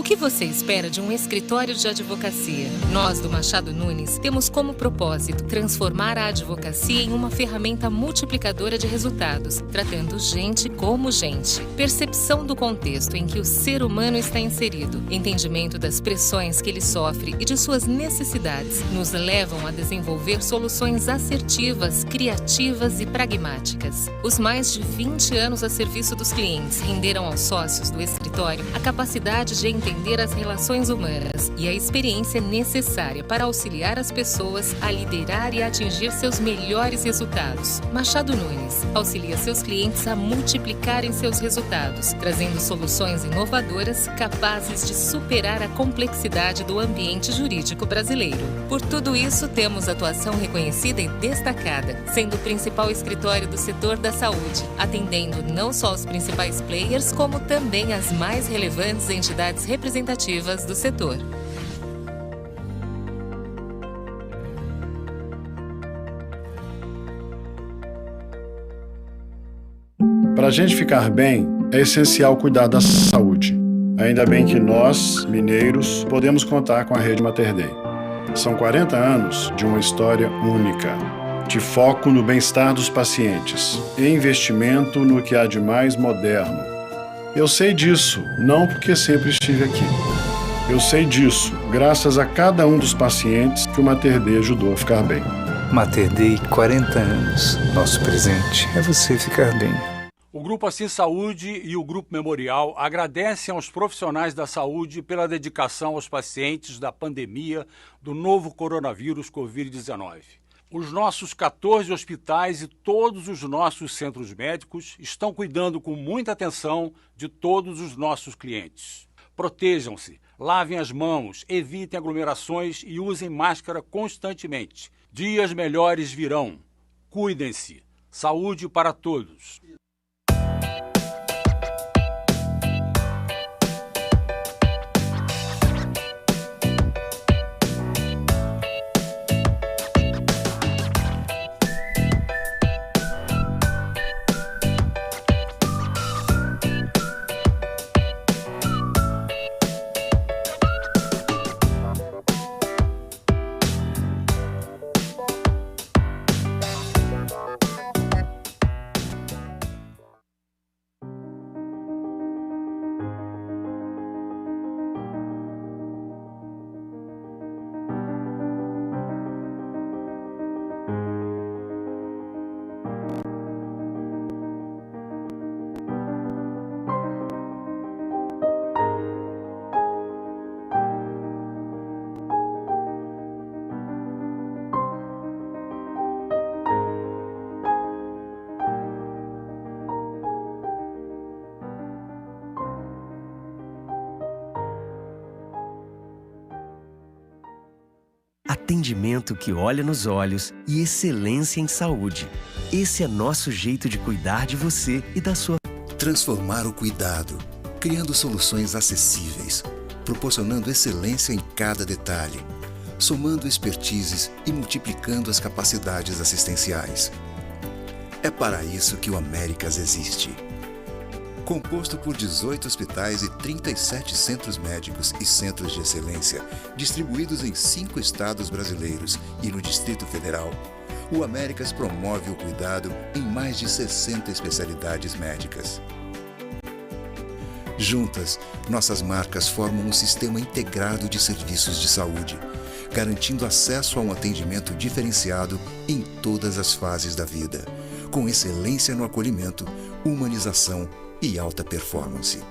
[SPEAKER 21] que você espera de um escritório de advocacia? Nós, do Machado Nunes, temos como propósito transformar a advocacia em uma ferramenta multiplicadora de resultados, tratando gente como gente. Percepção do contexto em que o ser humano está inserido, entendimento das pressões que ele sofre e de suas necessidades, nos levam a desenvolver soluções assertivas, criativas e pragmáticas. Os mais de 20 anos a serviço dos clientes renderam aos sócios do escritório a capacidade de entender as relações humanas e a experiência necessária para auxiliar as pessoas a liderar e atingir seus melhores resultados. Machado Nunes auxilia seus clientes a multiplicarem seus resultados, trazendo soluções inovadoras capazes de superar a complexidade do ambiente jurídico brasileiro. Por tudo isso, temos atuação reconhecida e destacada, sendo o principal escritório do setor da saúde, atendendo não só os principais players, como também as mais relevantes entidades representativas do setor.
[SPEAKER 22] Para a gente ficar bem, é essencial cuidar da saúde. Ainda bem que nós, mineiros, podemos contar com a Rede Mater Dei. São 40 anos de uma história única, de foco no bem-estar dos pacientes e investimento no que há de mais moderno. Eu sei disso, não porque sempre estive aqui. Eu sei disso graças a cada um dos pacientes que o Mater Dei ajudou a ficar bem.
[SPEAKER 23] Mater Dei, 40 anos. Nosso presente é você ficar bem.
[SPEAKER 7] O Grupo Assim Saúde e o Grupo Memorial agradecem aos profissionais da saúde pela dedicação aos pacientes da pandemia do novo coronavírus Covid-19. Os nossos 14 hospitais e todos os nossos centros médicos estão cuidando com muita atenção de todos os nossos clientes. Protejam-se, lavem as mãos, evitem aglomerações e usem máscara constantemente. Dias melhores virão. Cuidem-se. Saúde para todos.
[SPEAKER 24] Atendimento que olha nos olhos e excelência em saúde. Esse é nosso jeito de cuidar de você e da sua...
[SPEAKER 6] Transformar o cuidado, criando soluções acessíveis, proporcionando excelência em cada detalhe, somando expertises e multiplicando as capacidades assistenciais. É para isso que o Américas existe. Composto por 18 hospitais e 37 centros médicos e centros de excelência, distribuídos em 5 estados brasileiros e no Distrito Federal, o Américas promove o cuidado em mais de 60 especialidades médicas. Juntas, nossas marcas formam um sistema integrado de serviços de saúde, garantindo acesso a um atendimento diferenciado em todas as fases da vida, com excelência no acolhimento, humanização e alta performance.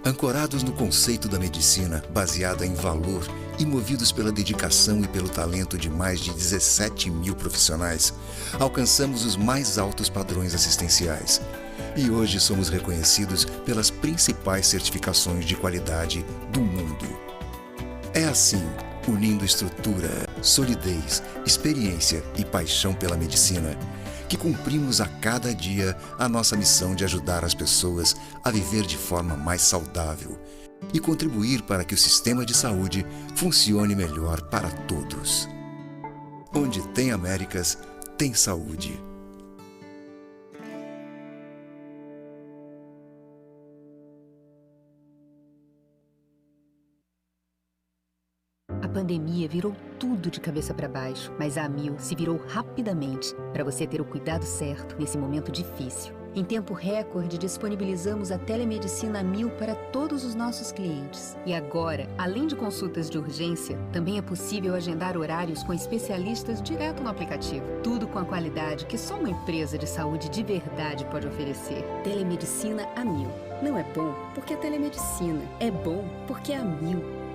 [SPEAKER 6] Ancorados no conceito da medicina, baseada em valor e movidos pela dedicação e pelo talento de mais de 17 mil profissionais, alcançamos os mais altos padrões assistenciais. E hoje somos reconhecidos pelas principais certificações de qualidade do mundo. É assim, unindo estrutura, solidez, experiência e paixão pela medicina, que cumprimos a cada dia a nossa missão de ajudar as pessoas a viver de forma mais saudável e contribuir para que o sistema de saúde funcione melhor para todos. Onde tem Américas, tem saúde.
[SPEAKER 3] pandemia virou tudo de cabeça para baixo, mas a Amil se virou rapidamente para você ter o cuidado certo nesse momento difícil. Em tempo recorde, disponibilizamos a telemedicina Amil para todos os nossos clientes. E agora, além de consultas de urgência, também é possível agendar horários com especialistas direto no aplicativo. Tudo com a qualidade que só uma empresa de saúde de verdade pode oferecer. Telemedicina Amil. Não é bom porque é telemedicina. É bom porque é Amil.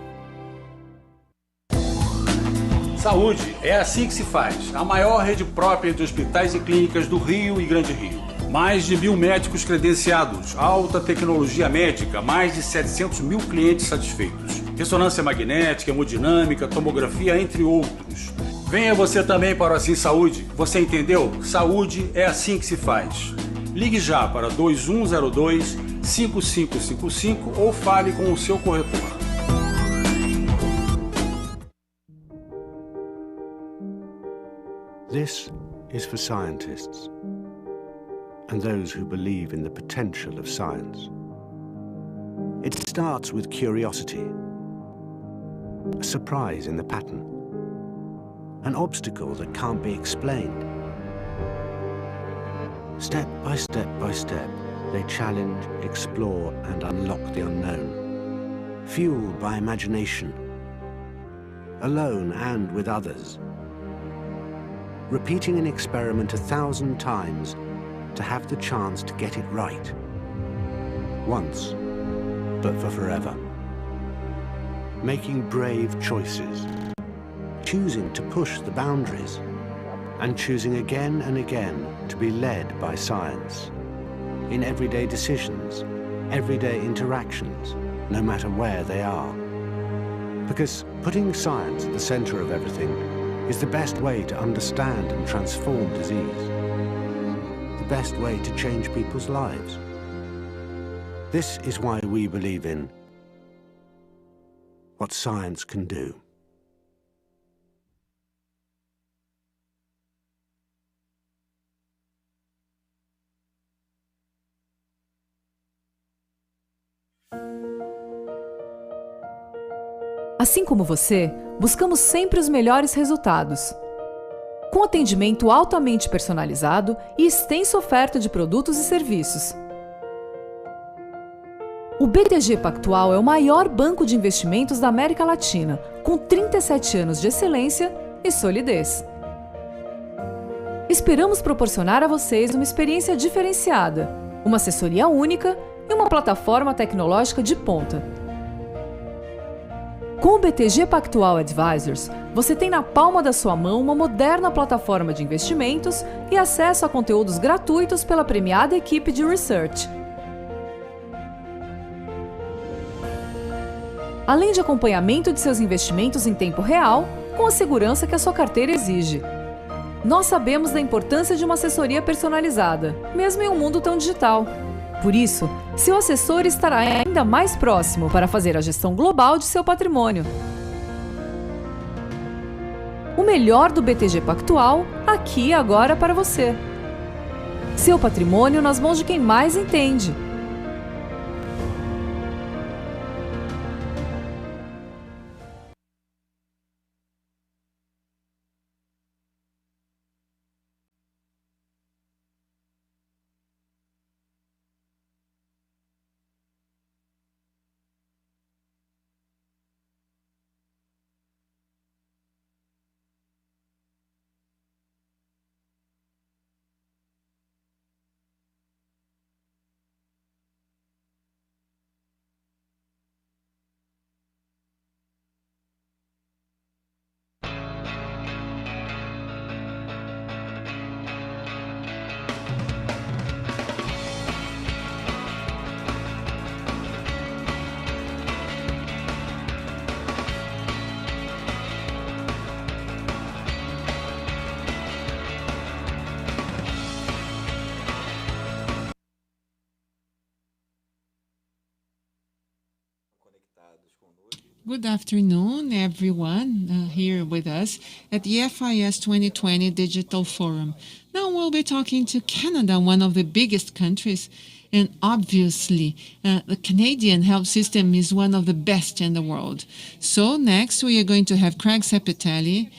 [SPEAKER 7] Saúde é assim que se faz. A maior rede própria de hospitais e clínicas do Rio e Grande Rio. Mais de 1.000 médicos credenciados, alta tecnologia médica, mais de 700 mil clientes satisfeitos. Ressonância magnética, hemodinâmica, tomografia, entre outros. Venha você também para o Assim Saúde. Você entendeu? Saúde é assim que se faz. Ligue já para 2102-5555 ou fale com o seu corretor.
[SPEAKER 5] This is for scientists and those who believe in the potential of science. It starts with curiosity, a surprise in the pattern, an obstacle that can't be explained. Step by step by step, they challenge, explore, and unlock the unknown, fueled by imagination, alone and with others. Repeating an experiment 1,000 times to have the chance to get it right. Once, but for forever. Making brave choices. Choosing to push the boundaries. And choosing again and again to be led by science. In everyday decisions, everyday interactions, no matter where they are. Because putting science at the center of everything is the best way to understand and transform disease. The best way to change people's lives. This is why we believe in what science can do.
[SPEAKER 10] Assim como você, buscamos sempre os melhores resultados. Com atendimento altamente personalizado e extensa oferta de produtos e serviços. O BTG Pactual é o maior banco de investimentos da América Latina, com 37 anos de excelência e solidez. Esperamos proporcionar a vocês uma experiência diferenciada, uma assessoria única e uma plataforma tecnológica de ponta. Com o BTG Pactual Advisors, você tem na palma da sua mão uma moderna plataforma de investimentos e acesso a conteúdos gratuitos pela premiada equipe de research. Além de acompanhamento de seus investimentos em tempo real, com a segurança que a sua carteira exige. Nós sabemos da importância de uma assessoria personalizada, mesmo em um mundo tão digital. Por isso, seu assessor estará ainda mais próximo para fazer a gestão global de seu patrimônio. O melhor do BTG Pactual, aqui e agora para você. Seu patrimônio nas mãos de quem mais entende.
[SPEAKER 8] Good afternoon, everyone here with us at the FIS 2020 Digital Forum. Now we'll be talking to Canada, one of the biggest countries, And obviously, the Canadian health system is one of the best in the world. So next, we are going to have Craig Sepitelli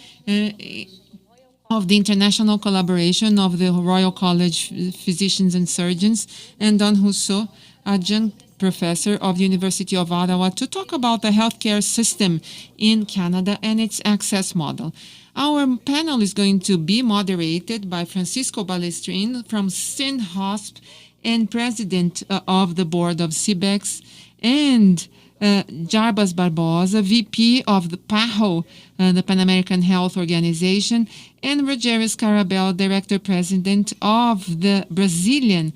[SPEAKER 8] of the international collaboration of the Royal College Physicians and Surgeons, and Don Rousseau, adjunct professor of the University of Ottawa, to talk about the healthcare system in Canada and its access model. Our panel is going to be moderated by Francisco Balestrin from SINHOSP and president of the board of CBEX, and Jarbas Barbosa, VP of the PAHO, the Pan American Health Organization, and Rogério Scarabel, Director President of the Brazilian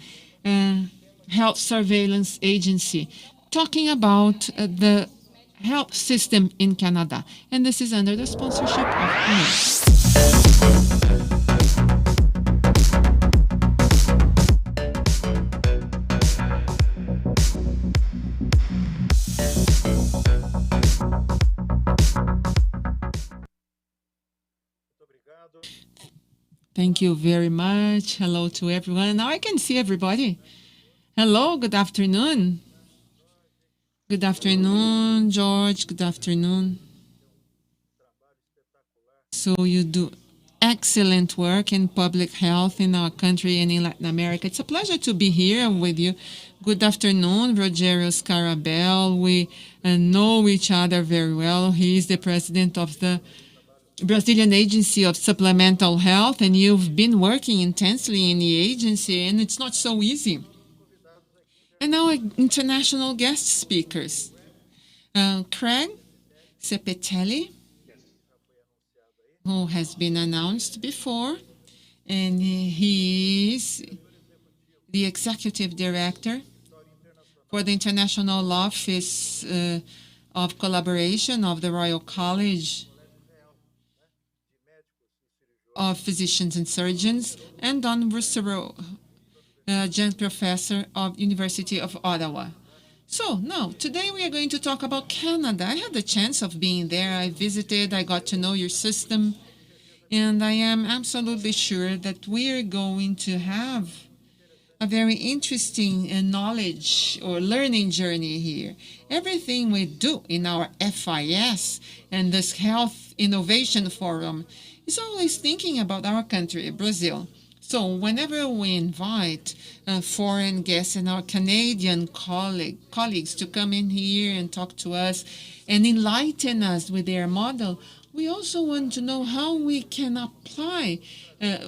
[SPEAKER 8] Health Surveillance Agency, talking about the health system in Canada. And this is under the sponsorship of INES. Thank you very much. Hello to everyone. Now I can see everybody. Hello, good afternoon. Good afternoon, George. Good afternoon. So you do excellent work in public health in our country and in Latin America. It's a pleasure to be here with you. Good afternoon, Rogério Scarabel. We know each other very well. He is the president of the Brazilian Agency of Supplemental Health, and you've been working intensely in the agency, and it's not so easy. And now international guest speakers. Craig Sepitelli, who has been announced before, and he is the executive director for the International Office of Collaboration of the Royal College of Physicians and Surgeons, and Don Rousseau, adjunct professor of University of Ottawa. So now, today we are going to talk about Canada. I had the chance of being there. I visited, I got to know your system, and I am absolutely sure that we are going to have a very interesting knowledge or learning journey here. Everything we do in our FIS and this Health Innovation Forum is always thinking about our country, Brazil. So whenever we invite foreign guests and our Canadian colleagues to come in here and talk to us and enlighten us with their model, we also want to know how we can apply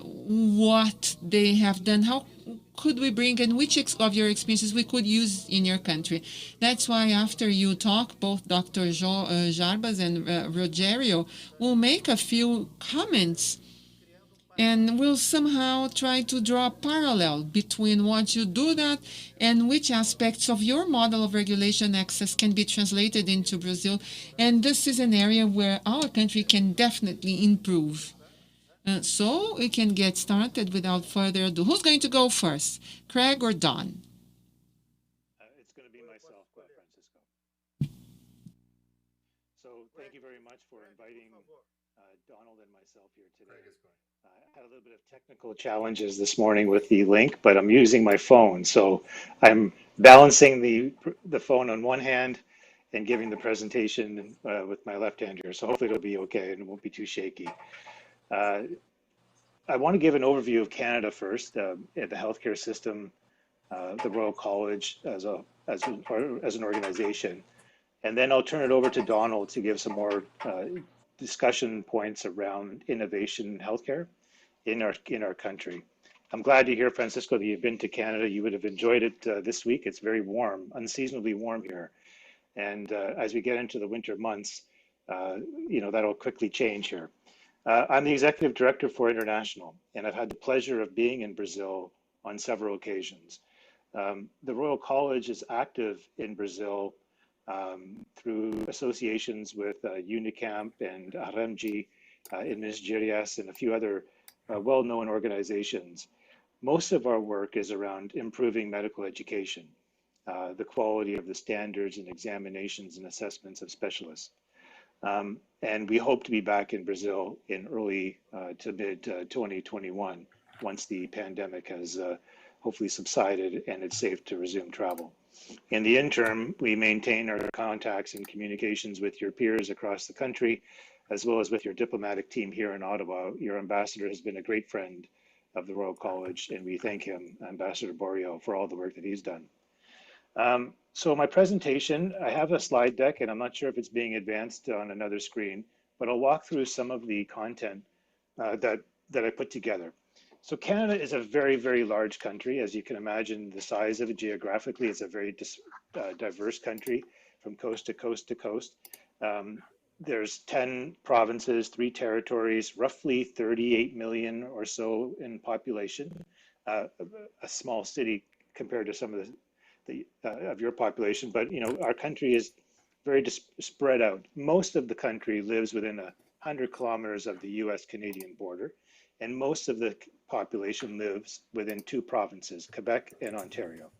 [SPEAKER 8] what they have done. How could we bring, and which of your experiences we could use in your country? That's why after you talk, both Dr. Jarbas and Rogério will make a few comments, and we'll somehow try to draw a parallel between what you do that and which aspects of your model of regulation access can be translated into Brazil. And this is an area where our country can definitely improve. So we can get started without further ado. Who's going to go first, Craig or Don?
[SPEAKER 9] It's going to be myself, Francisco. So thank you very much for inviting Donald and myself here today. I had a little bit of technical challenges this morning with the link, but I'm using my phone. So I'm balancing the phone on one hand and giving the presentation with my left hand here. So hopefully it'll be okay and it won't be too shaky. I want to give an overview of Canada first, the healthcare system, the Royal College as an organization, and then I'll turn it over to Donald to give some more discussion points around innovation in healthcare in our country. I'm glad to hear, Francisco, that you've been to Canada. You would have enjoyed it this week. It's very warm, unseasonably warm here, and as we get into the winter months, that'll quickly change here. I'm the executive director for International, and I've had the pleasure of being in Brazil on several occasions. The Royal College is active in Brazil through associations with Unicamp and RMG in Minas Gerais and a few other well-known organizations. Most of our work is around improving medical education, the quality of the standards and examinations and assessments of specialists. And we hope to be back in Brazil in early to mid 2021 once the pandemic has hopefully subsided and it's safe to resume travel. In the interim, we maintain our contacts and communications with your peers across the country, as well as with your diplomatic team here in Ottawa. Your ambassador has been a great friend of the Royal College, and we thank him, Ambassador Borio, for all the work that he's done. So my presentation, I have a slide deck, and I'm not sure if it's being advanced on another screen, but I'll walk through some of the content that I put together. So Canada is a very, very large country. As you can imagine, the size of it geographically, it's a very diverse country from coast to coast to coast. There's 10 provinces, 3 territories, roughly 38 million or so in population, a small city compared to some of of your population, but our country is very spread out. Most of the country lives within 100 kilometers of the US-Canadian border, and most of the population lives within 2 provinces, Quebec and Ontario.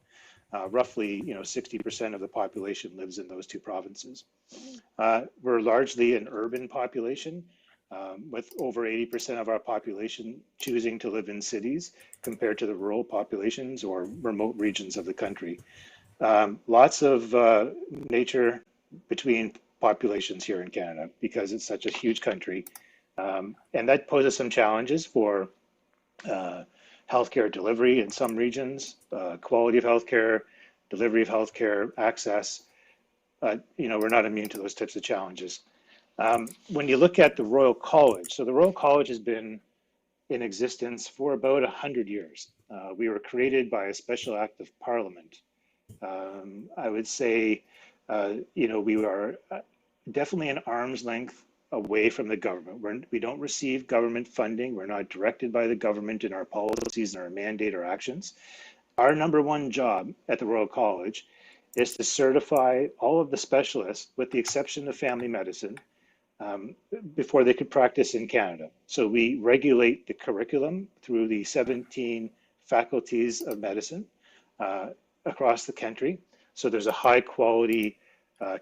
[SPEAKER 9] Roughly, 60% of the population lives in those 2 provinces. We're largely an urban population, with over 80% of our population choosing to live in cities compared to the rural populations or remote regions of the country. Lots of nature between populations here in Canada because it's such a huge country. And that poses some challenges for healthcare delivery in some regions, quality of healthcare, delivery of healthcare, access. We're not immune to those types of challenges. When you look at the Royal College, so the Royal College has been in existence for about 100 years. We were created by a special act of Parliament. I would say, we are definitely an arm's length away from the government. We don't receive government funding. We're not directed by the government in our policies and our mandate or actions. Our number one job at the Royal College is to certify all of the specialists, with the exception of family medicine, before they could practice in Canada. So we regulate the curriculum through the 17 faculties of medicine across the country. So there's a high quality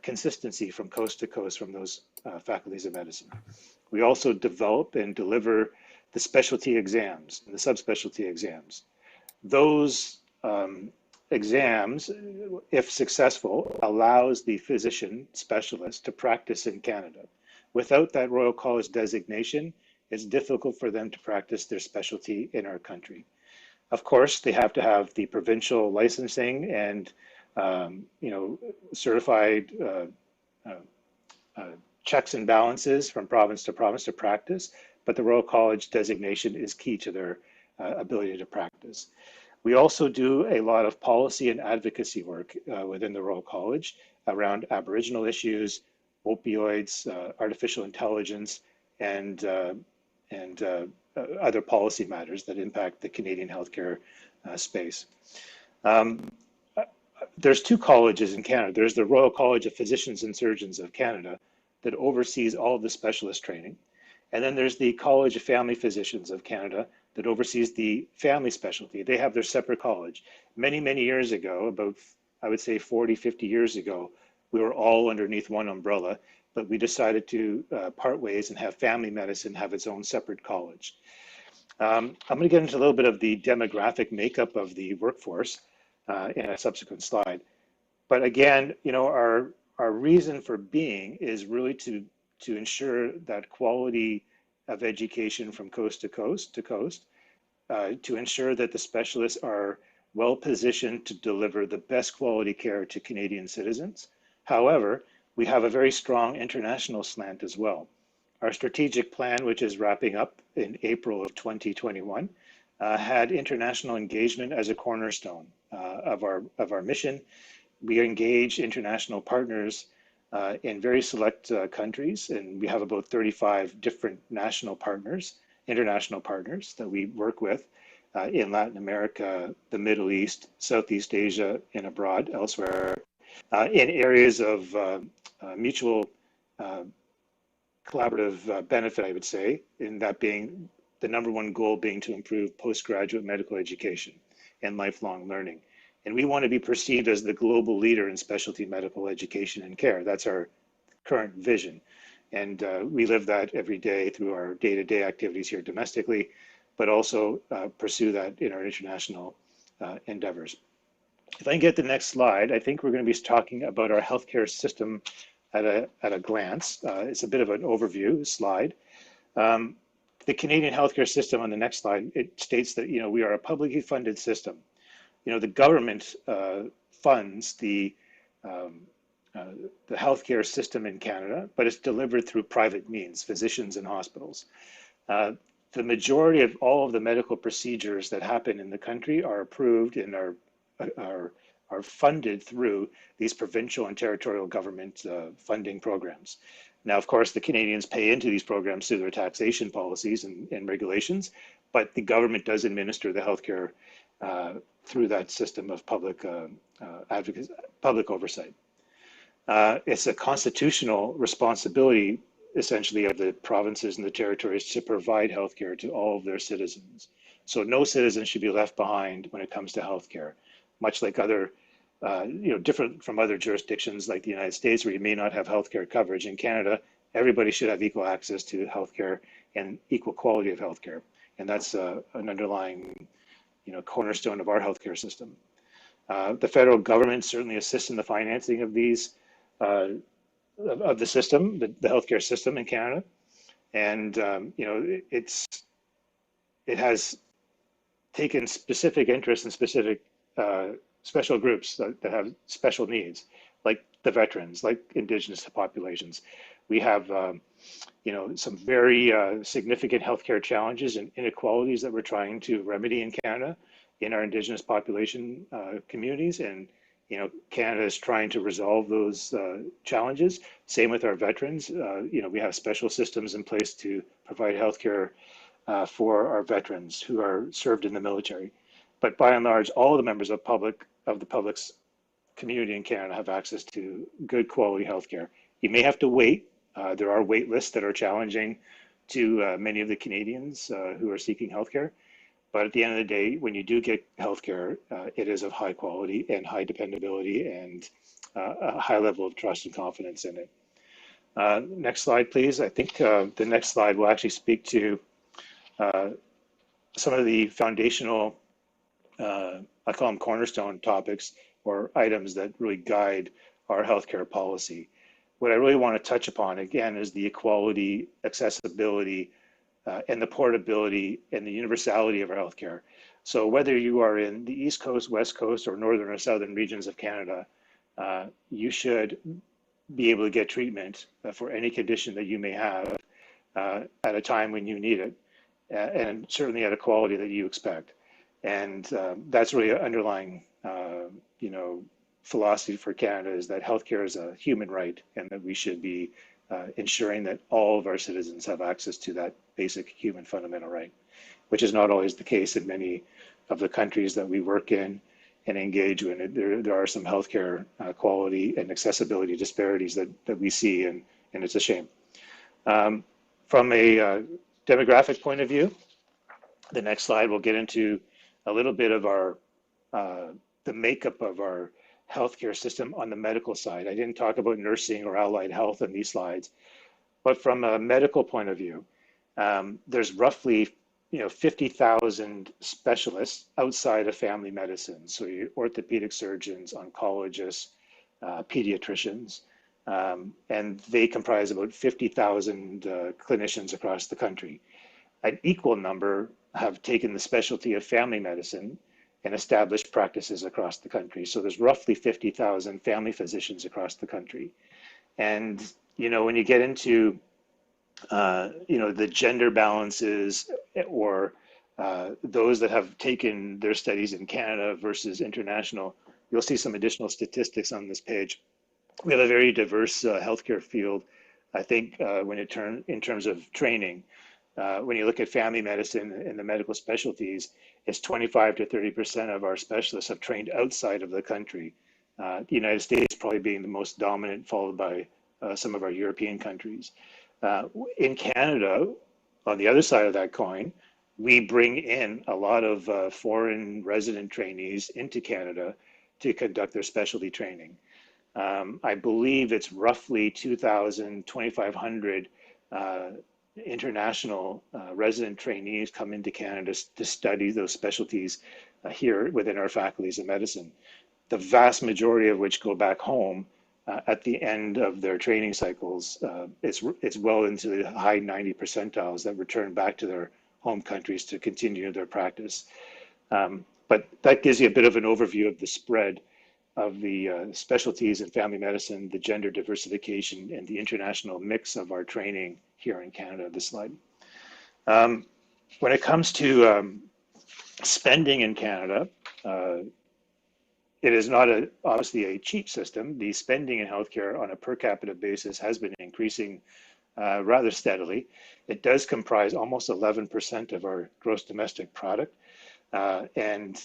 [SPEAKER 9] consistency from coast to coast from those faculties of medicine. We also develop and deliver the specialty exams and the subspecialty exams. Those exams, if successful, allows the physician specialist to practice in Canada. Without that Royal College designation, it's difficult for them to practice their specialty in our country. Of course, they have to have the provincial licensing and certified checks and balances from province to practice, but the Royal College designation is key to their ability to practice. We also do a lot of policy and advocacy work within the Royal College around Aboriginal issues, opioids, artificial intelligence, and other policy matters that impact the Canadian healthcare space. There's 2 colleges in Canada. There's the Royal College of Physicians and Surgeons of Canada that oversees all of the specialist training. And then there's the College of Family Physicians of Canada that oversees the family specialty. They have their separate college. Many, many years ago, about, I would say 40, 50 years ago, we were all underneath one umbrella, but we decided to part ways and have family medicine have its own separate college. I'm going to get into a little bit of the demographic makeup of the workforce in a subsequent slide. But again, our reason for being is really to ensure that quality of education from coast to coast, to ensure that the specialists are well positioned to deliver the best quality care to Canadian citizens. However, we have a very strong international slant as well. Our strategic plan, which is wrapping up in April of 2021, had international engagement as a cornerstone of our mission. We engage international partners in very select countries, and we have about 35 different national partners, international partners that we work with in Latin America, the Middle East, Southeast Asia, and abroad, elsewhere, in areas of mutual collaborative benefit, I would say, in that being the number one goal being to improve postgraduate medical education and lifelong learning. And we want to be perceived as the global leader in specialty medical education and care. That's our current vision. And we live that every day through our day-to-day activities here domestically, but also pursue that in our international endeavors. If I can get the next slide, I think we're going to be talking about our healthcare system at a glance. It's a bit of an overview slide. The Canadian healthcare system on the next slide, it states that, we are a publicly funded system. The government funds the healthcare system in Canada, but it's delivered through private means, physicians and hospitals. The majority of all of the medical procedures that happen in the country are approved and are funded through these provincial and territorial government funding programs. Now, of course, the Canadians pay into these programs through their taxation policies and regulations, but the government does administer the healthcare through that system of public advocacy, public oversight. It's a constitutional responsibility, essentially, of the provinces and the territories to provide healthcare to all of their citizens. So no citizen should be left behind when it comes to healthcare, much like other, different from other jurisdictions like the United States, where you may not have healthcare coverage. In Canada, everybody should have equal access to healthcare and equal quality of healthcare, and that's an underlying, cornerstone of our healthcare system. The federal government certainly assists in the financing of these, of the system, the healthcare system in Canada, and it has taken specific interest in specific special groups that have special needs, like the veterans, like Indigenous populations. We have, some very significant healthcare challenges and inequalities that we're trying to remedy in Canada in our Indigenous population communities, and Canada is trying to resolve those challenges. Same with our veterans. We have special systems in place to provide healthcare for our veterans who are served in the military. But by and large, all the members of the public's community in Canada have access to good quality healthcare. You may have to wait. There are wait lists that are challenging to many of the Canadians who are seeking healthcare. But at the end of the day, when you do get healthcare, it is of high quality and high dependability and a high level of trust and confidence in it. Next slide, please. I think the next slide will actually speak to some of the foundational, I call them cornerstone topics or items that really guide our healthcare policy. What I really want to touch upon, again, is the equality, accessibility, and the portability and the universality of our healthcare. So whether you are in the East Coast, West Coast, or northern or southern regions of Canada, you should be able to get treatment for any condition that you may have at a time when you need it, and certainly at a quality that you expect. And that's really an underlying, philosophy for Canada, is that healthcare is a human right, and that we should be ensuring that all of our citizens have access to that basic human fundamental right, which is not always the case in many of the countries that we work in and engage in. There are some healthcare quality and accessibility disparities that we see, and it's a shame. From a demographic point of view, the next slide will get into a little bit of our the makeup of our healthcare system on the medical side. I didn't talk about nursing or allied health in these slides, but from a medical point of view, there's roughly 50,000 specialists outside of family medicine. So orthopedic surgeons, oncologists, pediatricians, and they comprise about 50,000 clinicians across the country. An equal number have taken the specialty of family medicine and established practices across the country. So there's roughly 50,000 family physicians across the country. And, when you get into, the gender balances or those that have taken their studies in Canada versus international, you'll see some additional statistics on this page. We have a very diverse healthcare field, I think, in terms of training. When you look at family medicine and the medical specialties, it's 25 to 30% of our specialists have trained outside of the country. The United States probably being the most dominant, followed by some of our European countries. In Canada, on the other side of that coin, we bring in a lot of foreign resident trainees into Canada to conduct their specialty training. I believe it's roughly 2,500 international resident trainees come into Canada to study those specialties here within our faculties of medicine, the vast majority of which go back home at the end of their training cycles. It's well into the high 90 percentiles that return back to their home countries to continue their practice. But that gives you a bit of an overview of the spread of the specialties in family medicine, the gender diversification, and the international mix of our training here in Canada, this slide. When it comes to spending in Canada, it is not obviously a cheap system. The spending in healthcare on a per capita basis has been increasing rather steadily. It does comprise almost 11% of our gross domestic product. And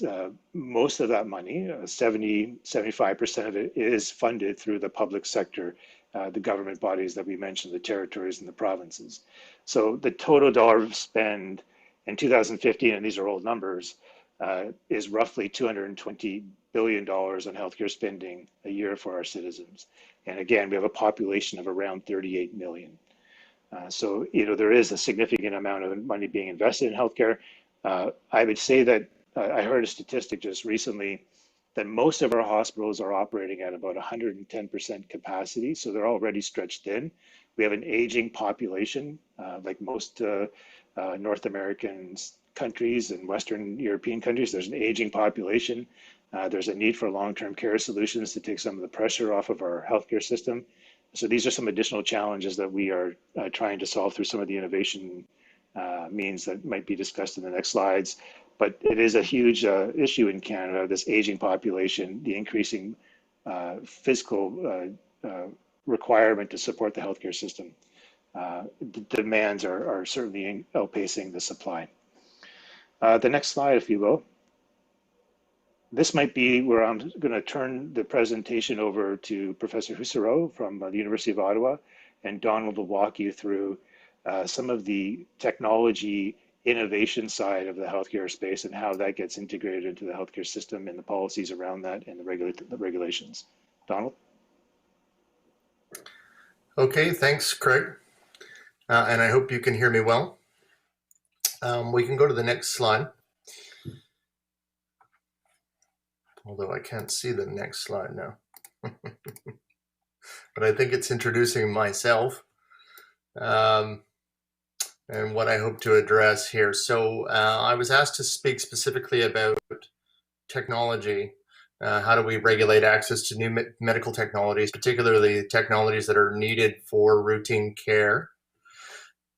[SPEAKER 9] most of that money, 75% of it, is funded through the public sector, the government bodies that we mentioned, the territories and the provinces. So the total dollar spend in 2015, and these are old numbers, is roughly $220 billion on healthcare spending a year for our citizens. And again, we have a population of around 38 million. So, there is a significant amount of money being invested in healthcare. I would say that I heard a statistic just recently that most of our hospitals are operating at about 110% capacity, so they're already stretched thin. We have an aging population, like most North American countries and Western European countries. There's an aging population. There's a need for long-term care solutions to take some of the pressure off of our healthcare system. So these are some additional challenges that we are trying to solve through some of the innovation means that might be discussed in the next slides. But it is a huge issue in Canada, this aging population, the increasing fiscal requirement to support the healthcare system. The demands are certainly outpacing the supply. The next slide, if you will. This might be where I'm going to turn the presentation over to Professor Hussereau from the University of Ottawa, and Donald will walk you through some of the technology innovation side of the healthcare space and how that gets integrated into the healthcare system and the policies around that and the regulations. Donald?
[SPEAKER 11] Okay, thanks, Craig. And I hope you can hear me well. We can go to the next slide. Although I can't see the next slide now. But I think it's introducing myself. And what I hope to address here. So I was asked to speak specifically about technology. How do we regulate access to new medical technologies, particularly technologies that are needed for routine care?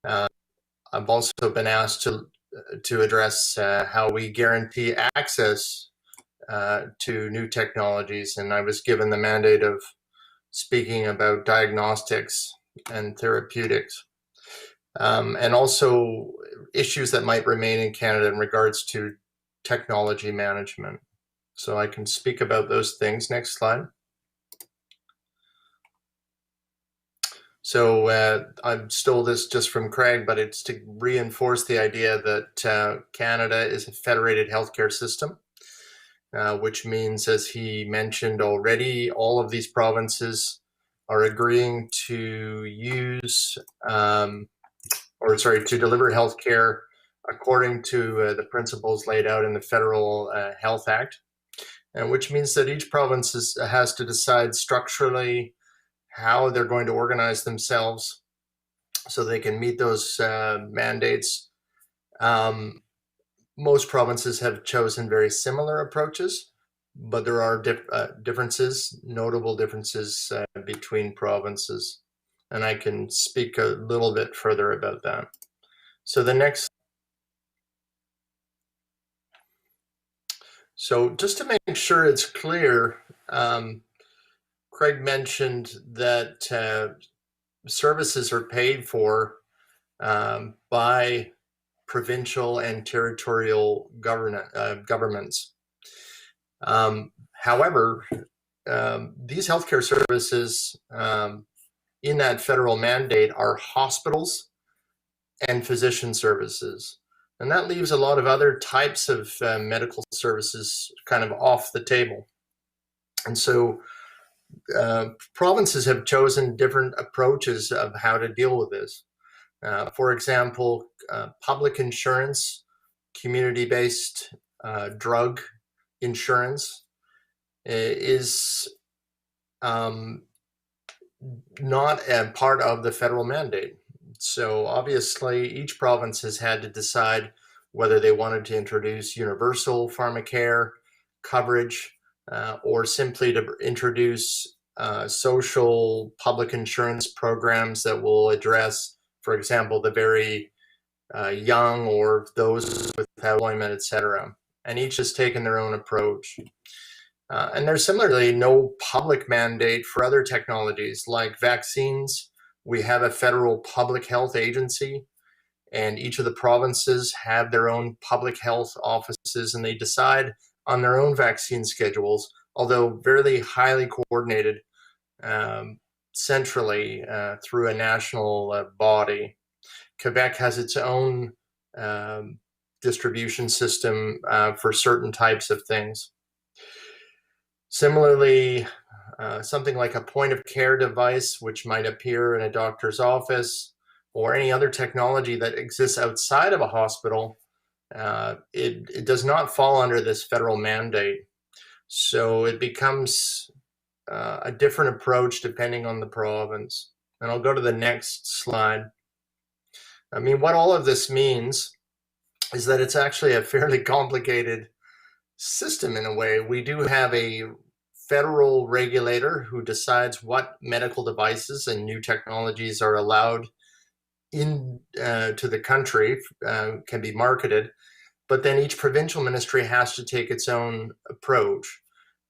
[SPEAKER 11] I've also been asked to address how we guarantee access to new technologies, and I was given the mandate of speaking about diagnostics and therapeutics. And also issues that might remain in Canada in regards to technology management. So I can speak about those things. Next slide. So I stole this just from Craig, but it's to reinforce the idea that Canada is a federated healthcare system, which means, as he mentioned already, all of these provinces are agreeing to use to deliver healthcare according to the principles laid out in the Federal Health Act, and which means that each province has to decide structurally how they're going to organize themselves so they can meet those mandates. Most provinces have chosen very similar approaches, but there are differences, notable differences between provinces. And I can speak a little bit further about that. So the next. So just to make sure it's clear, Craig mentioned that services are paid for by provincial and territorial governments. However, these healthcare services in that federal mandate are hospitals and physician services. And that leaves a lot of other types of medical services kind of off the table. And so provinces have chosen different approaches of how to deal with this. For example, public insurance, community-based drug insurance is not a part of the federal mandate. So obviously each province has had to decide whether they wanted to introduce universal pharmacare coverage or simply to introduce social public insurance programs that will address, for example, the very young or those without employment, etc. And each has taken their own approach. And there's similarly no public mandate for other technologies like vaccines. We have a federal public health agency, and each of the provinces have their own public health offices, and they decide on their own vaccine schedules, although very highly coordinated centrally through a national body. Quebec has its own distribution system for certain types of things. Similarly, something like a point of care device, which might appear in a doctor's office, or any other technology that exists outside of a hospital, it does not fall under this federal mandate. So it becomes a different approach depending on the province. And I'll go to the next slide. I mean, what all of this means is that it's actually a fairly complicated system in a way. We do have a federal regulator who decides what medical devices and new technologies are allowed in to the country, can be marketed, but then each provincial ministry has to take its own approach.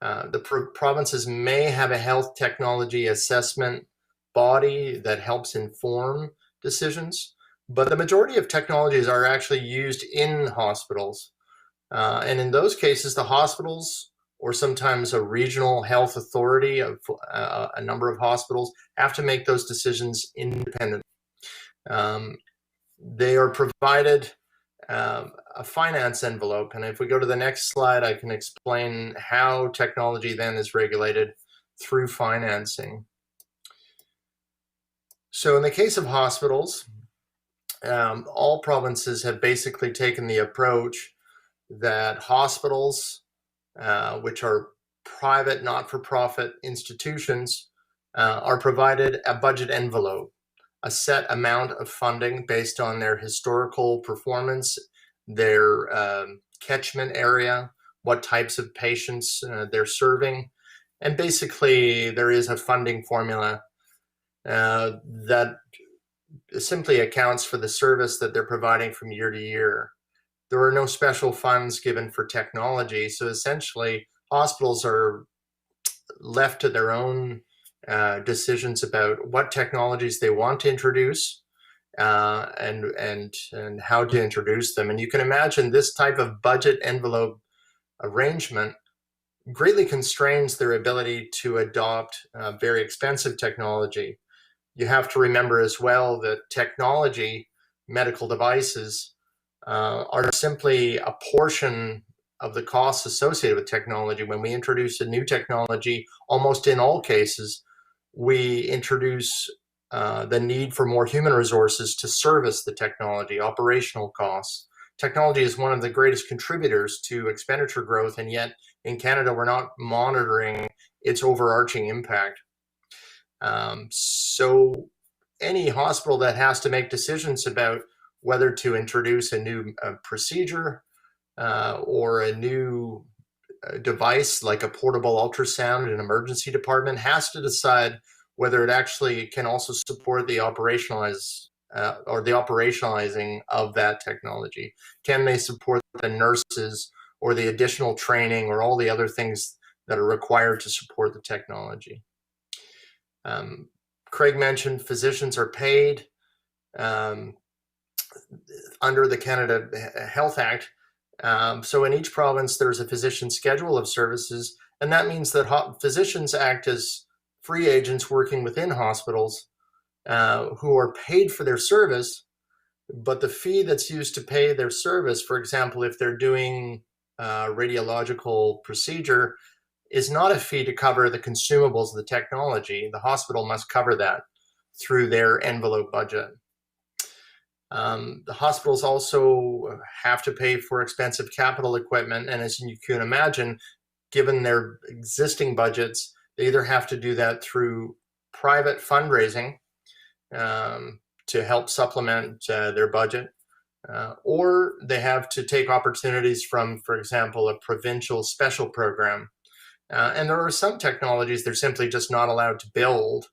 [SPEAKER 11] The provinces may have a health technology assessment body that helps inform decisions, but the majority of technologies are actually used in hospitals. And in those cases, the hospitals, or sometimes a regional health authority of a number of hospitals, have to make those decisions independently. They are provided a finance envelope. And if we go to the next slide, I can explain how technology then is regulated through financing. So in the case of hospitals, all provinces have basically taken the approach that hospitals, which are private, not-for-profit institutions, are provided a budget envelope, a set amount of funding based on their historical performance, their catchment area, what types of patients they're serving. And basically, there is a funding formula that simply accounts for the service that they're providing from year to year. There are no special funds given for technology, so essentially hospitals are left to their own decisions about what technologies they want to introduce and how to introduce them. And you can imagine this type of budget envelope arrangement greatly constrains their ability to adopt very expensive technology. You have to remember as well that technology, medical devices, are simply a portion of the costs associated with technology. When we introduce a new technology, almost in all cases, we introduce the need for more human resources to service the technology, operational costs. Technology is one of the greatest contributors to expenditure growth, and yet in Canada, we're not monitoring its overarching impact. So any hospital that has to make decisions about whether to introduce a new procedure or a new device like a portable ultrasound in an emergency department has to decide whether it actually can also support the operationalizing of that technology. Can they support the nurses or the additional training or all the other things that are required to support the technology? Craig mentioned physicians are paid under the Canada Health Act. So in each province, there's a physician schedule of services, and that means that physicians act as free agents working within hospitals who are paid for their service, but the fee that's used to pay their service, for example, if they're doing a radiological procedure, is not a fee to cover the consumables of the technology. The hospital must cover that through their envelope budget. The hospitals also have to pay for expensive capital equipment, and as you can imagine, given their existing budgets, they either have to do that through private fundraising to help supplement their budget, or they have to take opportunities from, for example, a provincial special program. And there are some technologies they're simply just not allowed to build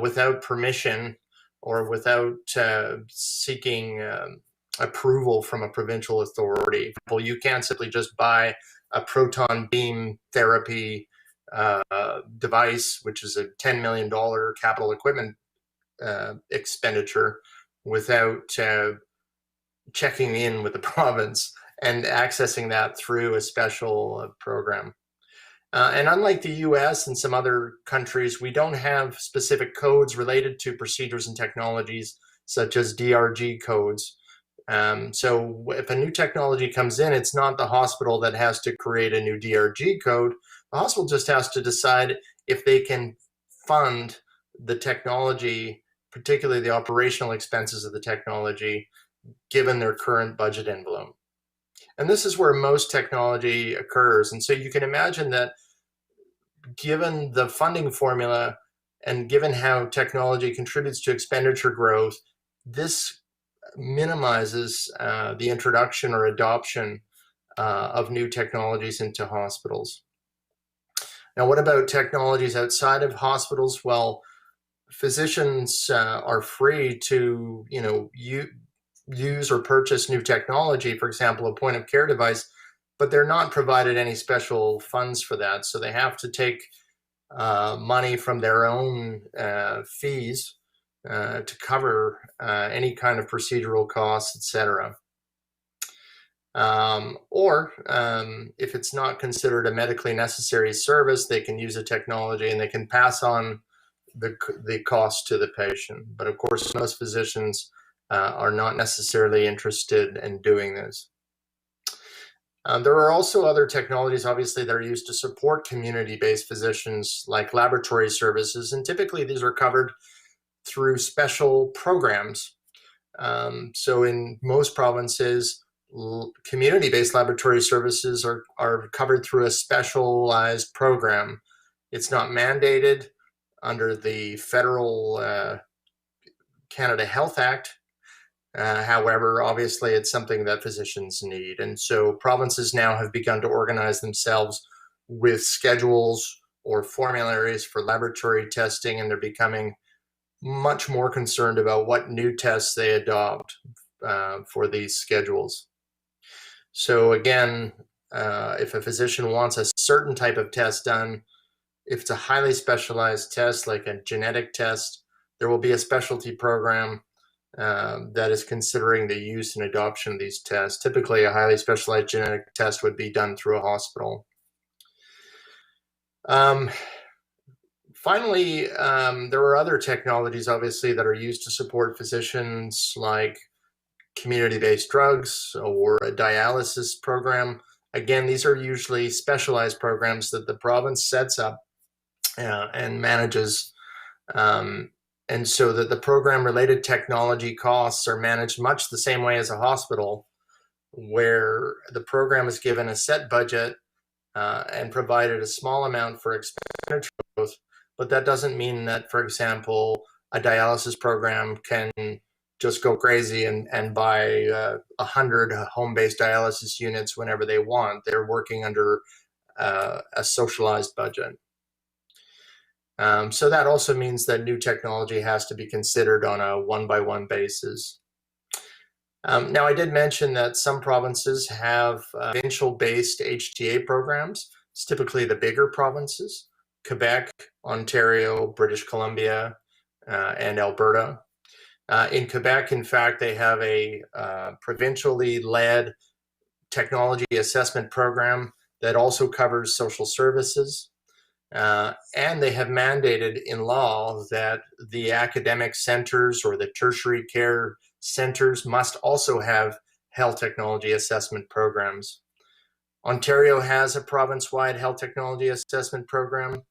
[SPEAKER 11] without permission or without seeking approval from a provincial authority. You can't simply just buy a proton beam therapy device, which is a $10 million capital equipment expenditure, without checking in with the province and accessing that through a special program. And unlike the US and some other countries, we don't have specific codes related to procedures and technologies such as DRG codes. So if a new technology comes in, it's not the hospital that has to create a new DRG code. The hospital just has to decide if they can fund the technology, particularly the operational expenses of the technology, given their current budget envelope. And this is where most technology occurs. And so you can imagine that given the funding formula and given how technology contributes to expenditure growth, this minimizes the introduction or adoption of new technologies into hospitals. Now, what about technologies outside of hospitals? Well, physicians are free to, use or purchase new technology, for example, a point of care device, but they're not provided any special funds for that. So they have to take money from their own fees to cover any kind of procedural costs, etc. Or if it's not considered a medically necessary service, they can use a technology and they can pass on the cost to the patient. But of course, most physicians are not necessarily interested in doing this. There are also other technologies, obviously, that are used to support community-based physicians, like laboratory services, and typically these are covered through special programs. So in most provinces, community-based laboratory services are covered through a specialized program. It's not mandated under the federal Canada Health Act. However, obviously, it's something that physicians need. And so provinces now have begun to organize themselves with schedules or formularies for laboratory testing, and they're becoming much more concerned about what new tests they adopt for these schedules. So again, if a physician wants a certain type of test done, if it's a highly specialized test like a genetic test, there will be a specialty program that is considering the use and adoption of these tests. Typically, a highly specialized genetic test would be done through a hospital. Finally, there are other technologies, obviously, that are used to support physicians, like community-based drugs or a dialysis program. Again, these are usually specialized programs that the province sets up and manages. And so that the program-related technology costs are managed much the same way as a hospital, where the program is given a set budget and provided a small amount for expenditure growth. But that doesn't mean that, for example, a dialysis program can just go crazy and buy 100 home-based dialysis units whenever they want. They're working under a socialized budget. So that also means that new technology has to be considered on a one-by-one basis. Now, I did mention that some provinces have provincial-based HTA programs. It's typically the bigger provinces: Quebec, Ontario, British Columbia, and Alberta. In Quebec, in fact, they have a provincially led technology assessment program that also covers social services. And they have mandated in law that the academic centers or the tertiary care centers must also have health technology assessment programs. Ontario has a province-wide health technology assessment program.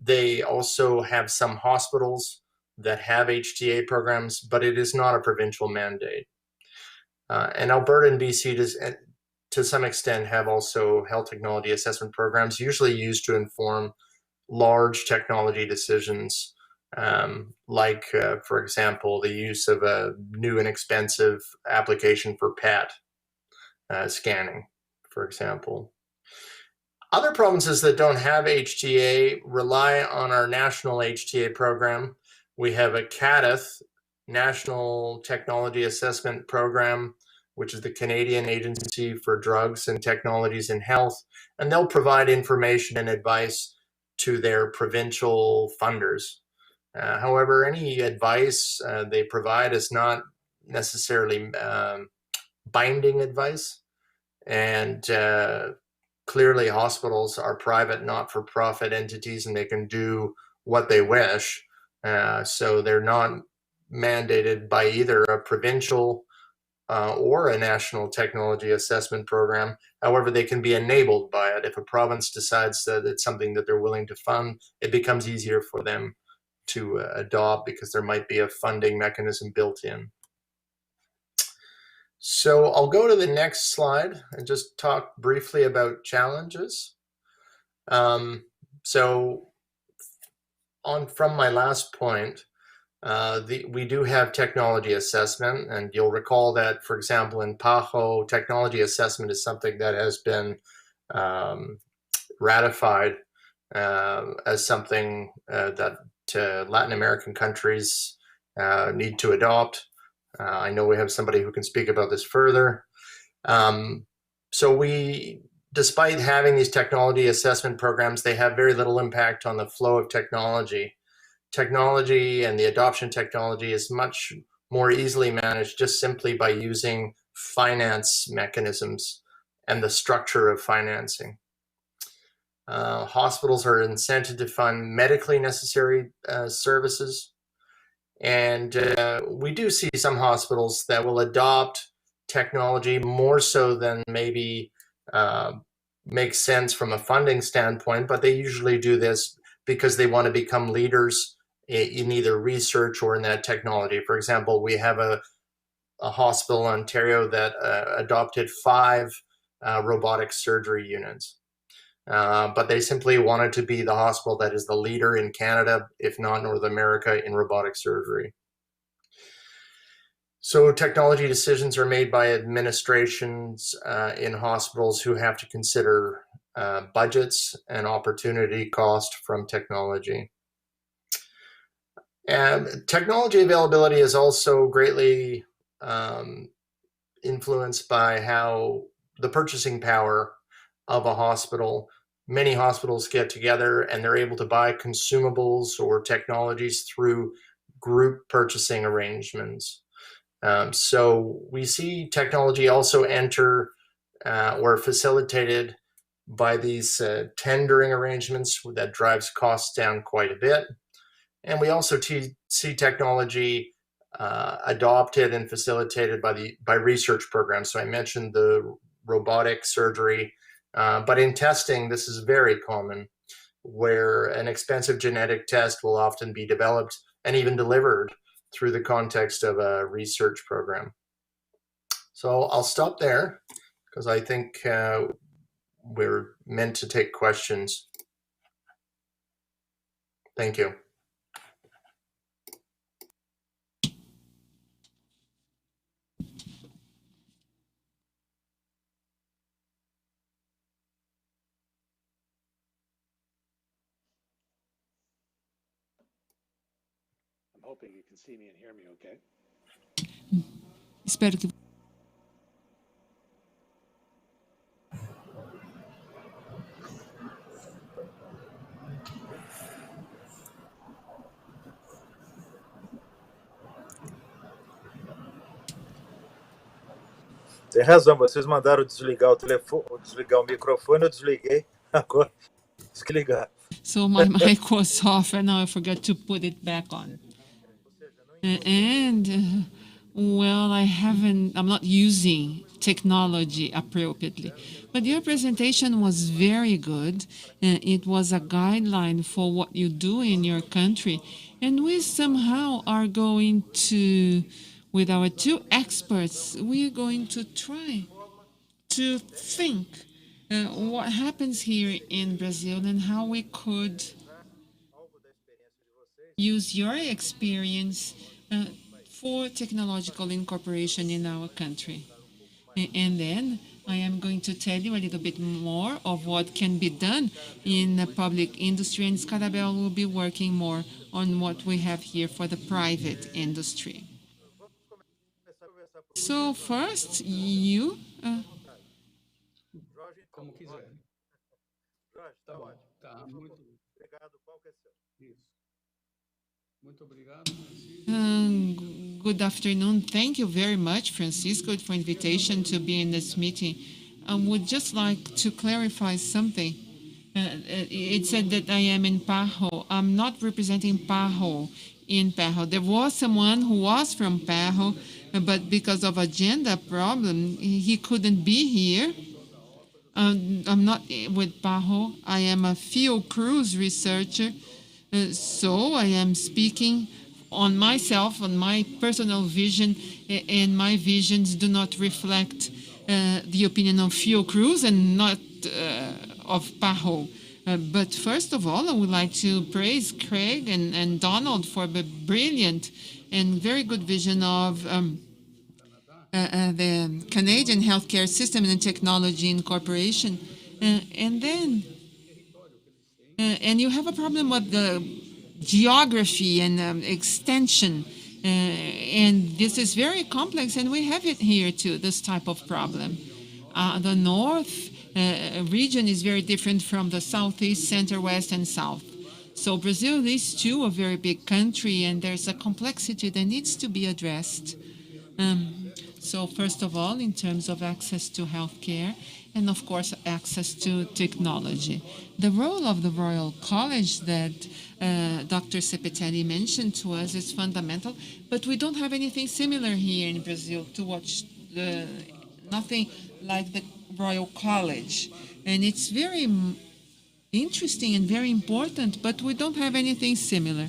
[SPEAKER 11] They also have some hospitals that have HTA programs, but it is not a provincial mandate. And Alberta and BC to some extent have also health technology assessment programs, usually used to inform large technology decisions, like, for example, the use of a new and expensive application for PET scanning, for example. Other provinces that don't have HTA rely on our national HTA program. We have a CADITH, National Technology Assessment Program, which is the Canadian Agency for Drugs and Technologies in Health, and they'll provide information and advice to their provincial funders. However, any advice they provide is not necessarily binding advice, and clearly hospitals are private, not-for-profit entities, and they can do what they wish. So they're not mandated by either a provincial or a national technology assessment program. However, they can be enabled by it. If a province decides that it's something that they're willing to fund, it becomes easier for them to adopt because there might be a funding mechanism built in. So I'll go to the next slide and just talk briefly about challenges. So from my last point, we do have technology assessment, and you'll recall that, for example, in PAHO, technology assessment is something that has been ratified as something that Latin American countries need to adopt. I know we have somebody who can speak about this further. So despite having these technology assessment programs, they have very little impact on the flow of technology. Technology and the adoption technology is much more easily managed just simply by using finance mechanisms and the structure of financing. Hospitals are incented to fund medically necessary services. And we do see some hospitals that will adopt technology more so than maybe makes sense from a funding standpoint, but they usually do this because they want to become leaders in either research or in that technology. For example, we have a hospital in Ontario that adopted 5 robotic surgery units. But they simply wanted to be the hospital that is the leader in Canada, if not North America, in robotic surgery. So technology decisions are made by administrations in hospitals who have to consider budgets and opportunity cost from technology. And technology availability is also greatly influenced by how the purchasing power of a hospital. Many hospitals get together and they're able to buy consumables or technologies through group purchasing arrangements. So we see technology also enter or facilitated by these tendering arrangements that drives costs down quite a bit. And we also see technology adopted and facilitated by research programs. So I mentioned the robotic surgery, but in testing, this is very common, where an expensive genetic test will often be developed and even delivered through the context of a research program. So I'll stop there because I think we're meant to take questions. Thank you.
[SPEAKER 9] Hoping you can see me and hear me okay.
[SPEAKER 8] Espero que
[SPEAKER 12] Tem razão, vocês mandaram desligar o telefone, desligar o microfone, eu desliguei, agora desligar.
[SPEAKER 8] So my mic was off and now I forgot to put it back on. And well, I'm not using technology appropriately. But your presentation was very good. It was a guideline for what you do in your country. And we somehow are going to, with our two experts, we are going to try to think what happens here in Brazil and how we could use your experience for technological incorporation in our country. And then I am going to tell you a little bit more of what can be done in the public industry, and Scarabel will be working more on what we have here for the private industry. So first, you...
[SPEAKER 7] Como quiser. Tá bom. Tá, muito obrigado. Qual que é seu? Isso. Muito obrigado.
[SPEAKER 8] Good afternoon. Thank you very much, Francisco, for invitation to be in this meeting. I would just like to clarify something. It said that I am in Pajo. I'm not representing Pajo in Pajo. There was someone who was from Pajo, but because of agenda problem, he couldn't be here. I'm not with Pajo. I am a Fiocruz researcher, so I am speaking on myself, on my personal vision, and my visions do not reflect the opinion of Fiocruz and not of Pajo. But first of all, I would like to praise Craig and Donald for the brilliant and very good vision of the Canadian healthcare system and technology incorporation. And then, and you have a problem with the geography and extension. And this is very complex, and we have it here too, this type of problem. The north region is very different from the southeast, center, west, and south. So Brazil is too a very big country, and there's a complexity that needs to be addressed. So first of all, in terms of access to healthcare, and of course, access to technology. The role of the Royal College that Dr. Cepitelli mentioned to us is fundamental, but we don't have anything similar here in Brazil to watch, nothing like the Royal College. And it's very interesting and very important, but we don't have anything similar.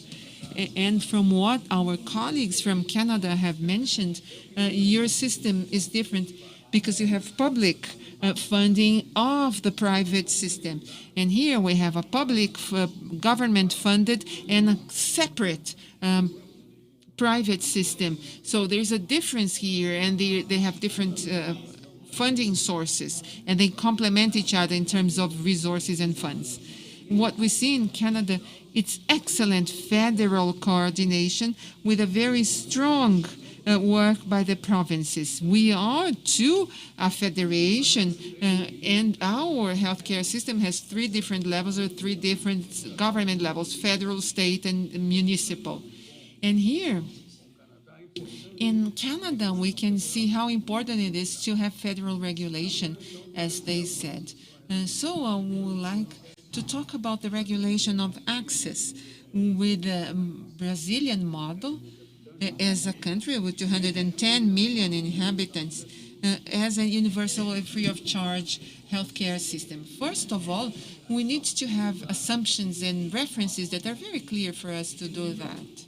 [SPEAKER 8] And from what our colleagues from Canada have mentioned, your system is different because you have public funding of the private system. And here we have a public government-funded and a separate private system. So there's a difference here, and they have different funding sources, and they complement each other in terms of resources and funds. What we see in Canada, it's excellent federal coordination with a very strong work by the provinces. We are too a federation, and our healthcare system has three different levels or three different government levels: federal, state, and municipal. And here in Canada, we can see how important it is to have federal regulation, as they said. So I would like to talk about the regulation of access with the Brazilian model as a country with 210 million inhabitants as a universal and free of charge healthcare system. First of all, we need to have assumptions and references that are very clear for us to do that.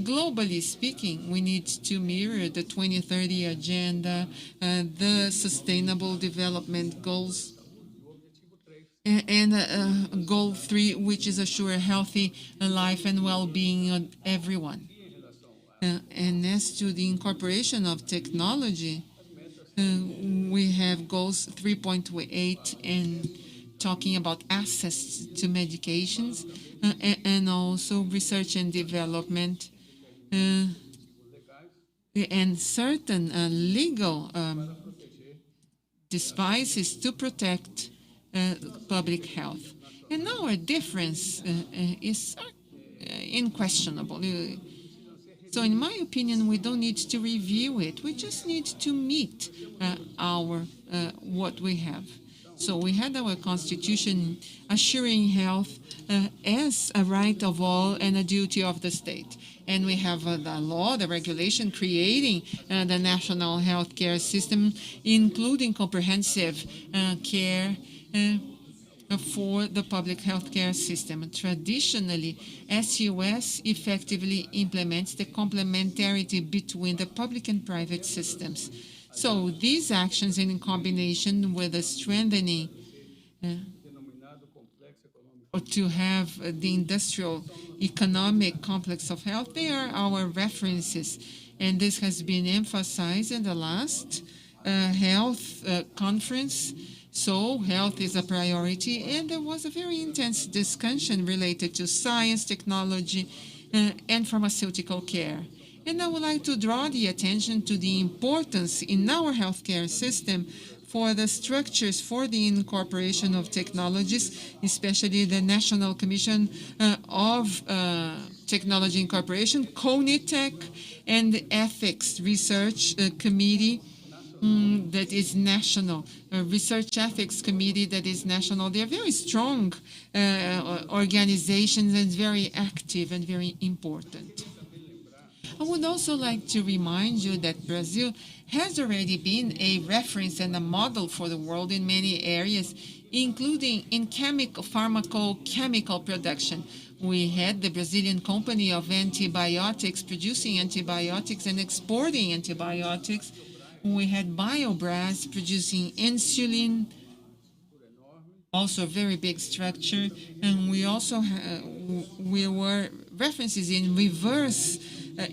[SPEAKER 8] Globally speaking, we need to mirror the 2030 agenda, the Sustainable Development Goals, and Goal 3, which is assure healthy life and well-being of everyone. And as to the incorporation of technology, we have Goals 3.8 and talking about access to medications, and also research and development, and certain legal devices to protect public health. And our difference is unquestionable. So in my opinion, we don't need to review it. We just need to meet our what we have. So we had our constitution assuring health as a right of all and a duty of the state. And we have the law, the regulation creating the national healthcare system, including comprehensive care for the public healthcare system. Traditionally, SUS effectively implements the complementarity between the public and private systems. So these actions, in combination with the strengthening or to have the industrial economic complex of health, they are our references. And this has been emphasized in the last health conference. So health is a priority, and there was a very intense discussion related to science, technology, and pharmaceutical care. And I would like to draw the attention to the importance in our healthcare system for the structures for the incorporation of technologies, especially the National Commission of Technology Incorporation, CONITEC, and the Ethics Research Committee that is national, Research Ethics Committee that is national. They're very strong organizations and very active and very important. I would also like to remind you that Brazil has already been a reference and a model for the world in many areas, including in pharmacochemical production. We had the Brazilian company of antibiotics, producing antibiotics and exporting antibiotics. We had Biobras producing insulin, also a very big structure. And we also we were references in reverse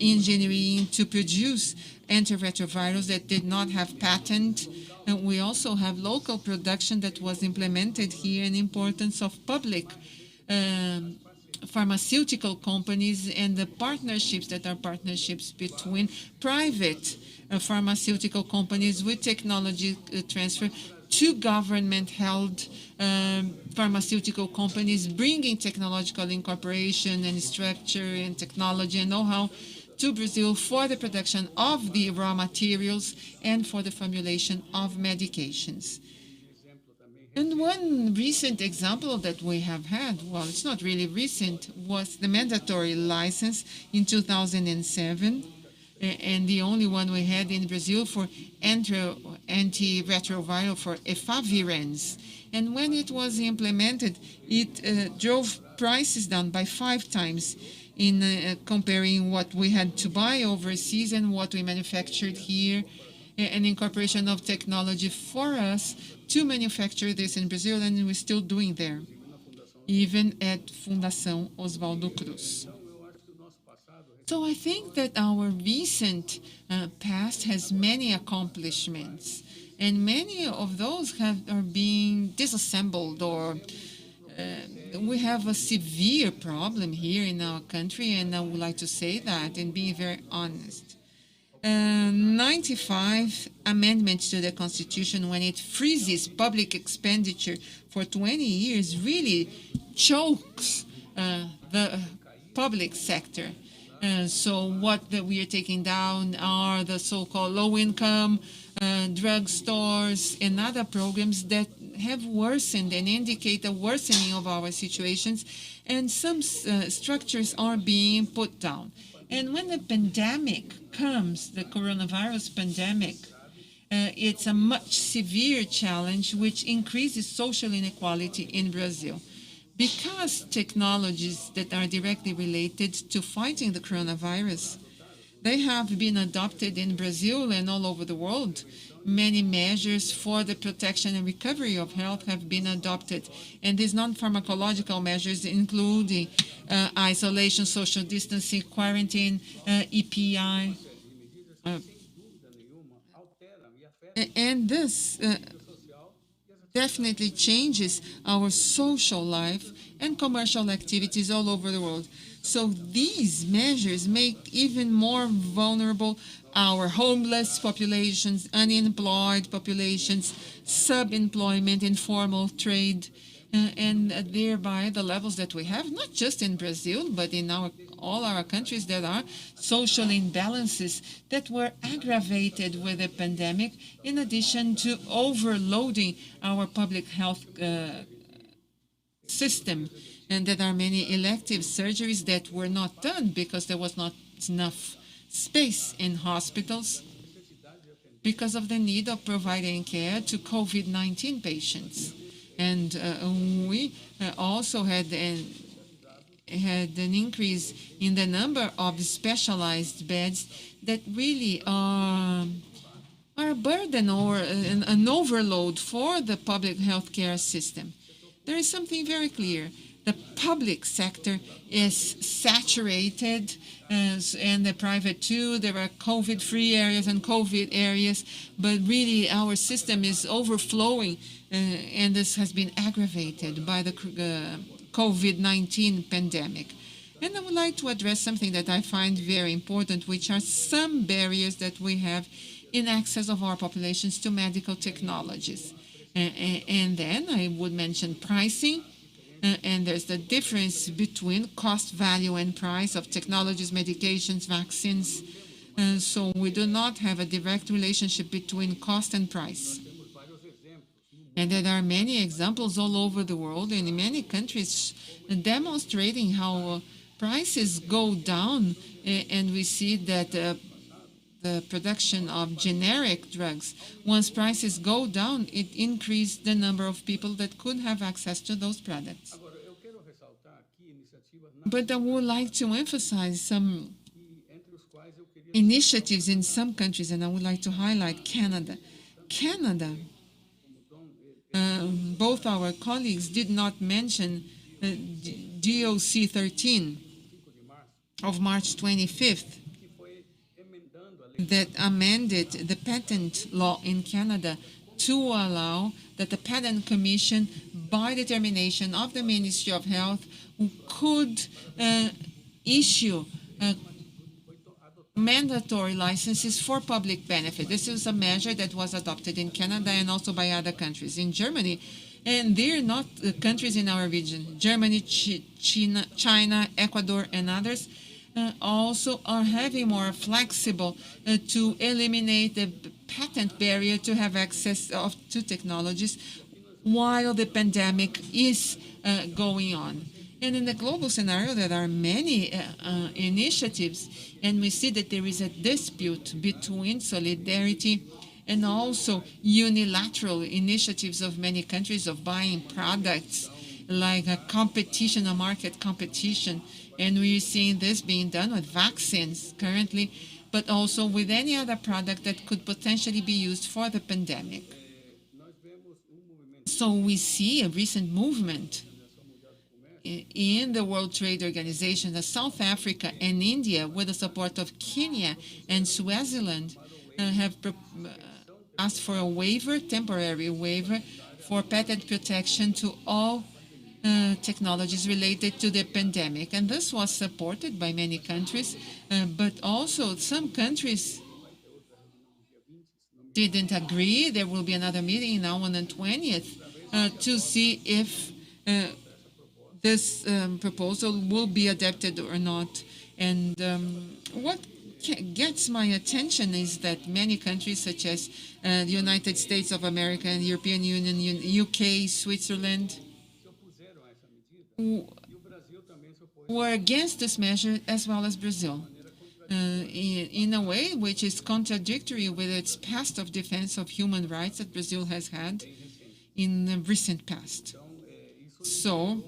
[SPEAKER 8] engineering to produce antiretrovirals that did not have patent. And we also have local production that was implemented here, and importance of public pharmaceutical companies and the partnerships that are partnerships between private pharmaceutical companies with technology transfer to government-held pharmaceutical companies, bringing technological incorporation and structure and technology and know-how to Brazil for the production of the raw materials and for the formulation of medications. And one recent example that we have had, well, it's not really recent, was the mandatory license in 2007, and the only one we had in Brazil for antiretroviral for efavirenz. And when it was implemented, it drove prices down by 5 times in comparing what we had to buy overseas and what we manufactured here, an incorporation of technology for us to manufacture this in Brazil, and we're still doing there, even at Fundação Oswaldo Cruz. So I think that our recent past has many accomplishments, and many of those are being disassembled, or we have a severe problem here in our country, and I would like to say that and being very honest. 95 amendments to the Constitution, when it freezes public expenditure for 20 years, really chokes the public sector. So what we are taking down are the so-called low-income drugstores and other programs that have worsened and indicate a worsening of our situations, and some structures are being put down. And when the pandemic comes, the coronavirus pandemic, it's a much severe challenge which increases social inequality in Brazil. Because technologies that are directly related to fighting the coronavirus, they have been adopted in Brazil and all over the world. Many measures for the protection and recovery of health have been adopted. And these non-pharmacological measures, including isolation, social distancing, quarantine, EPI. And this definitely changes our social life and commercial activities all over the world. So these measures make even more vulnerable our homeless populations, unemployed populations, sub-employment, informal trade, and thereby the levels that we have, not just in Brazil, but in all our countries, there are social imbalances that were aggravated with the pandemic, in addition to overloading our public health system, and there are many elective surgeries that were not done because there was not enough space in hospitals because of the need of providing care to COVID-19 patients. And we also had an increase in the number of specialized beds that really are a burden or an overload for the public health care system. There is something very clear. The public sector is saturated, and the private too. There are COVID-free areas and COVID areas, but really our system is overflowing, and this has been aggravated by the COVID-19 pandemic. And I would like to address something that I find very important, which are some barriers that we have in access of our populations to medical technologies. And then I would mention pricing. And there's the difference between cost, value, and price of technologies, medications, vaccines. So we do not have a direct relationship between cost and price. And there are many examples all over the world and in many countries demonstrating how prices go down, and we see that the production of generic drugs, once prices go down, it increased the number of people that could have access to those products. But I would like to emphasize some initiatives in some countries, and I would like to highlight Canada. Canada, both our colleagues did not mention DOC 13 of March 25th, that amended the patent law in Canada to allow that the Patent Commission, by determination of the Ministry of Health, could issue mandatory licenses for public benefit. This is a measure that was adopted in Canada and also by other countries. In Germany, and they're not countries in our region, Germany, China, Ecuador, and others, also are having more flexible to eliminate the patent barrier to have access to technologies while the pandemic is going on. And in the global scenario, there are many initiatives, and we see that there is a dispute between solidarity and also unilateral initiatives of many countries of buying products, like a competition, a market competition. And we're seeing this being done with vaccines currently, but also with any other product that could potentially be used for the pandemic. So we see a recent movement in the World Trade Organization, that South Africa and India, with the support of Kenya and Swaziland, have asked for a waiver, temporary waiver, for patent protection to all technologies related to the pandemic. And this was supported by many countries, but also some countries didn't agree. There will be another meeting now on the 20th to see if this proposal will be adopted or not. And what gets my attention is that many countries such as the United States of America and European Union, UK, Switzerland, were against this measure, as well as Brazil, in a way which is contradictory with its past of defense of human rights that Brazil has had in the recent past. So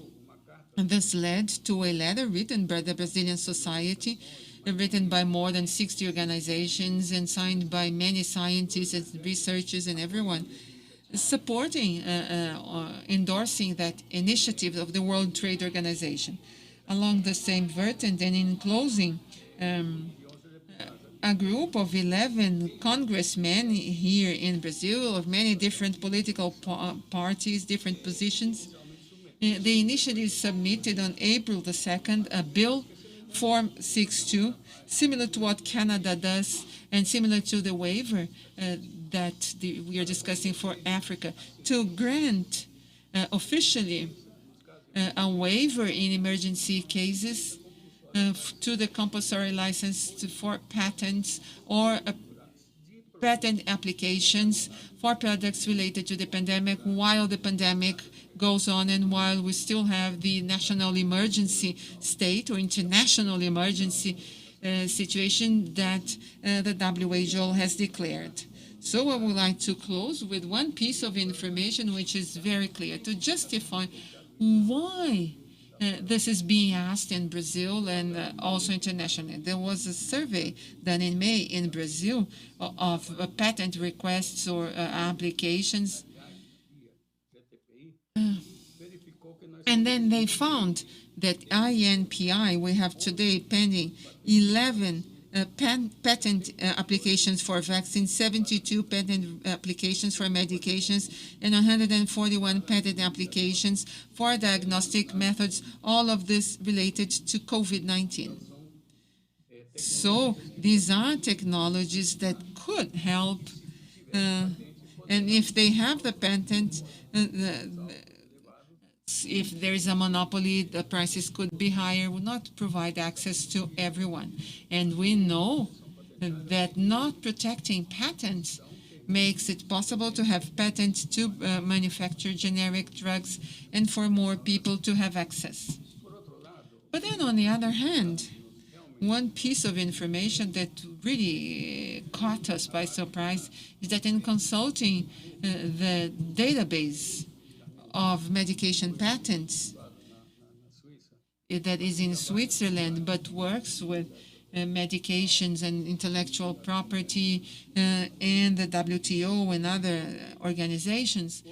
[SPEAKER 8] this led to a letter written by the Brazilian society, written by more than 60 organizations and signed by many scientists and researchers and everyone, supporting, endorsing that initiative of the World Trade Organization. Along the same vertent, and in closing, a group of 11 congressmen here in Brazil of many different political parties, different positions, they initially submitted on April the 2nd a bill, Form 62, similar to what Canada does and similar to the waiver that we are discussing for Africa, to grant officially a waiver in emergency cases to the compulsory license for patents or patent applications for products related to the pandemic while the pandemic goes on and while we still have the national emergency state or international emergency situation that the WHO has declared. So I would like to close with one piece of information which is very clear to justify why this is being asked in Brazil and also internationally. There was a survey done in May in Brazil of patent requests or applications. And then they found that INPI, we have today pending 11 patent applications for vaccines, 72 patent applications for medications, and 141 patent applications for diagnostic methods, all of this related to COVID-19. So these are technologies that could help, and if they have the patent, if there is a monopoly, the prices could be higher, would not provide access to everyone. And we know that not protecting patents makes it possible to have patents to manufacture generic drugs and for more people to have access. But then on the other hand, one piece of information that really caught us by surprise is that in consulting the database of medication patents that is in Switzerland but works with medications and intellectual property and the WTO and other organizations,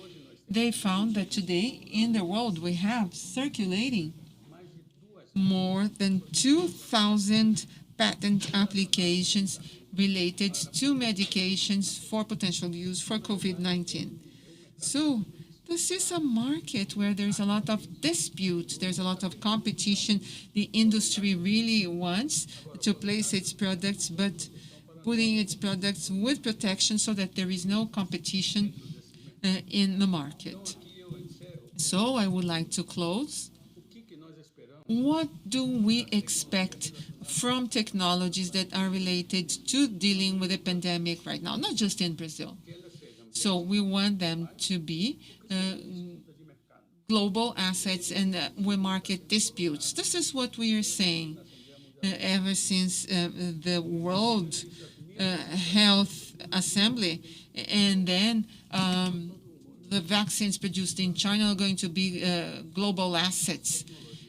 [SPEAKER 8] they found that today in the world we have circulating more than 2,000 patent applications related to medications for potential use for COVID-19. So this is a market where there's a lot of dispute, there's a lot of competition. The industry really wants to place its products, but putting its products with protection so that there is no competition in the market. So I would like to close. What do we expect from technologies that are related to dealing with the pandemic right now, not just in Brazil? So we want them to be global assets and with market disputes. This is what we are saying ever since the World Health Assembly, and then the vaccines produced in China are going to be global assets.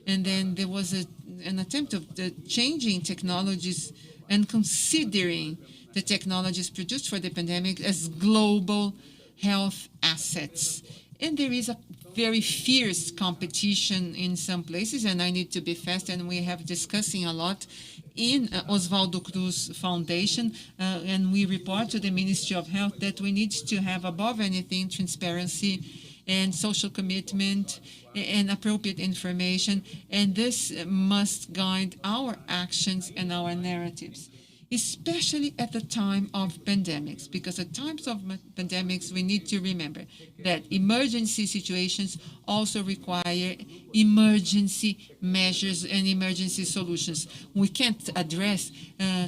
[SPEAKER 8] And then there was an attempt of changing technologies and considering the technologies produced for the pandemic as global health assets. And there is a very fierce competition in some places, and I need to be fast, and we have discussing a lot in Oswaldo Cruz Foundation, and we report to the Ministry of Health that we need to have above anything transparency and social commitment and appropriate information, and this must guide our actions and our narratives, especially at the time of pandemics, because at times of pandemics, we need to remember that emergency situations also require emergency measures and emergency solutions. We can't address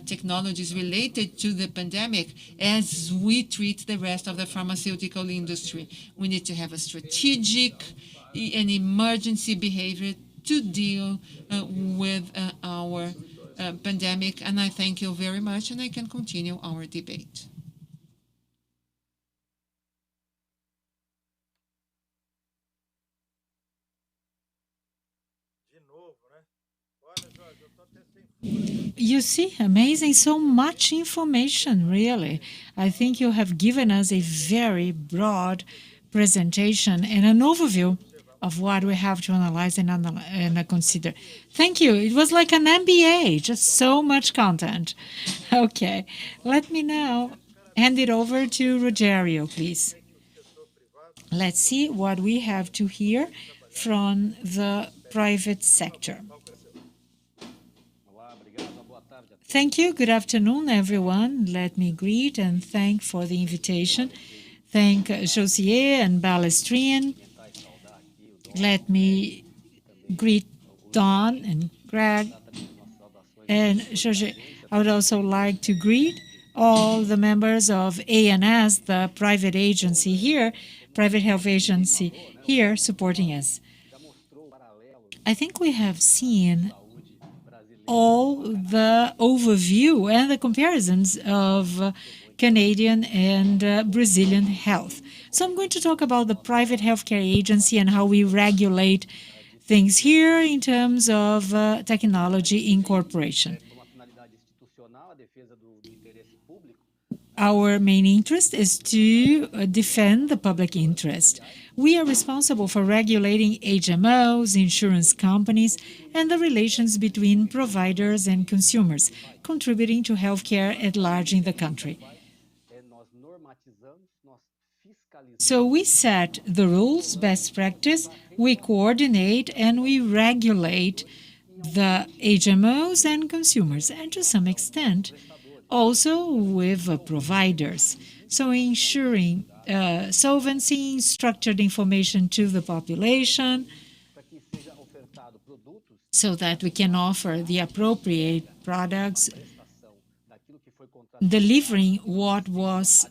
[SPEAKER 8] technologies related to the pandemic as we treat the rest of the pharmaceutical industry. We need to have a strategic and emergency behavior to deal with our pandemic, and I thank you very much, and I can continue our debate.
[SPEAKER 13] You see, amazing, so much information, really. I think you have given us a very broad presentation and an overview of what we have to analyze and consider. Thank you. It was like an MBA, just so much content. Okay, let me now hand it over to Rogério, please. Let's see what we have to hear from the private sector. Thank you. Good afternoon, everyone. Let me greet and thank for the invitation. Thank Josier and Balestrian let me greet Don and Greg and Jorge. I would also like to greet all the members of ANS, the private agency here, private health agency here supporting us. I think we have seen all the overview and the comparisons of Canadian and Brazilian health. So I'm going to talk about the private healthcare agency and how we regulate things here in terms of technology incorporation. Our main interest is to defend the public interest. We are responsible for regulating HMOs, insurance companies, and the relations between providers and consumers, contributing to healthcare at large in the country. So we set the rules, best practice, we coordinate and we regulate the HMOs and consumers, and to some extent, also with providers. So ensuring solvency, structured information to the population, so that we can offer the appropriate products, delivering what was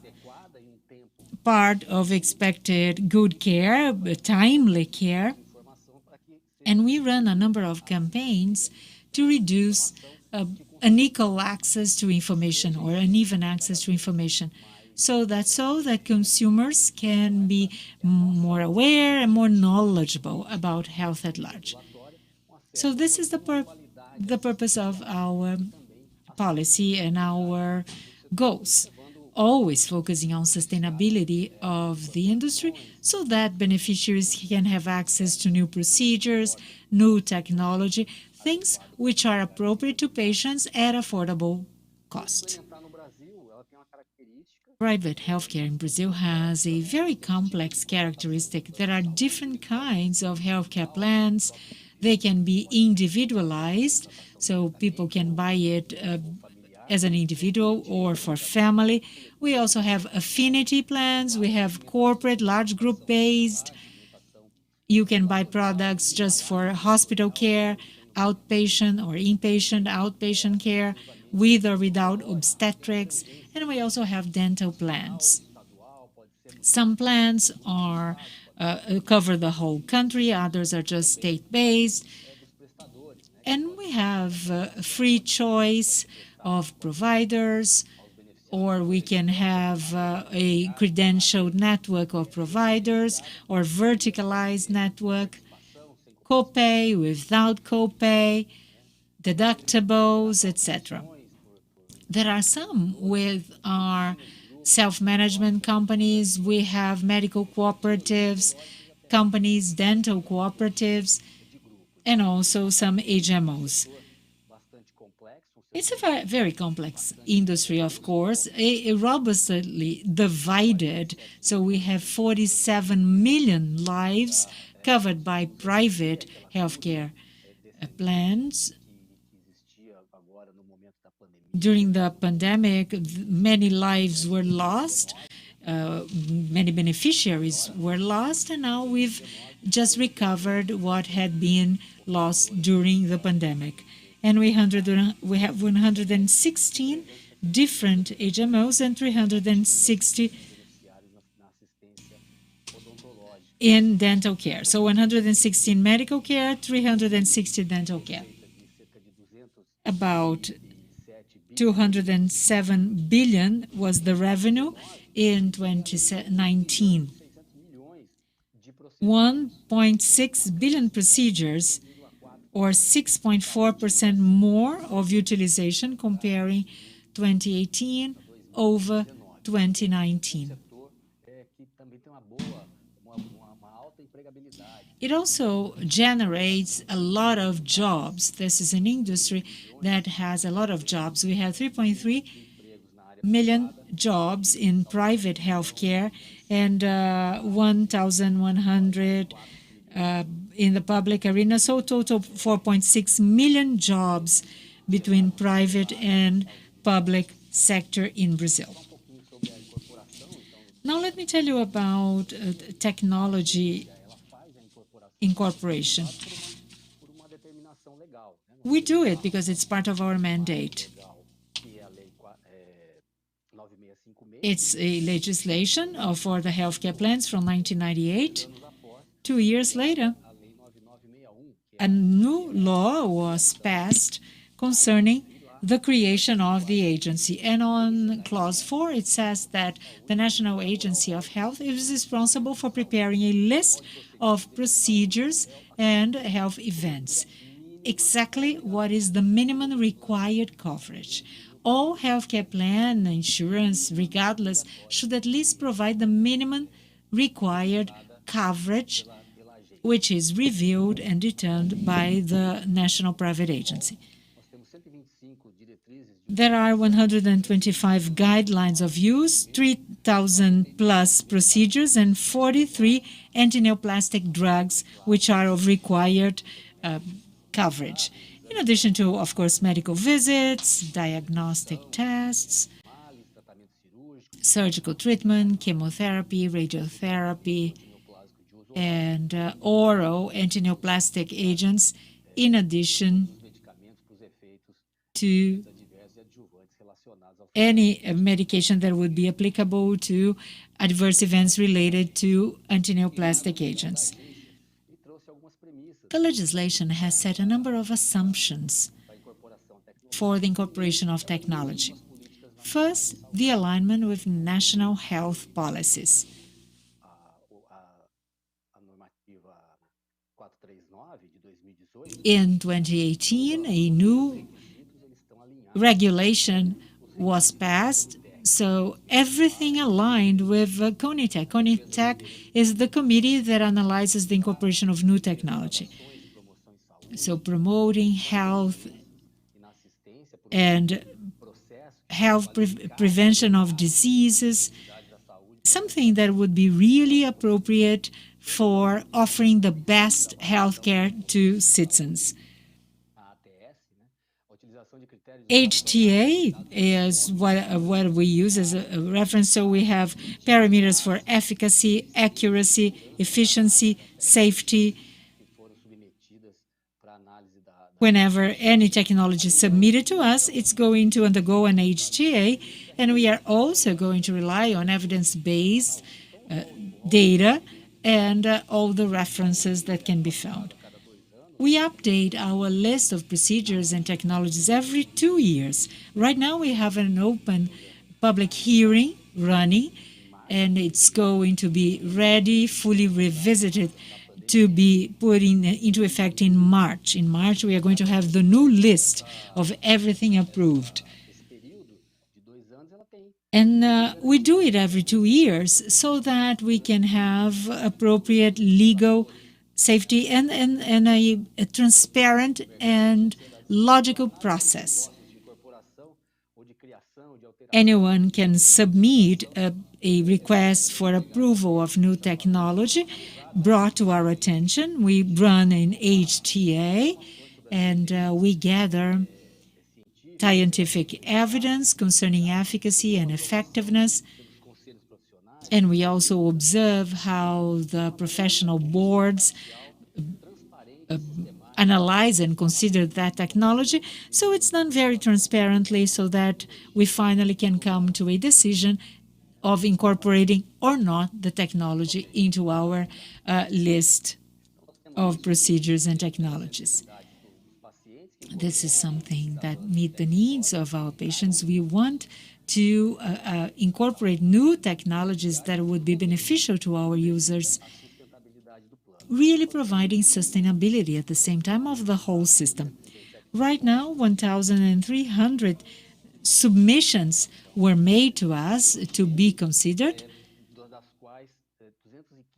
[SPEAKER 13] part of expected good care, timely care. And we run a number of campaigns to reduce unequal access to information or uneven access to information, so that consumers can be more aware and more knowledgeable about health at large. So this is the purpose of our policy and our goals, always focusing on sustainability of the industry so that beneficiaries can have access to new procedures, new technology, things which are appropriate to patients at affordable cost. Private healthcare in Brazil has a very complex characteristic. There are different kinds of healthcare plans. They can be individualized, so people can buy it as an individual or for family. We also have affinity plans. We have corporate, large group-based. You can buy products just for hospital care, outpatient or inpatient, outpatient care, with or without obstetrics. And we also have dental plans. Some plans are cover the whole country, others are just state-based. And we have free choice of providers, or we can have a credentialed network of providers or verticalized network, copay, without copay, deductibles, etc. There are some with our self-management companies. We have medical cooperatives, companies, dental cooperatives, and also some HMOs. It's a very complex industry, of course, robustly divided. So we have 47 million lives covered by private healthcare plans. During the pandemic, many lives were lost, many beneficiaries were lost, and now we've just recovered what had been lost during the pandemic. And we have 116 different HMOs and 360 in dental care. So 116 medical care, 360 dental care. About 207 billion was the revenue in 2019. 1.6 billion procedures, or 6.4% more of utilization comparing 2018 over 2019. It also generates a lot of jobs. This is an industry that has a lot of jobs. We have 3.3 million jobs in private healthcare and 1,100 in the public arena, so total 4.6 million jobs between private and public sector in Brazil. Now let me tell you about technology incorporation. We do it because it's part of our mandate. It's a legislation for the healthcare plans from 1998. 2 years later, a new law was passed concerning the creation of the agency. And on Clause 4, it says that the National Agency of Health is responsible for preparing a list of procedures and health events. Exactly what is the minimum required coverage. All healthcare plan insurance, regardless, should at least provide the minimum required coverage, which is reviewed and determined by the National Private Agency. There are 125 guidelines of use, 3,000 plus procedures, and 43 antineoplastic drugs, which are of required coverage. In addition to, of course, medical visits, diagnostic tests, surgical treatment, chemotherapy, radiotherapy, and oral antineoplastic agents, in addition to any medication that would be applicable to adverse events related to antineoplastic agents. The legislation has set a number of assumptions for the incorporation of technology. First, the alignment with national health policies. In 2018, a new regulation was passed, so everything aligned with CONITEC. CONITEC is the committee that analyzes the incorporation of new technology. So promoting health and prevention of diseases, something that would be really appropriate for offering the best healthcare to citizens. HTA is what we use as a reference. So we have parameters for efficacy, accuracy, efficiency, safety. Whenever any technology is submitted to us, it's going to undergo an HTA, and we are also going to rely on evidence-based data and all the references that can be found. We update our list of procedures and technologies every 2 years. Right now, we have an open public hearing running, and it's going to be ready, fully revisited, to be put into effect in March. In March, we are going to have the new list of everything approved. And we do it every 2 years so that we can have appropriate legal safety and a transparent and logical process. Anyone can submit a request for approval of new technology brought to our attention. We run an HTA, and we gather scientific evidence concerning efficacy and effectiveness. And we also observe how the professional boards analyze and consider that technology. So it's done very transparently so that we finally can come to a decision of incorporating or not the technology into our list of procedures and technologies. This is something that meets the needs of our patients. We want to incorporate new technologies that would be beneficial to our users, really providing sustainability at the same time of the whole system. Right now, 1,300 submissions were made to us to be considered.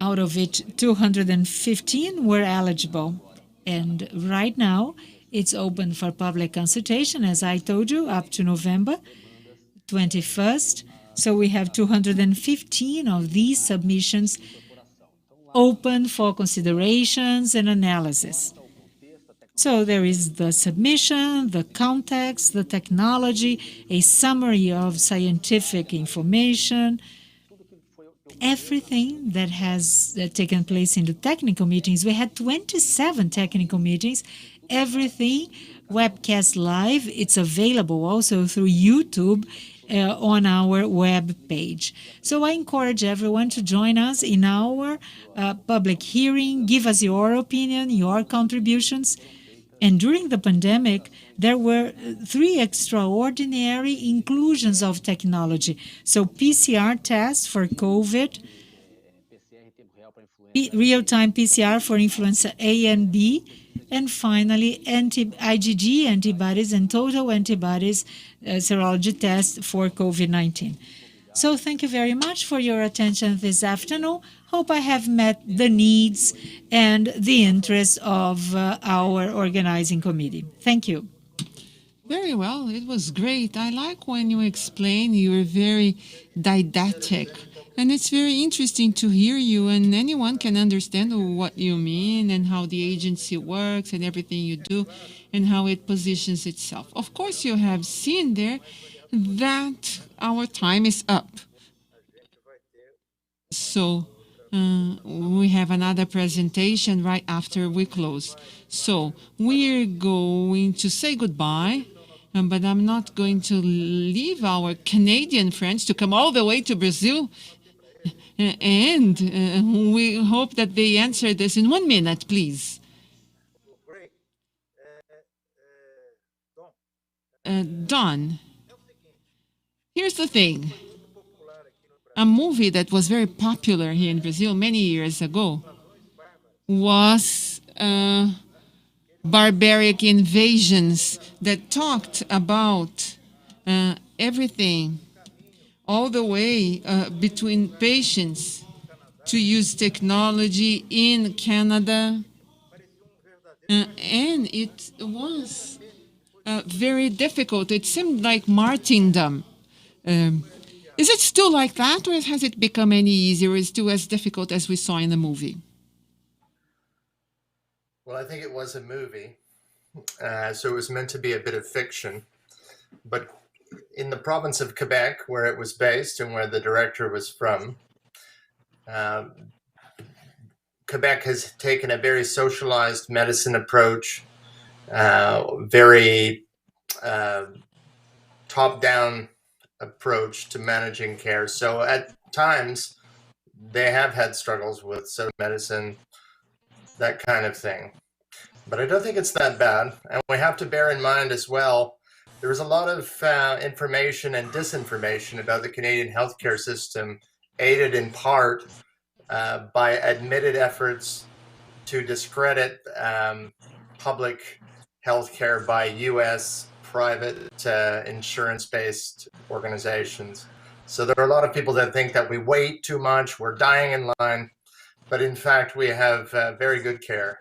[SPEAKER 13] Out of which, 215 were eligible. And right now, it's open for public consultation, as I told you, up to November 21st. So we have 215 of these submissions open for considerations and analysis. So there is the submission, the context, the technology, a summary of scientific information, everything that has taken place in the technical meetings. We had 27 technical meetings, everything webcast live. It's available also through YouTube on our web page. So I encourage everyone to join us in our public hearing, give us your opinion, your contributions. And during the pandemic, there were 3 extraordinary inclusions of technology. So PCR tests for COVID, real-time PCR for influenza A and B, and finally IgG antibodies and total antibodies serology test for COVID-19. So thank you very much for your attention this afternoon. Hope I have met the needs and the interests of our organizing committee. Thank you.
[SPEAKER 8] Very well. It was great. I like when you explain. You were very didactic. And it's very interesting to hear you, and anyone can understand what you mean and how the agency works and everything you do and how it positions itself. Of course, you have seen there that our time is up. So we have another presentation right after we close. So we're going to say goodbye, but I'm not going to leave our Canadian friends to come all the way to Brazil. And we hope that they answer this in 1 minute, please. Don, here's the thing. A movie that was very popular here in Brazil many years ago was Barbaric Invasions, that talked about everything, all the way between patients to use technology in Canada. And it was very difficult. It seemed like martyrdom. Is it still like that, or has it become any easier? Or is it still as difficult as we saw in the movie?
[SPEAKER 11] Well, I think it was a movie, so it was meant to be a bit of fiction. But in the province of Quebec, where it was based and where the director was from, Quebec has taken a very socialized medicine approach, very top-down approach to managing care. So at times, they have had struggles with medicine, that kind of thing. But I don't think it's that bad. And we have to bear in mind as well, there is a lot of information and disinformation about the Canadian healthcare system, aided in part by admitted efforts to discredit public healthcare by U.S. private insurance-based organizations. So there are a lot of people that think that we wait too much, we're dying in line, but in fact we have very good care.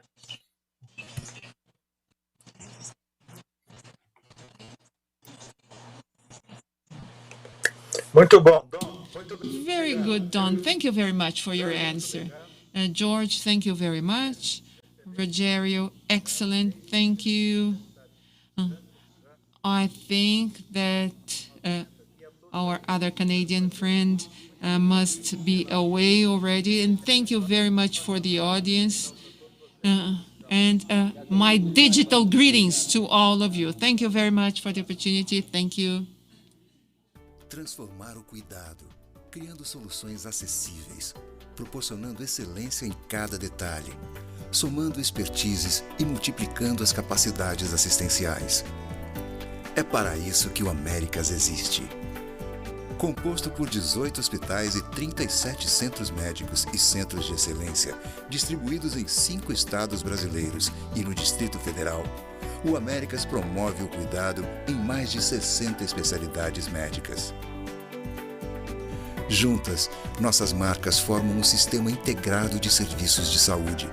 [SPEAKER 8] Very good, Don. Thank you very much for your answer. George, thank you very much. Rogério, excellent. Thank you. I think that our other Canadian friend must be away already. And thank you very much for the audience. And my digital greetings to all of you. Thank you very much for the opportunity. Thank you.
[SPEAKER 6] Transformar o cuidado, criando soluções acessíveis, proporcionando excelência em cada detalhe, somando expertises e multiplicando as capacidades assistenciais. É para isso que o Américas existe. Composto por 18 hospitais e 37 centros médicos e centros de excelência, distribuídos em 5 estados brasileiros e no Distrito Federal, o Américas promove o cuidado em mais de 60 especialidades médicas. Juntas, nossas marcas formam um sistema integrado de serviços de saúde,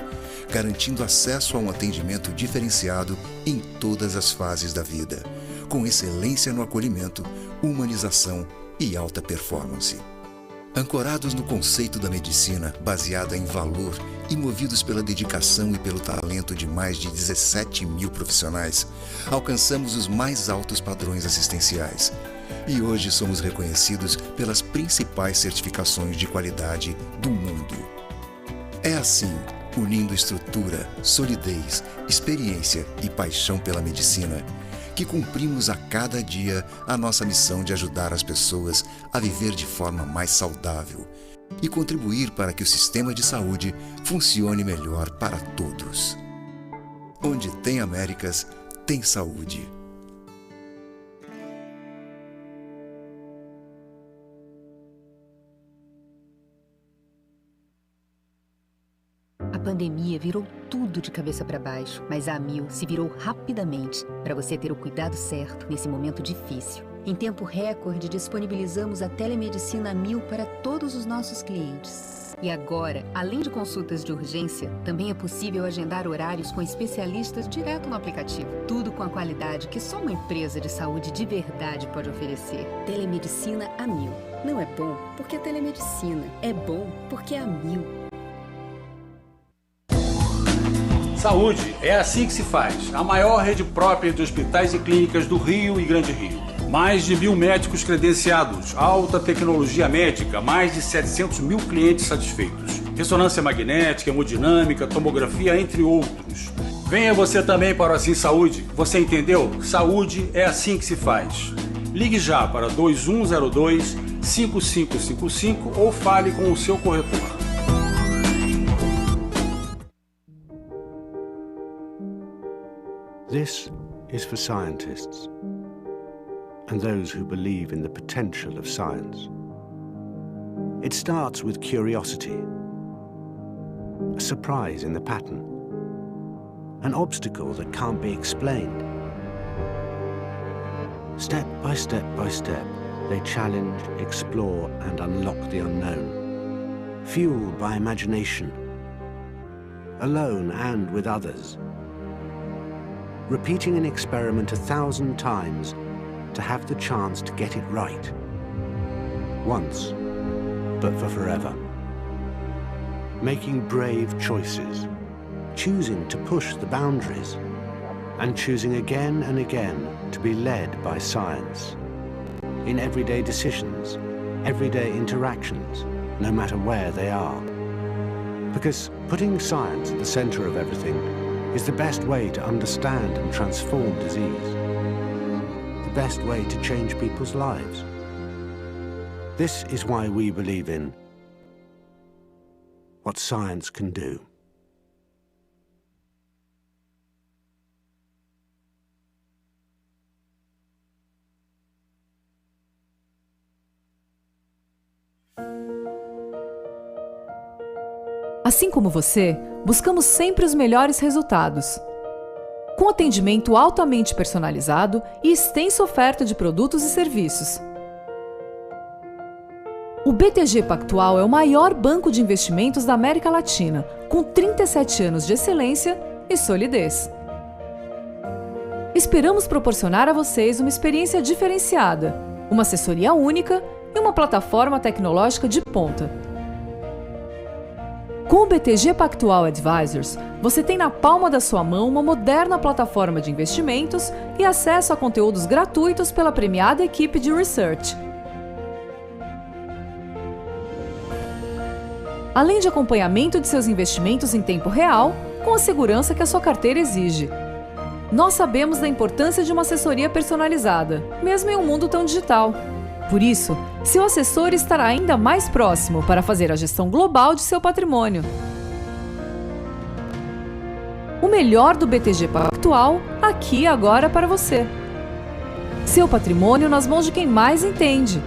[SPEAKER 6] garantindo acesso a um atendimento diferenciado em todas as fases da vida, com excelência no acolhimento, humanização e alta performance. Ancorados no conceito da medicina baseada em valor e movidos pela dedicação e pelo talento de mais de 17 mil profissionais, alcançamos os mais altos padrões assistenciais, E hoje somos reconhecidos pelas principais certificações de qualidade do mundo. É assim, unindo estrutura, solidez, experiência e paixão pela medicina, que cumprimos a cada dia a nossa missão de ajudar as pessoas a viver de forma mais saudável e contribuir para que o sistema de saúde funcione melhor para todos. Onde tem Américas, tem saúde.
[SPEAKER 3] A pandemia virou tudo de cabeça para baixo, mas a Amil se virou rapidamente para você ter o cuidado certo nesse momento difícil. Em tempo recorde, disponibilizamos a telemedicina Amil para todos os nossos clientes. E agora, além de consultas de urgência, também é possível agendar horários com especialistas direto no aplicativo. Tudo com a qualidade que só uma empresa de saúde de verdade pode oferecer. Telemedicina Amil. Não é bom porque é telemedicina. É bom porque é Amil.
[SPEAKER 7] Saúde é assim que se faz. A maior rede própria de hospitais e clínicas do Rio e Grande Rio. Mais de 1.000 médicos credenciados, alta tecnologia médica, mais de 700 mil clientes satisfeitos. Ressonância magnética, hemodinâmica, tomografia, entre outros. Venha você também para o Assim Saúde. Você entendeu? Saúde é assim que se faz. Ligue já para 2102-5555 ou fale com o seu corretor.
[SPEAKER 5] This is for scientists and those who believe in the potential of science. It starts with curiosity, a surprise in the pattern, an obstacle that can't be explained. Step by step by step, they challenge, explore, and unlock the unknown, fueled by imagination, alone and with others. Repeating an experiment 1,000 times to have the chance to get it right. Once, but for forever. Making brave choices, choosing to push the boundaries, and choosing again and again to be led by science. In everyday decisions, everyday interactions, no matter where they are. Because putting science at the center of everything is the best way to understand and transform disease. The best way to change people's lives. This is why we believe in what science can do.
[SPEAKER 10] Assim como você, buscamos sempre os melhores resultados. Com atendimento altamente personalizado e extensa oferta de produtos e serviços. O BTG Pactual é o maior banco de investimentos da América Latina, com 37 anos de excelência e solidez. Esperamos proporcionar a vocês uma experiência diferenciada, uma assessoria única e uma plataforma tecnológica de ponta. Com o BTG Pactual Advisors, você tem na palma da sua mão uma moderna plataforma de investimentos e acesso a conteúdos gratuitos pela premiada equipe de research. Além de acompanhamento de seus investimentos em tempo real, com a segurança que a sua carteira exige. Nós sabemos da importância de uma assessoria personalizada, mesmo em um mundo tão digital. Por isso, seu assessor estará ainda mais próximo para fazer a gestão global de seu patrimônio. O melhor do BTG Pactual, aqui e agora para você. Seu patrimônio nas mãos de quem mais entende.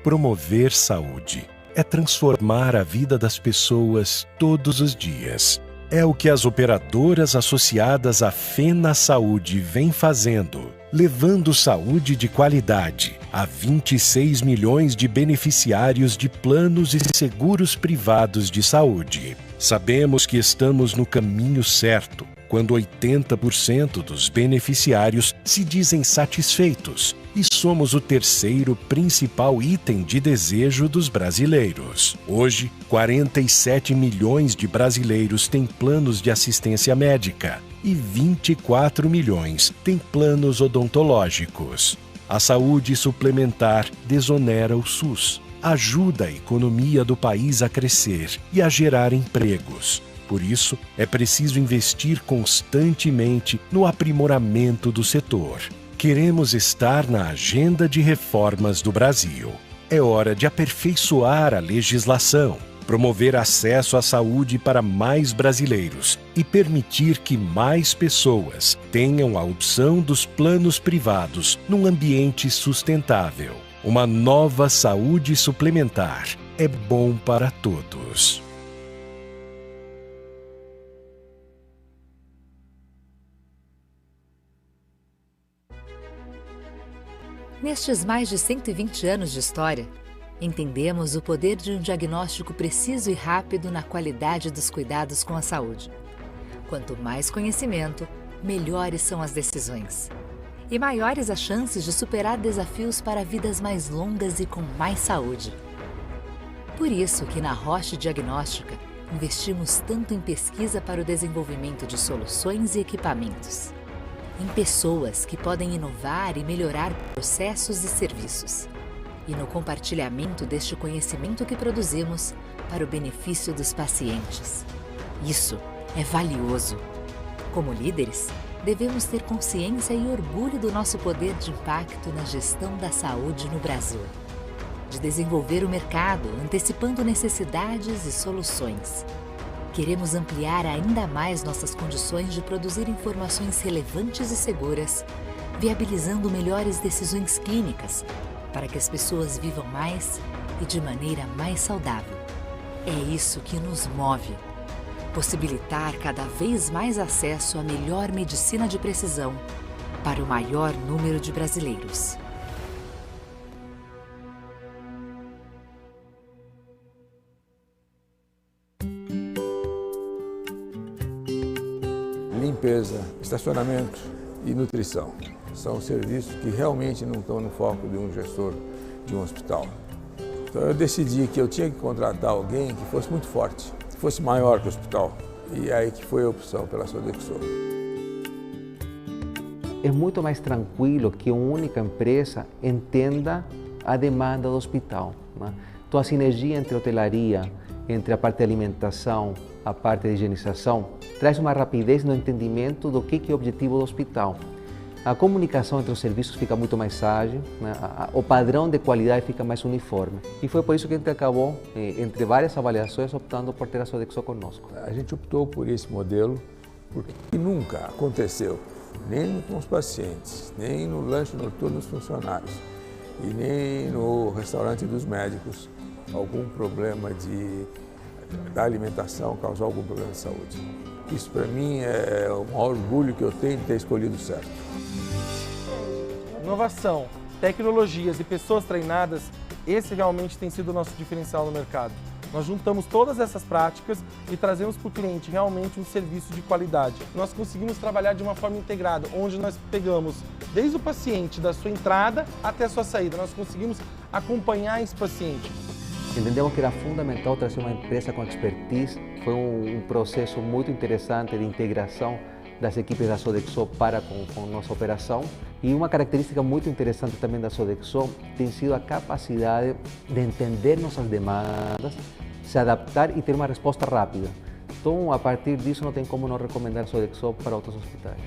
[SPEAKER 14] Promover saúde é transformar a vida das pessoas todos os dias. É o que as operadoras associadas à Fena Saúde vêm fazendo, levando saúde de qualidade a 26 milhões de beneficiários de planos e seguros privados de saúde. Sabemos que estamos no caminho certo quando 80% dos beneficiários se dizem satisfeitos e somos o terceiro principal item de desejo dos brasileiros. Hoje, 47 milhões de brasileiros têm planos de assistência médica e 24 milhões têm planos odontológicos. A saúde suplementar desonera o SUS, ajuda a economia do país a crescer e a gerar empregos. Por isso, é preciso investir constantemente no aprimoramento do setor. Queremos estar na agenda de reformas do Brasil. É hora de aperfeiçoar a legislação, promover acesso à saúde para mais brasileiros e permitir que mais pessoas tenham a opção dos planos privados num ambiente sustentável. Uma nova saúde suplementar é bom para todos.
[SPEAKER 1] Nestes mais de 120 anos de história, entendemos o poder de um diagnóstico preciso e rápido na qualidade dos cuidados com a saúde. Quanto mais conhecimento, melhores são as decisões. E maiores as chances de superar desafios para vidas mais longas e com mais saúde. Por isso que na Roche Diagnóstica, investimos tanto em pesquisa para o desenvolvimento de soluções e equipamentos. Em pessoas que podem inovar e melhorar processos e serviços. E no compartilhamento deste conhecimento que produzimos para o benefício dos pacientes. Isso é valioso. Como líderes, devemos ter consciência e orgulho do nosso poder de impacto na gestão da saúde no Brasil. De desenvolver o mercado, antecipando necessidades e soluções. Queremos ampliar ainda mais nossas condições de produzir informações relevantes e seguras, viabilizando melhores decisões clínicas para que as pessoas vivam mais e de maneira mais saudável. É isso que nos move. Possibilitar cada vez mais acesso à melhor medicina de precisão para o maior número de brasileiros.
[SPEAKER 15] Limpeza, estacionamento e nutrição. São serviços que realmente não estão no foco de um gestor de um hospital. Então eu decidi que eu tinha que contratar alguém que fosse muito forte, que fosse maior que o hospital. E aí que foi a opção pela Sodexo.
[SPEAKER 16] É muito mais tranquilo que uma única empresa entenda a demanda do hospital, né? Então a sinergia entre a hotelaria, entre a parte de alimentação, a parte de higienização, traz uma rapidez no entendimento do que é o objetivo do hospital. A comunicação entre os serviços fica muito mais ágil, né? O padrão de qualidade fica mais uniforme. E foi por isso que a gente acabou, entre várias avaliações, optando por ter a Sodexo conosco.
[SPEAKER 15] A gente optou por esse modelo porque nunca aconteceu, nem com os pacientes, nem no lanche noturno dos funcionários e nem no restaurante dos médicos, algum problema da alimentação causar algum problema de saúde. Isso para mim é o maior orgulho que eu tenho de ter escolhido certo.
[SPEAKER 17] Inovação, tecnologias e pessoas treinadas, esse realmente tem sido o nosso diferencial no mercado. Nós juntamos todas essas práticas e trazemos para o cliente realmente um serviço de qualidade. Nós conseguimos trabalhar de uma forma integrada, onde nós pegamos desde o paciente, da sua entrada até a sua saída. Nós conseguimos acompanhar esse paciente.
[SPEAKER 16] Entendemos que era fundamental trazer uma empresa com expertise. Foi um processo muito interessante de integração das equipes da Sodexo para com nossa operação. E uma característica muito interessante também da Sodexo tem sido a capacidade de entender nossas demandas, se adaptar e ter uma resposta rápida. Então, a partir disso, não tem como não recomendar a Sodexo para outros hospitais.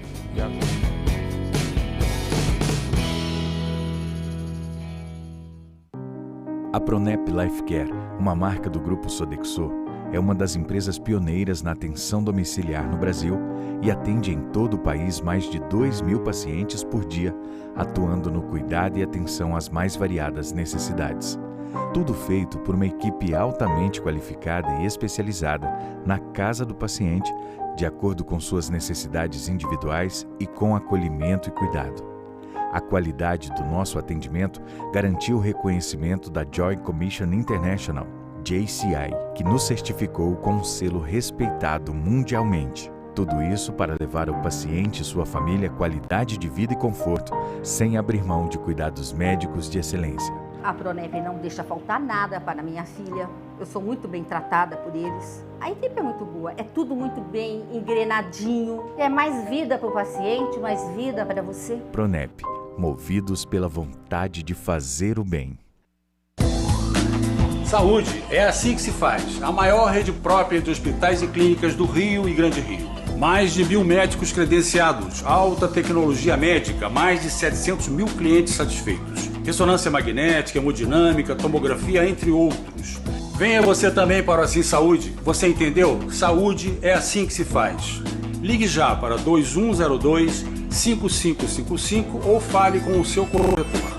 [SPEAKER 19] A Pronep Life Care, uma marca do grupo Sodexo, é uma das empresas pioneiras na atenção domiciliar no Brasil e atende em todo o país mais de 2.000 pacientes por dia, atuando no cuidado e atenção às mais variadas necessidades.
[SPEAKER 2] Tudo feito por uma equipe altamente qualificada e especializada na casa do paciente, de acordo com suas necessidades individuais e com acolhimento e cuidado. A qualidade do nosso atendimento garantiu o reconhecimento da Joint Commission International, JCI, que nos certificou com um selo respeitado mundialmente. Tudo isso para levar ao paciente e sua família qualidade de vida e conforto, sem abrir mão de cuidados médicos de excelência.
[SPEAKER 4] A Pronep não deixa faltar nada para minha filha. Eu sou muito bem tratada por eles. A equipe é muito boa, é tudo muito bem engrenadinho. É mais vida para o paciente, mais vida para você.
[SPEAKER 2] Pronep, movidos pela vontade de fazer o bem.
[SPEAKER 7] Saúde é assim que se faz. A maior rede própria de hospitais e clínicas do Rio e Grande Rio. Mais de 1.000 médicos credenciados, alta tecnologia médica, mais de 700 mil clientes satisfeitos. Ressonância magnética, hemodinâmica, tomografia, entre outros. Venha você também para o Assim Saúde. Você entendeu? Saúde é assim que se faz. Ligue já para 2102-5555 ou fale com o seu corretor.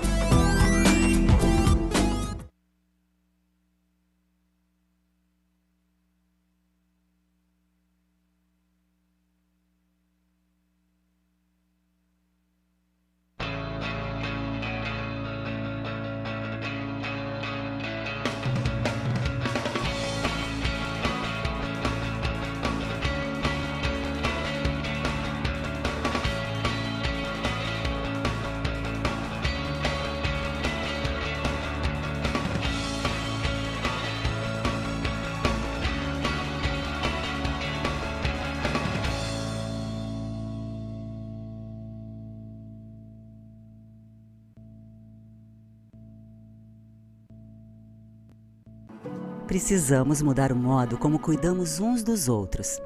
[SPEAKER 18] Precisamos mudar o modo como cuidamos uns dos outros.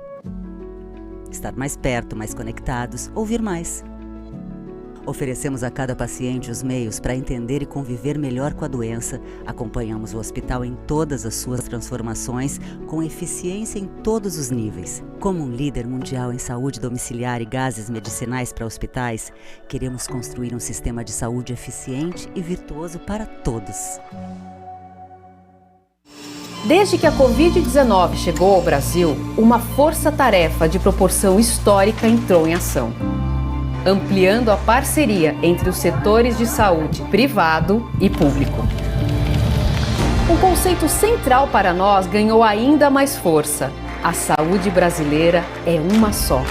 [SPEAKER 18] Estar mais perto, mais conectados, ouvir mais. Oferecemos a cada paciente os meios para entender e conviver melhor com a doença. Acompanhamos o hospital em todas as suas transformações, com eficiência em todos os níveis. Como um líder mundial em saúde domiciliar e gases medicinais para hospitais, queremos construir um sistema de saúde eficiente e virtuoso para todos.
[SPEAKER 20] Desde que a Covid-19 chegou ao Brasil, uma força-tarefa de proporção histórica entrou em ação, ampliando a parceria entre os setores de saúde privado e público. Um conceito central para nós ganhou ainda mais força. A saúde brasileira é uma só.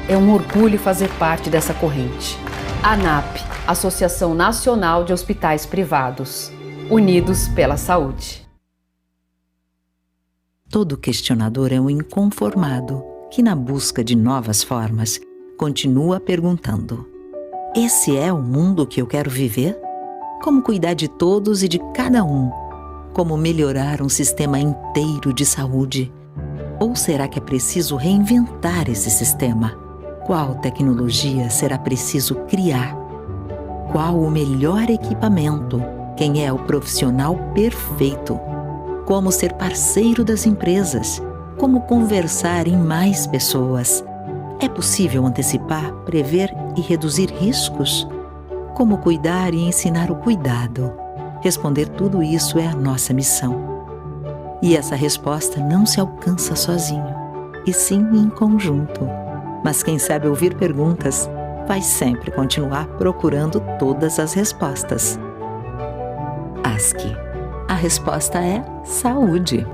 [SPEAKER 20] É um orgulho fazer parte dessa corrente. ANAP, Associação Nacional de Hospitais Privados, unidos pela saúde.
[SPEAKER 25] Todo questionador é um inconformado que, na busca de novas formas, continua perguntando: esse é o mundo que eu quero viver? Como cuidar de todos e de cada um? Como melhorar um sistema inteiro de saúde? Ou será que é preciso reinventar esse sistema? Qual tecnologia será preciso criar? Qual o melhor equipamento? Quem é o profissional perfeito? Como ser parceiro das empresas? Como conversar em mais pessoas? É possível antecipar, prever e reduzir riscos? Como cuidar e ensinar o cuidado? Responder tudo isso é a nossa missão. E essa resposta não se alcança sozinho, e sim em conjunto. Mas quem sabe ouvir perguntas vai sempre continuar procurando todas as respostas. ASCII. A resposta é saúde.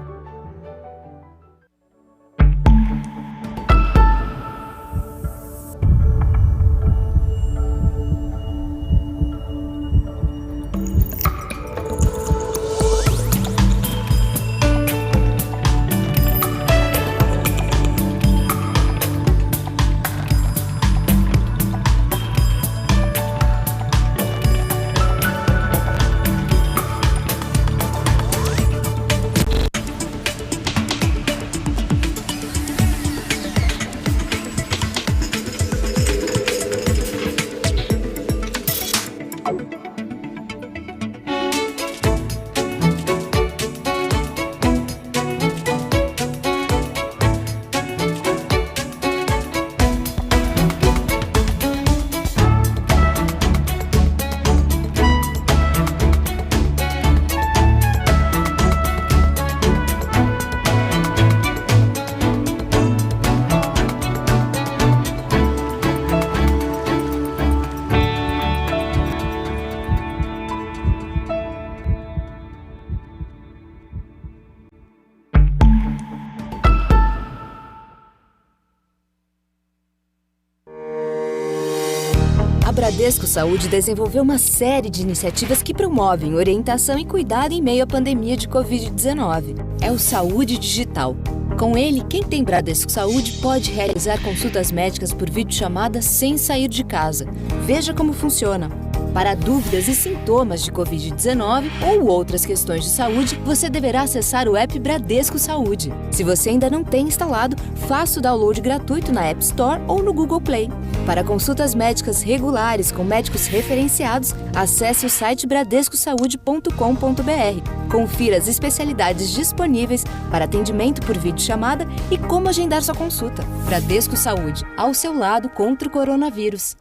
[SPEAKER 1] Bradesco Saúde desenvolveu uma série de iniciativas que promovem orientação e cuidado em meio à pandemia de Covid-19. É o Saúde Digital. Com ele, quem tem Bradesco Saúde pode realizar consultas médicas por videochamada sem sair de casa. Veja como funciona. Para dúvidas e sintomas de Covid-19 ou outras questões de saúde, você deverá acessar o app Bradesco Saúde. Se você ainda não tem instalado, faça o download gratuito na App Store ou no Google Play. Para consultas médicas regulares com médicos referenciados, acesse o site bradescosaude.com.br. Confira as especialidades disponíveis para atendimento por videochamada e como agendar sua consulta. Bradesco Saúde, ao seu lado contra o coronavírus.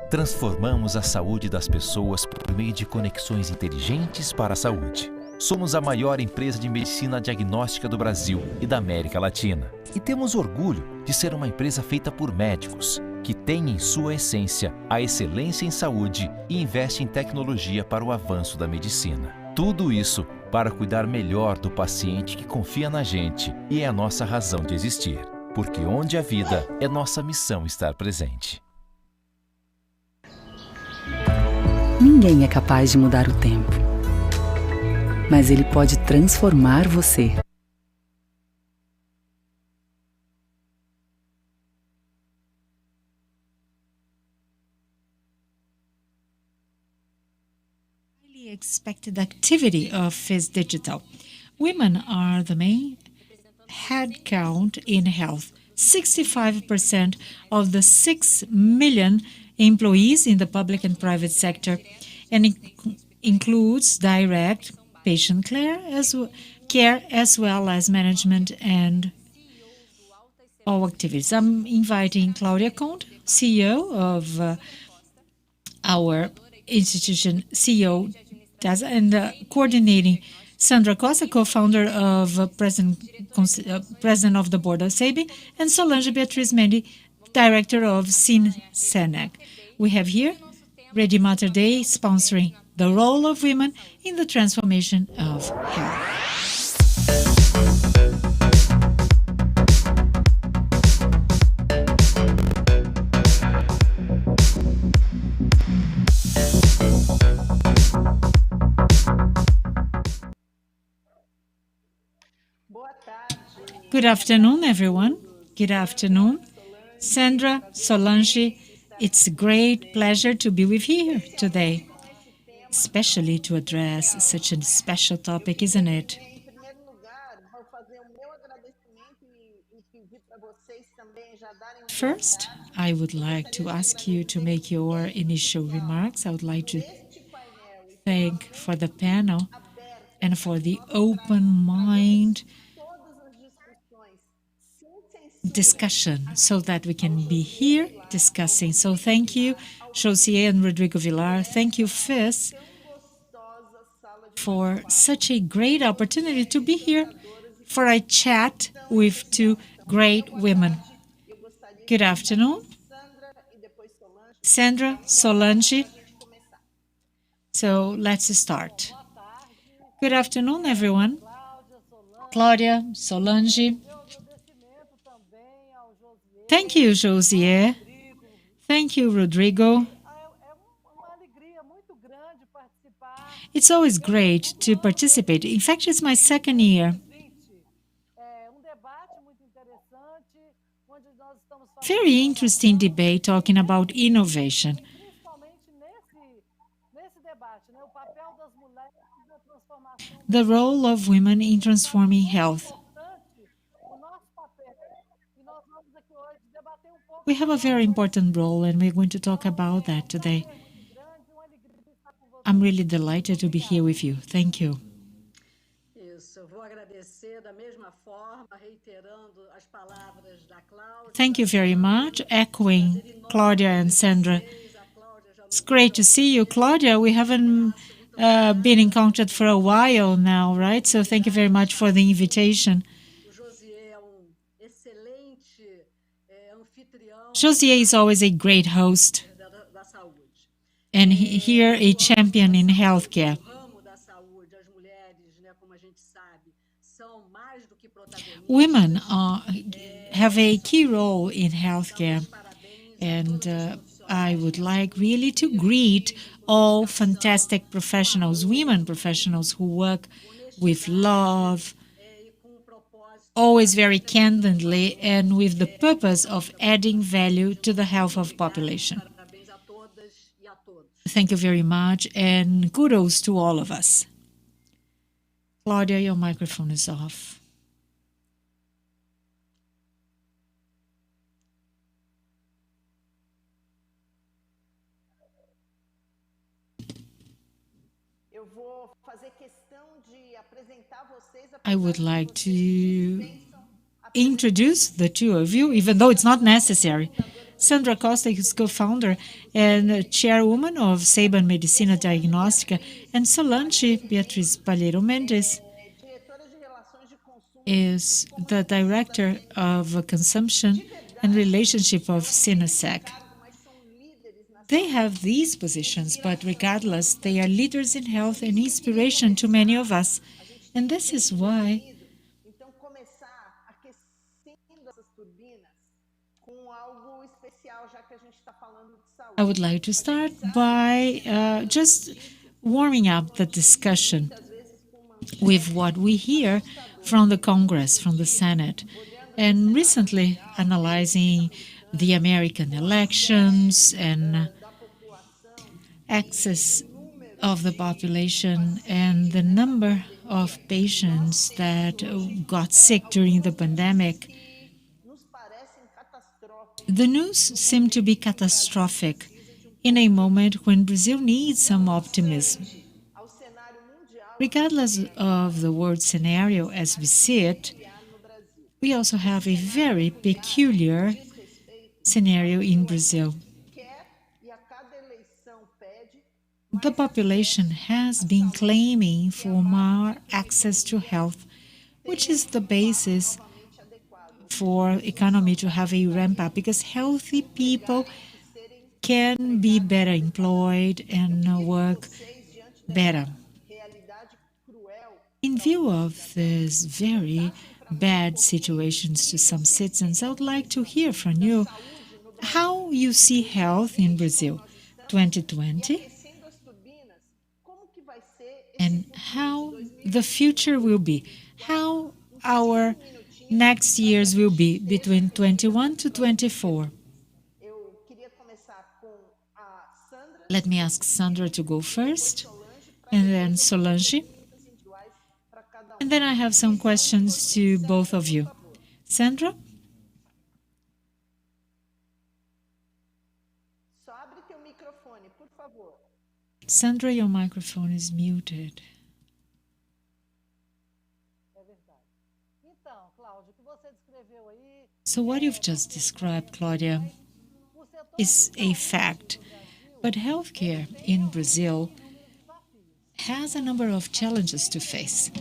[SPEAKER 19] Transformamos a saúde das pessoas por meio de conexões inteligentes para a saúde. Somos a maior empresa de medicina diagnóstica do Brasil e da América Latina. E temos orgulho de ser uma empresa feita por médicos, que tem em sua essência a excelência em saúde e investe em tecnologia para o avanço da medicina. Tudo isso para cuidar melhor do paciente que confia na gente e é a nossa razão de existir. Porque onde há vida, é nossa missão estar presente.
[SPEAKER 9] Ninguém é capaz de mudar o tempo, mas ele pode transformar você.
[SPEAKER 13] Highly expected activity of FIS Digital. Women are the main headcount in health. 65% of the 6 million employees in the public and private sector, and includes direct patient care as well as management and all activities. I'm inviting Claudia Conte, CEO of our institution, CEO, and coordinating Sandra Costa, co-founder of President of the Board of SEBI, and Solange Beatriz Mendy, Director of SINSENEC. We have here Ready Mater Day sponsoring the role of women in the transformation of health. Good afternoon, everyone. Good afternoon. Sandra, Solange, it's a great pleasure to be with you here today, especially to address such a special topic, isn't it? First, I would like to ask you to make your initial remarks. I would like to thank for the panel and for the open mind discussion so that we can be here discussing. So thank you, Josier and Rodrigo Villar. Thank you, FIS, for such a great opportunity to be here for a chat with two great women. Good afternoon, Sandra, Solange. So let's start. Good afternoon, everyone. Claudia, Solange. Thank you, Josier. Thank you, Rodrigo. It's always great to participate. In fact, it's my second year. Very interesting debate talking about innovation. The role of women in transforming health. We have a very important role, and we're going to talk about that today. I'm really delighted to be here with you. Thank you. Thank you very much. Echoing Claudia and Sandra. It's great to see you. Claudia, we haven't been in contact for a while now, right? So thank you very much for the invitation. Josier is always a great host, and here a champion in healthcare. Women have a key role in healthcare, and I would like really to greet all fantastic professionals, women professionals who work with love, always very candidly and with the purpose of adding value to the health of population. Thank you very much, and kudos to all of us. Claudia, your microphone is off. I would like to introduce the two of you, even though it's not necessary. Sandra Costa is co-founder and chairwoman of Saban Medicina Diagnóstica, and Solange Beatriz Palheiro Mendes is the director of consumption and relationship of Sinasec. They have these positions, but regardless, they are leaders in health and inspiration to many of us. And this is why I would like to start by just warming up the discussion with what we hear from the Congress, from the Senate, and recently analyzing the American elections and access of the population and the number of patients that got sick during the pandemic. The news seemed to be catastrophic in a moment when Brazil needs some optimism. Regardless of the world scenario as we see it, we also have a very peculiar scenario in Brazil. The population has been claiming for more access to health, which is the basis for economy to have a ramp up, because healthy people can be better employed and work better. In view of these very bad situations to some citizens, I would like to hear from you how you see health in Brazil 2020 and how the future will be, how our next years will be between 21 to 24. Let me ask Sandra to go first, and then Solange. And then I have some questions to both of you. Sandra? Sandra, your microphone is muted. So what you've just described, Claudia, is a fact. But healthcare in Brazil has a number of challenges to face.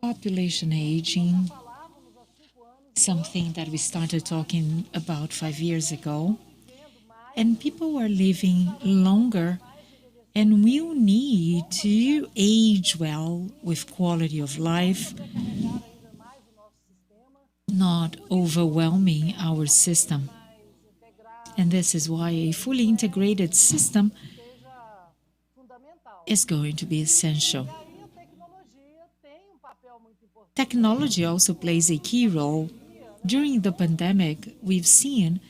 [SPEAKER 13] Population aging, something that we started talking about 5 years ago, and people are living longer and will need to age well with quality of life, not overwhelming our system. And this is why a fully integrated system is going to be essential. Technology also plays a key role. During the pandemic, we've seen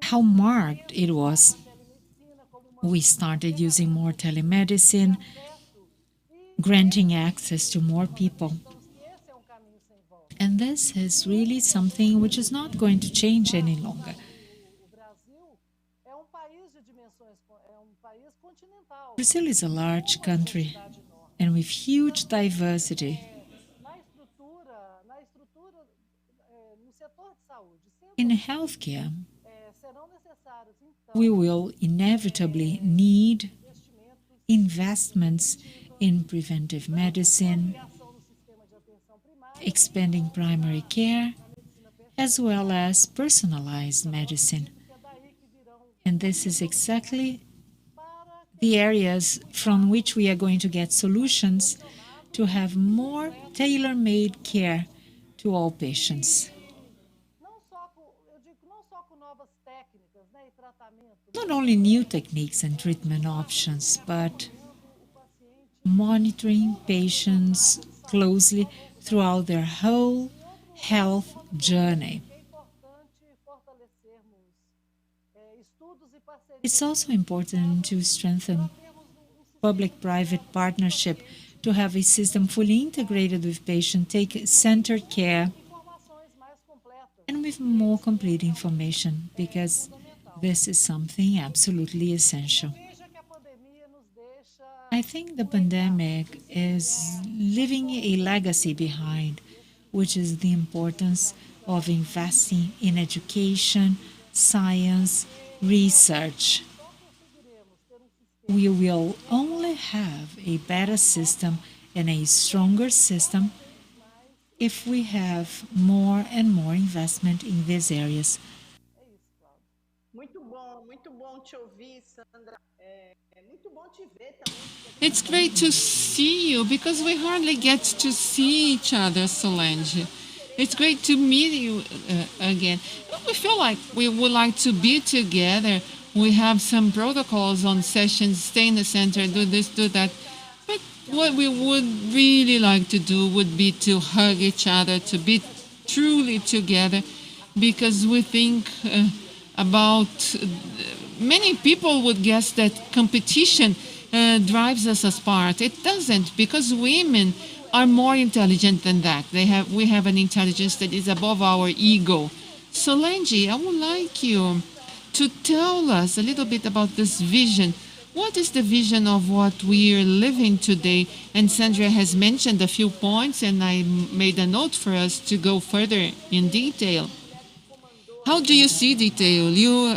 [SPEAKER 13] how marked it was. We started using more telemedicine, granting access to more people. And this is really something which is not going to change any longer. Brazil is a large country and with huge diversity. In healthcare, we will inevitably need investments in preventive medicine, expanding primary care, as well as personalized medicine. And this is exactly the areas from which we are going to get solutions to have more tailor-made care to all patients. not only new techniques and treatment options, but monitoring patients closely throughout their whole health journey. It's also important to strengthen public-private partnership to have a system fully integrated with patient-centered care and with more complete information, because this is something absolutely essential. I think the pandemic is leaving a legacy behind, which is the importance of investing in education, science, research. We will only have a better system and a stronger system if we have more and more investment in these areas.
[SPEAKER 8] It's great to see you because we hardly get to see each other, Solange. It's great to meet you again. We feel like we would like to be together. We have some protocols on sessions, stay in the center, do this, do that. But what we would really like to do would be to hug each other, to be truly together, because we think about many people would guess that competition drives us apart. It doesn't, because women are more intelligent than that. We have an intelligence that is above our ego. Solange, I would like you to tell us a little bit about this vision. What is the vision of what we are living today? And Sandra has mentioned a few points, and I made a note for us to go further in detail. How do you see detail? You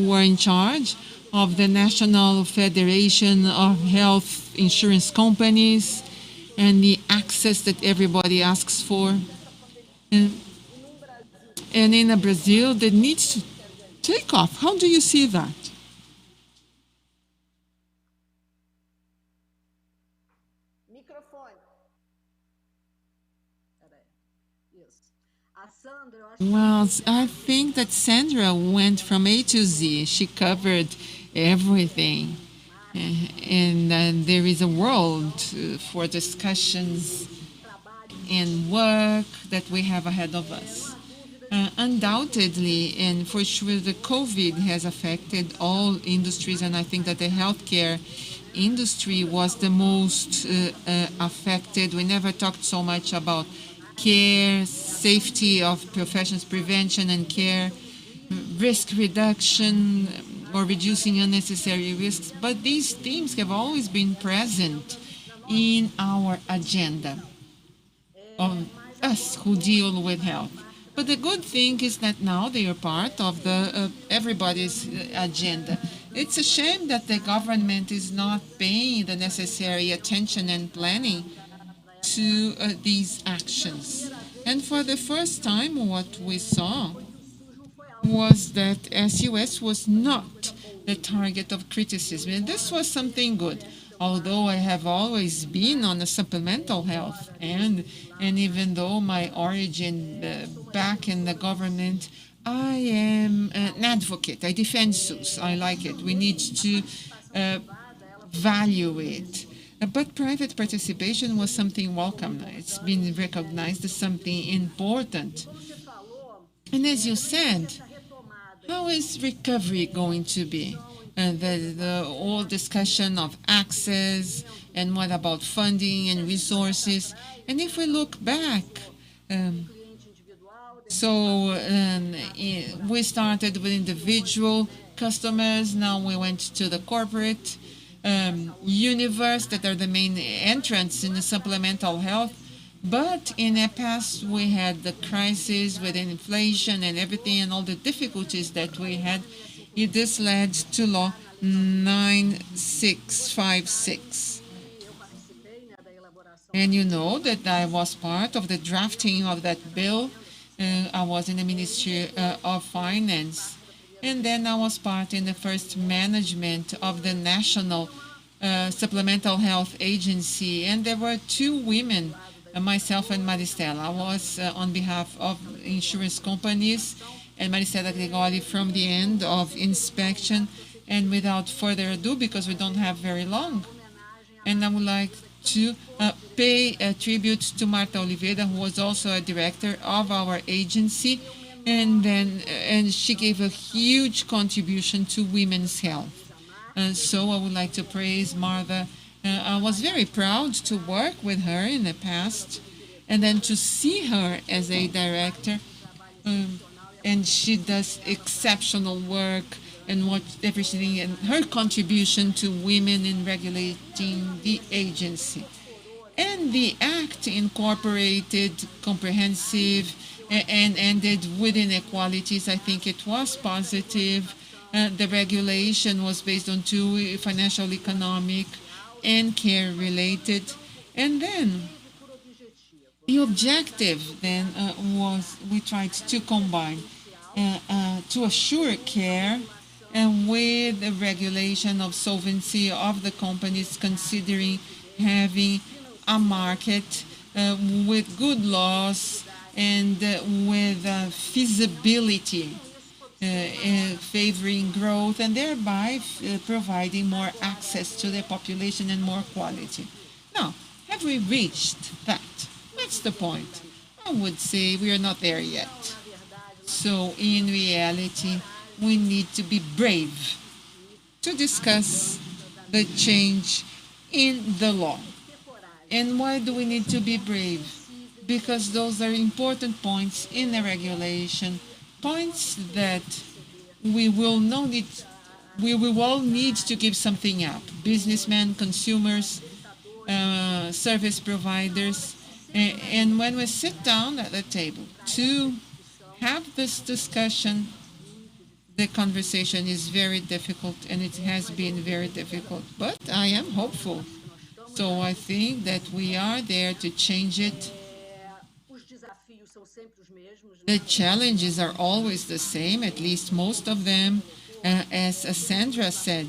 [SPEAKER 8] were in charge of the National Federation of Health Insurance Companies and the access that everybody asks for. And in Brazil, that needs to take off. How do you see that? Well, I think that Sandra went from A to Z. She covered everything. And there is a world for discussions and work that we have ahead of us. Undoubtedly, and for sure, the COVID has affected all industries, and I think that the healthcare industry was the most affected. We never talked so much about care, safety of professions, prevention and care, risk reduction, or reducing unnecessary risks. But these themes have always been present in our agenda of us who deal with health. But the good thing is that now they are part of the everybody's agenda. It's a shame that the government is not paying the necessary attention and planning to these actions. And for the first time, what we saw was that SUS was not the target of criticism. And this was something good. Although I have always been on a supplemental health, and even though my origin back in the government, I am an advocate. I defend SUS. I like it. We need to value it. But private participation was something welcome. It's been recognized as something important. And as you said, how is recovery going to be? The whole discussion of access and what about funding and resources. And if we look back, we started with individual customers. Now we went to the corporate universe that are the main entrants in the supplemental health. But in the past, we had the crisis with inflation and everything and all the difficulties that we had. This led to Law 9656. And you know that I was part of the drafting of that bill. I was in the Ministry of Finance. And then I was part in the first management of the National Supplemental Health Agency. And there were two women, myself and Maristela. I was on behalf of insurance companies, and Maricela Gregori from the end of inspection. And without further ado, because we don't have very long, and I would like to pay a tribute to Marta Oliveira, who was also a director of our agency, and she gave a huge contribution to women's health. So I would like to praise Marta. I was very proud to work with her in the past, and then to see her as a director, and she does exceptional work and what everything, and her contribution to women in regulating the agency. And the act incorporated comprehensive and ended with inequalities. I think it was positive. The regulation was based on two: financial, economic, and care related. And then the objective then was we tried to combine to assure care and with the regulation of solvency of the companies, considering having a market with good laws and with feasibility, favoring growth, and thereby providing more access to the population and more quality. Now, have we reached that? That's the point. I would say we are not there yet. So in reality, we need to be brave to discuss the change in the law. And why do we need to be brave? Because those are important points in the regulation, points that we will all need to give something up. Businessmen, consumers, service providers. And when we sit down at the table to have this discussion, the conversation is very difficult, and it has been very difficult, but I am hopeful. So I think that we are there to change it. The challenges are always the same, at least most of them. As Sandra said,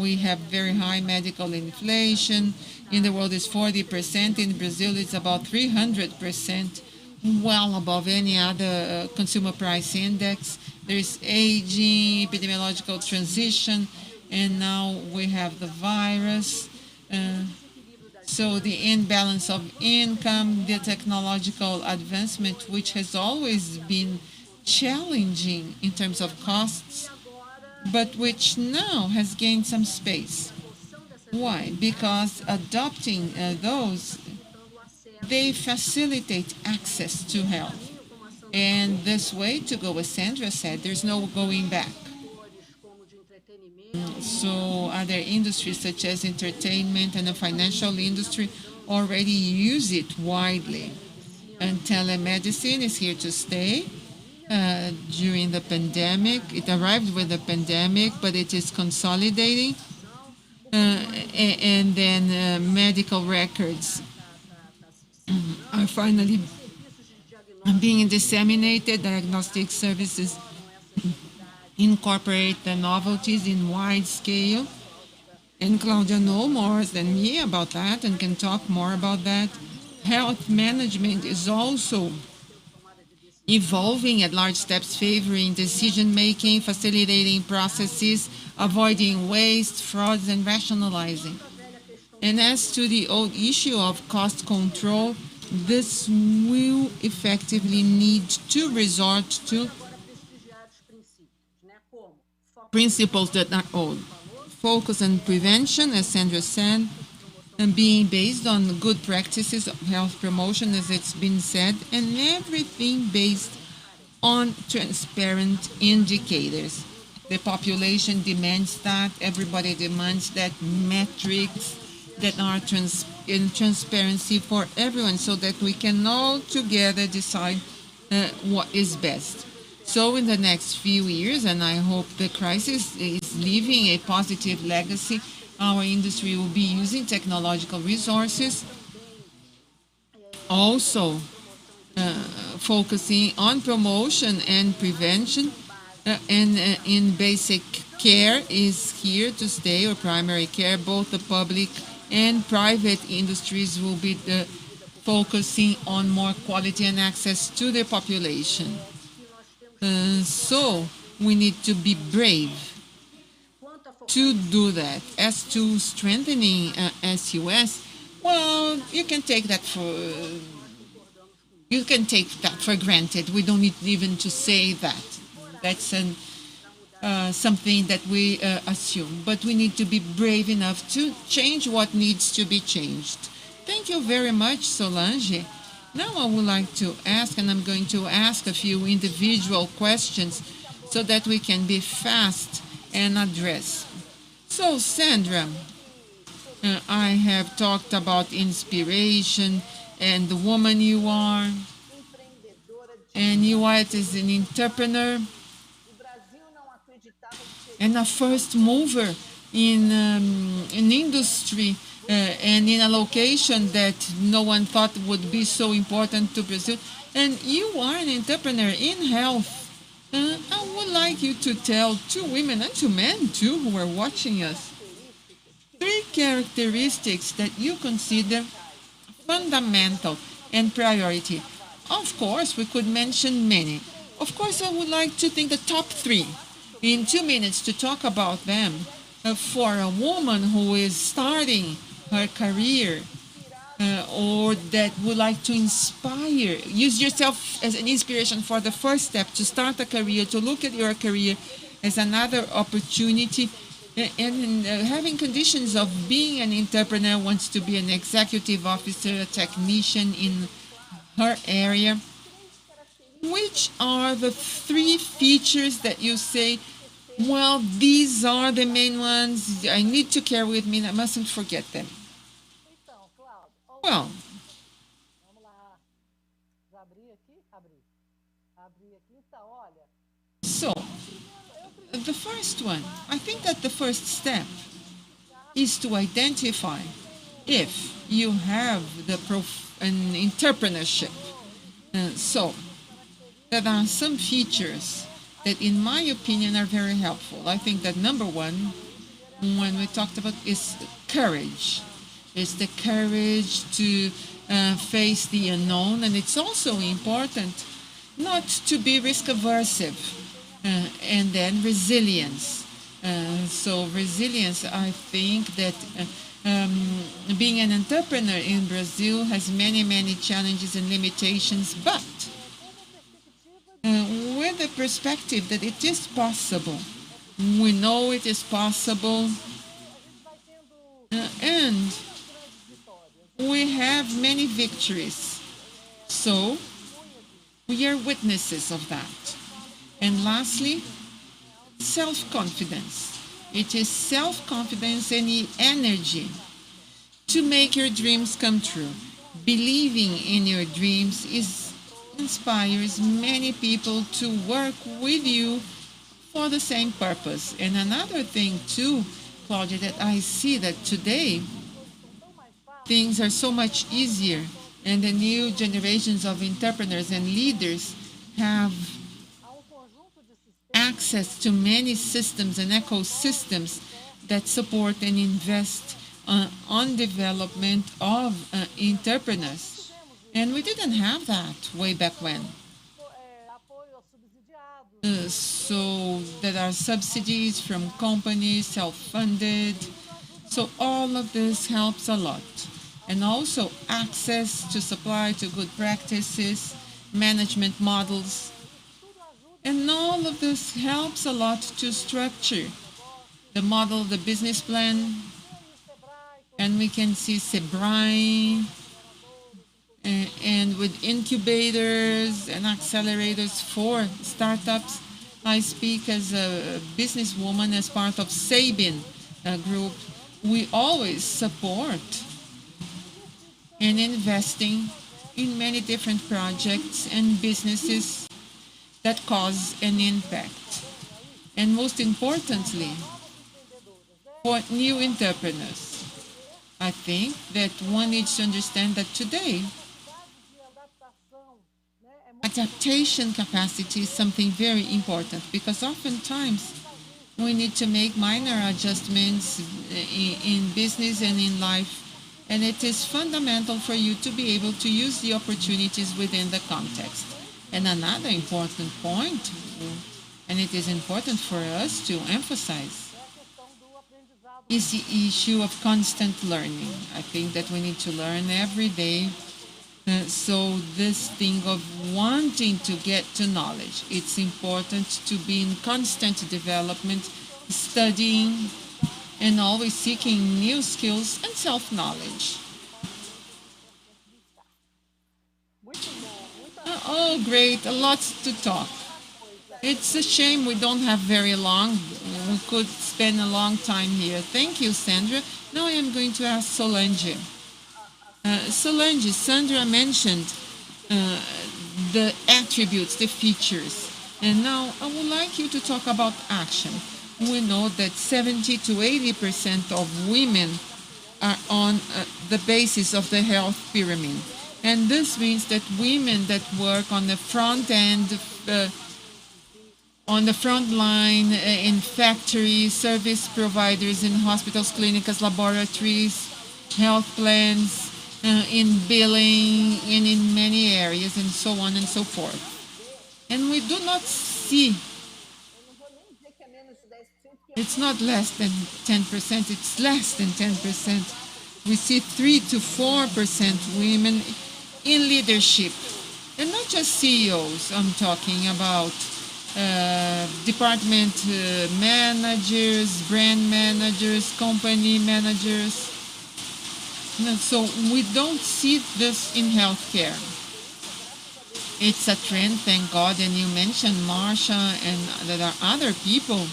[SPEAKER 8] we have very high medical inflation. In the world, it's 40%. In Brazil, it's about 300%, well above any other consumer price index. There's aging, epidemiological transition, and now we have the virus. So the imbalance of income, the technological advancement, which has always been challenging in terms of costs, but which now has gained some space. Why? Because adopting those, they facilitate access to health. And this way to go, as Sandra said, there's no going back. So other industries such as entertainment and the financial industry already use it widely. And telemedicine is here to stay. During the pandemic, it arrived with the pandemic, but it is consolidating. And then medical records are finally being disseminated. Diagnostic services incorporate the novelties in wide scale. And Claudia knows more than me about that and can talk more about that. Health management is also evolving at large steps, favoring decision-making, facilitating processes, avoiding waste, frauds, and rationalizing. And as to the old issue of cost control, this will effectively need to resort to principles that are old. Focus on prevention, as Sandra said, and being based on good practices of health promotion, as it's been said, and everything based on transparent indicators. The population demands that, everybody demands that, metrics that are in transparency for everyone, so that we can all together decide what is best. So in the next few years, and I hope the crisis is leaving a positive legacy, our industry will be using technological resources, also focusing on promotion and prevention, and in basic care is here to stay, or primary care. Both the public and private industries will be focusing on more quality and access to the population. So we need to be brave to do that. As to strengthening SUS, well, you can take that for granted. We don't need even to say that. That's something that we assume. But we need to be brave enough to change what needs to be changed. Thank you very much, Solange. Now I would like to ask, and I'm going to ask a few individual questions so that we can be fast and address. So, Sandra, I have talked about inspiration and the woman you are, and you are as an entrepreneur and a first mover in industry and in a location that no one thought would be so important to Brazil. And you are an entrepreneur in health. I would like you to tell two women and two men too who are watching us 3 characteristics that you consider fundamental and priority. Of course, we could mention many. Of course, I would like to think the top 3 in 2 minutes to talk about them for a woman who is starting her career or that would like to inspire. Use yourself as an inspiration for the first step to start a career, to look at your career as another opportunity. And having conditions of being an entrepreneur, wants to be an executive officer, a technician in her area. Which are the 3 features that you say, well, these are the main ones I need to carry with me and I mustn't forget them? Well, so the first one, I think that the first step is to identify if you have an entrepreneurship. So there are some features that, in my opinion, are very helpful. I think that number 1, when we talked about, is courage. It's the courage to face the unknown, and it's also important not to be risk-aversive. And then resilience. So resilience, I think that being an entrepreneur in Brazil has many, many challenges and limitations, but with the perspective that it is possible. We know it is possible, and we have many victories. So we are witnesses of that. And lastly, self-confidence. It is self-confidence and energy to make your dreams come true. Believing in your dreams inspires many people to work with you for the same purpose. And another thing too, Claudia, that I see that today things are so much easier, and the new generations of entrepreneurs and leaders have access to many systems and ecosystems that support and invest on development of entrepreneurs. And we didn't have that way back when. So there are subsidies from companies, self-funded. So all of this helps a lot. And also access to supply to good practices, management models. And all of this helps a lot to structure the model, the business plan. And we can see Sebrae, and with incubators and accelerators for startups. I speak as a businesswoman, as part of Sabin group. We always support and investing in many different projects and businesses that cause an impact. And most importantly, for new entrepreneurs, I think that one needs to understand that today, adaptation capacity is something very important, because oftentimes we need to make minor adjustments in business and in life, and it is fundamental for you to be able to use the opportunities within the context. And another important point and it is important for us to emphasize, is the issue of constant learning. I think that we need to learn every day. So this thing of wanting to get to knowledge, it's important to be in constant development, studying, and always seeking new skills and self-knowledge. Oh, great, a lot to talk. It's a shame we don't have very long. We could spend a long time here. Thank you, Sandra. Now I am going to ask Solange. Solange, Sandra mentioned the attributes, the features. And now I would like you to talk about action. We know that 70 to 80% of women are on the basis of the health pyramid. And this means that women that work on the front end, on the front line, in factories, service providers, in hospitals, clinics, laboratories, health plans, in billing, and in many areas, and so on and so forth. And we do not see, it's not less than 10%, it's less than 10%. We see 3 to 4% women in leadership, and not just CEOs. I'm talking about department managers, brand managers, company managers. So we don't see this in healthcare. It's a trend, thank God, and you mentioned Marsha, and there are other people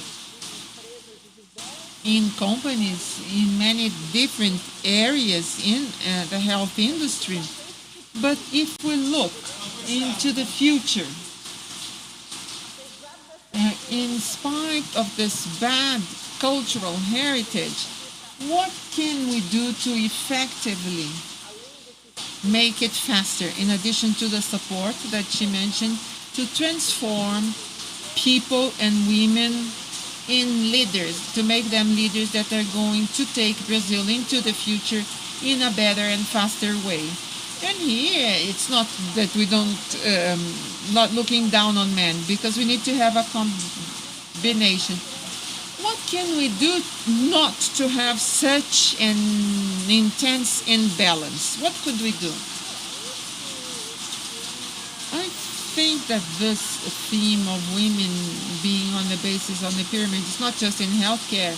[SPEAKER 8] in companies in many different areas in the health industry. But if we look into the future, in spite of this bad cultural heritage, what can we do to effectively make it faster, in addition to the support that she mentioned, to transform people and women in leaders, to make them leaders that are going to take Brazil into the future in a better and faster way? And here, it's not that we don't, not looking down on men, because we need to have a combination. What can we do not to have such an intense imbalance? What could we do? I think that this theme of women being on the basis of the pyramid is not just in healthcare,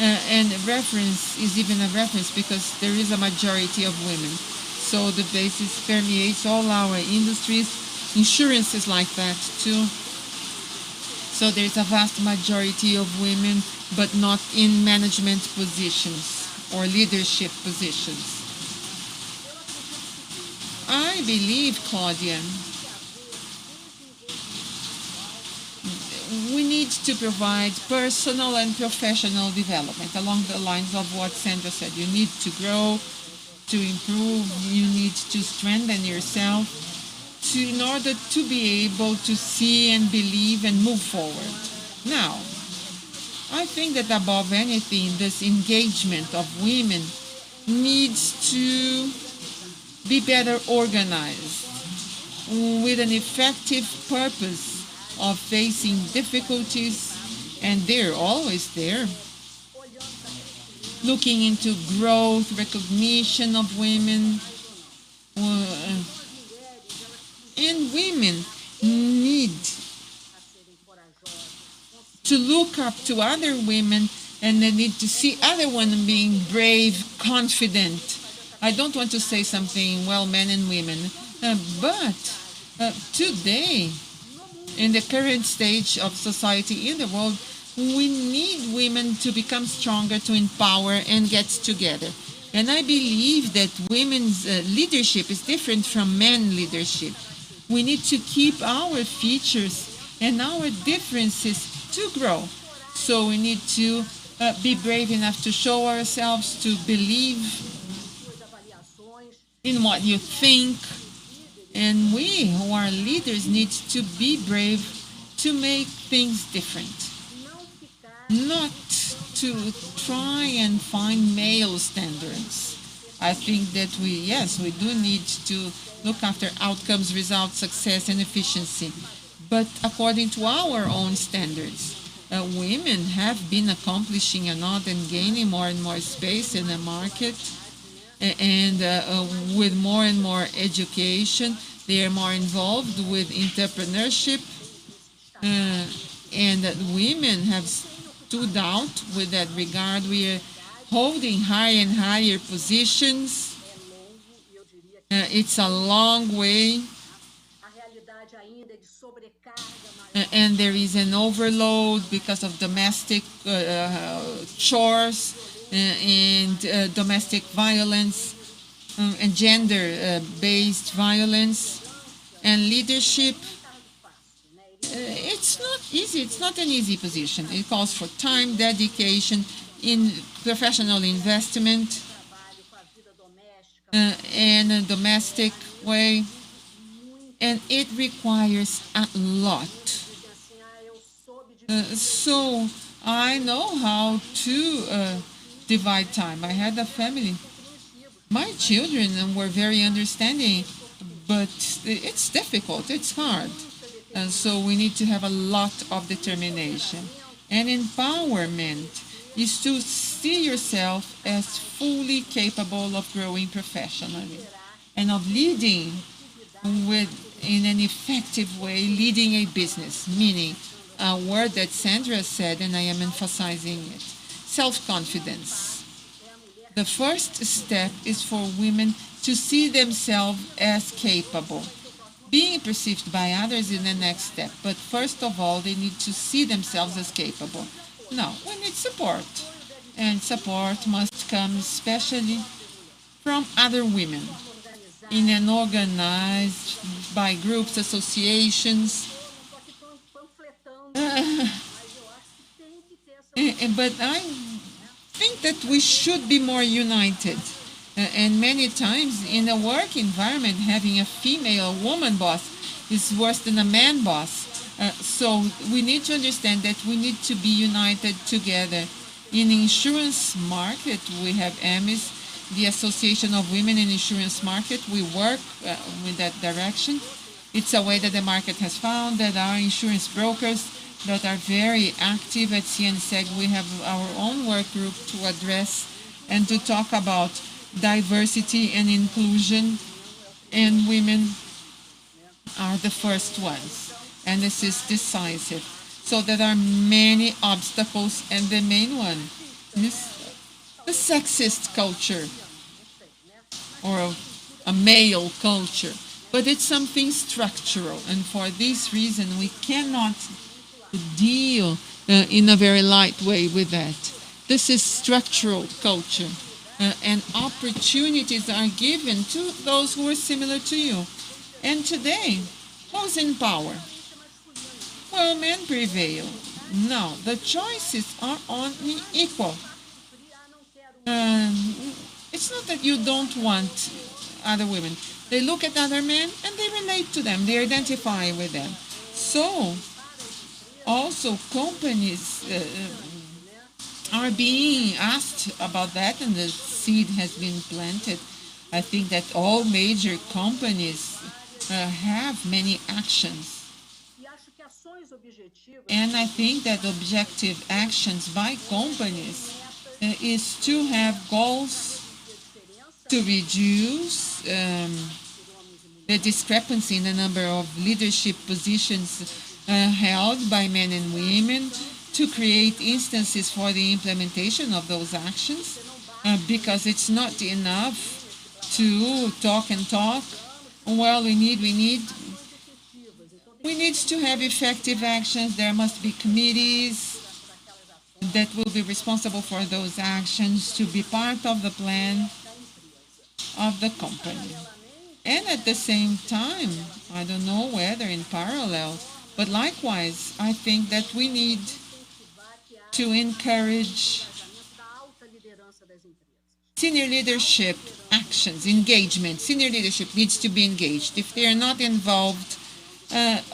[SPEAKER 8] and reference is even a reference because there is a majority of women. So the basis permeates all our industries. Insurance is like that too. So there's a vast majority of women, but not in management positions or leadership positions. I believe, Claudia, we need to provide personal and professional development along the lines of what Sandra said. You need to grow, to improve, you need to strengthen yourself in order to be able to see and believe and move forward. Now, I think that above anything, this engagement of women needs to be better organized with an effective purpose of facing difficulties, and they're always there. Looking into growth, recognition of women, and women need to look up to other women, and they need to see other women being brave, confident. I don't want to say something, well, men and women, but today, in the current stage of society in the world, we need women to become stronger, to empower and get together. And I believe that women's leadership is different from men's leadership. We need to keep our features and our differences to grow. So we need to be brave enough to show ourselves, to believe in what you think. And we who are leaders need to be brave to make things different. Not to try and find male standards. I think that we do need to look after outcomes, results, success, and efficiency. but according to our own standards. Women have been accomplishing a lot and gaining more and more space in the market, and with more and more education, they are more involved with entrepreneurship, and that women have stood out with that regard. We are holding higher and higher positions. It's a long way. And there is an overload because of domestic chores and domestic violence and gender-based violence and leadership. It's not easy. It's not an easy position. It calls for time, dedication, in professional investment, and a domestic way, and it requires a lot. So I know how to divide time. I had a family. My children were very understanding, but it's difficult. It's hard. And so we need to have a lot of determination. And empowerment is to see yourself as fully capable of growing professionally and of leading in an effective way, leading a business, meaning a word that Sandra said, and I am emphasizing it, self-confidence. The first step is for women to see themselves as capable. Being perceived by others is the next step, but first of all, they need to see themselves as capable. Now, we need support, and support must come especially from other women in an organized by groups, associations. But I think that we should be more united. And many times in a work environment, having a female woman boss is worse than a man boss. So we need to understand that we need to be united together. In the insurance market, we have AMIS, the Association of Women in Insurance Market. We work with that direction. It's a way that the market has found that our insurance brokers that are very active at CNSEG, we have our own work group to address and to talk about diversity and inclusion, and women are the first ones, and this is decisive. So there are many obstacles, and the main one is the sexist culture or a male culture, but it's something structural, and for this reason we cannot deal in a very light way with that. This is structural culture. And opportunities are given to those who are similar to you. And today, who's in power? Well, men prevail. No, the choices are only equal. It's not that you don't want other women. They look at other men and they relate to them. They identify with them. So, also companies are being asked about that, and the seed has been planted. I think that all major companies have many actions. And I think that objective actions by companies is to have goals to reduce the discrepancy in the number of leadership positions held by men and women, to create instances for the implementation of those actions, because it's not enough to talk and talk. Well, we need to have effective actions. There must be committees that will be responsible for those actions to be part of the plan of the company. And at the same time, I don't know whether in parallel, but likewise, I think that we need to encourage senior leadership actions, engagement. Senior leadership needs to be engaged. If they are not involved,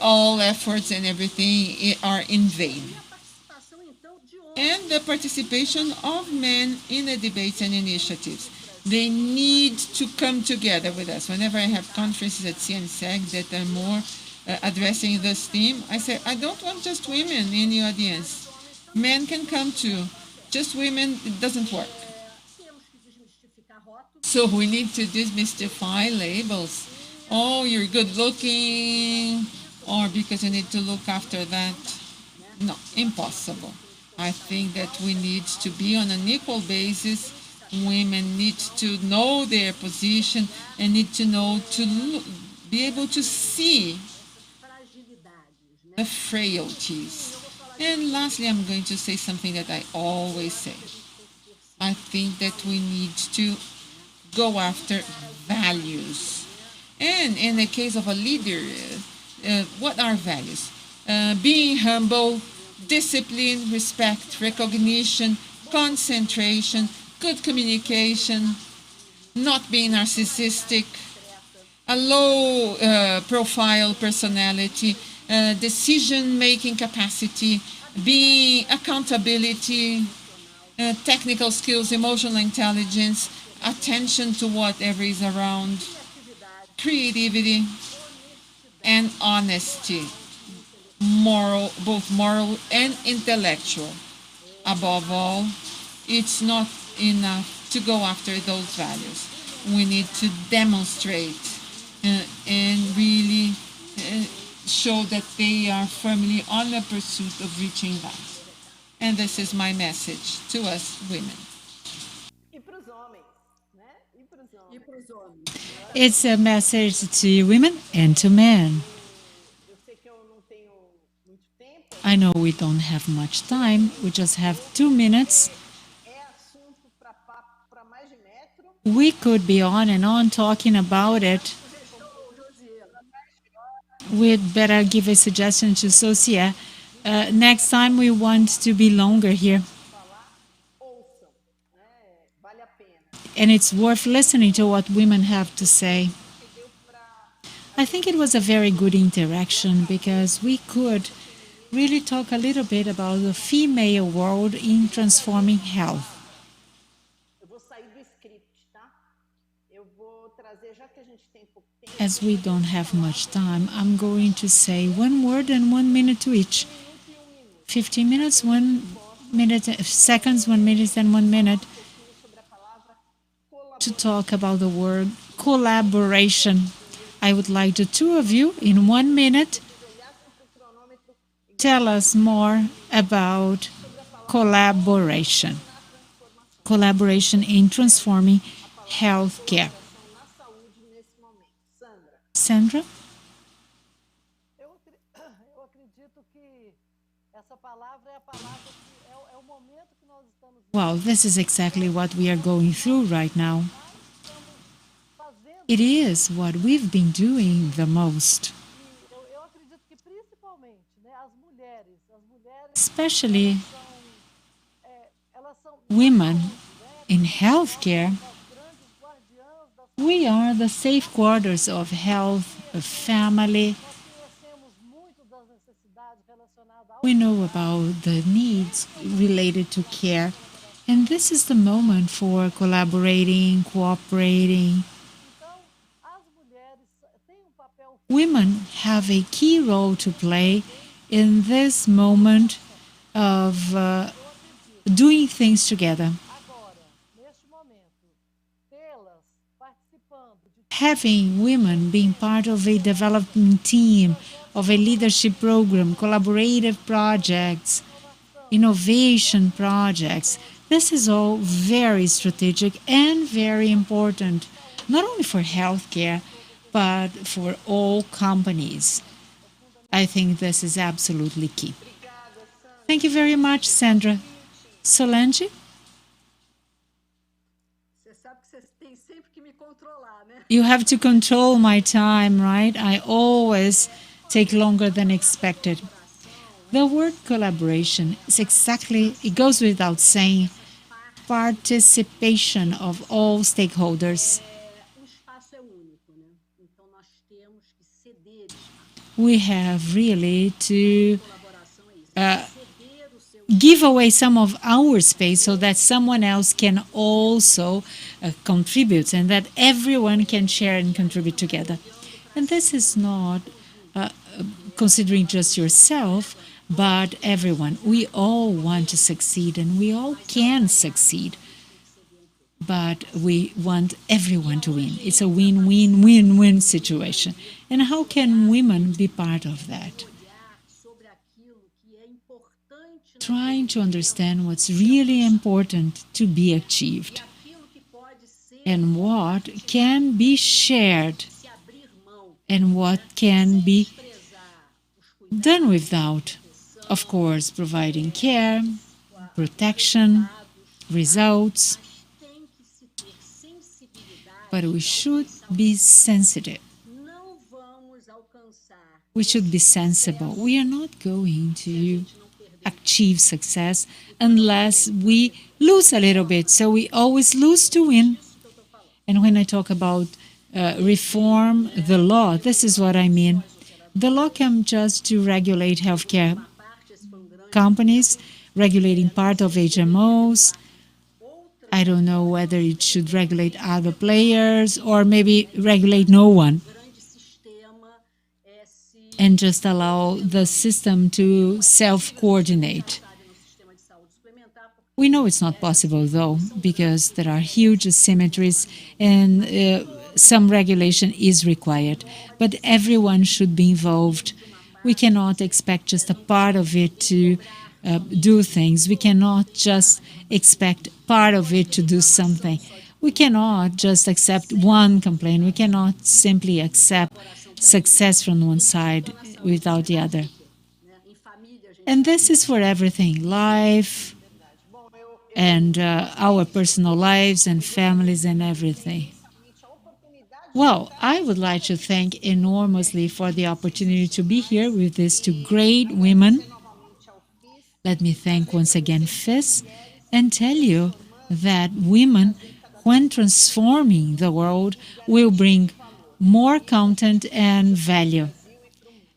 [SPEAKER 8] all efforts and everything are in vain. And the participation of men in the debates and initiatives. They need to come together with us. Whenever I have conferences at CNSEG that are more addressing this theme, I said, I don't want just women in the audience. Men can come too. Just women, it doesn't work. So we need to demystify labels. Oh, you're good looking, or because you need to look after that. No, impossible. I think that we need to be on an equal basis. Women need to know their position and need to know to be able to see the frailties. And lastly, I'm going to say something that I always say. I think that we need to go after values. And in the case of a leader, what are values? Being humble, discipline, respect, recognition, concentration, good communication, not being narcissistic, a low profile personality, decision-making capacity, being accountability, technical skills, emotional intelligence, attention to whatever is around, creativity, and honesty, moral, both moral and intellectual. Above all, it's not enough to go after those values. We need to demonstrate and really show that they are firmly on the pursuit of reaching that. And this is my message to us women.
[SPEAKER 13] It's a message to women and to men. I know we don't have much time. We just have 2 minutes. We could be on and on talking about it. We'd better give a suggestion to Socia. Next time we want to be longer here. And it's worth listening to what women have to say. I think it was a very good interaction because we could really talk a little bit about the female world in transforming health. As we don't have much time, I'm going to say 1 word and 1 minute to each. 15 minutes, 1 minute, seconds, 1 minute, and 1 minute to talk about the word collaboration. I would like the two of you in 1 minute tell us more about collaboration. Collaboration in transforming healthcare. Sandra? Well, this is exactly what we are going through right now. It is what we've been doing the most. Especially women in healthcare. We are the safeguarders of health, of family. We know about the needs related to care. And this is the moment for collaborating, cooperating. Women have a key role to play in this moment of doing things together. Having women being part of a development team, of a leadership program, collaborative projects, innovation projects, this is all very strategic and very important, not only for healthcare, but for all companies. I think this is absolutely key. Thank you very much, Sandra. Solange? You have to control my time, right? I always take longer than expected. The word collaboration is exactly, it goes without saying, participation of all stakeholders. We have really to give away some of our space so that someone else can also contribute and that everyone can share and contribute together. And this is not considering just yourself, but everyone. We all want to succeed, and we all can succeed. But we want everyone to win. It's a win-win-win-win situation. And how can women be part of that? Trying to understand what's really important to be achieved and what can be shared and what can be done without. Of course, providing care, protection, results. But we should be sensitive. We should be sensible. We are not going to achieve success unless we lose a little bit. So we always lose to win. And when I talk about reform the law, this is what I mean. The law comes just to regulate healthcare companies, regulating part of HMOs. I don't know whether it should regulate other players or maybe regulate no one and just allow the system to self-coordinate. We know it's not possible, though, because there are huge asymmetries and some regulation is required. But everyone should be involved. We cannot expect just a part of it to do things. We cannot just expect part of it to do something. We cannot just accept one complaint. We cannot simply accept success from one side without the other. And this is for everything, life and our personal lives and families and everything. Well, I would like to thank enormously for the opportunity to be here with these two great women. Let me thank once again FIS and tell you that women, when transforming the world, will bring more content and value.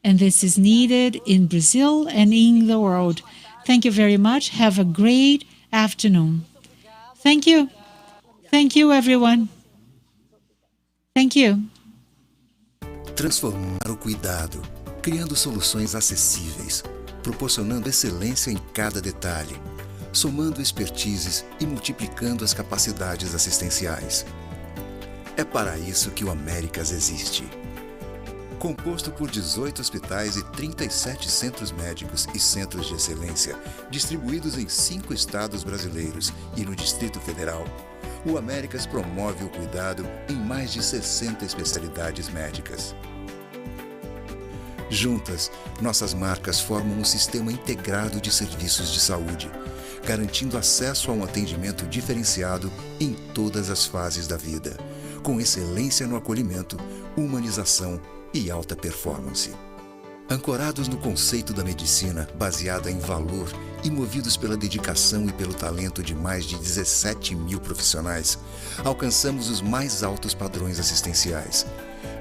[SPEAKER 13] And this is needed in Brazil and in the world. Thank you very much. Have a great afternoon. Thank you. Thank you, everyone. Thank you.
[SPEAKER 6] Transformar o cuidado, criando soluções acessíveis, proporcionando excelência em cada detalhe, somando expertises e multiplicando as capacidades assistenciais. É para isso que o Américas existe. Composto por 18 hospitais e 37 centros médicos e centros de excelência, distribuídos em 5 estados brasileiros e no Distrito Federal, o Américas promove o cuidado em mais de 60 especialidades médicas. Juntas, nossas marcas formam um sistema integrado de serviços de saúde, garantindo acesso a um atendimento diferenciado em todas as fases da vida, com excelência no acolhimento, humanização e alta performance. Ancorados no conceito da medicina baseada em valor e movidos pela dedicação e pelo talento de mais de 17 mil profissionais, alcançamos os mais altos padrões assistenciais.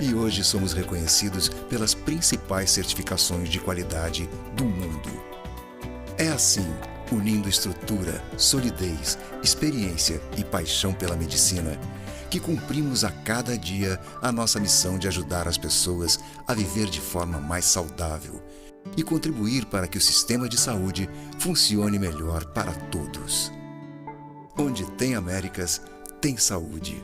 [SPEAKER 6] E hoje somos reconhecidos pelas principais certificações de qualidade do mundo. É assim, unindo estrutura, solidez, experiência e paixão pela medicina, que cumprimos a cada dia a nossa missão de ajudar as pessoas a viver de forma mais saudável e contribuir para que o sistema de saúde funcione melhor para todos. Onde tem Américas, tem saúde.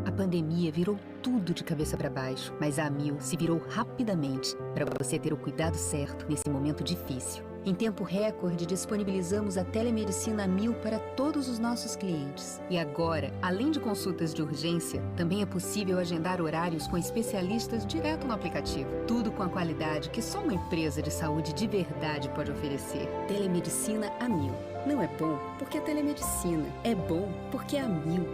[SPEAKER 3] A pandemia virou tudo de cabeça para baixo, mas a Amil se virou rapidamente para você ter o cuidado certo nesse momento difícil. Em tempo recorde, disponibilizamos a telemedicina Amil para todos os nossos clientes. E agora, além de consultas de urgência, também é possível agendar horários com especialistas direto no aplicativo. Tudo com a qualidade que só uma empresa de saúde de verdade pode oferecer. Telemedicina Amil. Não é bom porque é telemedicina. É bom porque é Amil.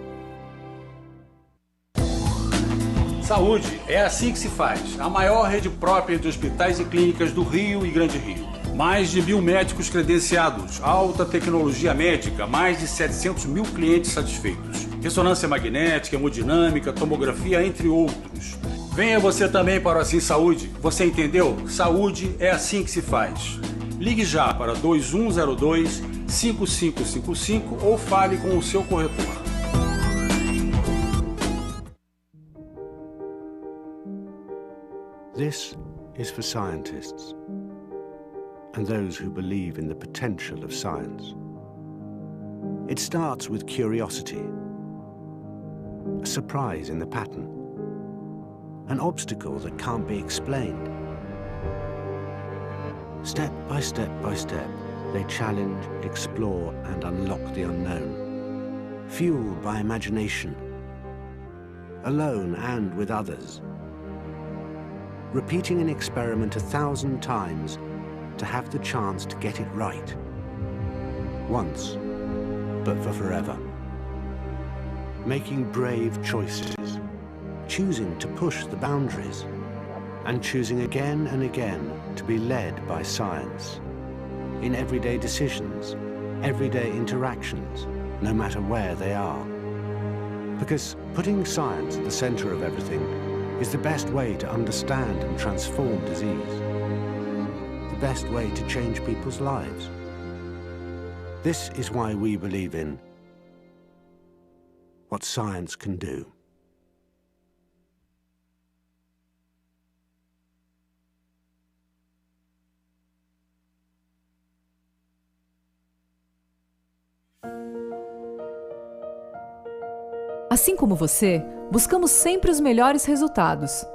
[SPEAKER 7] Saúde é assim que se faz. A maior rede própria de hospitais e clínicas do Rio e Grande Rio. Mais de 1.000 médicos credenciados, alta tecnologia médica, mais de 700 mil clientes satisfeitos. Ressonância magnética, hemodinâmica, tomografia, entre outros. Venha você também para o Assim Saúde. Você entendeu? Saúde é assim que se faz. Ligue já para 2102 5555 ou fale com o seu corretor.
[SPEAKER 5] This is for scientists and those who believe in the potential of science. It starts with curiosity, a surprise in the pattern, an obstacle that can't be explained. Step by step by step, they challenge, explore, and unlock the unknown, fueled by imagination, alone and with others, repeating an experiment 1,000 times to have the chance to get it right. Once, but for forever. Making brave choices, choosing to push the boundaries, and choosing again and again to be led by science. In everyday decisions, everyday interactions, no matter where they are. Because putting science at the center of everything is the best way to understand and transform disease. The best way to change people's lives. This is why we believe in what science can do.
[SPEAKER 10] Assim como você, buscamos sempre os melhores resultados.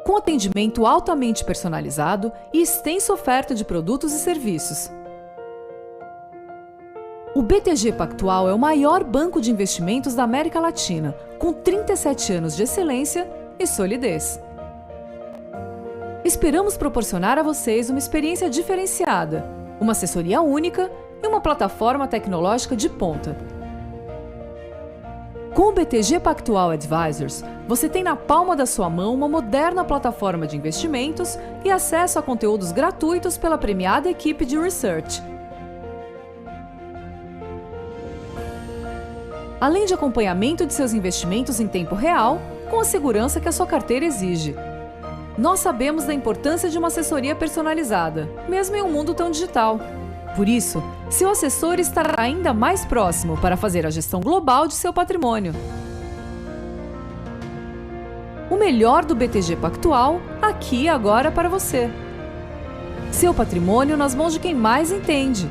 [SPEAKER 10] Com atendimento altamente personalizado e extensa oferta de produtos e serviços. O BTG Pactual é o maior banco de investimentos da América Latina, com 37 anos de excelência e solidez. Esperamos proporcionar a vocês uma experiência diferenciada, uma assessoria única e uma plataforma tecnológica de ponta. Com o BTG Pactual Advisors, você tem na palma da sua mão uma moderna plataforma de investimentos e acesso a conteúdos gratuitos pela premiada equipe de research. Além de acompanhamento de seus investimentos em tempo real, com a segurança que a sua carteira exige. Nós sabemos da importância de uma assessoria personalizada, mesmo em um mundo tão digital. Por isso, seu assessor estará ainda mais próximo para fazer a gestão global de seu patrimônio. O melhor do BTG Pactual, aqui e agora para você. Seu patrimônio nas mãos de quem mais entende.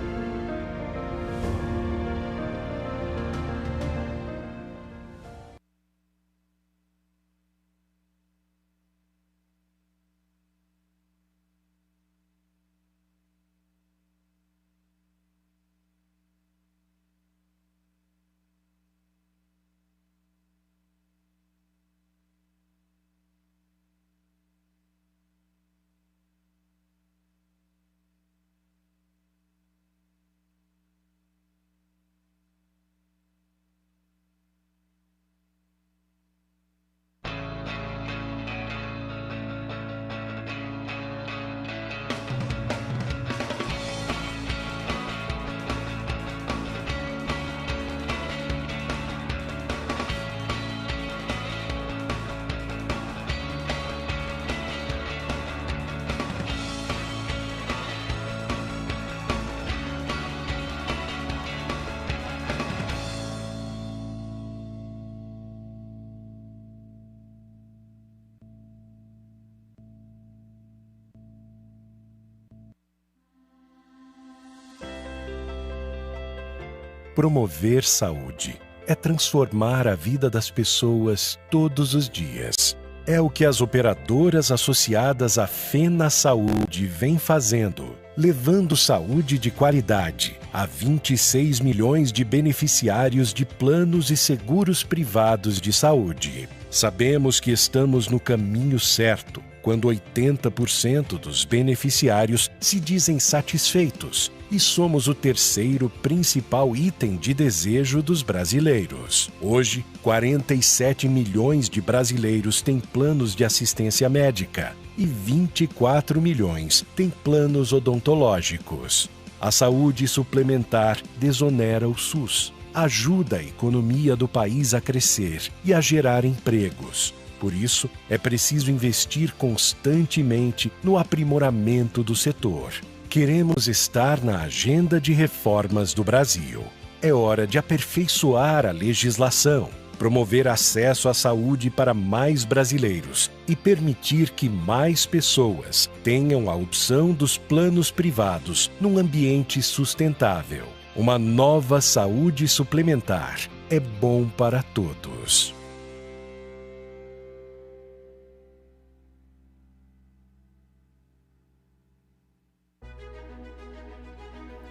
[SPEAKER 14] Promover saúde é transformar a vida das pessoas todos os dias. É o que as operadoras associadas à Fena Saúde vêm fazendo, levando saúde de qualidade a 26 milhões de beneficiários de planos e seguros privados de saúde. Sabemos que estamos no caminho certo quando 80% dos beneficiários se dizem satisfeitos e somos o terceiro principal item de desejo dos brasileiros. Hoje, 47 milhões de brasileiros têm planos de assistência médica e 24 milhões têm planos odontológicos. A saúde suplementar desonera o SUS, ajuda a economia do país a crescer e a gerar empregos. Por isso, é preciso investir constantemente no aprimoramento do setor. Queremos estar na agenda de reformas do Brasil. É hora de aperfeiçoar a legislação, promover acesso à saúde para mais brasileiros e permitir que mais pessoas tenham a opção dos planos privados num ambiente sustentável. Uma nova saúde suplementar é bom para todos.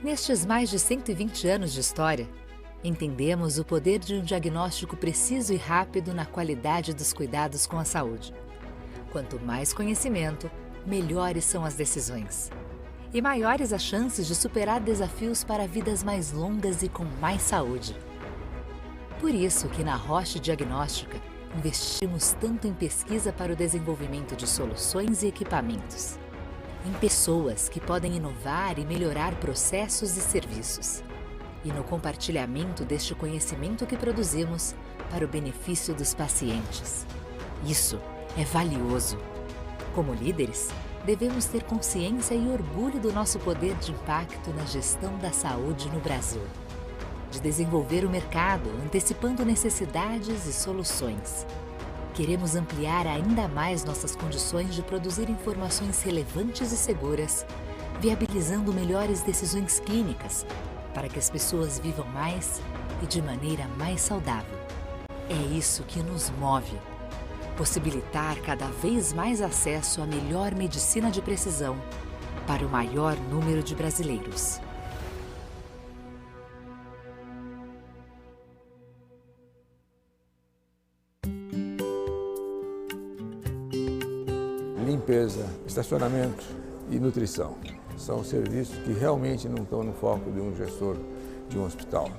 [SPEAKER 1] Nestes mais de 120 anos de história, entendemos o poder de um diagnóstico preciso e rápido na qualidade dos cuidados com a saúde. Quanto mais conhecimento, melhores são as decisões. E maiores as chances de superar desafios para vidas mais longas e com mais saúde. Por isso que na Roche Diagnóstica, investimos tanto em pesquisa para o desenvolvimento de soluções e equipamentos. Em pessoas que podem inovar e melhorar processos e serviços. E no compartilhamento deste conhecimento que produzimos para o benefício dos pacientes. Isso é valioso. Como líderes, devemos ter consciência e orgulho do nosso poder de impacto na gestão da saúde no Brasil. De desenvolver o mercado, antecipando necessidades e soluções. Queremos ampliar ainda mais nossas condições de produzir informações relevantes e seguras, viabilizando melhores decisões clínicas, para que as pessoas vivam mais e de maneira mais saudável. É isso que nos move. Possibilitar cada vez mais acesso à melhor medicina de precisão para o maior número de brasileiros.
[SPEAKER 15] Limpeza, estacionamento e nutrição. São serviços que realmente não estão no foco de um gestor de um hospital.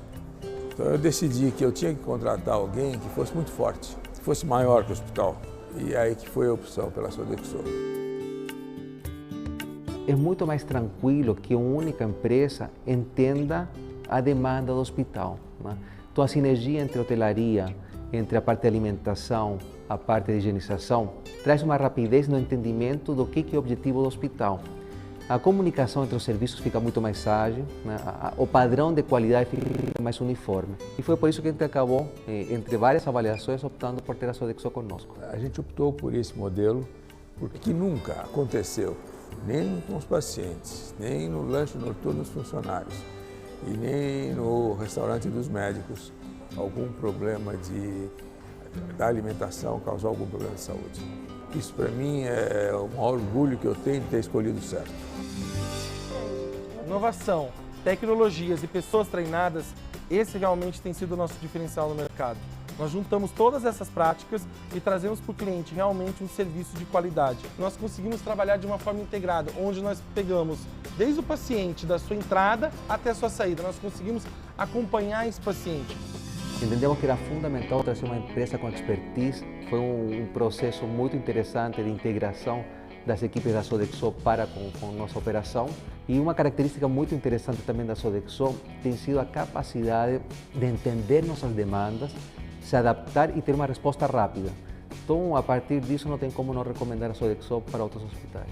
[SPEAKER 15] Então eu decidi que eu tinha que contratar alguém que fosse muito forte, que fosse maior que o hospital. E aí que foi a opção pela Sodexo.
[SPEAKER 16] É muito mais tranquilo que uma única empresa entenda a demanda do hospital, né? Então a sinergia entre a hotelaria, entre a parte de alimentação, a parte de higienização, traz uma rapidez no entendimento do que é o objetivo do hospital. A comunicação entre os serviços fica muito mais ágil, né? O padrão de qualidade fica mais uniforme. E foi por isso que a gente acabou, entre várias avaliações, optando por ter a Sodexo conosco.
[SPEAKER 15] A gente optou por esse modelo porque nunca aconteceu, nem com os pacientes, nem no lanche noturno dos funcionários e nem no restaurante dos médicos, algum problema da alimentação causar algum problema de saúde. Isso para mim é o maior orgulho que eu tenho de ter escolhido certo.
[SPEAKER 17] Inovação, tecnologias e pessoas treinadas, esse realmente tem sido o nosso diferencial no mercado. Nós juntamos todas essas práticas e trazemos para o cliente realmente um serviço de qualidade. Nós conseguimos trabalhar de uma forma integrada, onde nós pegamos desde o paciente, da sua entrada até a sua saída. Nós conseguimos acompanhar esse paciente.
[SPEAKER 16] Entendemos que era fundamental trazer uma empresa com expertise. Foi um processo muito interessante de integração das equipes da Sodexo para com nossa operação. E uma característica muito interessante também da Sodexo tem sido a capacidade de entender nossas demandas, se adaptar e ter uma resposta rápida. Então, a partir disso, não tem como não recomendar a Sodexo para outros hospitais.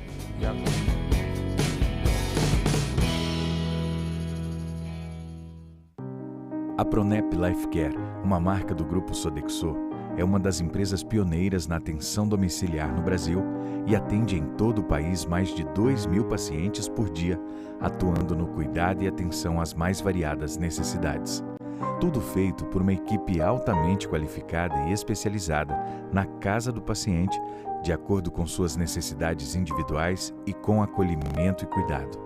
[SPEAKER 2] A Pronep Life Care, uma marca do grupo Sodexo, é uma das empresas pioneiras na atenção domiciliar no Brasil e atende em todo o país mais de 2.000 pacientes por dia, atuando no cuidado e atenção às mais variadas necessidades. Tudo feito por uma equipe altamente qualificada e especializada na casa do paciente, de acordo com suas necessidades individuais e com acolhimento e cuidado.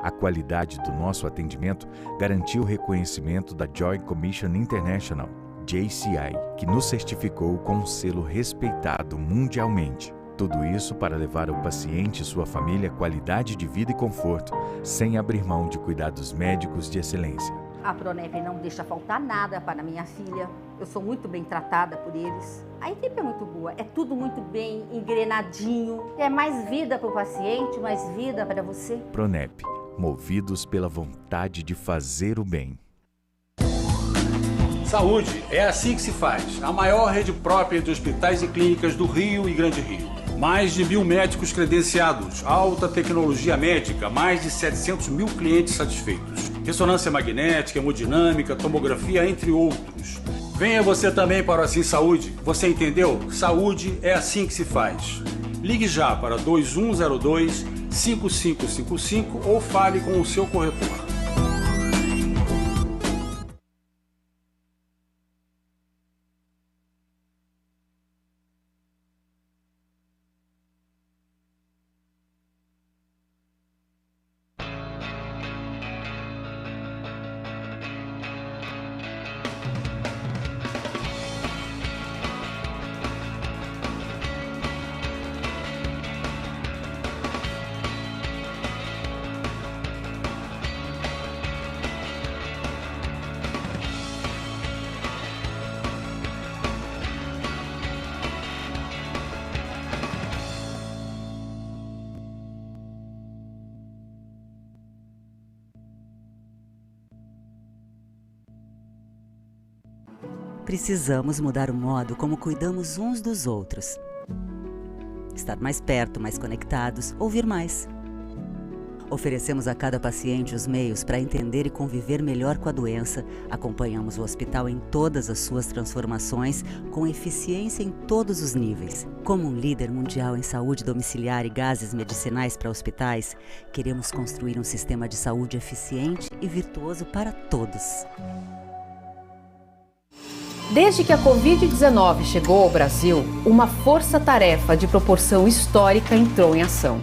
[SPEAKER 2] A qualidade do nosso atendimento garantiu o reconhecimento da Joint Commission International, JCI, que nos certificou com um selo respeitado mundialmente. Tudo isso para levar ao paciente e sua família qualidade de vida e conforto, sem abrir mão de cuidados médicos de excelência.
[SPEAKER 4] A Pronep não deixa faltar nada para minha filha. Eu sou muito bem tratada por eles. A equipe é muito boa, é tudo muito bem engrenadinho. É mais vida para o paciente, mais vida para você.
[SPEAKER 2] Pronep, movidos pela vontade de fazer o bem.
[SPEAKER 7] Saúde é assim que se faz. A maior rede própria de hospitais e clínicas do Rio e Grande Rio. mais de 1.000 médicos credenciados, alta tecnologia médica, mais de 700 mil clientes satisfeitos. Ressonância magnética, hemodinâmica, tomografia, entre outros. Venha você também para o Assim Saúde. Você entendeu? Saúde é assim que se faz. Ligue já para 2102-5555 ou fale com o seu corretor.
[SPEAKER 18] Precisamos mudar o modo como cuidamos uns dos outros. Estar mais perto, mais conectados, ouvir mais. Oferecemos a cada paciente os meios para entender e conviver melhor com a doença. Acompanhamos o hospital em todas as suas transformações, com eficiência em todos os níveis. Como um líder mundial em saúde domiciliar e gases medicinais para hospitais, queremos construir um sistema de saúde eficiente e virtuoso para todos.
[SPEAKER 20] Desde que a Covid-19 chegou ao Brasil, uma força-tarefa de proporção histórica entrou em ação,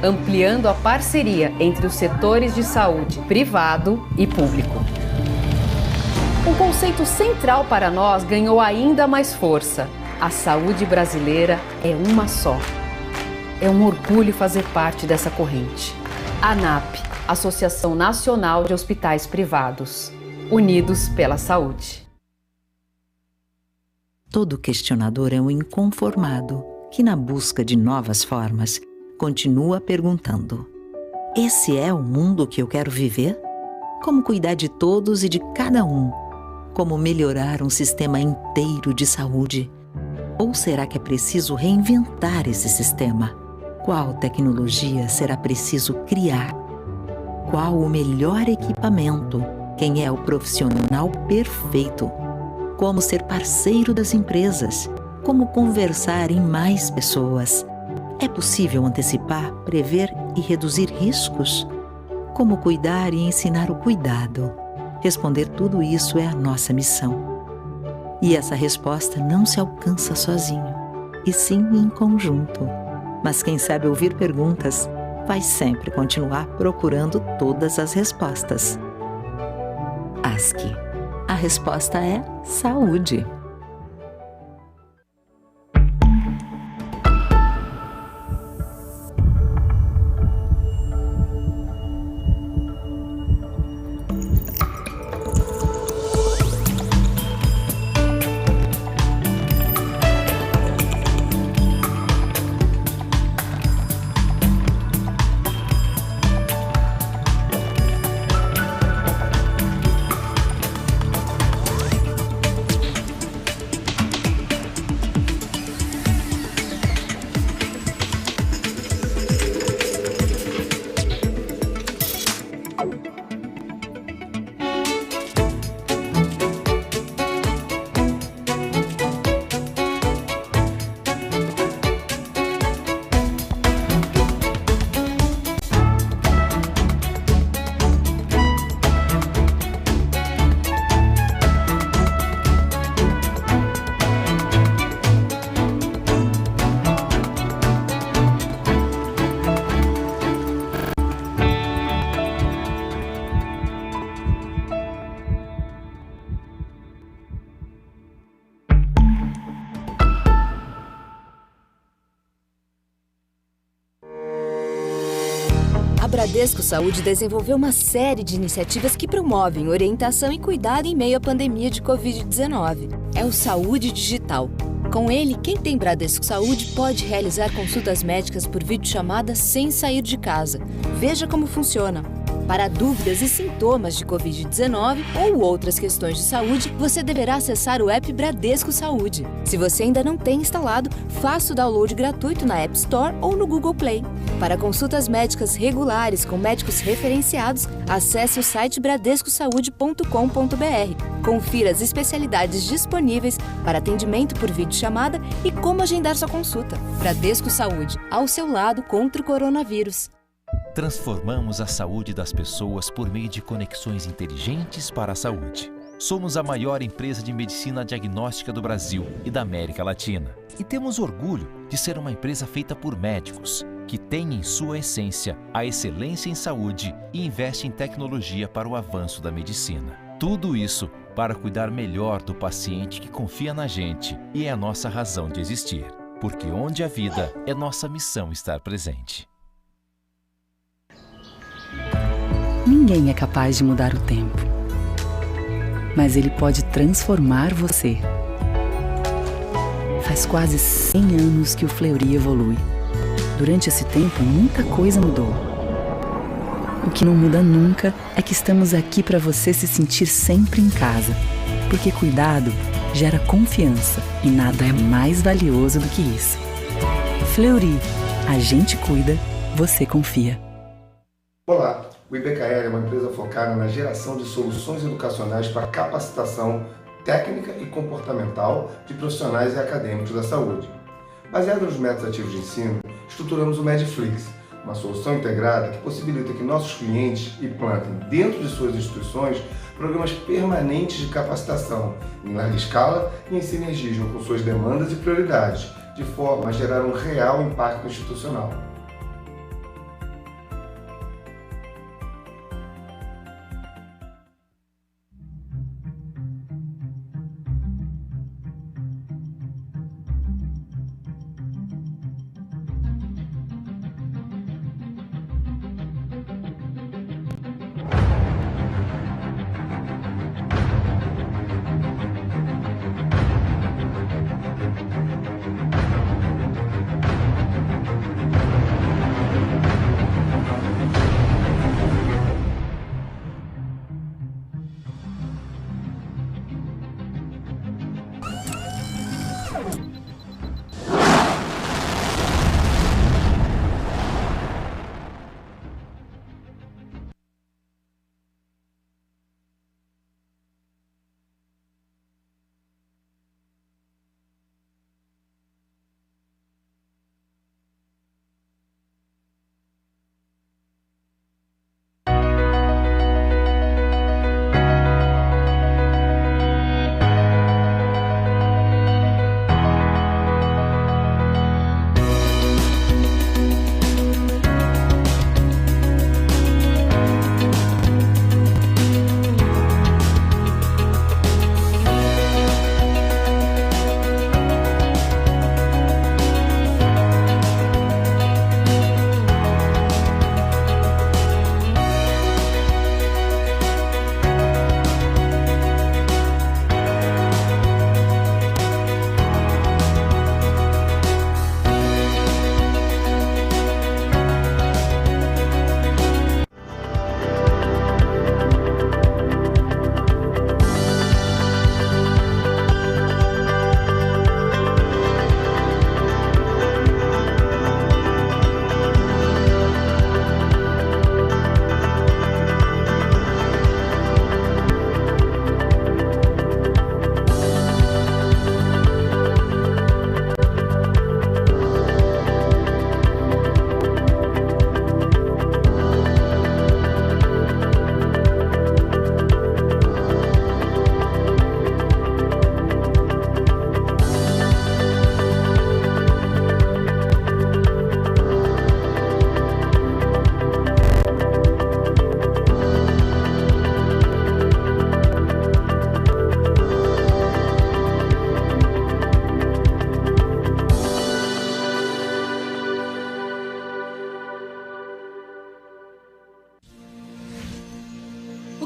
[SPEAKER 20] ampliando a parceria entre os setores de saúde privado e público. Um conceito central para nós ganhou ainda mais força: a saúde brasileira é uma só. É um orgulho fazer parte dessa corrente. ANAP, Associação Nacional de Hospitais Privados, unidos pela saúde.
[SPEAKER 25] Todo questionador é um inconformado que, na busca de novas formas, continua perguntando: esse é o mundo que eu quero viver? Como cuidar de todos e de cada um? Como melhorar um sistema inteiro de saúde? Ou será que é preciso reinventar esse sistema? Qual tecnologia será preciso criar? Qual o melhor equipamento? Quem é o profissional perfeito? Como ser parceiro das empresas? Como conversar em mais pessoas? É possível antecipar, prever e reduzir riscos? Como cuidar e ensinar o cuidado? Responder tudo isso é a nossa missão. E essa resposta não se alcança sozinho, e sim em conjunto. Mas quem sabe ouvir perguntas vai sempre continuar procurando todas as respostas. ASCII. A resposta é saúde.
[SPEAKER 1] A Bradesco Saúde desenvolveu uma série de iniciativas que promovem orientação e cuidado em meio à pandemia de Covid-19. É o Saúde Digital. Com ele, quem tem Bradesco Saúde pode realizar consultas médicas por videochamada sem sair de casa. Veja como funciona. Para dúvidas e sintomas de Covid-19 ou outras questões de saúde, você deverá acessar o app Bradesco Saúde. Se você ainda não tem instalado, faça o download gratuito na App Store ou no Google Play. Para consultas médicas regulares com médicos referenciados, acesse o site bradescosaude.com.br. Confira as especialidades disponíveis para atendimento por videochamada e como agendar sua consulta. Bradesco Saúde, ao seu lado contra o coronavírus.
[SPEAKER 19] Transformamos a saúde das pessoas por meio de conexões inteligentes para a saúde. Somos a maior empresa de medicina diagnóstica do Brasil e da América Latina. E temos orgulho de ser uma empresa feita por médicos, que tem em sua essência a excelência em saúde e investe em tecnologia para o avanço da medicina. Tudo isso para cuidar melhor do paciente que confia na gente e é a nossa razão de existir. Porque onde há vida, é nossa missão estar presente.
[SPEAKER 9] Ninguém é capaz de mudar o tempo, mas ele pode transformar você. Faz quase 100 anos que o Fleury evolui. Durante esse tempo, muita coisa mudou. O que não muda nunca é que estamos aqui para você se sentir sempre em casa, porque cuidado gera confiança e nada é mais valioso do que isso. Fleury, a gente cuida, você confia.
[SPEAKER 12] Olá, o IBKL é uma empresa focada na geração de soluções educacionais para capacitação técnica e comportamental de profissionais e acadêmicos da saúde. Baseado nos métodos ativos de ensino, estruturamos o Medflix, uma solução integrada que possibilita que nossos clientes implantem dentro de suas instituições programas permanentes de capacitação em larga escala e em sinergia com suas demandas e prioridades, de forma a gerar um real impacto institucional.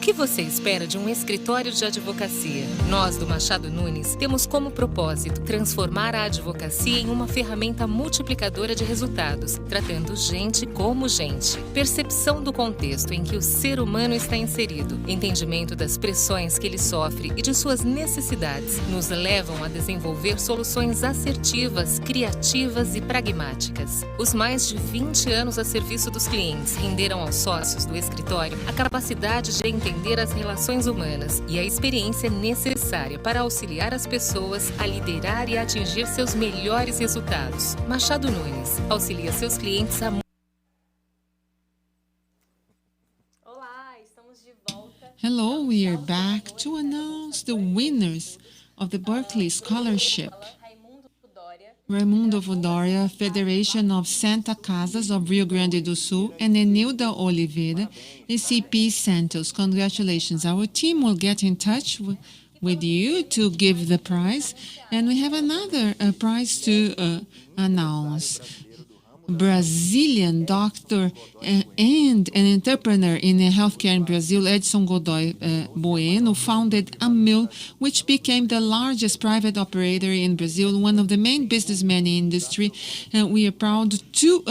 [SPEAKER 11] que você espera de um escritório de advocacia? Nós, do Machado Nunes, temos como propósito transformar a advocacia em uma ferramenta multiplicadora de resultados, tratando gente como gente. Percepção do contexto em que o ser humano está inserido, entendimento das pressões que ele sofre e de suas necessidades, nos levam a desenvolver soluções assertivas, criativas e pragmáticas. Os mais de 20 anos a serviço dos clientes renderam aos sócios do escritório a capacidade de entender as relações humanas e a experiência necessária para auxiliar as pessoas a liderar e a atingir seus melhores resultados. Machado Nunes auxilia seus clientes a...
[SPEAKER 8] Hello, we are back to announce the winners of the Berkeley Scholarship. Raimundo Vodoria, Federation of Santa Casas of Rio Grande do Sul, and Enilda Oliveira, ECP Santos. Congratulations. Our team will get in touch with you to give the prize. And we have another prize to announce. Brazilian doctor and an entrepreneur in healthcare in Brazil, Edson Godoy Bueno, founded a mill which became the largest private operator in Brazil, one of the main businessmen in the industry. We are proud to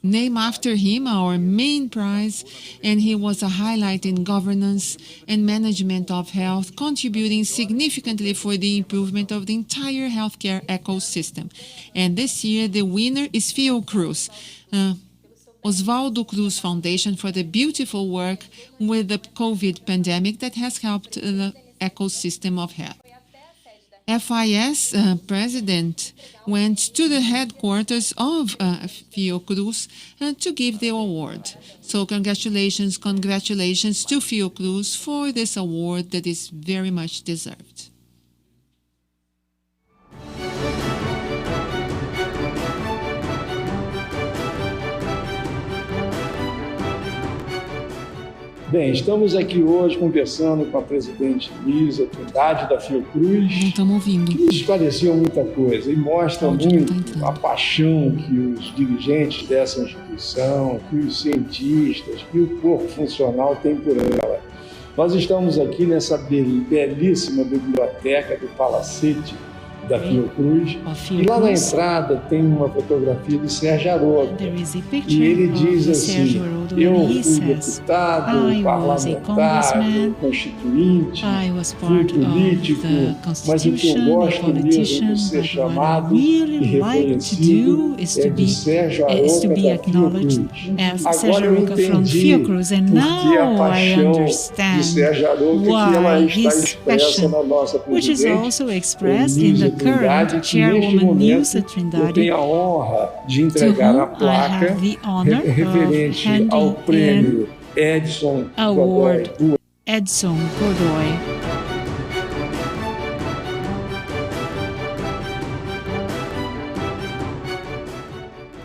[SPEAKER 8] name after him our main prize, and he was a highlight in governance and management of health, contributing significantly for the improvement of the entire healthcare ecosystem. And this year, the winner is Fiocruz, Osvaldo Cruz Foundation, for the beautiful work with the COVID pandemic that has helped the ecosystem of health. FIS president went to the headquarters of Fiocruz to give the award. So congratulations to Fiocruz for this award that is very much deserved.
[SPEAKER 21] Bem, estamos aqui hoje conversando com a presidente Luísa Trindade da Fiocruz, que nos esclareceu muita coisa e mostra muito a paixão que os dirigentes dessa instituição, que os cientistas, que o corpo funcional tem por ela. Nós estamos aqui nessa belíssima biblioteca do Palacete da Fiocruz, e lá na entrada tem uma fotografia de Sérgio Aroca, e ele diz assim: eu fui deputado, parlamentar, constituinte, fui político, mas o que eu gosto mesmo de ser chamado e reconhecido é de Sérgio Aroca da Fiocruz. Agora eu entendi porque a paixão de Sérgio Aroca que ela está expressa na nossa presidente, Trindade, que neste momento eu tenho a honra de entregar a placa referente ao prêmio Edson Godoy.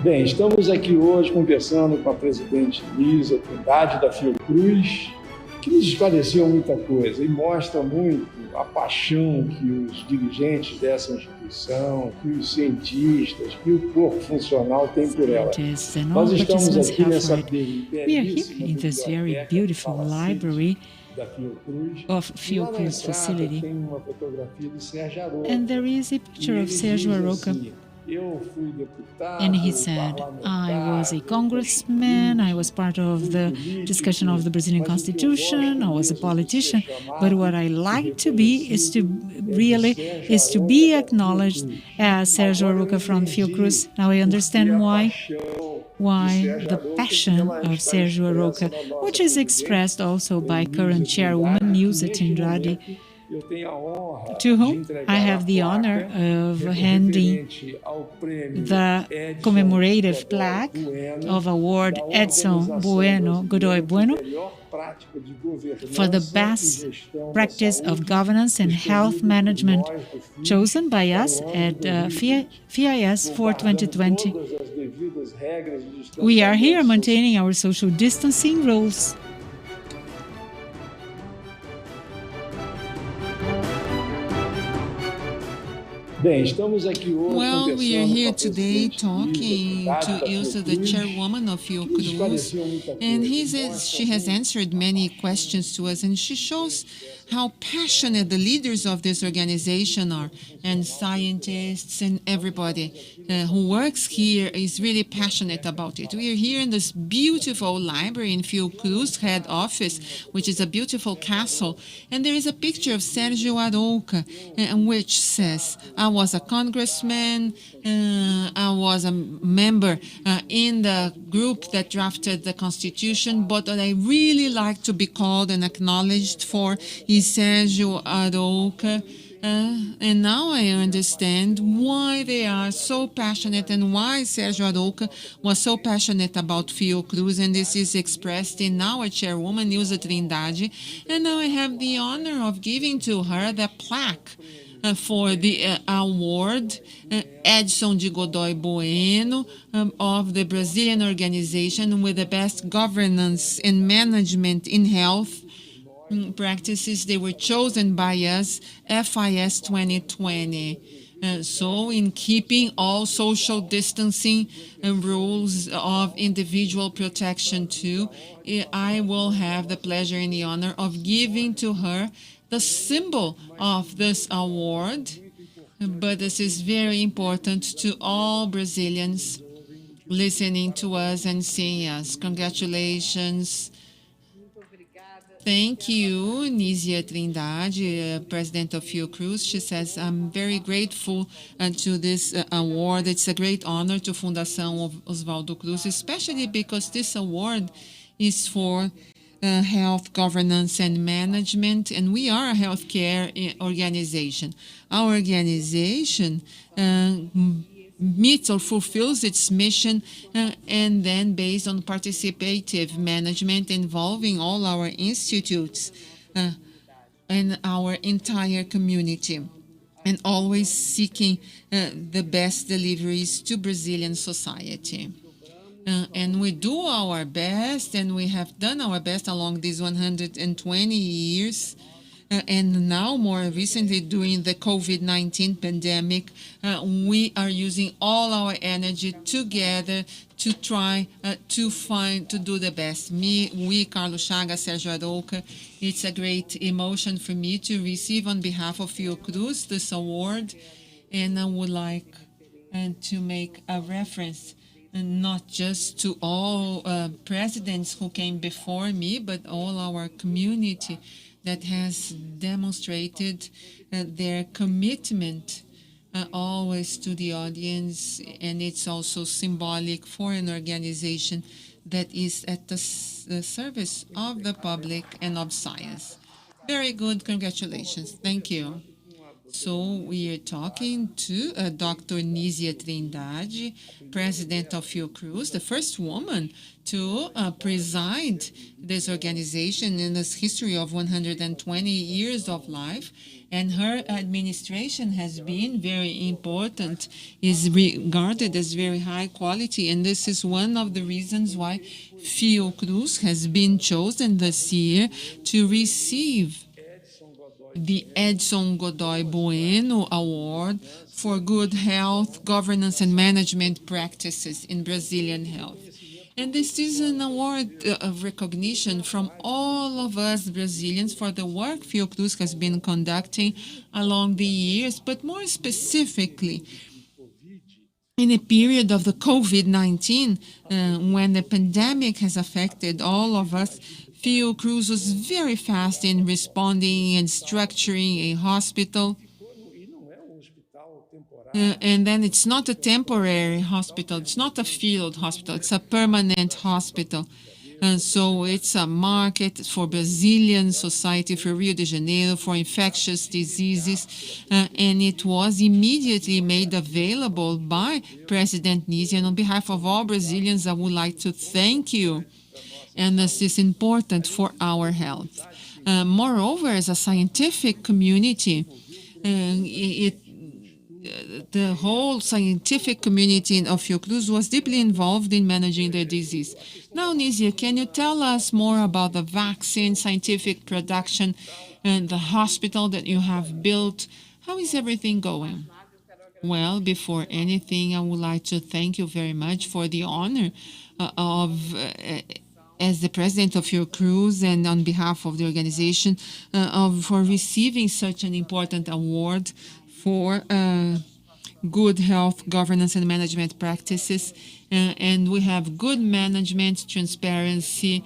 [SPEAKER 21] Bem, estamos aqui hoje conversando com a presidente Luísa Trindade da Fiocruz, que nos esclareceu muita coisa e mostra muito a paixão que os dirigentes dessa instituição, que os cientistas, que o corpo funcional tem por ela. Nós estamos aqui nessa belíssima library
[SPEAKER 13] of Fiocruz facility,
[SPEAKER 21] tem uma fotografia de Sérgio Aroca,
[SPEAKER 13] and there is a picture of Sérgio Aroca. And he said, I was a congressman, I was part of the discussion of the Brazilian Constitution, I was a politician, but what I like to be is to be acknowledged as Sérgio Aroca from Fiocruz. Now I understand why the passion of Sérgio Aroca, which is expressed also by current chairwoman Nilza Trindade, to whom I have the honor of handing the commemorative plaque of award Edson Godoy Bueno for the best practice of governance and health management chosen by us at FIS for 2020. We are here maintaining our social distancing rules.
[SPEAKER 21] Bem, estamos aqui hoje
[SPEAKER 8] Well, we are here
[SPEAKER 21] conversando
[SPEAKER 8] today
[SPEAKER 21] com a
[SPEAKER 8] talking
[SPEAKER 21] presidente
[SPEAKER 8] to Ilse, the chairwoman of Fiocruz, and she has answered many questions to us, and she shows how passionate the leaders of this organization are, and scientists and everybody who works here is really passionate about it. We are here in this beautiful library in Fiocruz head office, which is a beautiful castle, and there is a picture of Sérgio Arouca, which says, I was a congressman, I was a member in the group that drafted the Constitution, but what I really like to be called and acknowledged for is Sérgio Arouca. And now I understand why they are so passionate and why Sérgio Arouca was so passionate about Fiocruz, and this is expressed in our chairwoman, Ilse Trindade. And now I have the honor of giving to her the plaque for the award Edson de Godoy Bueno of the Brazilian organization with the best governance and management in health practices. They were chosen by us, FIS 2020. So in keeping all social distancing rules of individual protection too, I will have the pleasure and the honor of giving to her the symbol of this award. But this is very important to all Brazilians listening to us and seeing us. Congratulations. Thank you, Nízia Trindade, president of Fiocruz. She says, I'm very grateful to this award. It's a great honor to Fundação Oswaldo Cruz, especially because this award is for health governance and management, and we are a healthcare organization. Our organization meets or fulfills its mission, and then based on participative management involving all our institutes and our entire community, and always seeking the best deliveries to Brazilian society. And we do our best, and we have done our best along these 120 years. And now, more recently, during the COVID-19 pandemic, we are using all our energy together to try to do the best. We, Carlos Chagas, Sérgio Arouca, it's a great emotion for me to receive on behalf of Fiocruz this award. And I would like to make a reference not just to all presidents who came before me, but all our community that has demonstrated their commitment always to the audience, and it's also symbolic for an organization that is at the service of the public and of science. Very good, congratulations. Thank you. So we are talking to Dr. Nízia Trindade, president of Fiocruz, the first woman to preside this organization in this history of 120 years of life. And her administration has been very important, is regarded as very high quality. And this is one of the reasons why Fiocruz has been chosen this year to receive the Edson Godoy Bueno Award for good health, governance, and management practices in Brazilian health. And this is an award of recognition from all of us Brazilians for the work Fiocruz has been conducting along the years, but more specifically, in a period of the COVID-19, when the pandemic has affected all of us, Fiocruz was very fast in responding and structuring a hospital. And then it's not a temporary hospital, it's not a field hospital, it's a permanent hospital. And so it's a market for Brazilian society, for Rio de Janeiro, for infectious diseases. And it was immediately made available by President Nízia. And on behalf of all Brazilians, I would like to thank you. And this is important for our health. Moreover, as a scientific community, the whole scientific community of Fiocruz was deeply involved in managing the disease. Now, Nízia, can you tell us more about the vaccine, scientific production, and the hospital that you have built? How is everything going? Well, before anything, I would like to thank you very much for the honor as the president of your cruise and on behalf of the organization, for receiving such an important award for good health governance and management practices. And we have good management, transparency,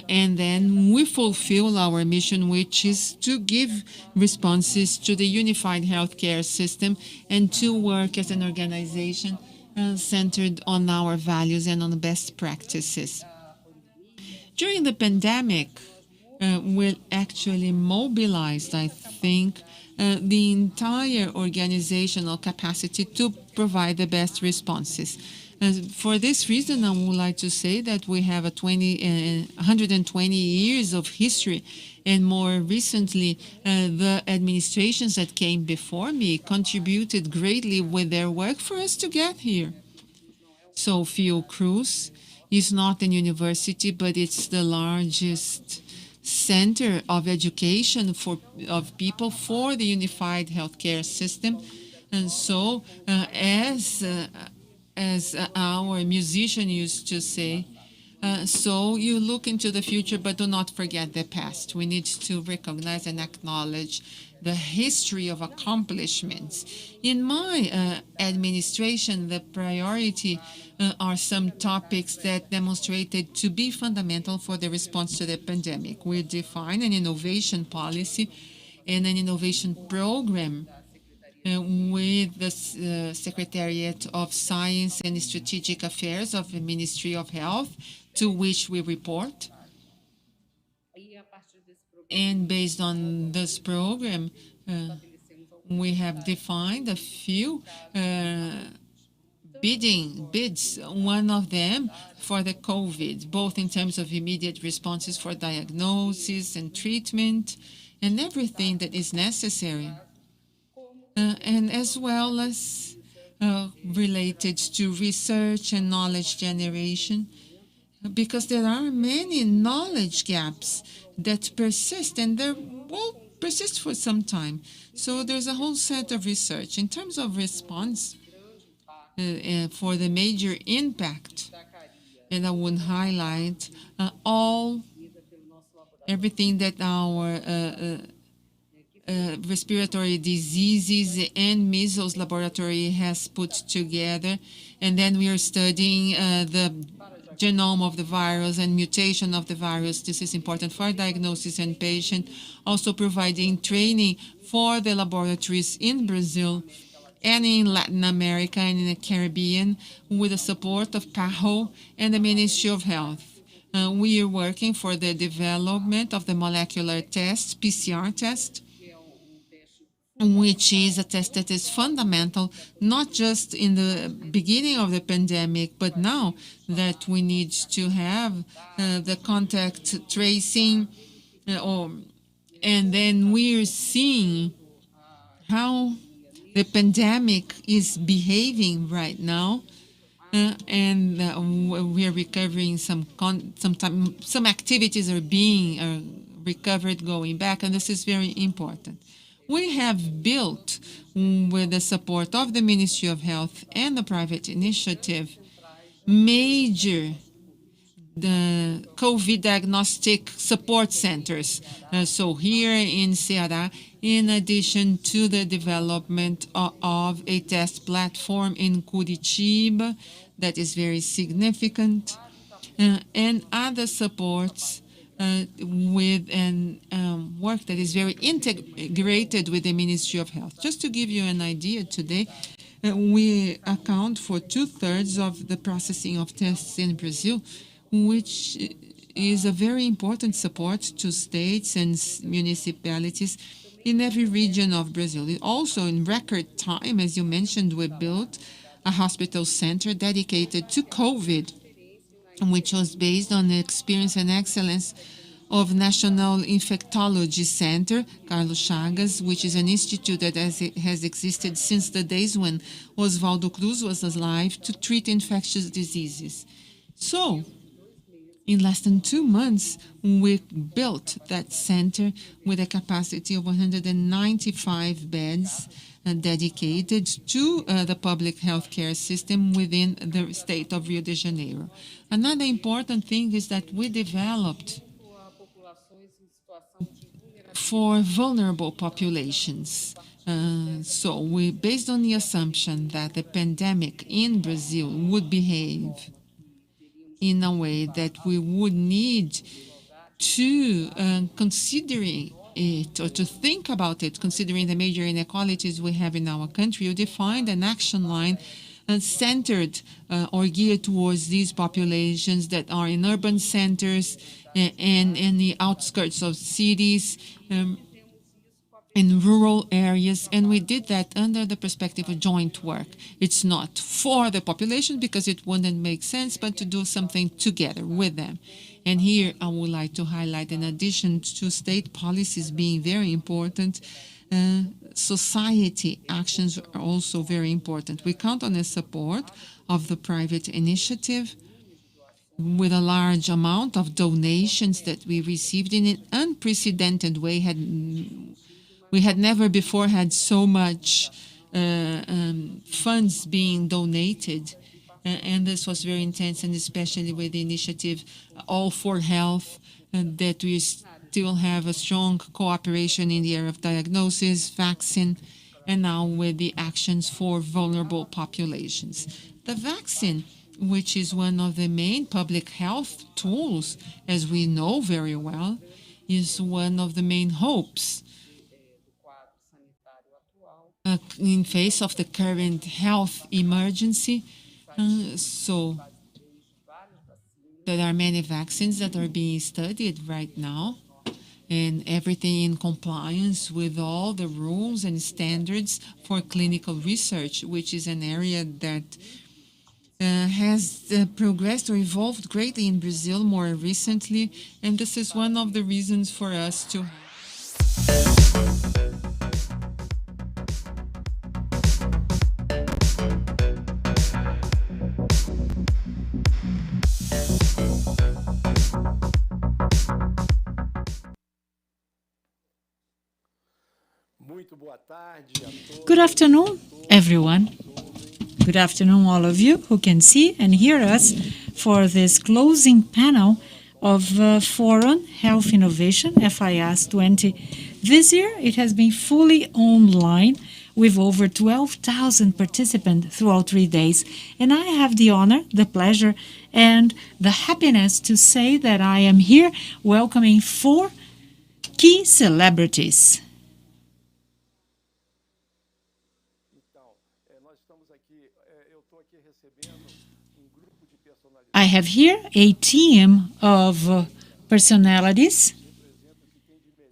[SPEAKER 8] and then we fulfill our mission, which is to give responses to the unified healthcare system and to work as an organization centered on our values and on best practices. During the pandemic, we actually mobilized, I think, the entire organizational capacity to provide the best responses. For this reason, I would like to say that we have 120 years of history, and more recently, the administrations that came before me contributed greatly with their work for us to get here. So Fiocruz is not a university, but it's the largest center of education of people for the unified healthcare system. And so, as our musician used to say, so you look into the future, but do not forget the past. We need to recognize and acknowledge the history of accomplishments. In my administration, the priority are some topics that demonstrated to be fundamental for the response to the pandemic. We define an innovation policy and an innovation program with the Secretariat of Science and Strategic Affairs of the Ministry of Health, to which we report. And based on this program, we have defined a few bids, one of them for the COVID, both in terms of immediate responses for diagnosis and treatment and everything that is necessary. And as well as related to research and knowledge generation, because there are many knowledge gaps that persist, and they will persist for some time. So there's a whole set of research. In terms of response for the major impact, and I would highlight everything that our respiratory diseases and measles laboratory has put together. And then we are studying the genome of the virus and mutation of the virus. This is important for diagnosis and patient. Also providing training for the laboratories in Brazil and in Latin America and in the Caribbean with the support of PAHO and the Ministry of Health. We are working for the development of the molecular test, PCR test, which is a test that is fundamental, not just in the beginning of the pandemic, but now that we need to have the contact tracing, and then we're seeing how the pandemic is behaving right now, and we are recovering some activities are being recovered going back, and this is very important. We have built, with the support of the Ministry of Health and the private initiative, major COVID diagnostic support centers. So here in Ceará, in addition to the development of a test platform in Curitiba, that is very significant, and other supports with work that is very integrated with the Ministry of Health. Just to give you an idea, today we account for 2/3 of the processing of tests in Brazil, which is a very important support to states and municipalities in every region of Brazil. Also, in record time, as you mentioned, we built a hospital center dedicated to COVID, which was based on the experience and excellence of National Infectology Center, Carlos Chagas, which is an institute that has existed since the days when Oswaldo Cruz was alive to treat infectious diseases. So, in less than 2 months, we built that center with a capacity of 195 beds, dedicated to the public healthcare system within the state of Rio de Janeiro. Another important thing is that we developed for vulnerable populations. So we, based on the assumption that the pandemic in Brazil would behave in a way that we would need to considering it or to think about it, considering the major inequalities we have in our country, you defined an action line centered or geared towards these populations that are in urban centers and in the outskirts of cities, in rural areas, and we did that under the perspective of joint work. It's not for the population because it wouldn't make sense, but to do something together with them. And here I would like to highlight, in addition to state policies being very important, society actions are also very important. We count on the support of the private initiative with a large amount of donations that we received in an unprecedented way. We had never before had so much funds being donated, and this was very intense, and especially with the initiative All for Health, that we still have a strong cooperation in the area of diagnosis, vaccine, and now with the actions for vulnerable populations. The vaccine, which is one of the main public health tools, as we know very well, is one of the main hopes in face of the current health emergency. So there are many vaccines that are being studied right now, and everything in compliance with all the rules and standards for clinical research, which is an area that has progressed or evolved greatly in Brazil more recently, and this is one of the reasons for us to
[SPEAKER 13] Good afternoon, everyone. Good afternoon, all of you who can see and hear us for this closing panel of Forum Health Innovation, FIS 20. This year, it has been fully online with over 12,000 participants throughout 3 days. And I have the honor, the pleasure, and the happiness to say that I am here welcoming 4 key celebrities. I have here a team of personalities.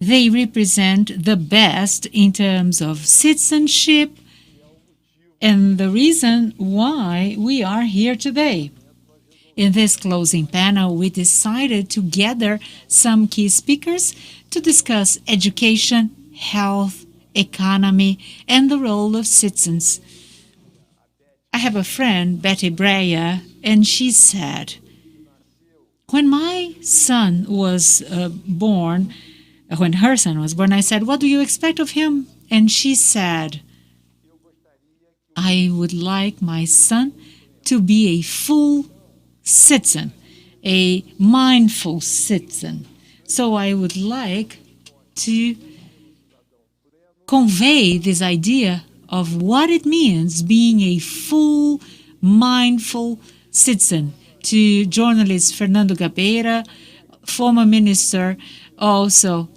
[SPEAKER 13] They represent the best in terms of citizenship and the reason why we are here today. In this closing panel, we decided to gather some key speakers to discuss education, health, economy, and the role of citizens. I have a friend, Betty Breyer, and she said, when my son was born, when her son was born, I said, what do you expect of him? And she said, I would like my son to be a full citizen, a mindful citizen. So I would like to convey this idea of what it means being a full, mindful citizen to journalist Fernando Gabeira, former minister, also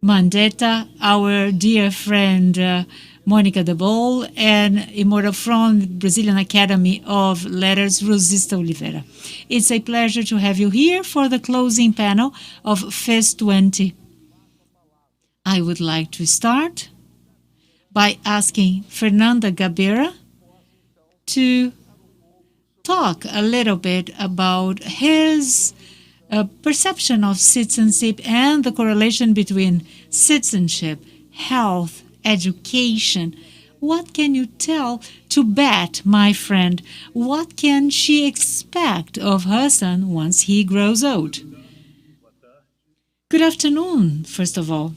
[SPEAKER 13] Mandetta, our dear friend Mônica de Bol, and immortal from Brazilian Academy of Letters, Rosista Oliveira. It's a pleasure to have you here for the closing panel of FIS 20. I would like to start by asking Fernanda Gabeira to talk a little bit about his perception of citizenship and the correlation between citizenship, health, education. What can you tell to Beth, my friend? What can she expect of her son once he grows old? Good afternoon, first of all.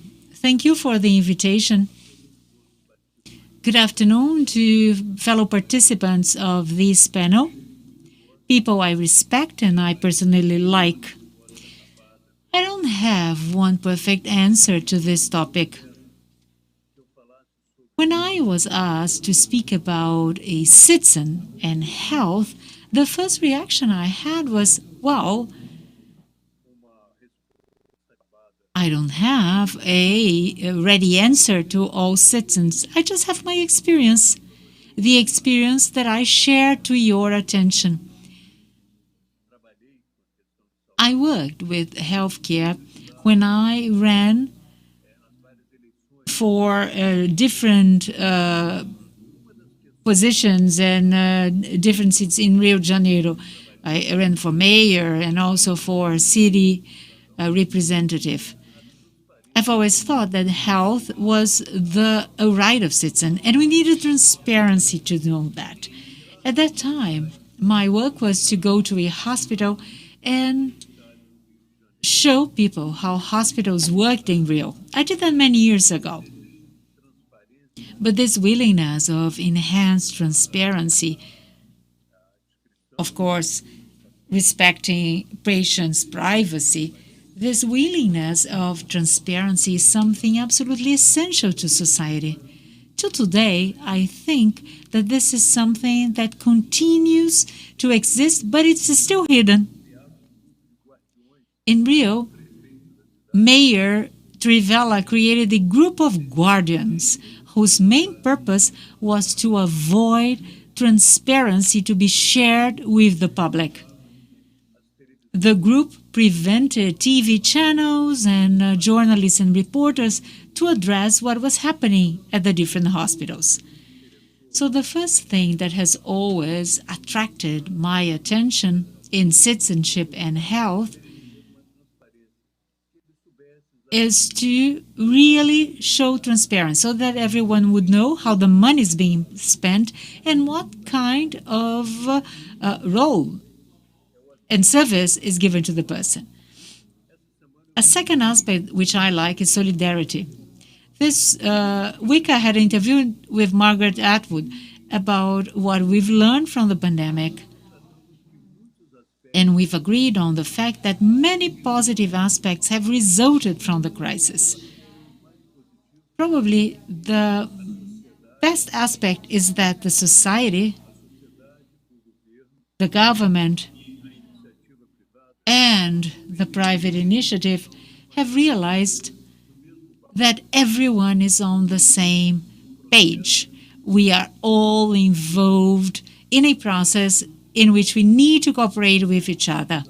[SPEAKER 13] Thank you for the invitation. Good afternoon to fellow participants of this panel, people I respect and I personally like. I don't have one perfect answer to this topic. When I was asked to speak about a citizen and health, the first reaction I had was, well, I don't have a ready answer to all citizens. I just have my experience, the experience that I share to your attention. I worked with healthcare when I ran for different positions and different seats in Rio de Janeiro. I ran for mayor and also for city representative. I've always thought that health was a right of citizen, and we needed transparency to know that. At that time, my work was to go to a hospital and show people how hospitals worked in Rio. I did that many years ago. But this willingness of enhanced transparency, of course, respecting patients' privacy, this willingness of transparency is something absolutely essential to society. Till today, I think that this is something that continues to exist, but it's still hidden. In Rio, Mayor Trivella created a group of guardians whose main purpose was to avoid transparency to be shared with the public. The group prevented TV channels and journalists and reporters to address what was happening at the different hospitals. So the first thing that has always attracted my attention in citizenship and health is to really show transparency so that everyone would know how the money is being spent and what kind of role and service is given to the person. A second aspect which I like is solidarity. This week I had an interview with Margaret Atwood about what we've learned from the pandemic. And we've agreed on the fact that many positive aspects have resulted from the crisis. Probably the best aspect is that the society, the government, and the private initiative have realized that everyone is on the same page. We are all involved in a process in which we need to cooperate with each other.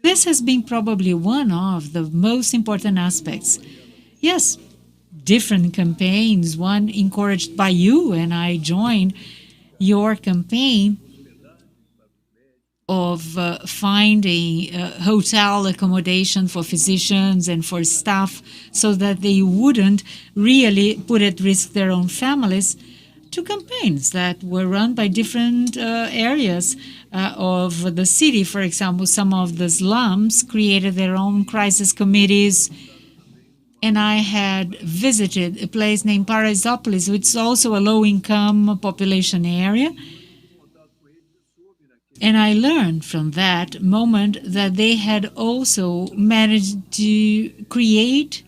[SPEAKER 13] This has been probably one of the most important aspects. Yes, different campaigns, one encouraged by you, and I joined your campaign of finding hotel accommodation for physicians and for staff so that they wouldn't really put at risk their own families, to campaigns that were run by different areas of the city. For example, some of the slums created their own crisis committees. And I had visited a place named Paraisópolis, which is also a low-income population area. And I learned from that moment that they had also managed to create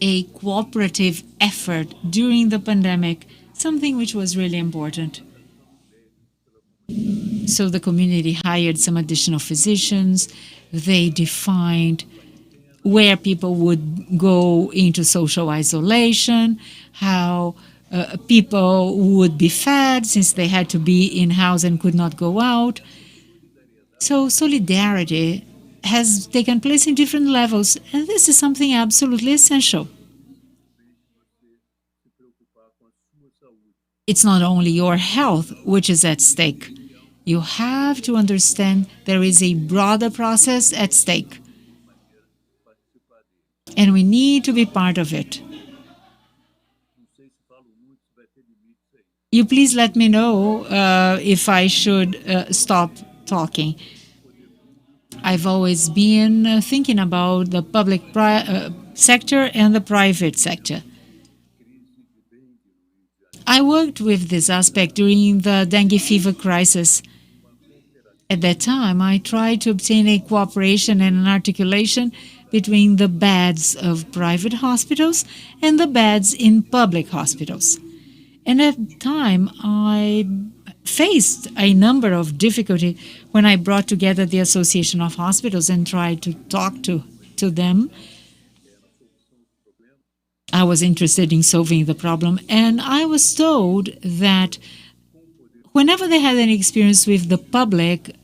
[SPEAKER 13] a cooperative effort during the pandemic, something which was really important. So the community hired some additional physicians. They defined where people would go into social isolation, how people would be fed since they had to be in-house and could not go out. So solidarity has taken place in different levels, and this is something absolutely essential. It's not only your health which is at stake. You have to understand there is a broader process at stake, and we need to be part of it. You please let me know if I should stop talking. I've always been thinking about the sector and the private sector. I worked with this aspect during the dengue fever crisis. At that time, I tried to obtain a cooperation and an articulation between the beds of private hospitals and the beds in public hospitals. And at the time, I faced a number of difficulties when I brought together the Association of Hospitals and tried to talk to them. I was interested in solving the problem, and I was told that whenever they had any experience with the public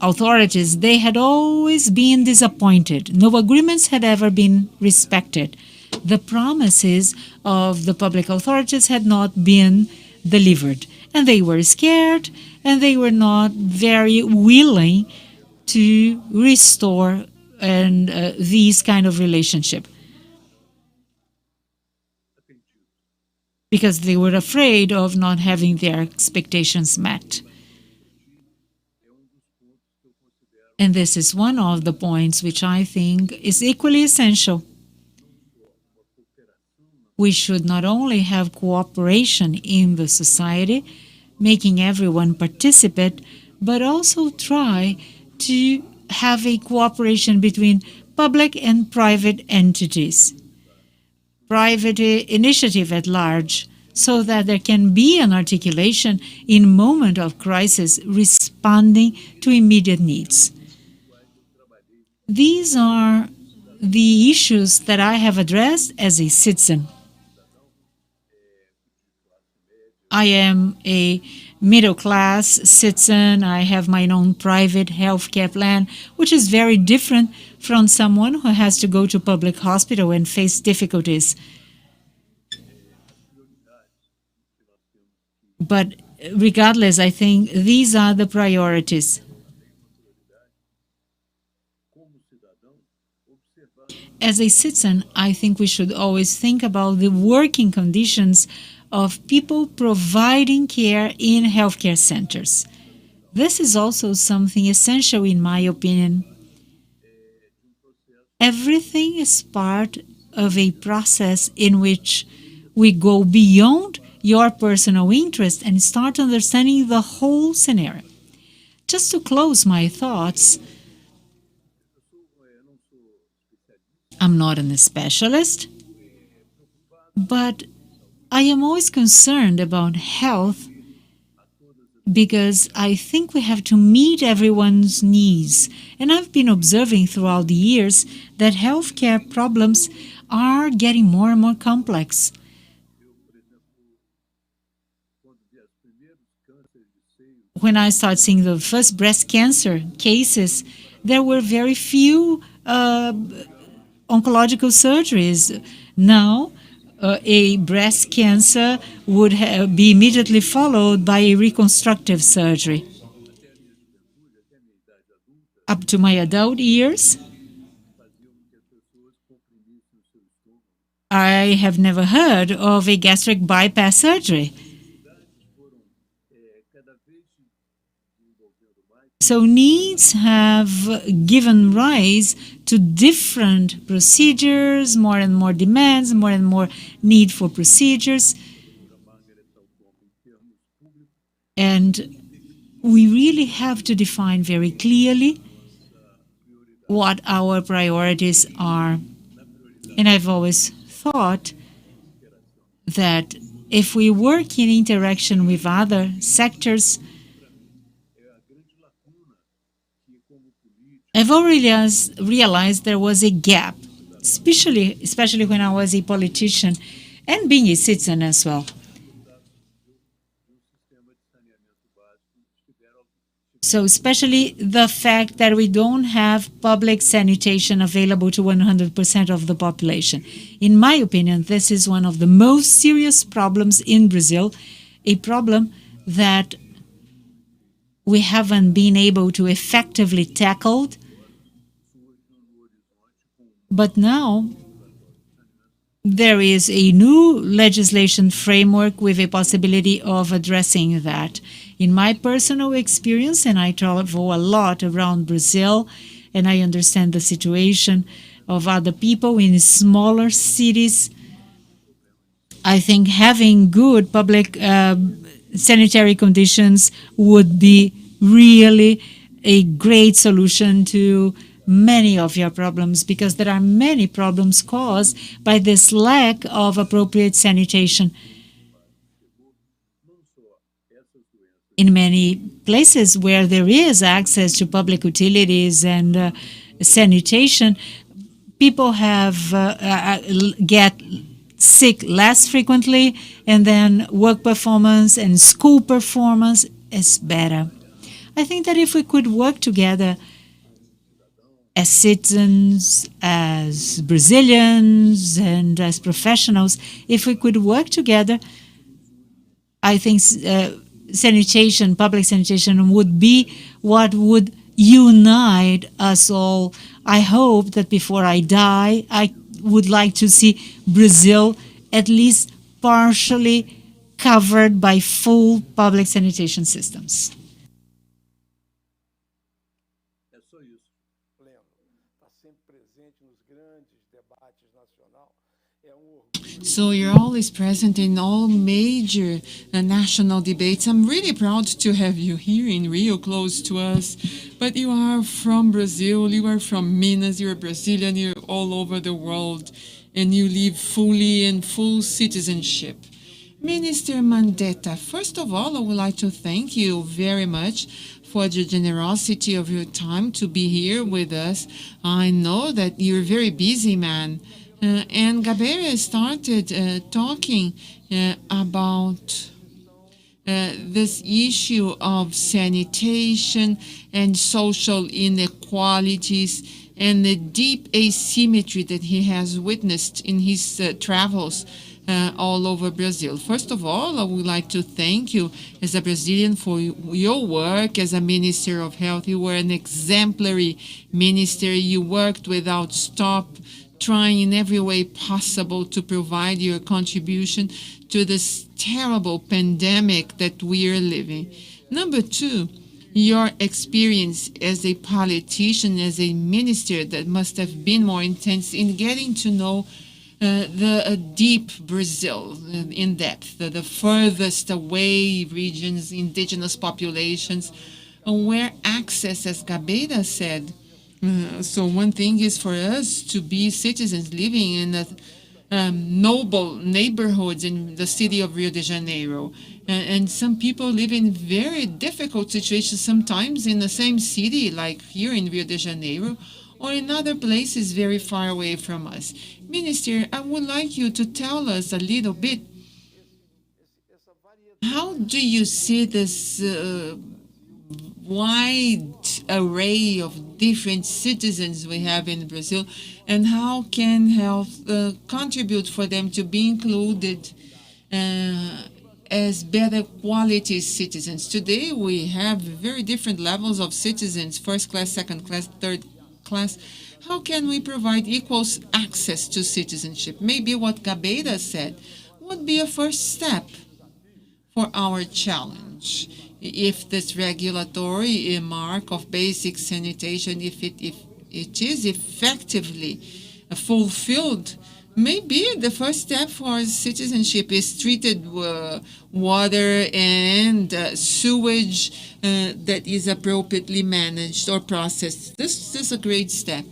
[SPEAKER 13] authorities, they had always been disappointed. No agreements had ever been respected. The promises of the public authorities had not been delivered, and they were scared, and they were not very willing to restore these kind of relationship, because they were afraid of not having their expectations met. And this is one of the points which I think is equally essential. We should not only have cooperation in the society, making everyone participate, but also try to have a cooperation between public and private entities, private initiative at large, so that there can be an articulation in moment of crisis responding to immediate needs. These are the issues that I have addressed as a citizen. I am a middle-class citizen. I have my own private healthcare plan, which is very different from someone who has to go to public hospital and face difficulties. But regardless, I think these are the priorities. As a citizen, I think we should always think about the working conditions of people providing care in healthcare centers. This is also something essential, in my opinion. Everything is part of a process in which we go beyond your personal interest and start understanding the whole scenario. Just to close my thoughts, I'm not a specialist, but I am always concerned about health because I think we have to meet everyone's needs. And I've been observing throughout the years that healthcare problems are getting more and more complex. When I started seeing the first breast cancer cases, there were very few oncological surgeries. Now, a breast cancer would be immediately followed by a reconstructive surgery. Up to my adult years, I have never heard of a gastric bypass surgery. So needs have given rise to different procedures, more and more demands, more and more need for procedures. And we really have to define very clearly what our priorities are. And I've always thought that if we work in interaction with other sectors, I've already realized there was a gap, especially when I was a politician and being a citizen as well. So especially the fact that we don't have public sanitation available to 100% of the population. In my opinion, this is one of the most serious problems in Brazil, a problem that we haven't been able to effectively tackle. But now there is a new legislation framework with a possibility of addressing that. In my personal experience, and I travel a lot around Brazil, and I understand the situation, of other people in smaller cities. I think having good public sanitary conditions would be really a great solution to many of your problems, because there are many problems caused by this lack of appropriate sanitation. In many places where there is access to public utilities and sanitation, people have get sick less frequently, and then work performance and school performance is better. I think that if we could work together as citizens, as Brazilians, and as professionals, if we could work together, I think sanitation, public sanitation would be what would unite us all. I hope that before I die, I would like to see Brazil at least partially covered by full public sanitation systems.
[SPEAKER 8] So you're always present in all major national debates. I'm really proud to have you here in Rio, close to us. But you are from Brazil, you are from Minas, you're Brazilian, you're all over the world, and you live fully in full citizenship. Minister Mandetta, first of all, I would like to thank you very much for the generosity of your time to be here with us. I know that you're a very busy man. And Gabriela started talking about this issue of sanitation and social inequalities and the deep asymmetry that he has witnessed in his travels all over Brazil. First of all, I would like to thank you as a Brazilian for your work as a Minister of Health. You were an exemplary minister. You worked without stop, trying in every way possible to provide your contribution to this terrible pandemic that we are living. Number two, your experience as a politician, as a minister, that must have been more intense in getting to know the deep Brazil in depth, the furthest away regions, indigenous populations, where access, as Gabeira said. So one thing is for us to be citizens living in noble neighborhoods in the city of Rio de Janeiro. And some people live in very difficult situations, sometimes in the same city, like here in Rio de Janeiro, or in other places very far away from us. Minister, I would like you to tell us a little bit, how do you see this wide array of different citizens we have in Brazil, and how can health contribute for them to be included as better quality citizens? Today we have very different levels of citizens, first class, second class, third class. How can we provide equal access to citizenship? Maybe what Gabeira said would be a first step for our challenge. If this regulatory mark of basic sanitation, if it is effectively fulfilled, maybe the first step for citizenship is treated water and sewage that is appropriately managed or processed. This is a great step.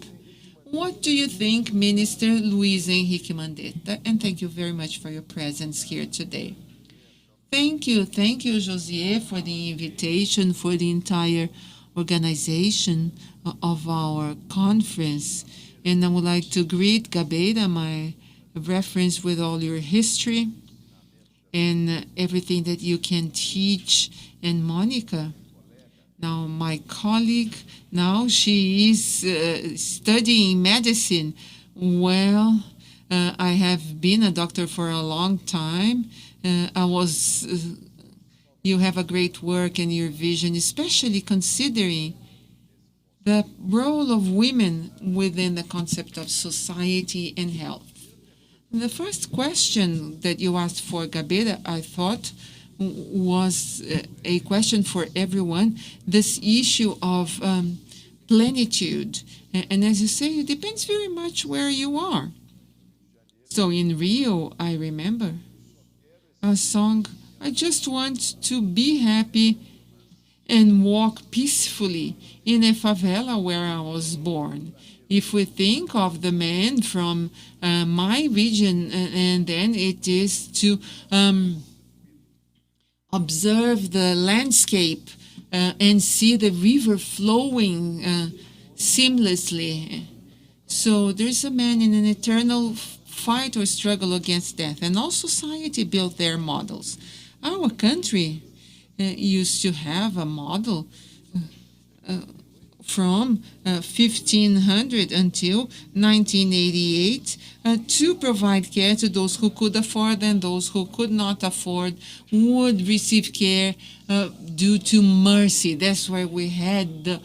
[SPEAKER 8] What do you think, Minister Luiz Henrique Mandetta? And thank you very much for your presence here today. Thank you, Josier, for the invitation, for the entire organization of our conference. And I would like to greet Gabeira, my reference with all your history and everything that you can teach, and Monica, now my colleague, now she is studying medicine. Well, I have been a doctor for a long time. You have a great work and your vision, especially considering the role of women within the concept of society and health. The first question that you asked for, Gabeira, I thought was a question for everyone. This issue of plenitude And as you say, it depends very much where you are. So in Rio, I remember a song, I just want to be happy and walk peacefully in a favela where I was born. If we think of the man from my region, and then it is to observe the landscape and see the river flowing seamlessly. So there's a man in an eternal fight or struggle against death, and all society built their models. Our country used to have a model from 1500 until 1988 to provide care to those who could afford, and those who could not afford would receive care due to mercy. That's where we had the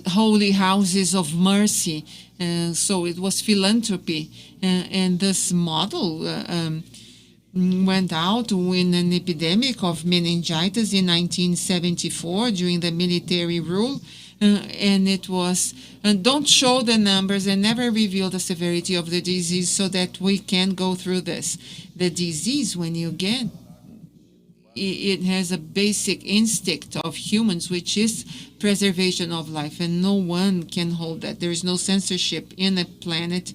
[SPEAKER 8] holy houses of mercy. So it was philanthropy, and this model went out in an epidemic of meningitis in 1974 during the military rule, and it was don't show the numbers and never reveal the severity of the disease so that we can go through this. The disease, when you get it has a basic instinct of humans, which is preservation of life, and no one can hold that. There is no censorship in the planet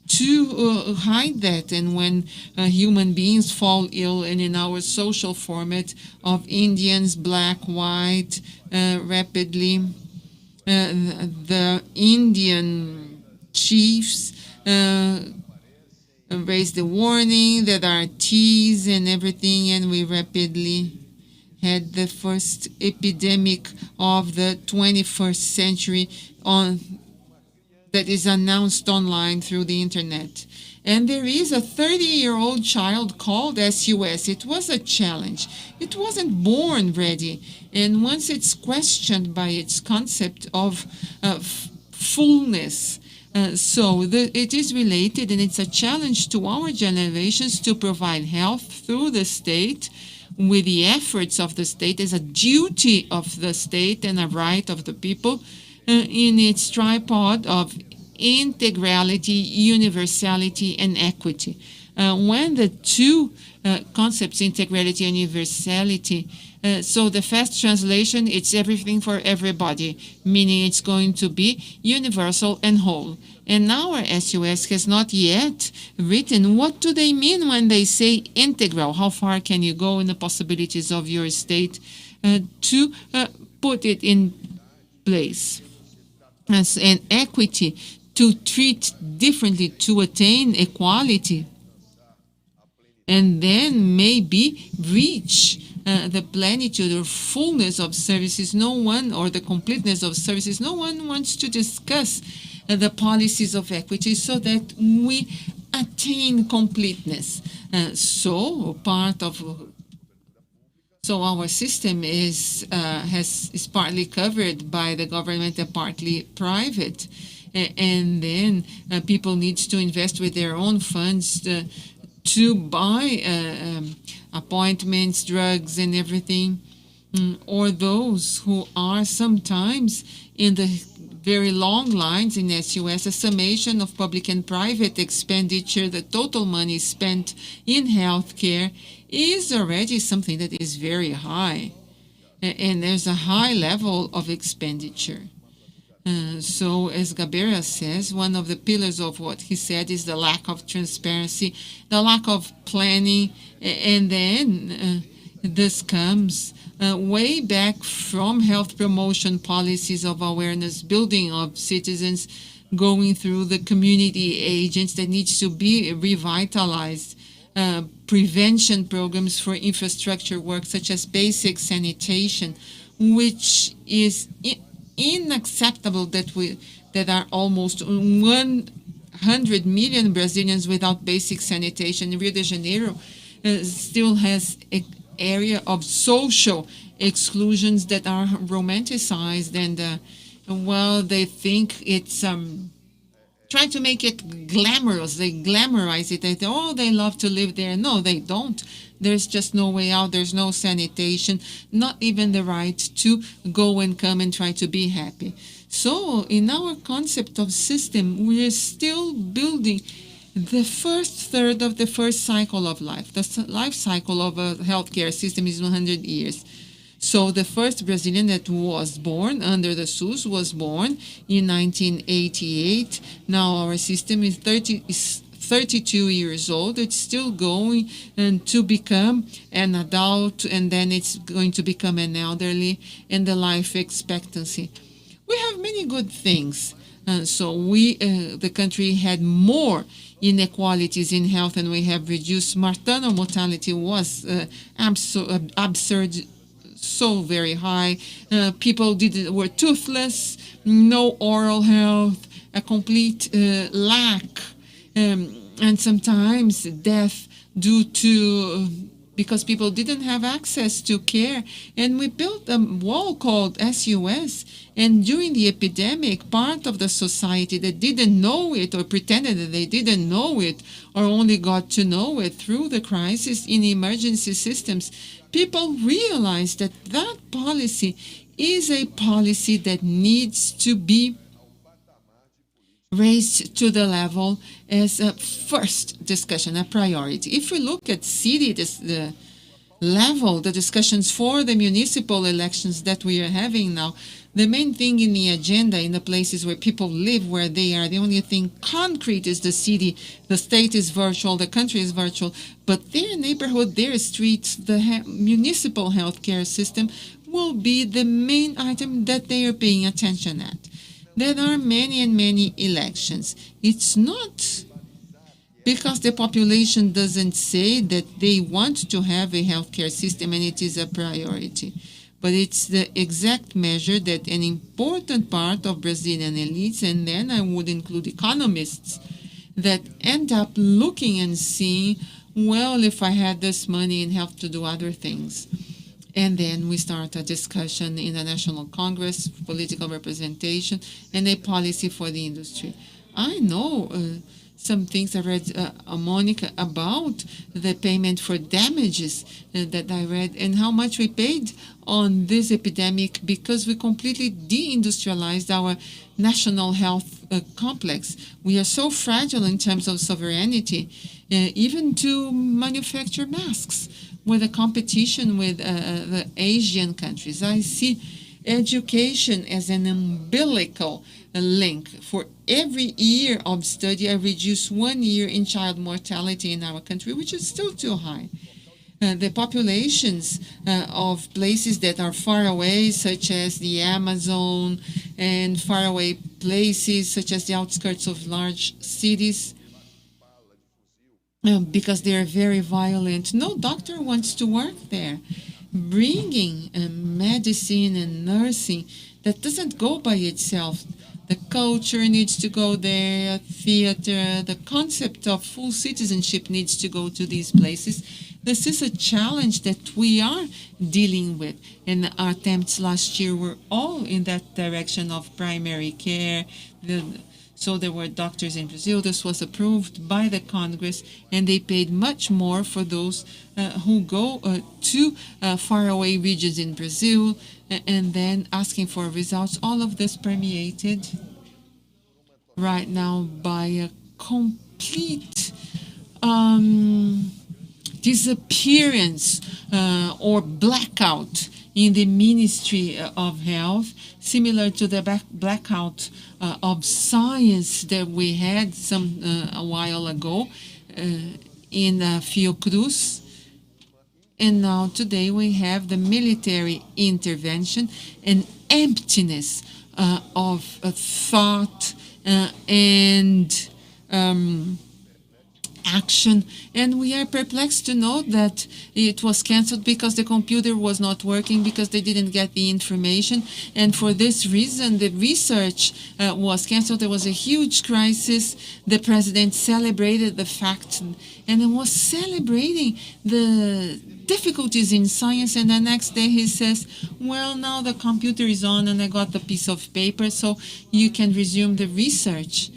[SPEAKER 8] to hide that. And when human beings fall ill, and in our social format of Indians, black, white, rapidly, the Indian chiefs raised the warning that are teas and everything, and we rapidly had the first epidemic of the 21st century that is announced online through the internet. And there is a 30-year-old child called SUS. It was a challenge. It wasn't born ready. And once it's questioned by its concept of fullness, it is related, and it's a challenge to our generations to provide health through the state, with the efforts of the state as a duty of the state and a right of the people, in its tripod of integrality, universality, and equity. When the two concepts, integrality and universality, so the fast translation, it's everything for everybody, meaning it's going to be universal and whole. And our SUS has not yet written what do they mean when they say integral. How far can you go in the possibilities of your state to put it in place? And equity, to treat differently, to attain equality, and then maybe reach the plenitude or fullness of services. No one, or the completeness of services, no one wants to discuss the policies of equity so that we attain completeness. So our system is partly covered by the government and partly private, and then people need to invest with their own funds to buy appointments, drugs, and everything, or those who are sometimes in the very long lines in SUS, a summation of public and private expenditure, the total money spent in healthcare is already something that is very high, and there's a high level of expenditure. So as Gabeira says, one of the pillars of what he said is the lack of transparency, the lack of planning, and then this comes way back from health promotion policies of awareness building of citizens, going through the community agents that needs to be revitalized, prevention programs for infrastructure work such as basic sanitation, which is unacceptable that are almost 100 million Brazilians without basic sanitation. Rio de Janeiro still has an area of social exclusions that are romanticized, and well, they think it's trying to make it glamorous. They glamorize it. They love to live there. No, they don't. There's just no way out. There's no sanitation, not even the right to go and come and try to be happy. So in our concept of system, we are still building the first third of the first cycle of life. The life cycle of a healthcare system is 100 years. So the first Brazilian that was born under the SUS was born in 1988. Now our system is 32 years old. It's still going and to become an adult, and then it's going to become an elderly, and the life expectancy. We have many good things. So the country had more inequalities in health, and we have reduced. Maternal mortality was absurd, so very high. People were toothless, no oral health, a complete lack, and sometimes death due to because people didn't have access to care. And we built a wall called SUS. And during the epidemic, part of the society that didn't know it or pretended that they didn't know it or only got to know it through the crisis in emergency systems, people realized that that policy is a policy that needs to be raised to the level as a first discussion, a priority. If we look at the level, the discussions for the municipal elections that we are having now, the main thing in the agenda in the places where people live, where they are, the only thing concrete is the city. The state is virtual, the country is virtual, but their neighborhood, their streets, the municipal healthcare system will be the main item that they are paying attention at. There are many and many elections. It's not because the population doesn't say that they want to have a healthcare system and it is a priority. But it's the exact measure that an important part of Brazilian elites, and then I would include economists, that end up looking and seeing, well, if I had this money and help to do other things. And then we start a discussion in the National Congress, political representation, and a policy for the industry. I know some things I read, Monica, about the payment for damages that I read and how much we paid on this epidemic because we completely deindustrialized our national health complex. We are so fragile in terms of sovereignty, even to manufacture masks with a competition with the Asian countries. I see education as an umbilical link. For every year of study, I reduce 1 year in child mortality in our country, which is still too high. The populations of places that are far away, such as the Amazon, and faraway places such as the outskirts of large cities, because they are very violent. No doctor wants to work there. Bringing medicine and nursing, that doesn't go by itself. The culture needs to go there, theater, the concept of full citizenship needs to go to these places. This is a challenge that we are dealing with, and our attempts last year were all in that direction of primary care. So there were doctors in Brazil. This was approved by the Congress, and they paid much more for those who go to faraway regions in Brazil, and then asking for results. All of this permeated right now by a complete disappearance or blackout in the Ministry of Health, similar to the blackout of science that we had a while ago in Fiocruz. And now today we have the military intervention and emptiness of thought and action, and we are perplexed to know that it was canceled because the computer was not working, because they didn't get the information, and for this reason the research was canceled. There was a huge crisis. The president celebrated the fact and was celebrating the difficulties in science, and the next day he says, well, now the computer is on and I got the piece of paper, so you can resume the research.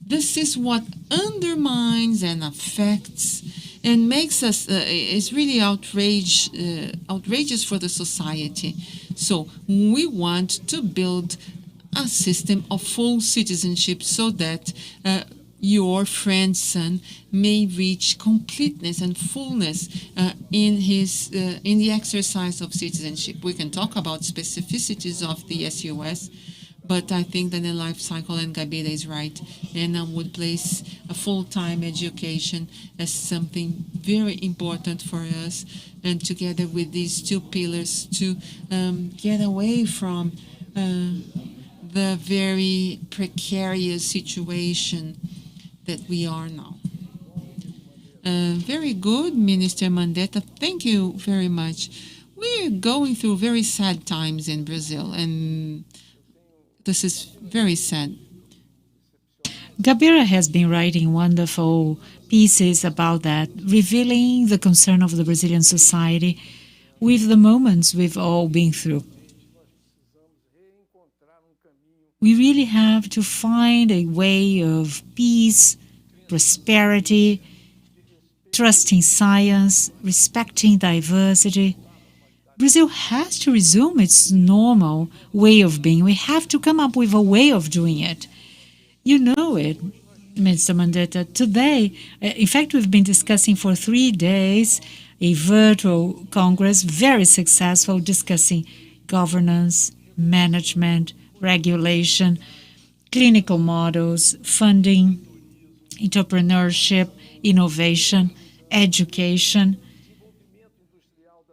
[SPEAKER 8] This is what undermines and affects and makes us is really outrageous for the society. So we want to build a system of full citizenship so that your friend's son may reach completeness and fullness in the exercise of citizenship. We can talk about specificities of the SUS, but I think that the life cycle, and Gabira is right, and I would place a full-time education as something very important for us, and together with these two pillars to get away from the very precarious situation that we are now. Very good, Minister Mandetta. Thank you very much. We're going through very sad times in Brazil, and this is very sad.
[SPEAKER 13] Gabira has been writing wonderful pieces about that, revealing the concern of the Brazilian society with the moments we've all been through. We really have to find a way of peace, prosperity, trusting science, respecting diversity. Brazil has to resume its normal way of being. We have to come up with a way of doing it. You know it, Mr. Mandetta. Today, in fact, we've been discussing for 3 days a virtual congress, very successful, discussing governance, management, regulation, clinical models, funding, entrepreneurship, innovation, education,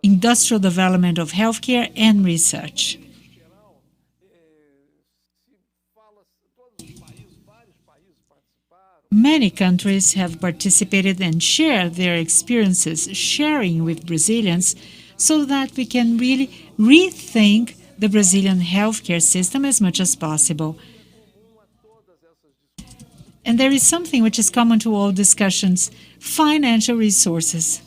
[SPEAKER 13] industrial development of healthcare, and research. Many countries have participated and shared their experiences, sharing with Brazilians, so that we can really rethink the Brazilian healthcare system as much as possible. And there is something which is common to all discussions: financial resources.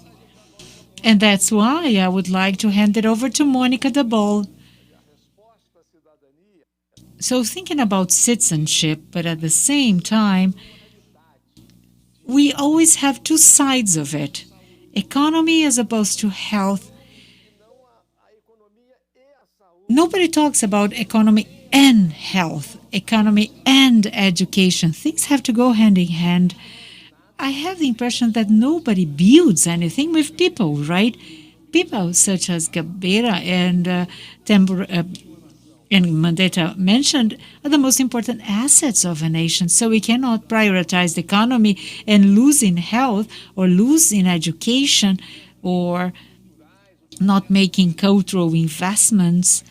[SPEAKER 13] And that's why I would like to hand it over to Mônica de Bol. So thinking about citizenship, but at the same time, we always have two sides of it. Economy as opposed to health. Nobody talks about economy and health, economy and education. Things have to go hand in hand. I have the impression that nobody builds anything with people, right? People such as Gabira and Mandetta mentioned are the most important assets of a nation. So we cannot prioritize the economy and lose in health or lose in education or not making cultural investments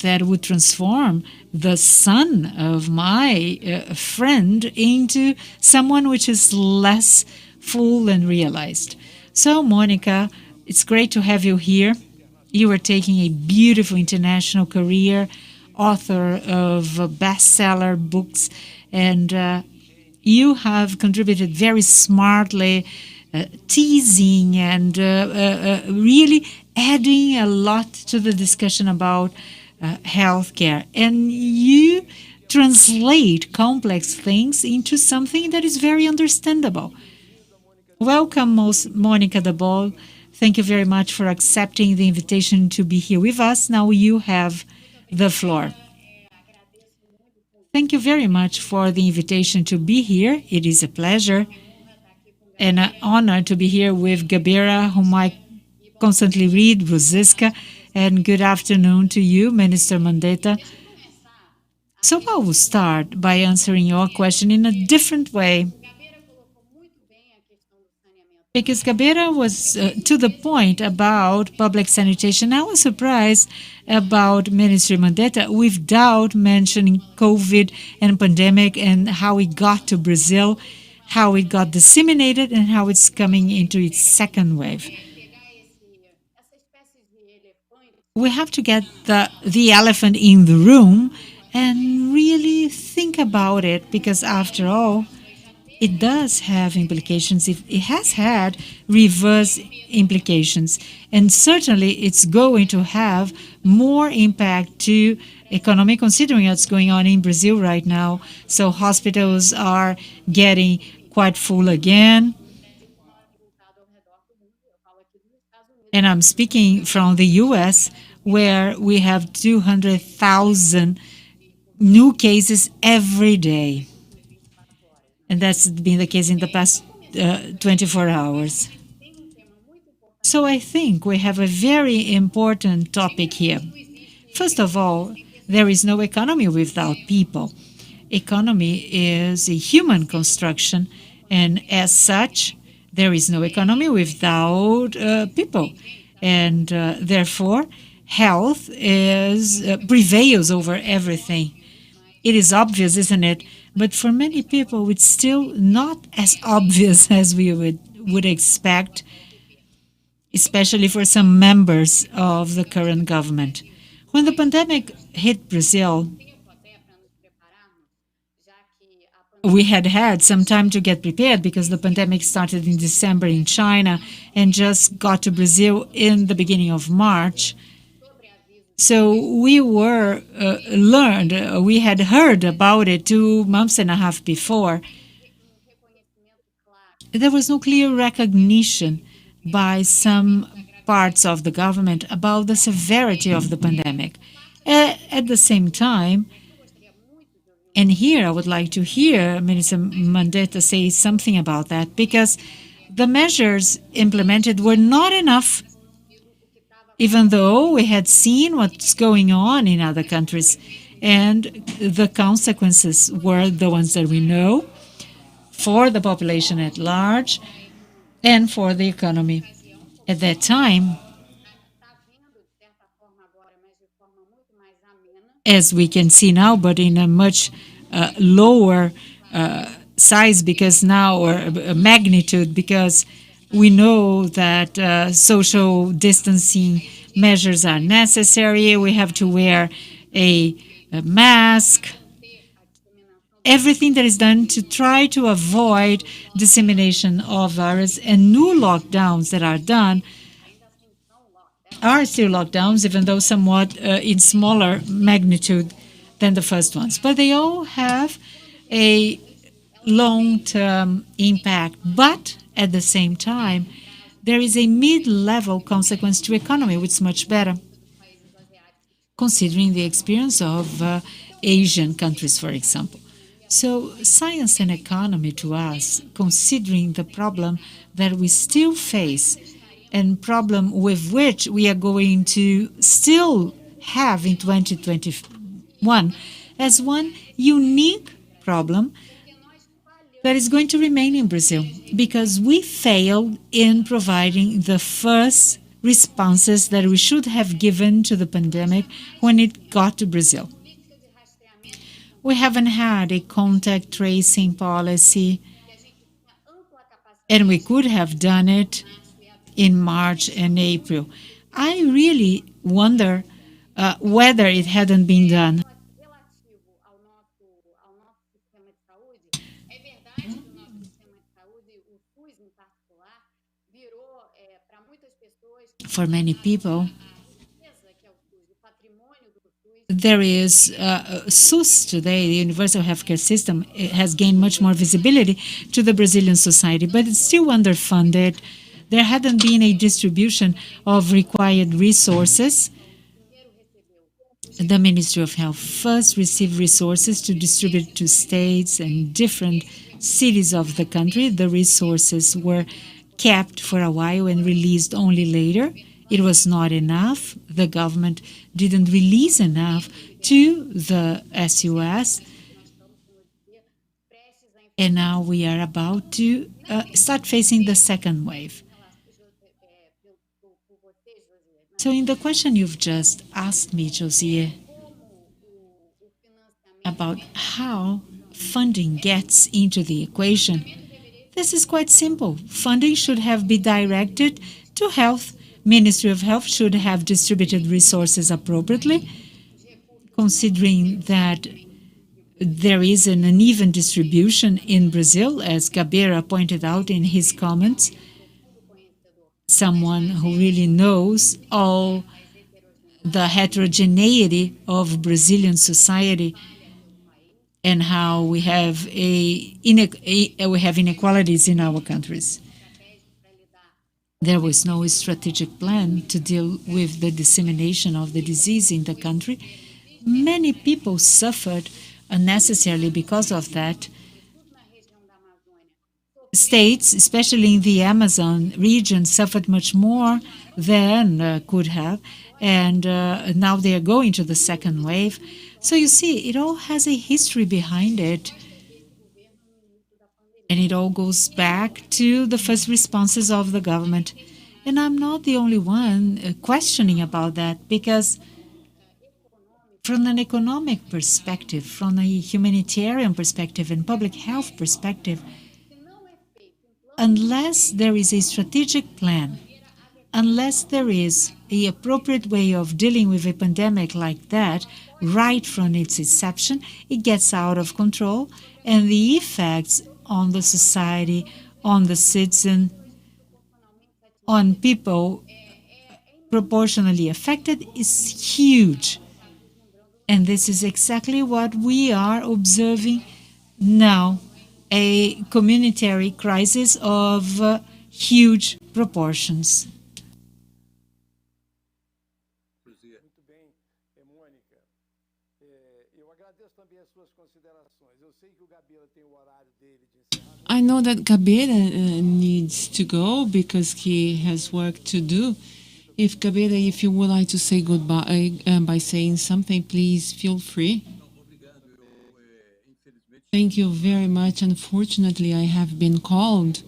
[SPEAKER 13] that would transform the son of my friend into someone which is less full and realized. So, Mônica, it's great to have you here. You are taking a beautiful international career, author of bestseller books, and you have contributed very smartly, teasing and really adding a lot to the discussion about healthcare, and you translate complex things into something that is very understandable. Welcome, Mônica de Bol. Thank you very much for accepting the invitation to be here with us. Now you have the floor. Thank you very much for the invitation to be here. It is a pleasure and an honor to be here with Gabira, whom I constantly read, Ruziska, and good afternoon to you, Minister Mandetta. So I will start by answering your question in a different way, because Gabira was to the point about public sanitation. I was surprised about Minister Mandetta without mentioning COVID and pandemic and how it got to Brazil, how it got disseminated, and how it's coming into its second wave. We have to get the elephant in the room and really think about it, because after all, it does have implications. It has had reverse implications, and certainly it's going to have more impact to economy, considering what's going on in Brazil right now. So hospitals are getting quite full again. And I'm speaking from the US, where we have 200,000 new cases every day. And that's been the case in the past 24 hours. So I think we have a very important topic here. First of all, there is no economy without people. Economy is a human construction, and as such, there is no economy without people. And therefore, health prevails over everything. It is obvious, isn't it? But for many people, it's still not as obvious as we would expect, especially for some members of the current government. When the pandemic hit Brazil, we had some time to get prepared because the pandemic started in December in China and just got to Brazil in the beginning of March. So we we had heard about it 2.5 months before. There was no clear recognition by some parts of the government about the severity of the pandemic. At the same time, and here I would like to hear Minister Mandetta say something about that, because the measures implemented were not enough, even though we had seen what's going on in other countries, and the consequences were the ones that we know for the population at large and for the economy. At that time, as we can see now, but in a much lower size, because now, or magnitude, because we know that social distancing measures are necessary. We have to wear a mask. Everything that is done to try to avoid dissemination of virus, and new lockdowns that are done are still lockdowns, even though somewhat in smaller magnitude than the first ones. But they all have a long-term impact. But at the same time, there is a mid-level consequence to economy, which is much better, considering the experience of Asian countries, for example. So science and economy to us, considering the problem that we still face and problem with which we are going to still have in 2021 as one unique problem that is going to remain in Brazil, because we failed in providing the first responses that we should have given to the pandemic when it got to Brazil. We haven't had a contact tracing policy, and we could have done it in March and April. I really wonder whether it hadn't been done. For many people, there is SUS today, the universal healthcare system. It has gained much more visibility to the Brazilian society, but it's still underfunded. There hadn't been a distribution of required resources. The Ministry of Health first received resources to distribute to states and different cities of the country. The resources were kept for a while and released only later. It was not enough. The government didn't release enough to the SUS. And now we are about to start facing the second wave. So in the question you've just asked me, Josie, about how funding gets into the equation, this is quite simple. Funding should have been directed to health. Ministry of Health should have distributed resources appropriately, considering that there is an uneven distribution in Brazil, as Gabeira pointed out in his comments. Someone who really knows all the heterogeneity of Brazilian society and how we have inequalities in our countries. There was no strategic plan to deal with the dissemination of the disease in the country. Many people suffered unnecessarily because of that. States, especially in the Amazon region, suffered much more than could have, and now they are going to the second wave. So you see, it all has a history behind it. And it all goes back to the first responses of the government. And I'm not the only one questioning about that, because from an economic perspective, from a humanitarian perspective and public health perspective, unless there is a strategic plan, unless there is an appropriate way of dealing with a pandemic like that, right from its inception, it gets out of control, and the effects on the society, on the citizen, on people proportionally affected is huge. And this is exactly what we are observing now, a communitary crisis of huge proportions.
[SPEAKER 8] I know that Gabeira needs to go because he has work to do. If Gabeira, if you would like to say goodbye by saying something, please feel free. Thank you very much. Unfortunately, I have been called,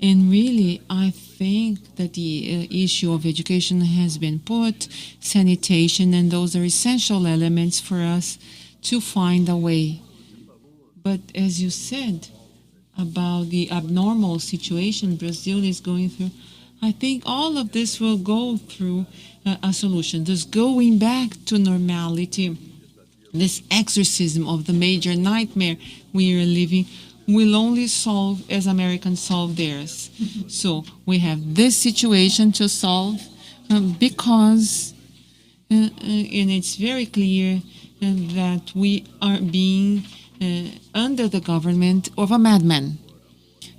[SPEAKER 8] and really, I think that the issue of education has been put, sanitation, and those are essential elements for us to find a way. But as you said, about the abnormal situation Brazil is going through, I think all of this will go through a solution. This going back to normality, this exorcism of the major nightmare we are living, will only solve as Americans solve theirs. So we have this situation to solve because, and it's very clear that we are being under the government of a madman.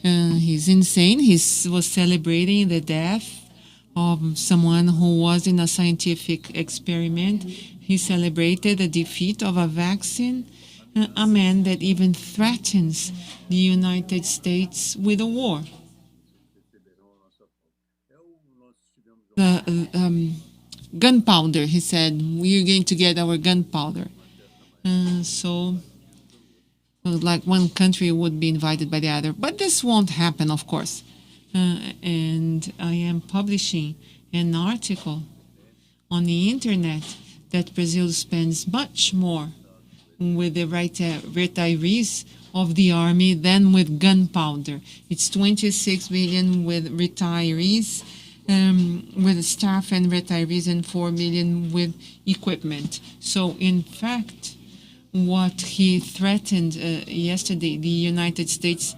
[SPEAKER 8] He's insane. He was celebrating the death of someone who was in a scientific experiment. He celebrated the defeat of a vaccine, a man that even threatens the United States with a war. Gunpowder, he said, we're going to get our gunpowder. Like one country would be invited by the other. But this won't happen, of course. And I am publishing an article on the internet that Brazil spends much more with the retirees of the army than with gunpowder. It's 26 million with retirees, with staff and retirees, and 4 million with equipment. So, in fact, what he threatened yesterday, the United States,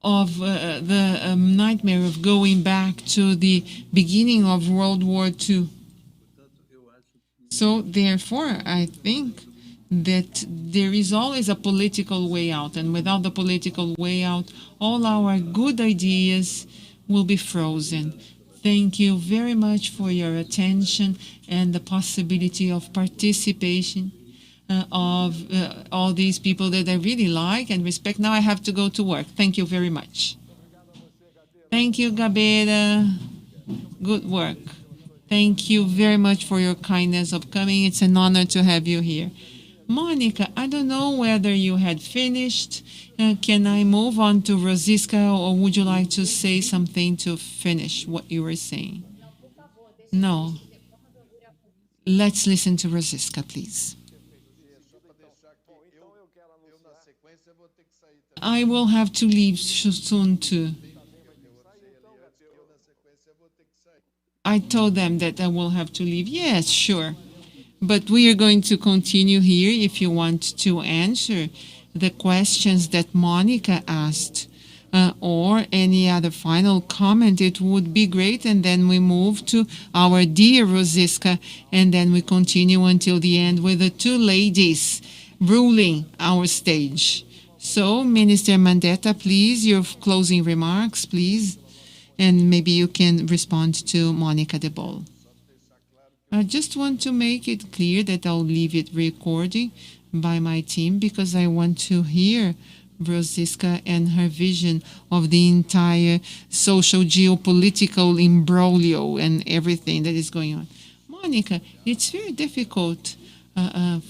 [SPEAKER 8] of the nightmare of going back to the beginning of World War II. So, therefore, I think that there is always a political way out, and without the political way out, all our good ideas will be frozen. Thank you very much for your attention and the possibility of participation of all these people that I really like and respect. Now I have to go to work. Thank you very much. Thank you, Gabeira. Good work. Thank you very much for your kindness of coming. It's an honor to have you here. Monica, I don't know whether you had finished. Can I move on to Rosiska, or would you like to say something to finish what you were saying? No. Let's listen to Rosiska, please. I will have to leave soon too. I told them that I will have to leave. Yes, sure. But we are going to continue here if you want to answer the questions that Monica asked or any other final comment. It would be great. And then we move to our dear Rosiska, and then we continue until the end with the two ladies ruling our stage. So, Minister Mandetta, please, your closing remarks, please. and maybe you can respond to Monica de Bol. I just want to make it clear that I'll leave it recording by my team because I want to hear Brosiska and her vision of the entire social geopolitical imbroglio and everything that is going on. Monica, it's very difficult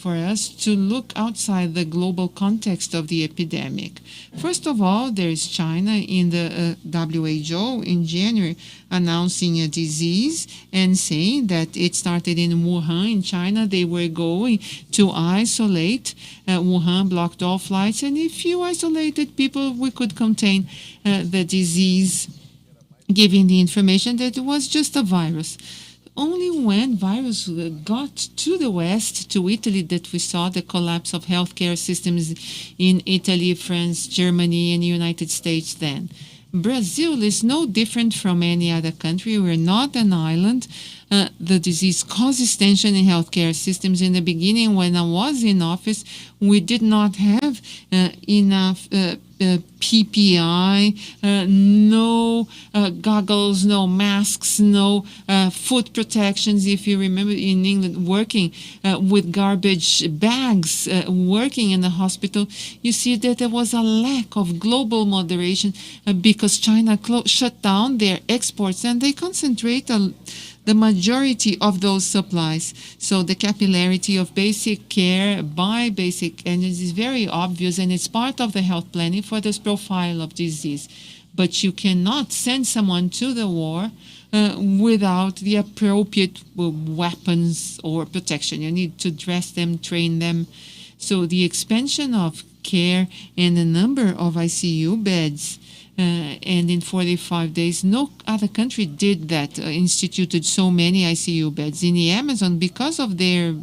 [SPEAKER 8] for us to look outside the global context of the epidemic. First of all, there is China in the WHO in January announcing a disease and saying that it started in Wuhan in China. They were going to isolate. Wuhan blocked all flights, and if you isolated people, we could contain the disease, giving the information that it was just a virus. Only when virus got to the West, to Italy, that we saw the collapse of healthcare systems in Italy, France, Germany, and the United States then. Brazil is no different from any other country. We're not an island. The disease causes tension in healthcare systems. In the beginning, when I was in office, we did not have enough PPI, no goggles, no masks, no foot protections. If you remember in England, working with garbage bags, working in the hospital, you see that there was a lack of global moderation because China shut down their exports and they concentrate the majority of those supplies. So the capillarity of basic care by basic energy is very obvious, and it's part of the health planning for this profile of disease. But you cannot send someone to the war without the appropriate weapons or protection. You need to dress them, train them. So the expansion of care and the number of ICU beds and in 45 days, no other country did that, instituted so many ICU beds. In the Amazon, because of their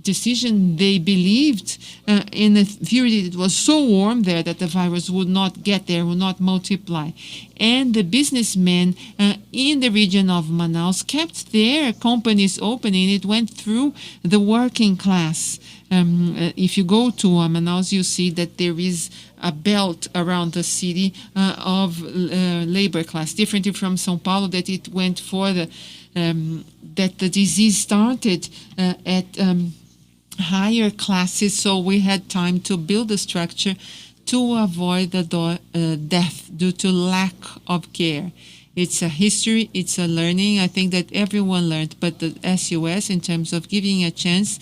[SPEAKER 8] decision, they believed in a theory that it was so warm there that the virus would not get there, would not multiply. And the businessmen in the region of Manaus kept their companies open, and it went through the working class. If you go to Manaus, you see that there is a belt around the city of labor class, differently from São Paulo, that it went for the that the disease started at higher classes, so we had time to build a structure to avoid the death due to lack of care. It's a history, it's a learning. I think that everyone learned, but the SUS, in terms of giving a chance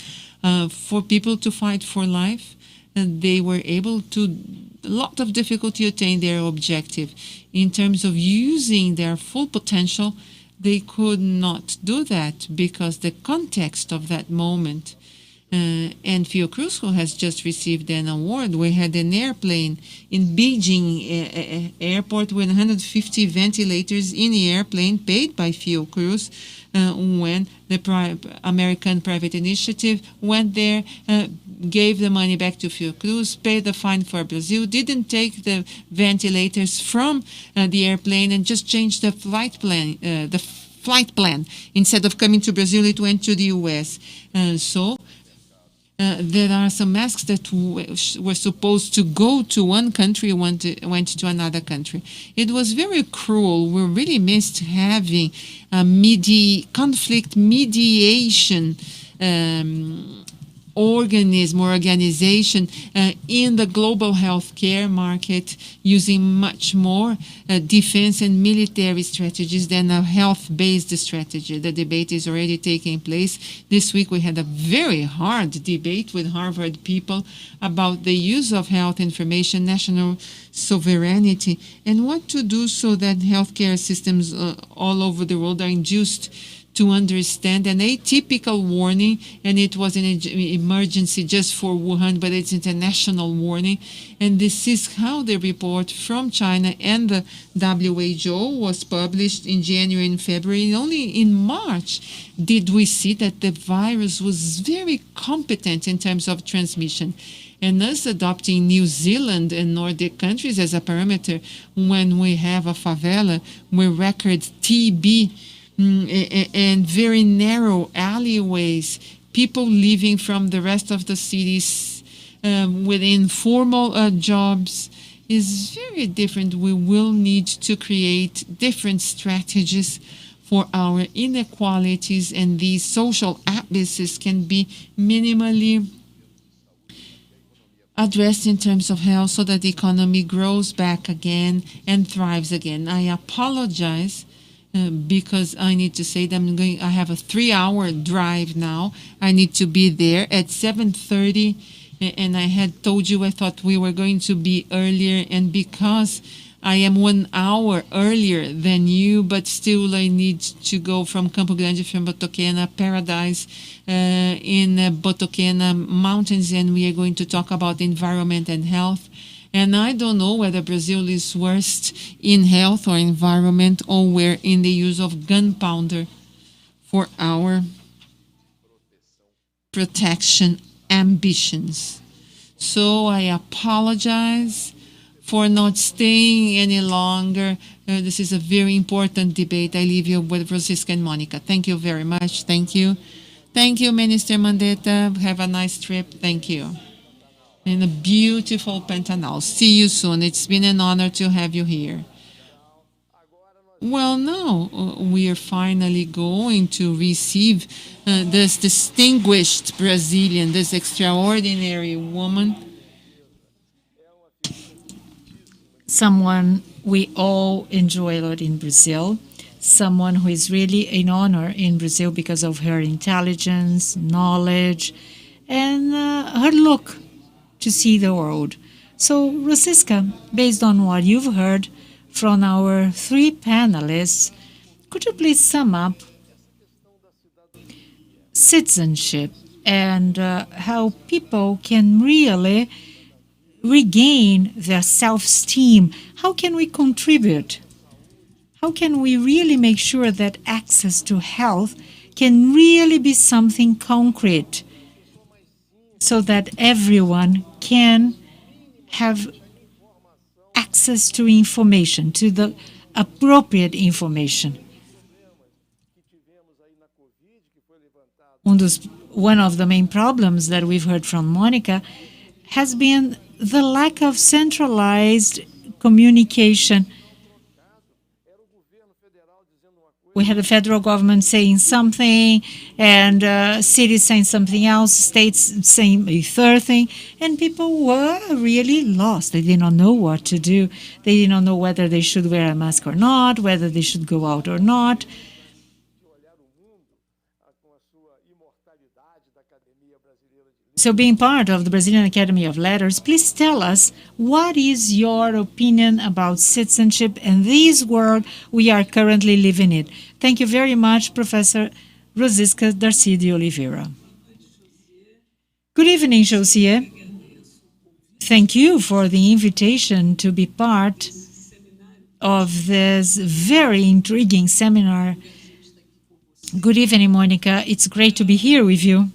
[SPEAKER 8] for people to fight for life, they were able to, a lot of difficulty, attain their objective. In terms of using their full potential, they could not do that because the context of that moment. And Fiocruz, who has just received an award, we had an airplane in Beijing airport with 150 ventilators in the airplane, paid by Fiocruz, when the American private initiative went there, gave the money back to Fiocruz, paid the fine for Brazil, didn't take the ventilators from the airplane and just changed the flight plan. Instead of coming to Brazil, it went to the US. There are some masks that were supposed to go to one country, went to another country. It was very cruel. We really missed having a conflict mediation organization in the global healthcare market, using much more defense and military strategies than a health-based strategy. The debate is already taking place. This week we had a very hard debate with Harvard people about the use of health information, national sovereignty, and what to do so that healthcare systems all over the world are induced to understand an atypical warning, and it was an emergency just for Wuhan, but it's international warning. And this is how the report from China and the WHO was published in January and February. And only in March did we see that the virus was very competent in terms of transmission. And us adopting New Zealand and Nordic countries as a parameter, when we have a favela, we record TB, and very narrow alleyways, people living from the rest of the cities with informal jobs, is very different. We will need to create different strategies for our inequalities, and these social abysses can be minimally addressed in terms of health so that the economy grows back again and thrives again. I apologize because I need to say that I have a 3-hour drive now. I need to be there at 7:30, and I had told you I thought we were going to be earlier, and because I am 1 hour earlier than you, but still I need to go from Campo Grande, from Botoquena, Paradise, in Botoquena Mountains, and we are going to talk about environment and health. And I don't know whether Brazil is worst in health or environment, or we're in the use of gunpowder for our protection ambitions. So I apologize for not staying any longer. This is a very important debate. I leave you with Francisca and Monica. Thank you very much. Thank you. Thank you, Minister Mandetta. Have a nice trip. Thank you. In a beautiful Pantanal. See you soon. It's been an honor to have you here. Well, now we are finally going to receive this distinguished Brazilian, this extraordinary woman,
[SPEAKER 13] someone we all enjoy a lot in Brazil, someone who is really an honor in Brazil because of her intelligence, knowledge, and her look to see the world. So, Francisca, based on what you've heard from our 3 panelists, could you please sum up citizenship and how people can really regain their self-esteem? How can we contribute? How can we really make sure that access to health can really be something concrete so that everyone can have access to information, to the appropriate information? One of the main problems that we've heard from Monica has been the lack of centralized communication. We had the federal government saying something, and cities saying something else, states saying a third thing, and people were really lost. They did not know what to do. They did not know whether they should wear a mask or not, whether they should go out or not. So being part of the Brazilian Academy of Letters, please tell us, what is your opinion about citizenship in this world we are currently living in? Thank you very much, Professor Francisca Darcy de Oliveira. Good evening, Josie. Thank you for the invitation to be part of this very intriguing seminar. Good evening, Monica. It's great to be here with you.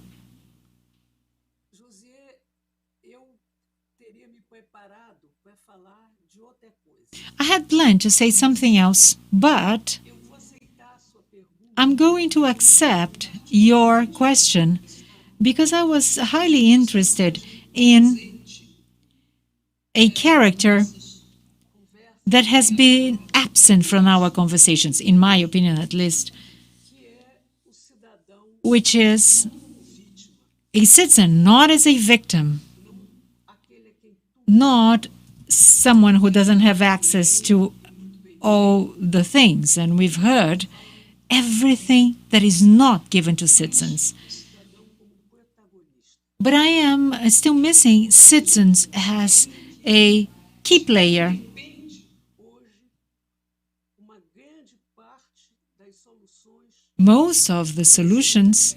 [SPEAKER 13] I had planned to say something else, but I'm going to accept your question because I was highly interested in a character that has been absent from our conversations, in my opinion at least, which is a citizen, not as a victim, not someone who doesn't have access to all the things. And we've heard everything that is not given to citizens. But I am still missing citizens as a key player. Most of the solutions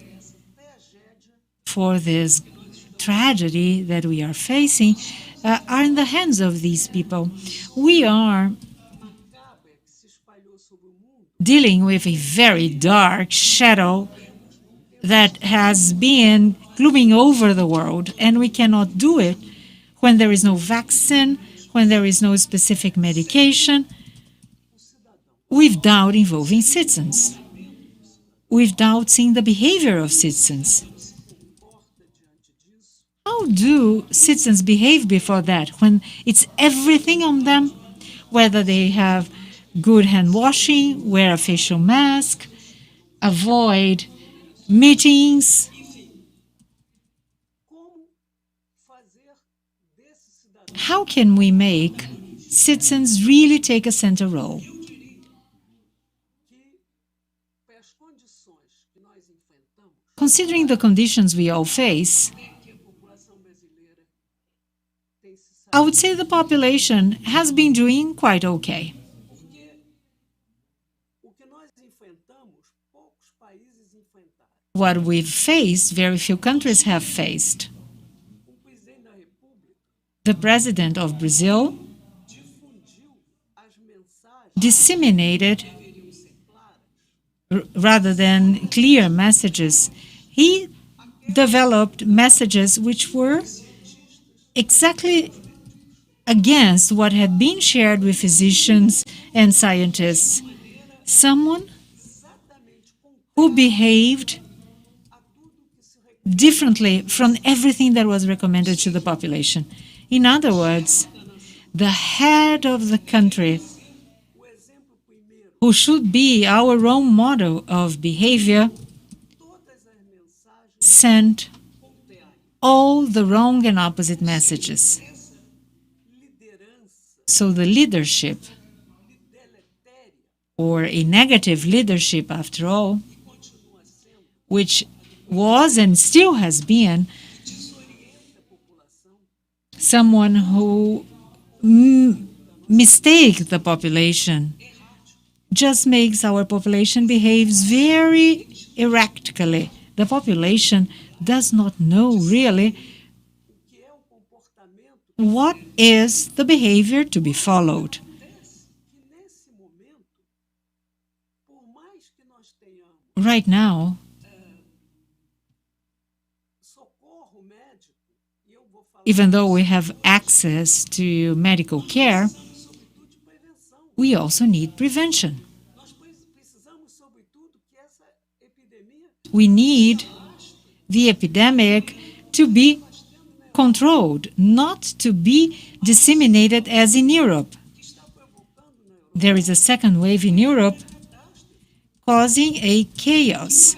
[SPEAKER 13] for this tragedy that we are facing are in the hands of these people. We are dealing with a very dark shadow that has been glooming over the world, and we cannot do it when there is no vaccine, when there is no specific medication, without involving citizens, without seeing the behavior of citizens. How how do citizens behave before that when it's everything on them, whether they have good hand washing, wear a facial mask, avoid meetings? How can we make citizens really take a center role? Considering the conditions we all face, I would say the population has been doing quite okay. What we've faced, very few countries have faced. The president of Brazil disseminated, rather than clear messages, he developed messages which were exactly against what had been shared with physicians and scientists. Someone who behaved differently from everything that was recommended to the population. In other words, the head of the country, who should be our role model of behavior, sent all the wrong and opposite messages. So the leadership, or a negative leadership after all, which was and still has been someone who mistake the population, just makes our population behaves very erratically. The population does not know really what is the behavior to be followed. Right now, even though we have access to medical care, we also need prevention. We need the epidemic to be controlled, not to be disseminated as in Europe. There is a second wave in Europe causing a chaos.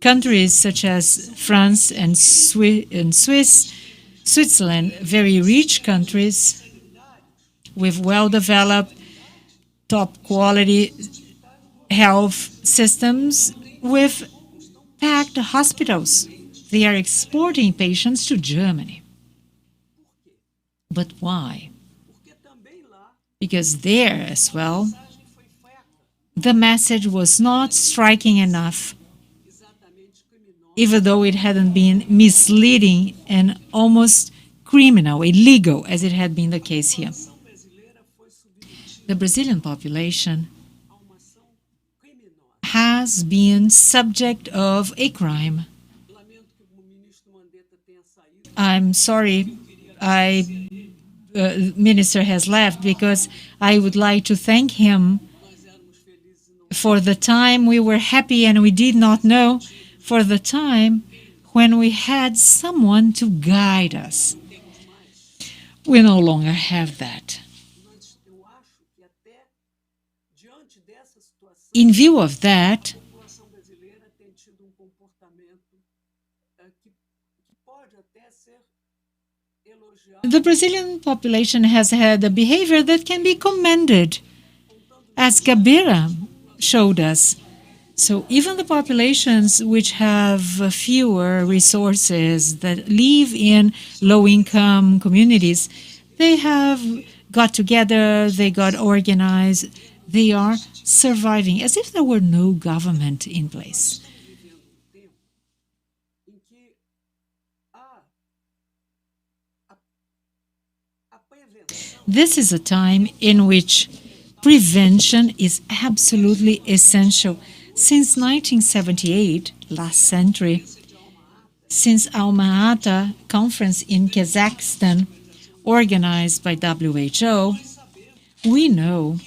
[SPEAKER 13] Countries such as France and Switzerland, very rich countries with well-developed, top-quality health systems with packed hospitals. They are exporting patients to Germany. But why? Because there as well, the message was not striking enough, even though it hadn't been misleading and almost criminal, illegal, as it had been the case here. The Brazilian population has been subject of a crime. I'm sorry, Minister has left, because I would like to thank him for the time we were happy and we did not know, for the time when we had someone to guide us. We no longer have that. In view of that, the Brazilian population has had a behavior that can be commended, as Gabeira showed us. So even the populations which have fewer resources, that live in low-income communities, they have got together, they got organized, they are surviving as if there were no government in place. This is a time in which prevention is absolutely essential. Since 1978, last century, since Alma-Ata conference in Kazakhstan, organized by WHO, we know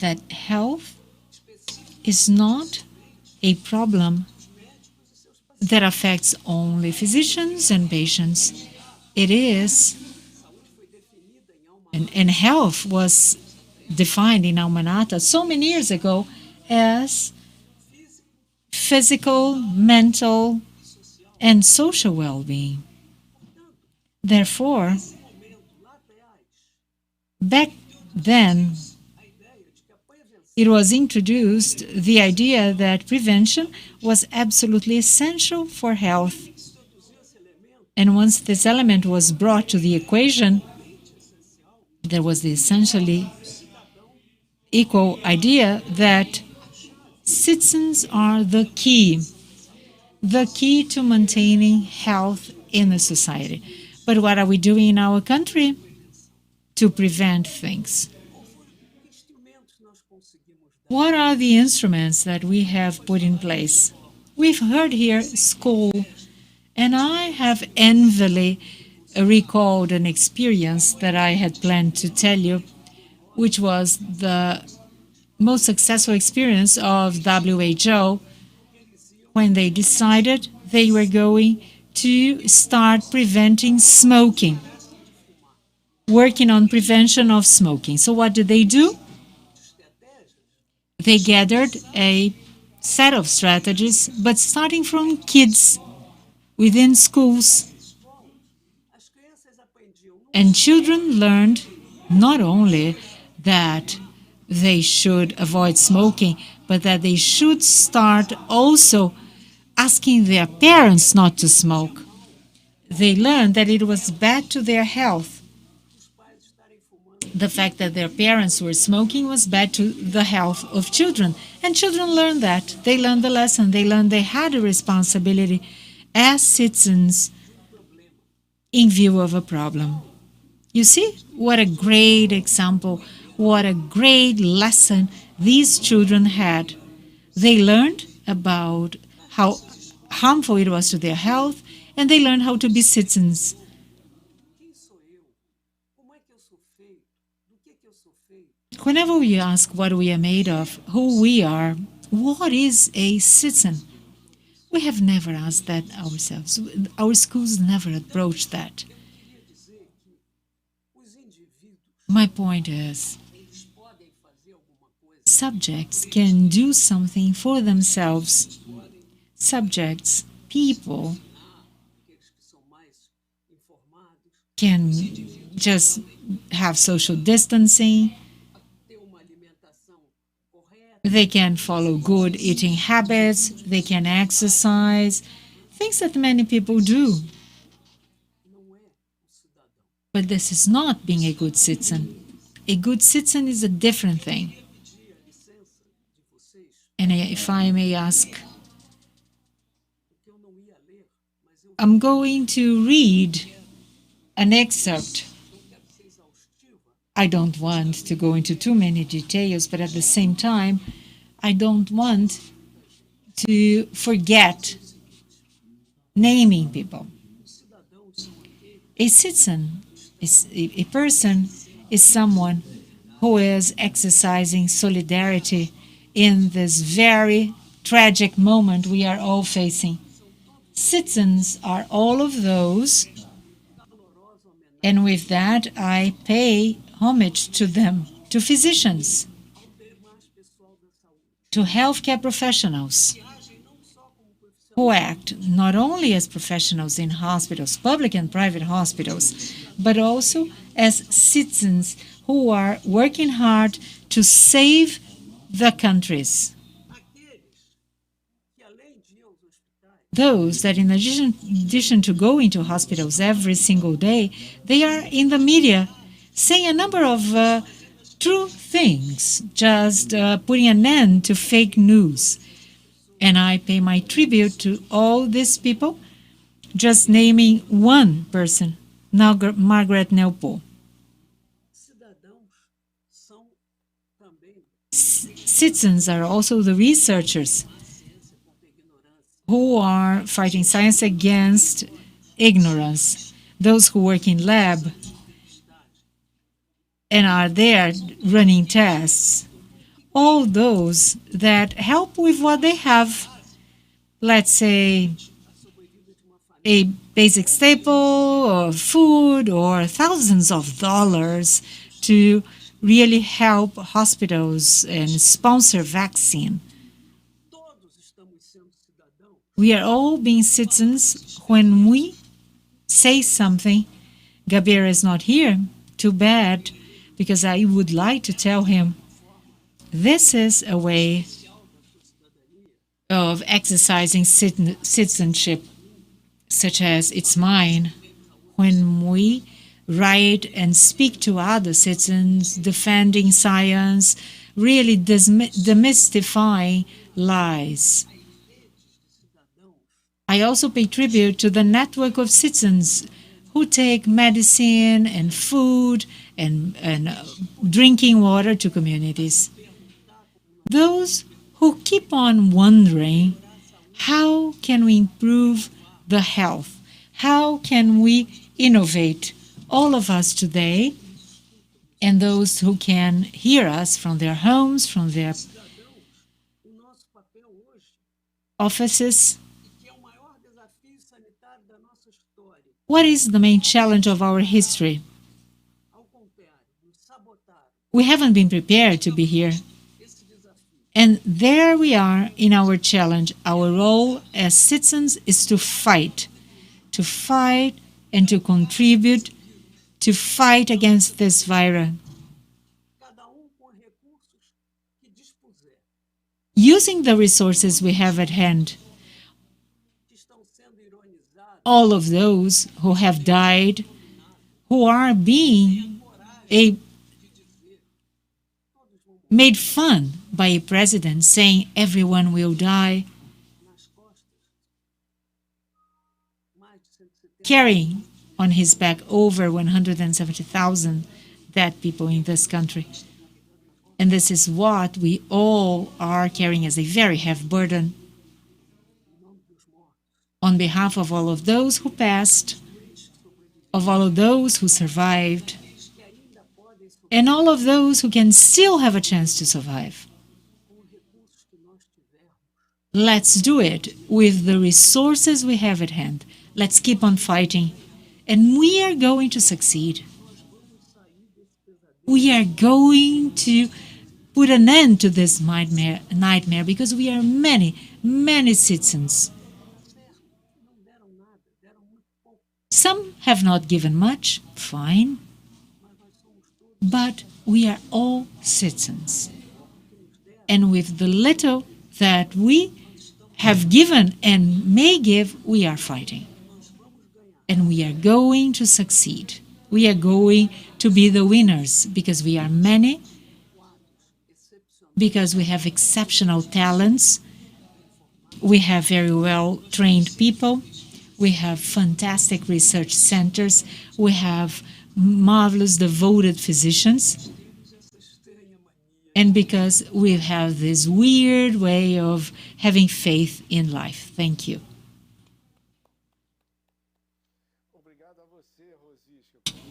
[SPEAKER 13] that health is not a problem that affects only physicians and patients. It is, and health was defined in Almanata so many years ago as physical, mental, and social well-being. Therefore, back then, it was introduced the idea that prevention was absolutely essential for health. And once this element was brought to the equation, there was the essentially equal idea that citizens are the key to maintaining health in the society. But what are we doing in our country to prevent things? What are the instruments that we have put in place? We've heard here school, and I have envily recalled an experience that I had planned to tell you, which was the most successful experience of WHO when they decided they were going to start preventing smoking, working on prevention of smoking. So what did they do? They gathered a set of strategies, but starting from kids within schools. And children learned not only that they should avoid smoking, but that they should start also asking their parents not to smoke. They learned that it was bad to their health. The fact that their parents were smoking was bad to the health of children. And children learned that. They learned the lesson. They learned they had a responsibility as citizens in view of a problem. You see, what a great example, what a great lesson these children had. They learned about how harmful it was to their health, and they learned how to be citizens. Whenever we ask what we are made of, who we are, what is a citizen? We have never asked that ourselves. Our schools never approach that. My point is, subjects can do something for themselves. Subjects, people, can just have social distancing. They can follow good eating habits. They can exercise, things that many people do. But this is not being a good citizen. A good citizen is a different thing. And if I may ask, I'm going to read an excerpt. I don't want to go into too many details, but at the same time, I don't want to forget naming people. A citizen, a person, is someone who is exercising solidarity in this very tragic moment we are all facing. Citizens are all of those, and with that, I pay homage to them, to physicians, to healthcare professionals who act not only as professionals in hospitals, public and private hospitals, but also as citizens who are working hard to save the countries. Those that in addition to going to hospitals every single day, they are in the media saying a number of true things, just putting an end to fake news. And I pay my tribute to all these people, just naming one person, Margaret Nelpo. Citizens are also the researchers who are fighting science against ignorance, those who work in lab and are there running tests, all those that help with what they have. Let's say a basic staple or food or thousands of dollars to really help hospitals and sponsor vaccine. We are all being citizens when we say something. Gabriel is not here. Too bad, because I would like to tell him this is a way of exercising citizenship, such as it's mine, when we write and speak to other citizens, defending science, really demystifying lies. I also pay tribute to the network of citizens who take medicine and food and drinking water to communities. Those who keep on wondering, how can we improve the health? How can we innovate? All of us today, and those who can hear us from their homes, from their offices. What is the main challenge of our history? We haven't been prepared to be here. And there we are in our challenge. Our role as citizens is to fight and to contribute, to fight against this virus. Using the resources we have at hand. All of those who have died, who are being made fun by a president saying everyone will die, carrying on his back over 170,000 dead people in this country. And this is what we all are carrying as a very heavy burden. On behalf of all of those who passed, of all of those who survived, and all of those who can still have a chance to survive. Let's do it with the resources we have at hand. Let's keep on fighting, and we are going to succeed. We are going to put an end to this nightmare because we are many, many citizens. Some have not given much, fine, but we are all citizens. And with the little that we have given and may give, we are fighting. And we are going to succeed. We are going to be the winners because we are many, because we have exceptional talents, we have very well-trained people, we have fantastic research centers, we have marvelous, devoted physicians, and because we have this weird way of having faith in life. Thank you.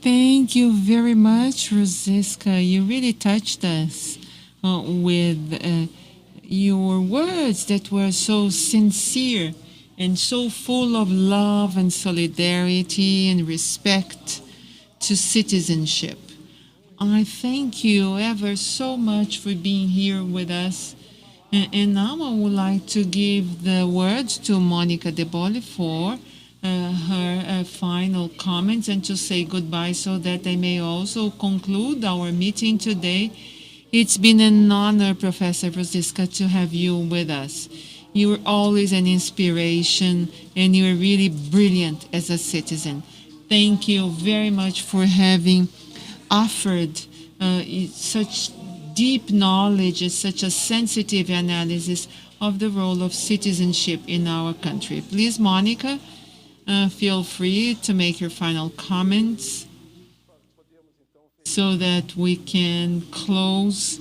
[SPEAKER 8] Thank you very much, Rosiska. You really touched us with your words that were so sincere and so full of love and solidarity and respect to citizenship. I thank you ever so much for being here with us. And now I would like to give the words to Monica De Bolle for her final comments and to say goodbye so that I may also conclude our meeting today. It's been an honor, Professor Rosiska, to have you with us. You are always an inspiration, and you are really brilliant as a citizen. Thank you very much for having offered such deep knowledge and such a sensitive analysis of the role of citizenship in our country. Please, Monica, feel free to make your final comments so that we can close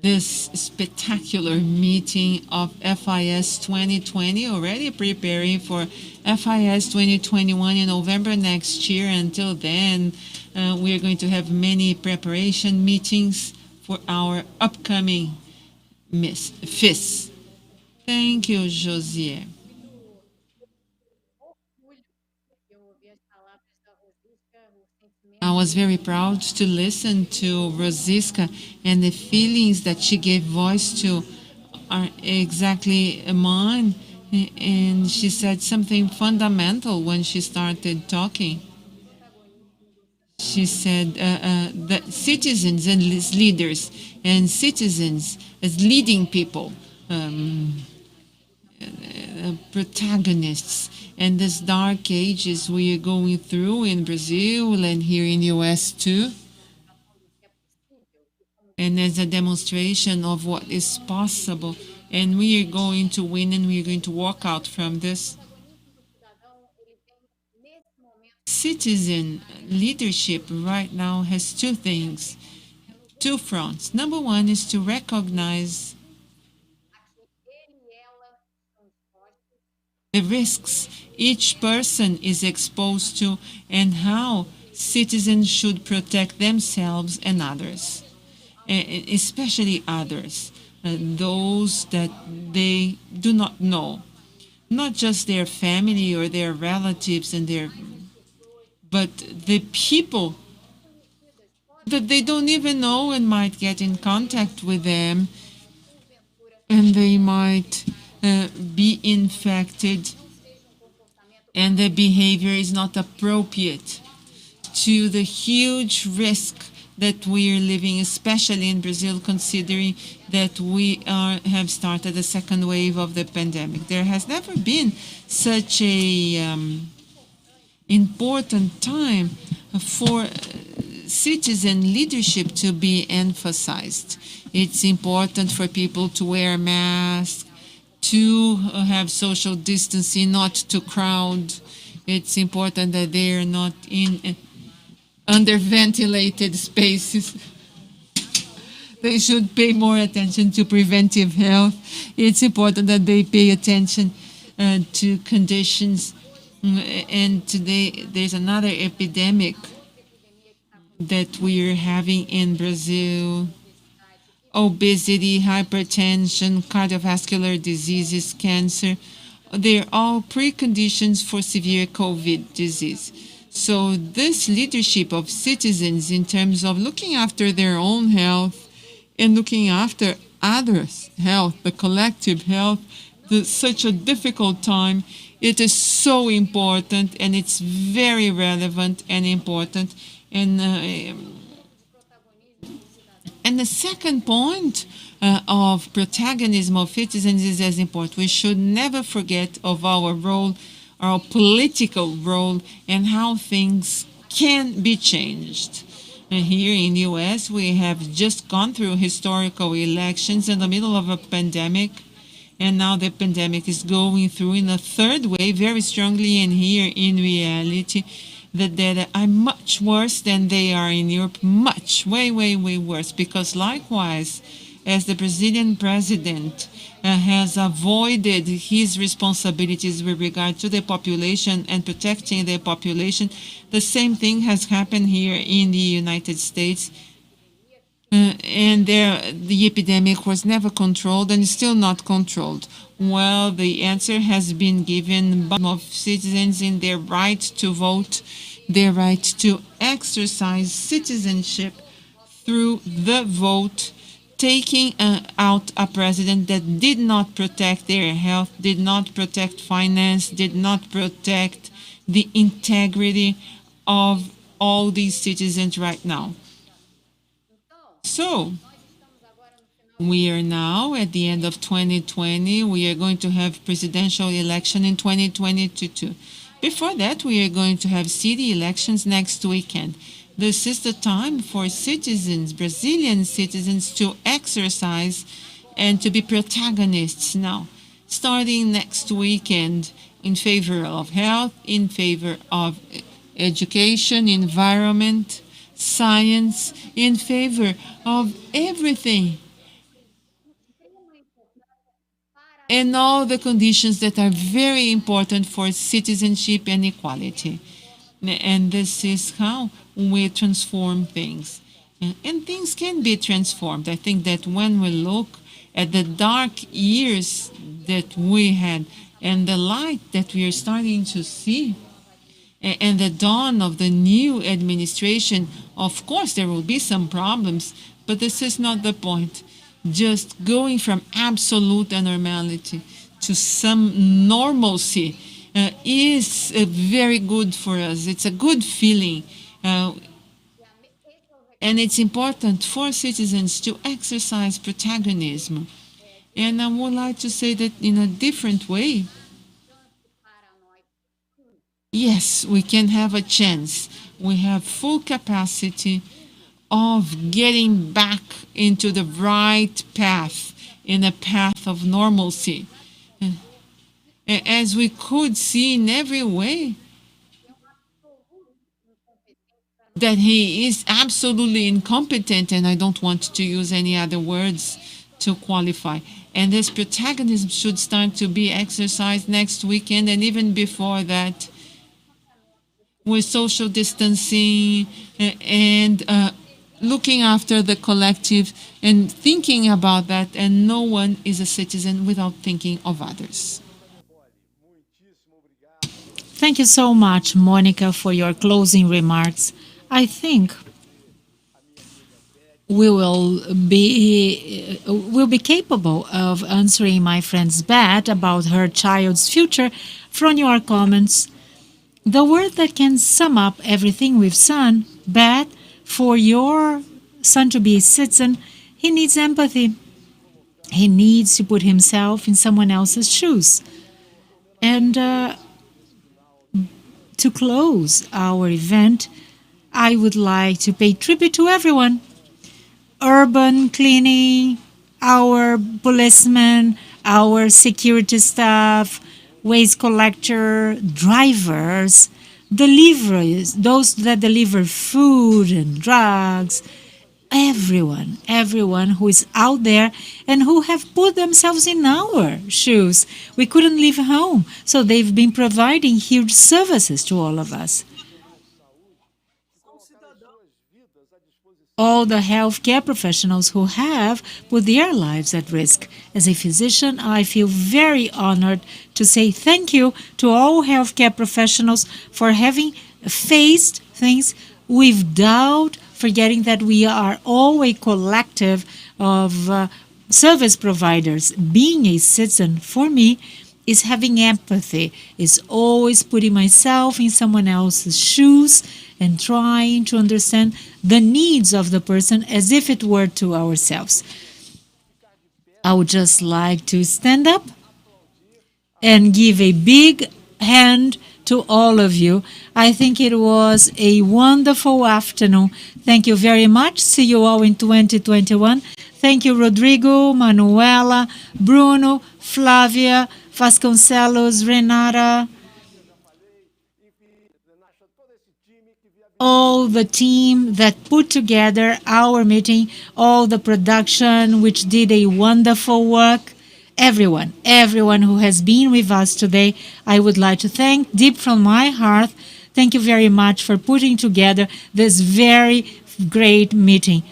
[SPEAKER 8] this spectacular meeting of FIS 2020, already preparing for FIS 2021 in November next year. Until then, we are going to have many preparation meetings for our upcoming FIS. Thank you, Josie. I was very proud to listen to Rosiska, and the feelings that she gave voice to are exactly mine. And she said something fundamental when she started talking. She said that citizens and leaders and citizens as leading people, protagonists, and this dark ages we are going through in Brazil and here in the US too. And as a demonstration of what is possible, and we are going to win and we are going to walk out from this. Citizen leadership right now has two things, two fronts. Number one is to recognize the risks each person is exposed to and how citizens should protect themselves and others, especially others, those that they do not know, not just their family or their relatives and but the people that they don't even know and might get in contact with them, and they might be infected, and their behavior is not appropriate to the huge risk that we are living, especially in Brazil, considering that we have started a second wave of the pandemic. There has never been such a important time for citizen leadership to be emphasized. It's important for people to wear masks, to have social distancing, not to crowd. It's important that they are not in under-ventilated spaces. They should pay more attention to preventive health. It's important that they pay attention to conditions. And today there's another epidemic that we are having in Brazil: obesity, hypertension, cardiovascular diseases, cancer. They're all preconditions for severe COVID disease. So this leadership of citizens in terms of looking after their own health and looking after others' health, the collective health, such a difficult time, it is so important, and it's very relevant and important. And the second point of protagonism of citizens is as important. We should never forget of our role, our political role, and how things can be changed. Here in the US, we have just gone through historical elections in the middle of a pandemic, and now the pandemic is going through in a third wave very strongly, and here in reality, the data are much worse than they are in Europe, much, way, way, way worse, because likewise, as the Brazilian president has avoided his responsibilities with regard to the population and protecting the population, the same thing has happened here in the United States. And the epidemic was never controlled and is still not controlled. Well, the answer has been given by of citizens in their right to vote, their right to exercise citizenship through the vote, taking out a president that did not protect their health, did not protect finance, did not protect the integrity of all these citizens right now. So, we are now at the end of 2020. We are going to have presidential election in 2022. Before that, we are going to have city elections next weekend. This is the time for citizens, Brazilian citizens, to exercise and to be protagonists now, starting next weekend, in favor of health, in favor of education, environment, science, in favor of everything, and all the conditions that are very important for citizenship and equality. And this is how we transform things. And things can be transformed. I think that when we look at the dark years that we had and the light that we are starting to see and the dawn of the new administration, of course, there will be some problems, but this is not the point. Just going from absolute anormality to some normalcy is very good for us. It's a good feeling. And it's important for citizens to exercise protagonism. And I would like to say that in a different way, yes, we can have a chance. We have full capacity of getting back into the right path, in a path of normalcy. As we could see in every way, that he is absolutely incompetent, and I don't want to use any other words to qualify. And this protagonism should start to be exercised next weekend and even before that, with social distancing and looking after the collective and thinking about that, and no one is a citizen without thinking of others.
[SPEAKER 13] Thank you so much, Monica, for your closing remarks. I think we'll be capable of answering my friend's Bat about her child's future from your comments. The word that can sum up everything we've said, Bat, for your son to be a citizen, he needs empathy. He needs to put himself in someone else's shoes. And to close our event, I would like to pay tribute to everyone. Urban cleaning, our policemen, our security staff, waste collector, drivers, deliveries, those that deliver food and drugs, everyone who is out there and who have put themselves in our shoes. We couldn't leave home, so they've been providing huge services to all of us. All the healthcare professionals who have put their lives at risk. As a physician, I feel very honored to say thank you to all healthcare professionals for having faced things without forgetting that we are all a collective of service providers. Being a citizen, for me, is having empathy, is always putting myself in someone else's shoes and trying to understand the needs of the person as if it were to ourselves. I would just like to stand up and give a big hand to all of you. I think it was a wonderful afternoon. Thank you very much. See you all in 2021. Thank you, Rodrigo, Manuela, Bruno, Flavia, Vasconcelos, Renata, all the team that put together our meeting, all the production which did a wonderful work, everyone who has been with us today, I would like to thank deep from my heart. Thank you very much for putting together this very great meeting.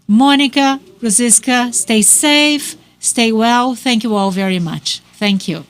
[SPEAKER 13] Monica, Rosiska, stay safe, stay well. Thank you all very much. Thank you.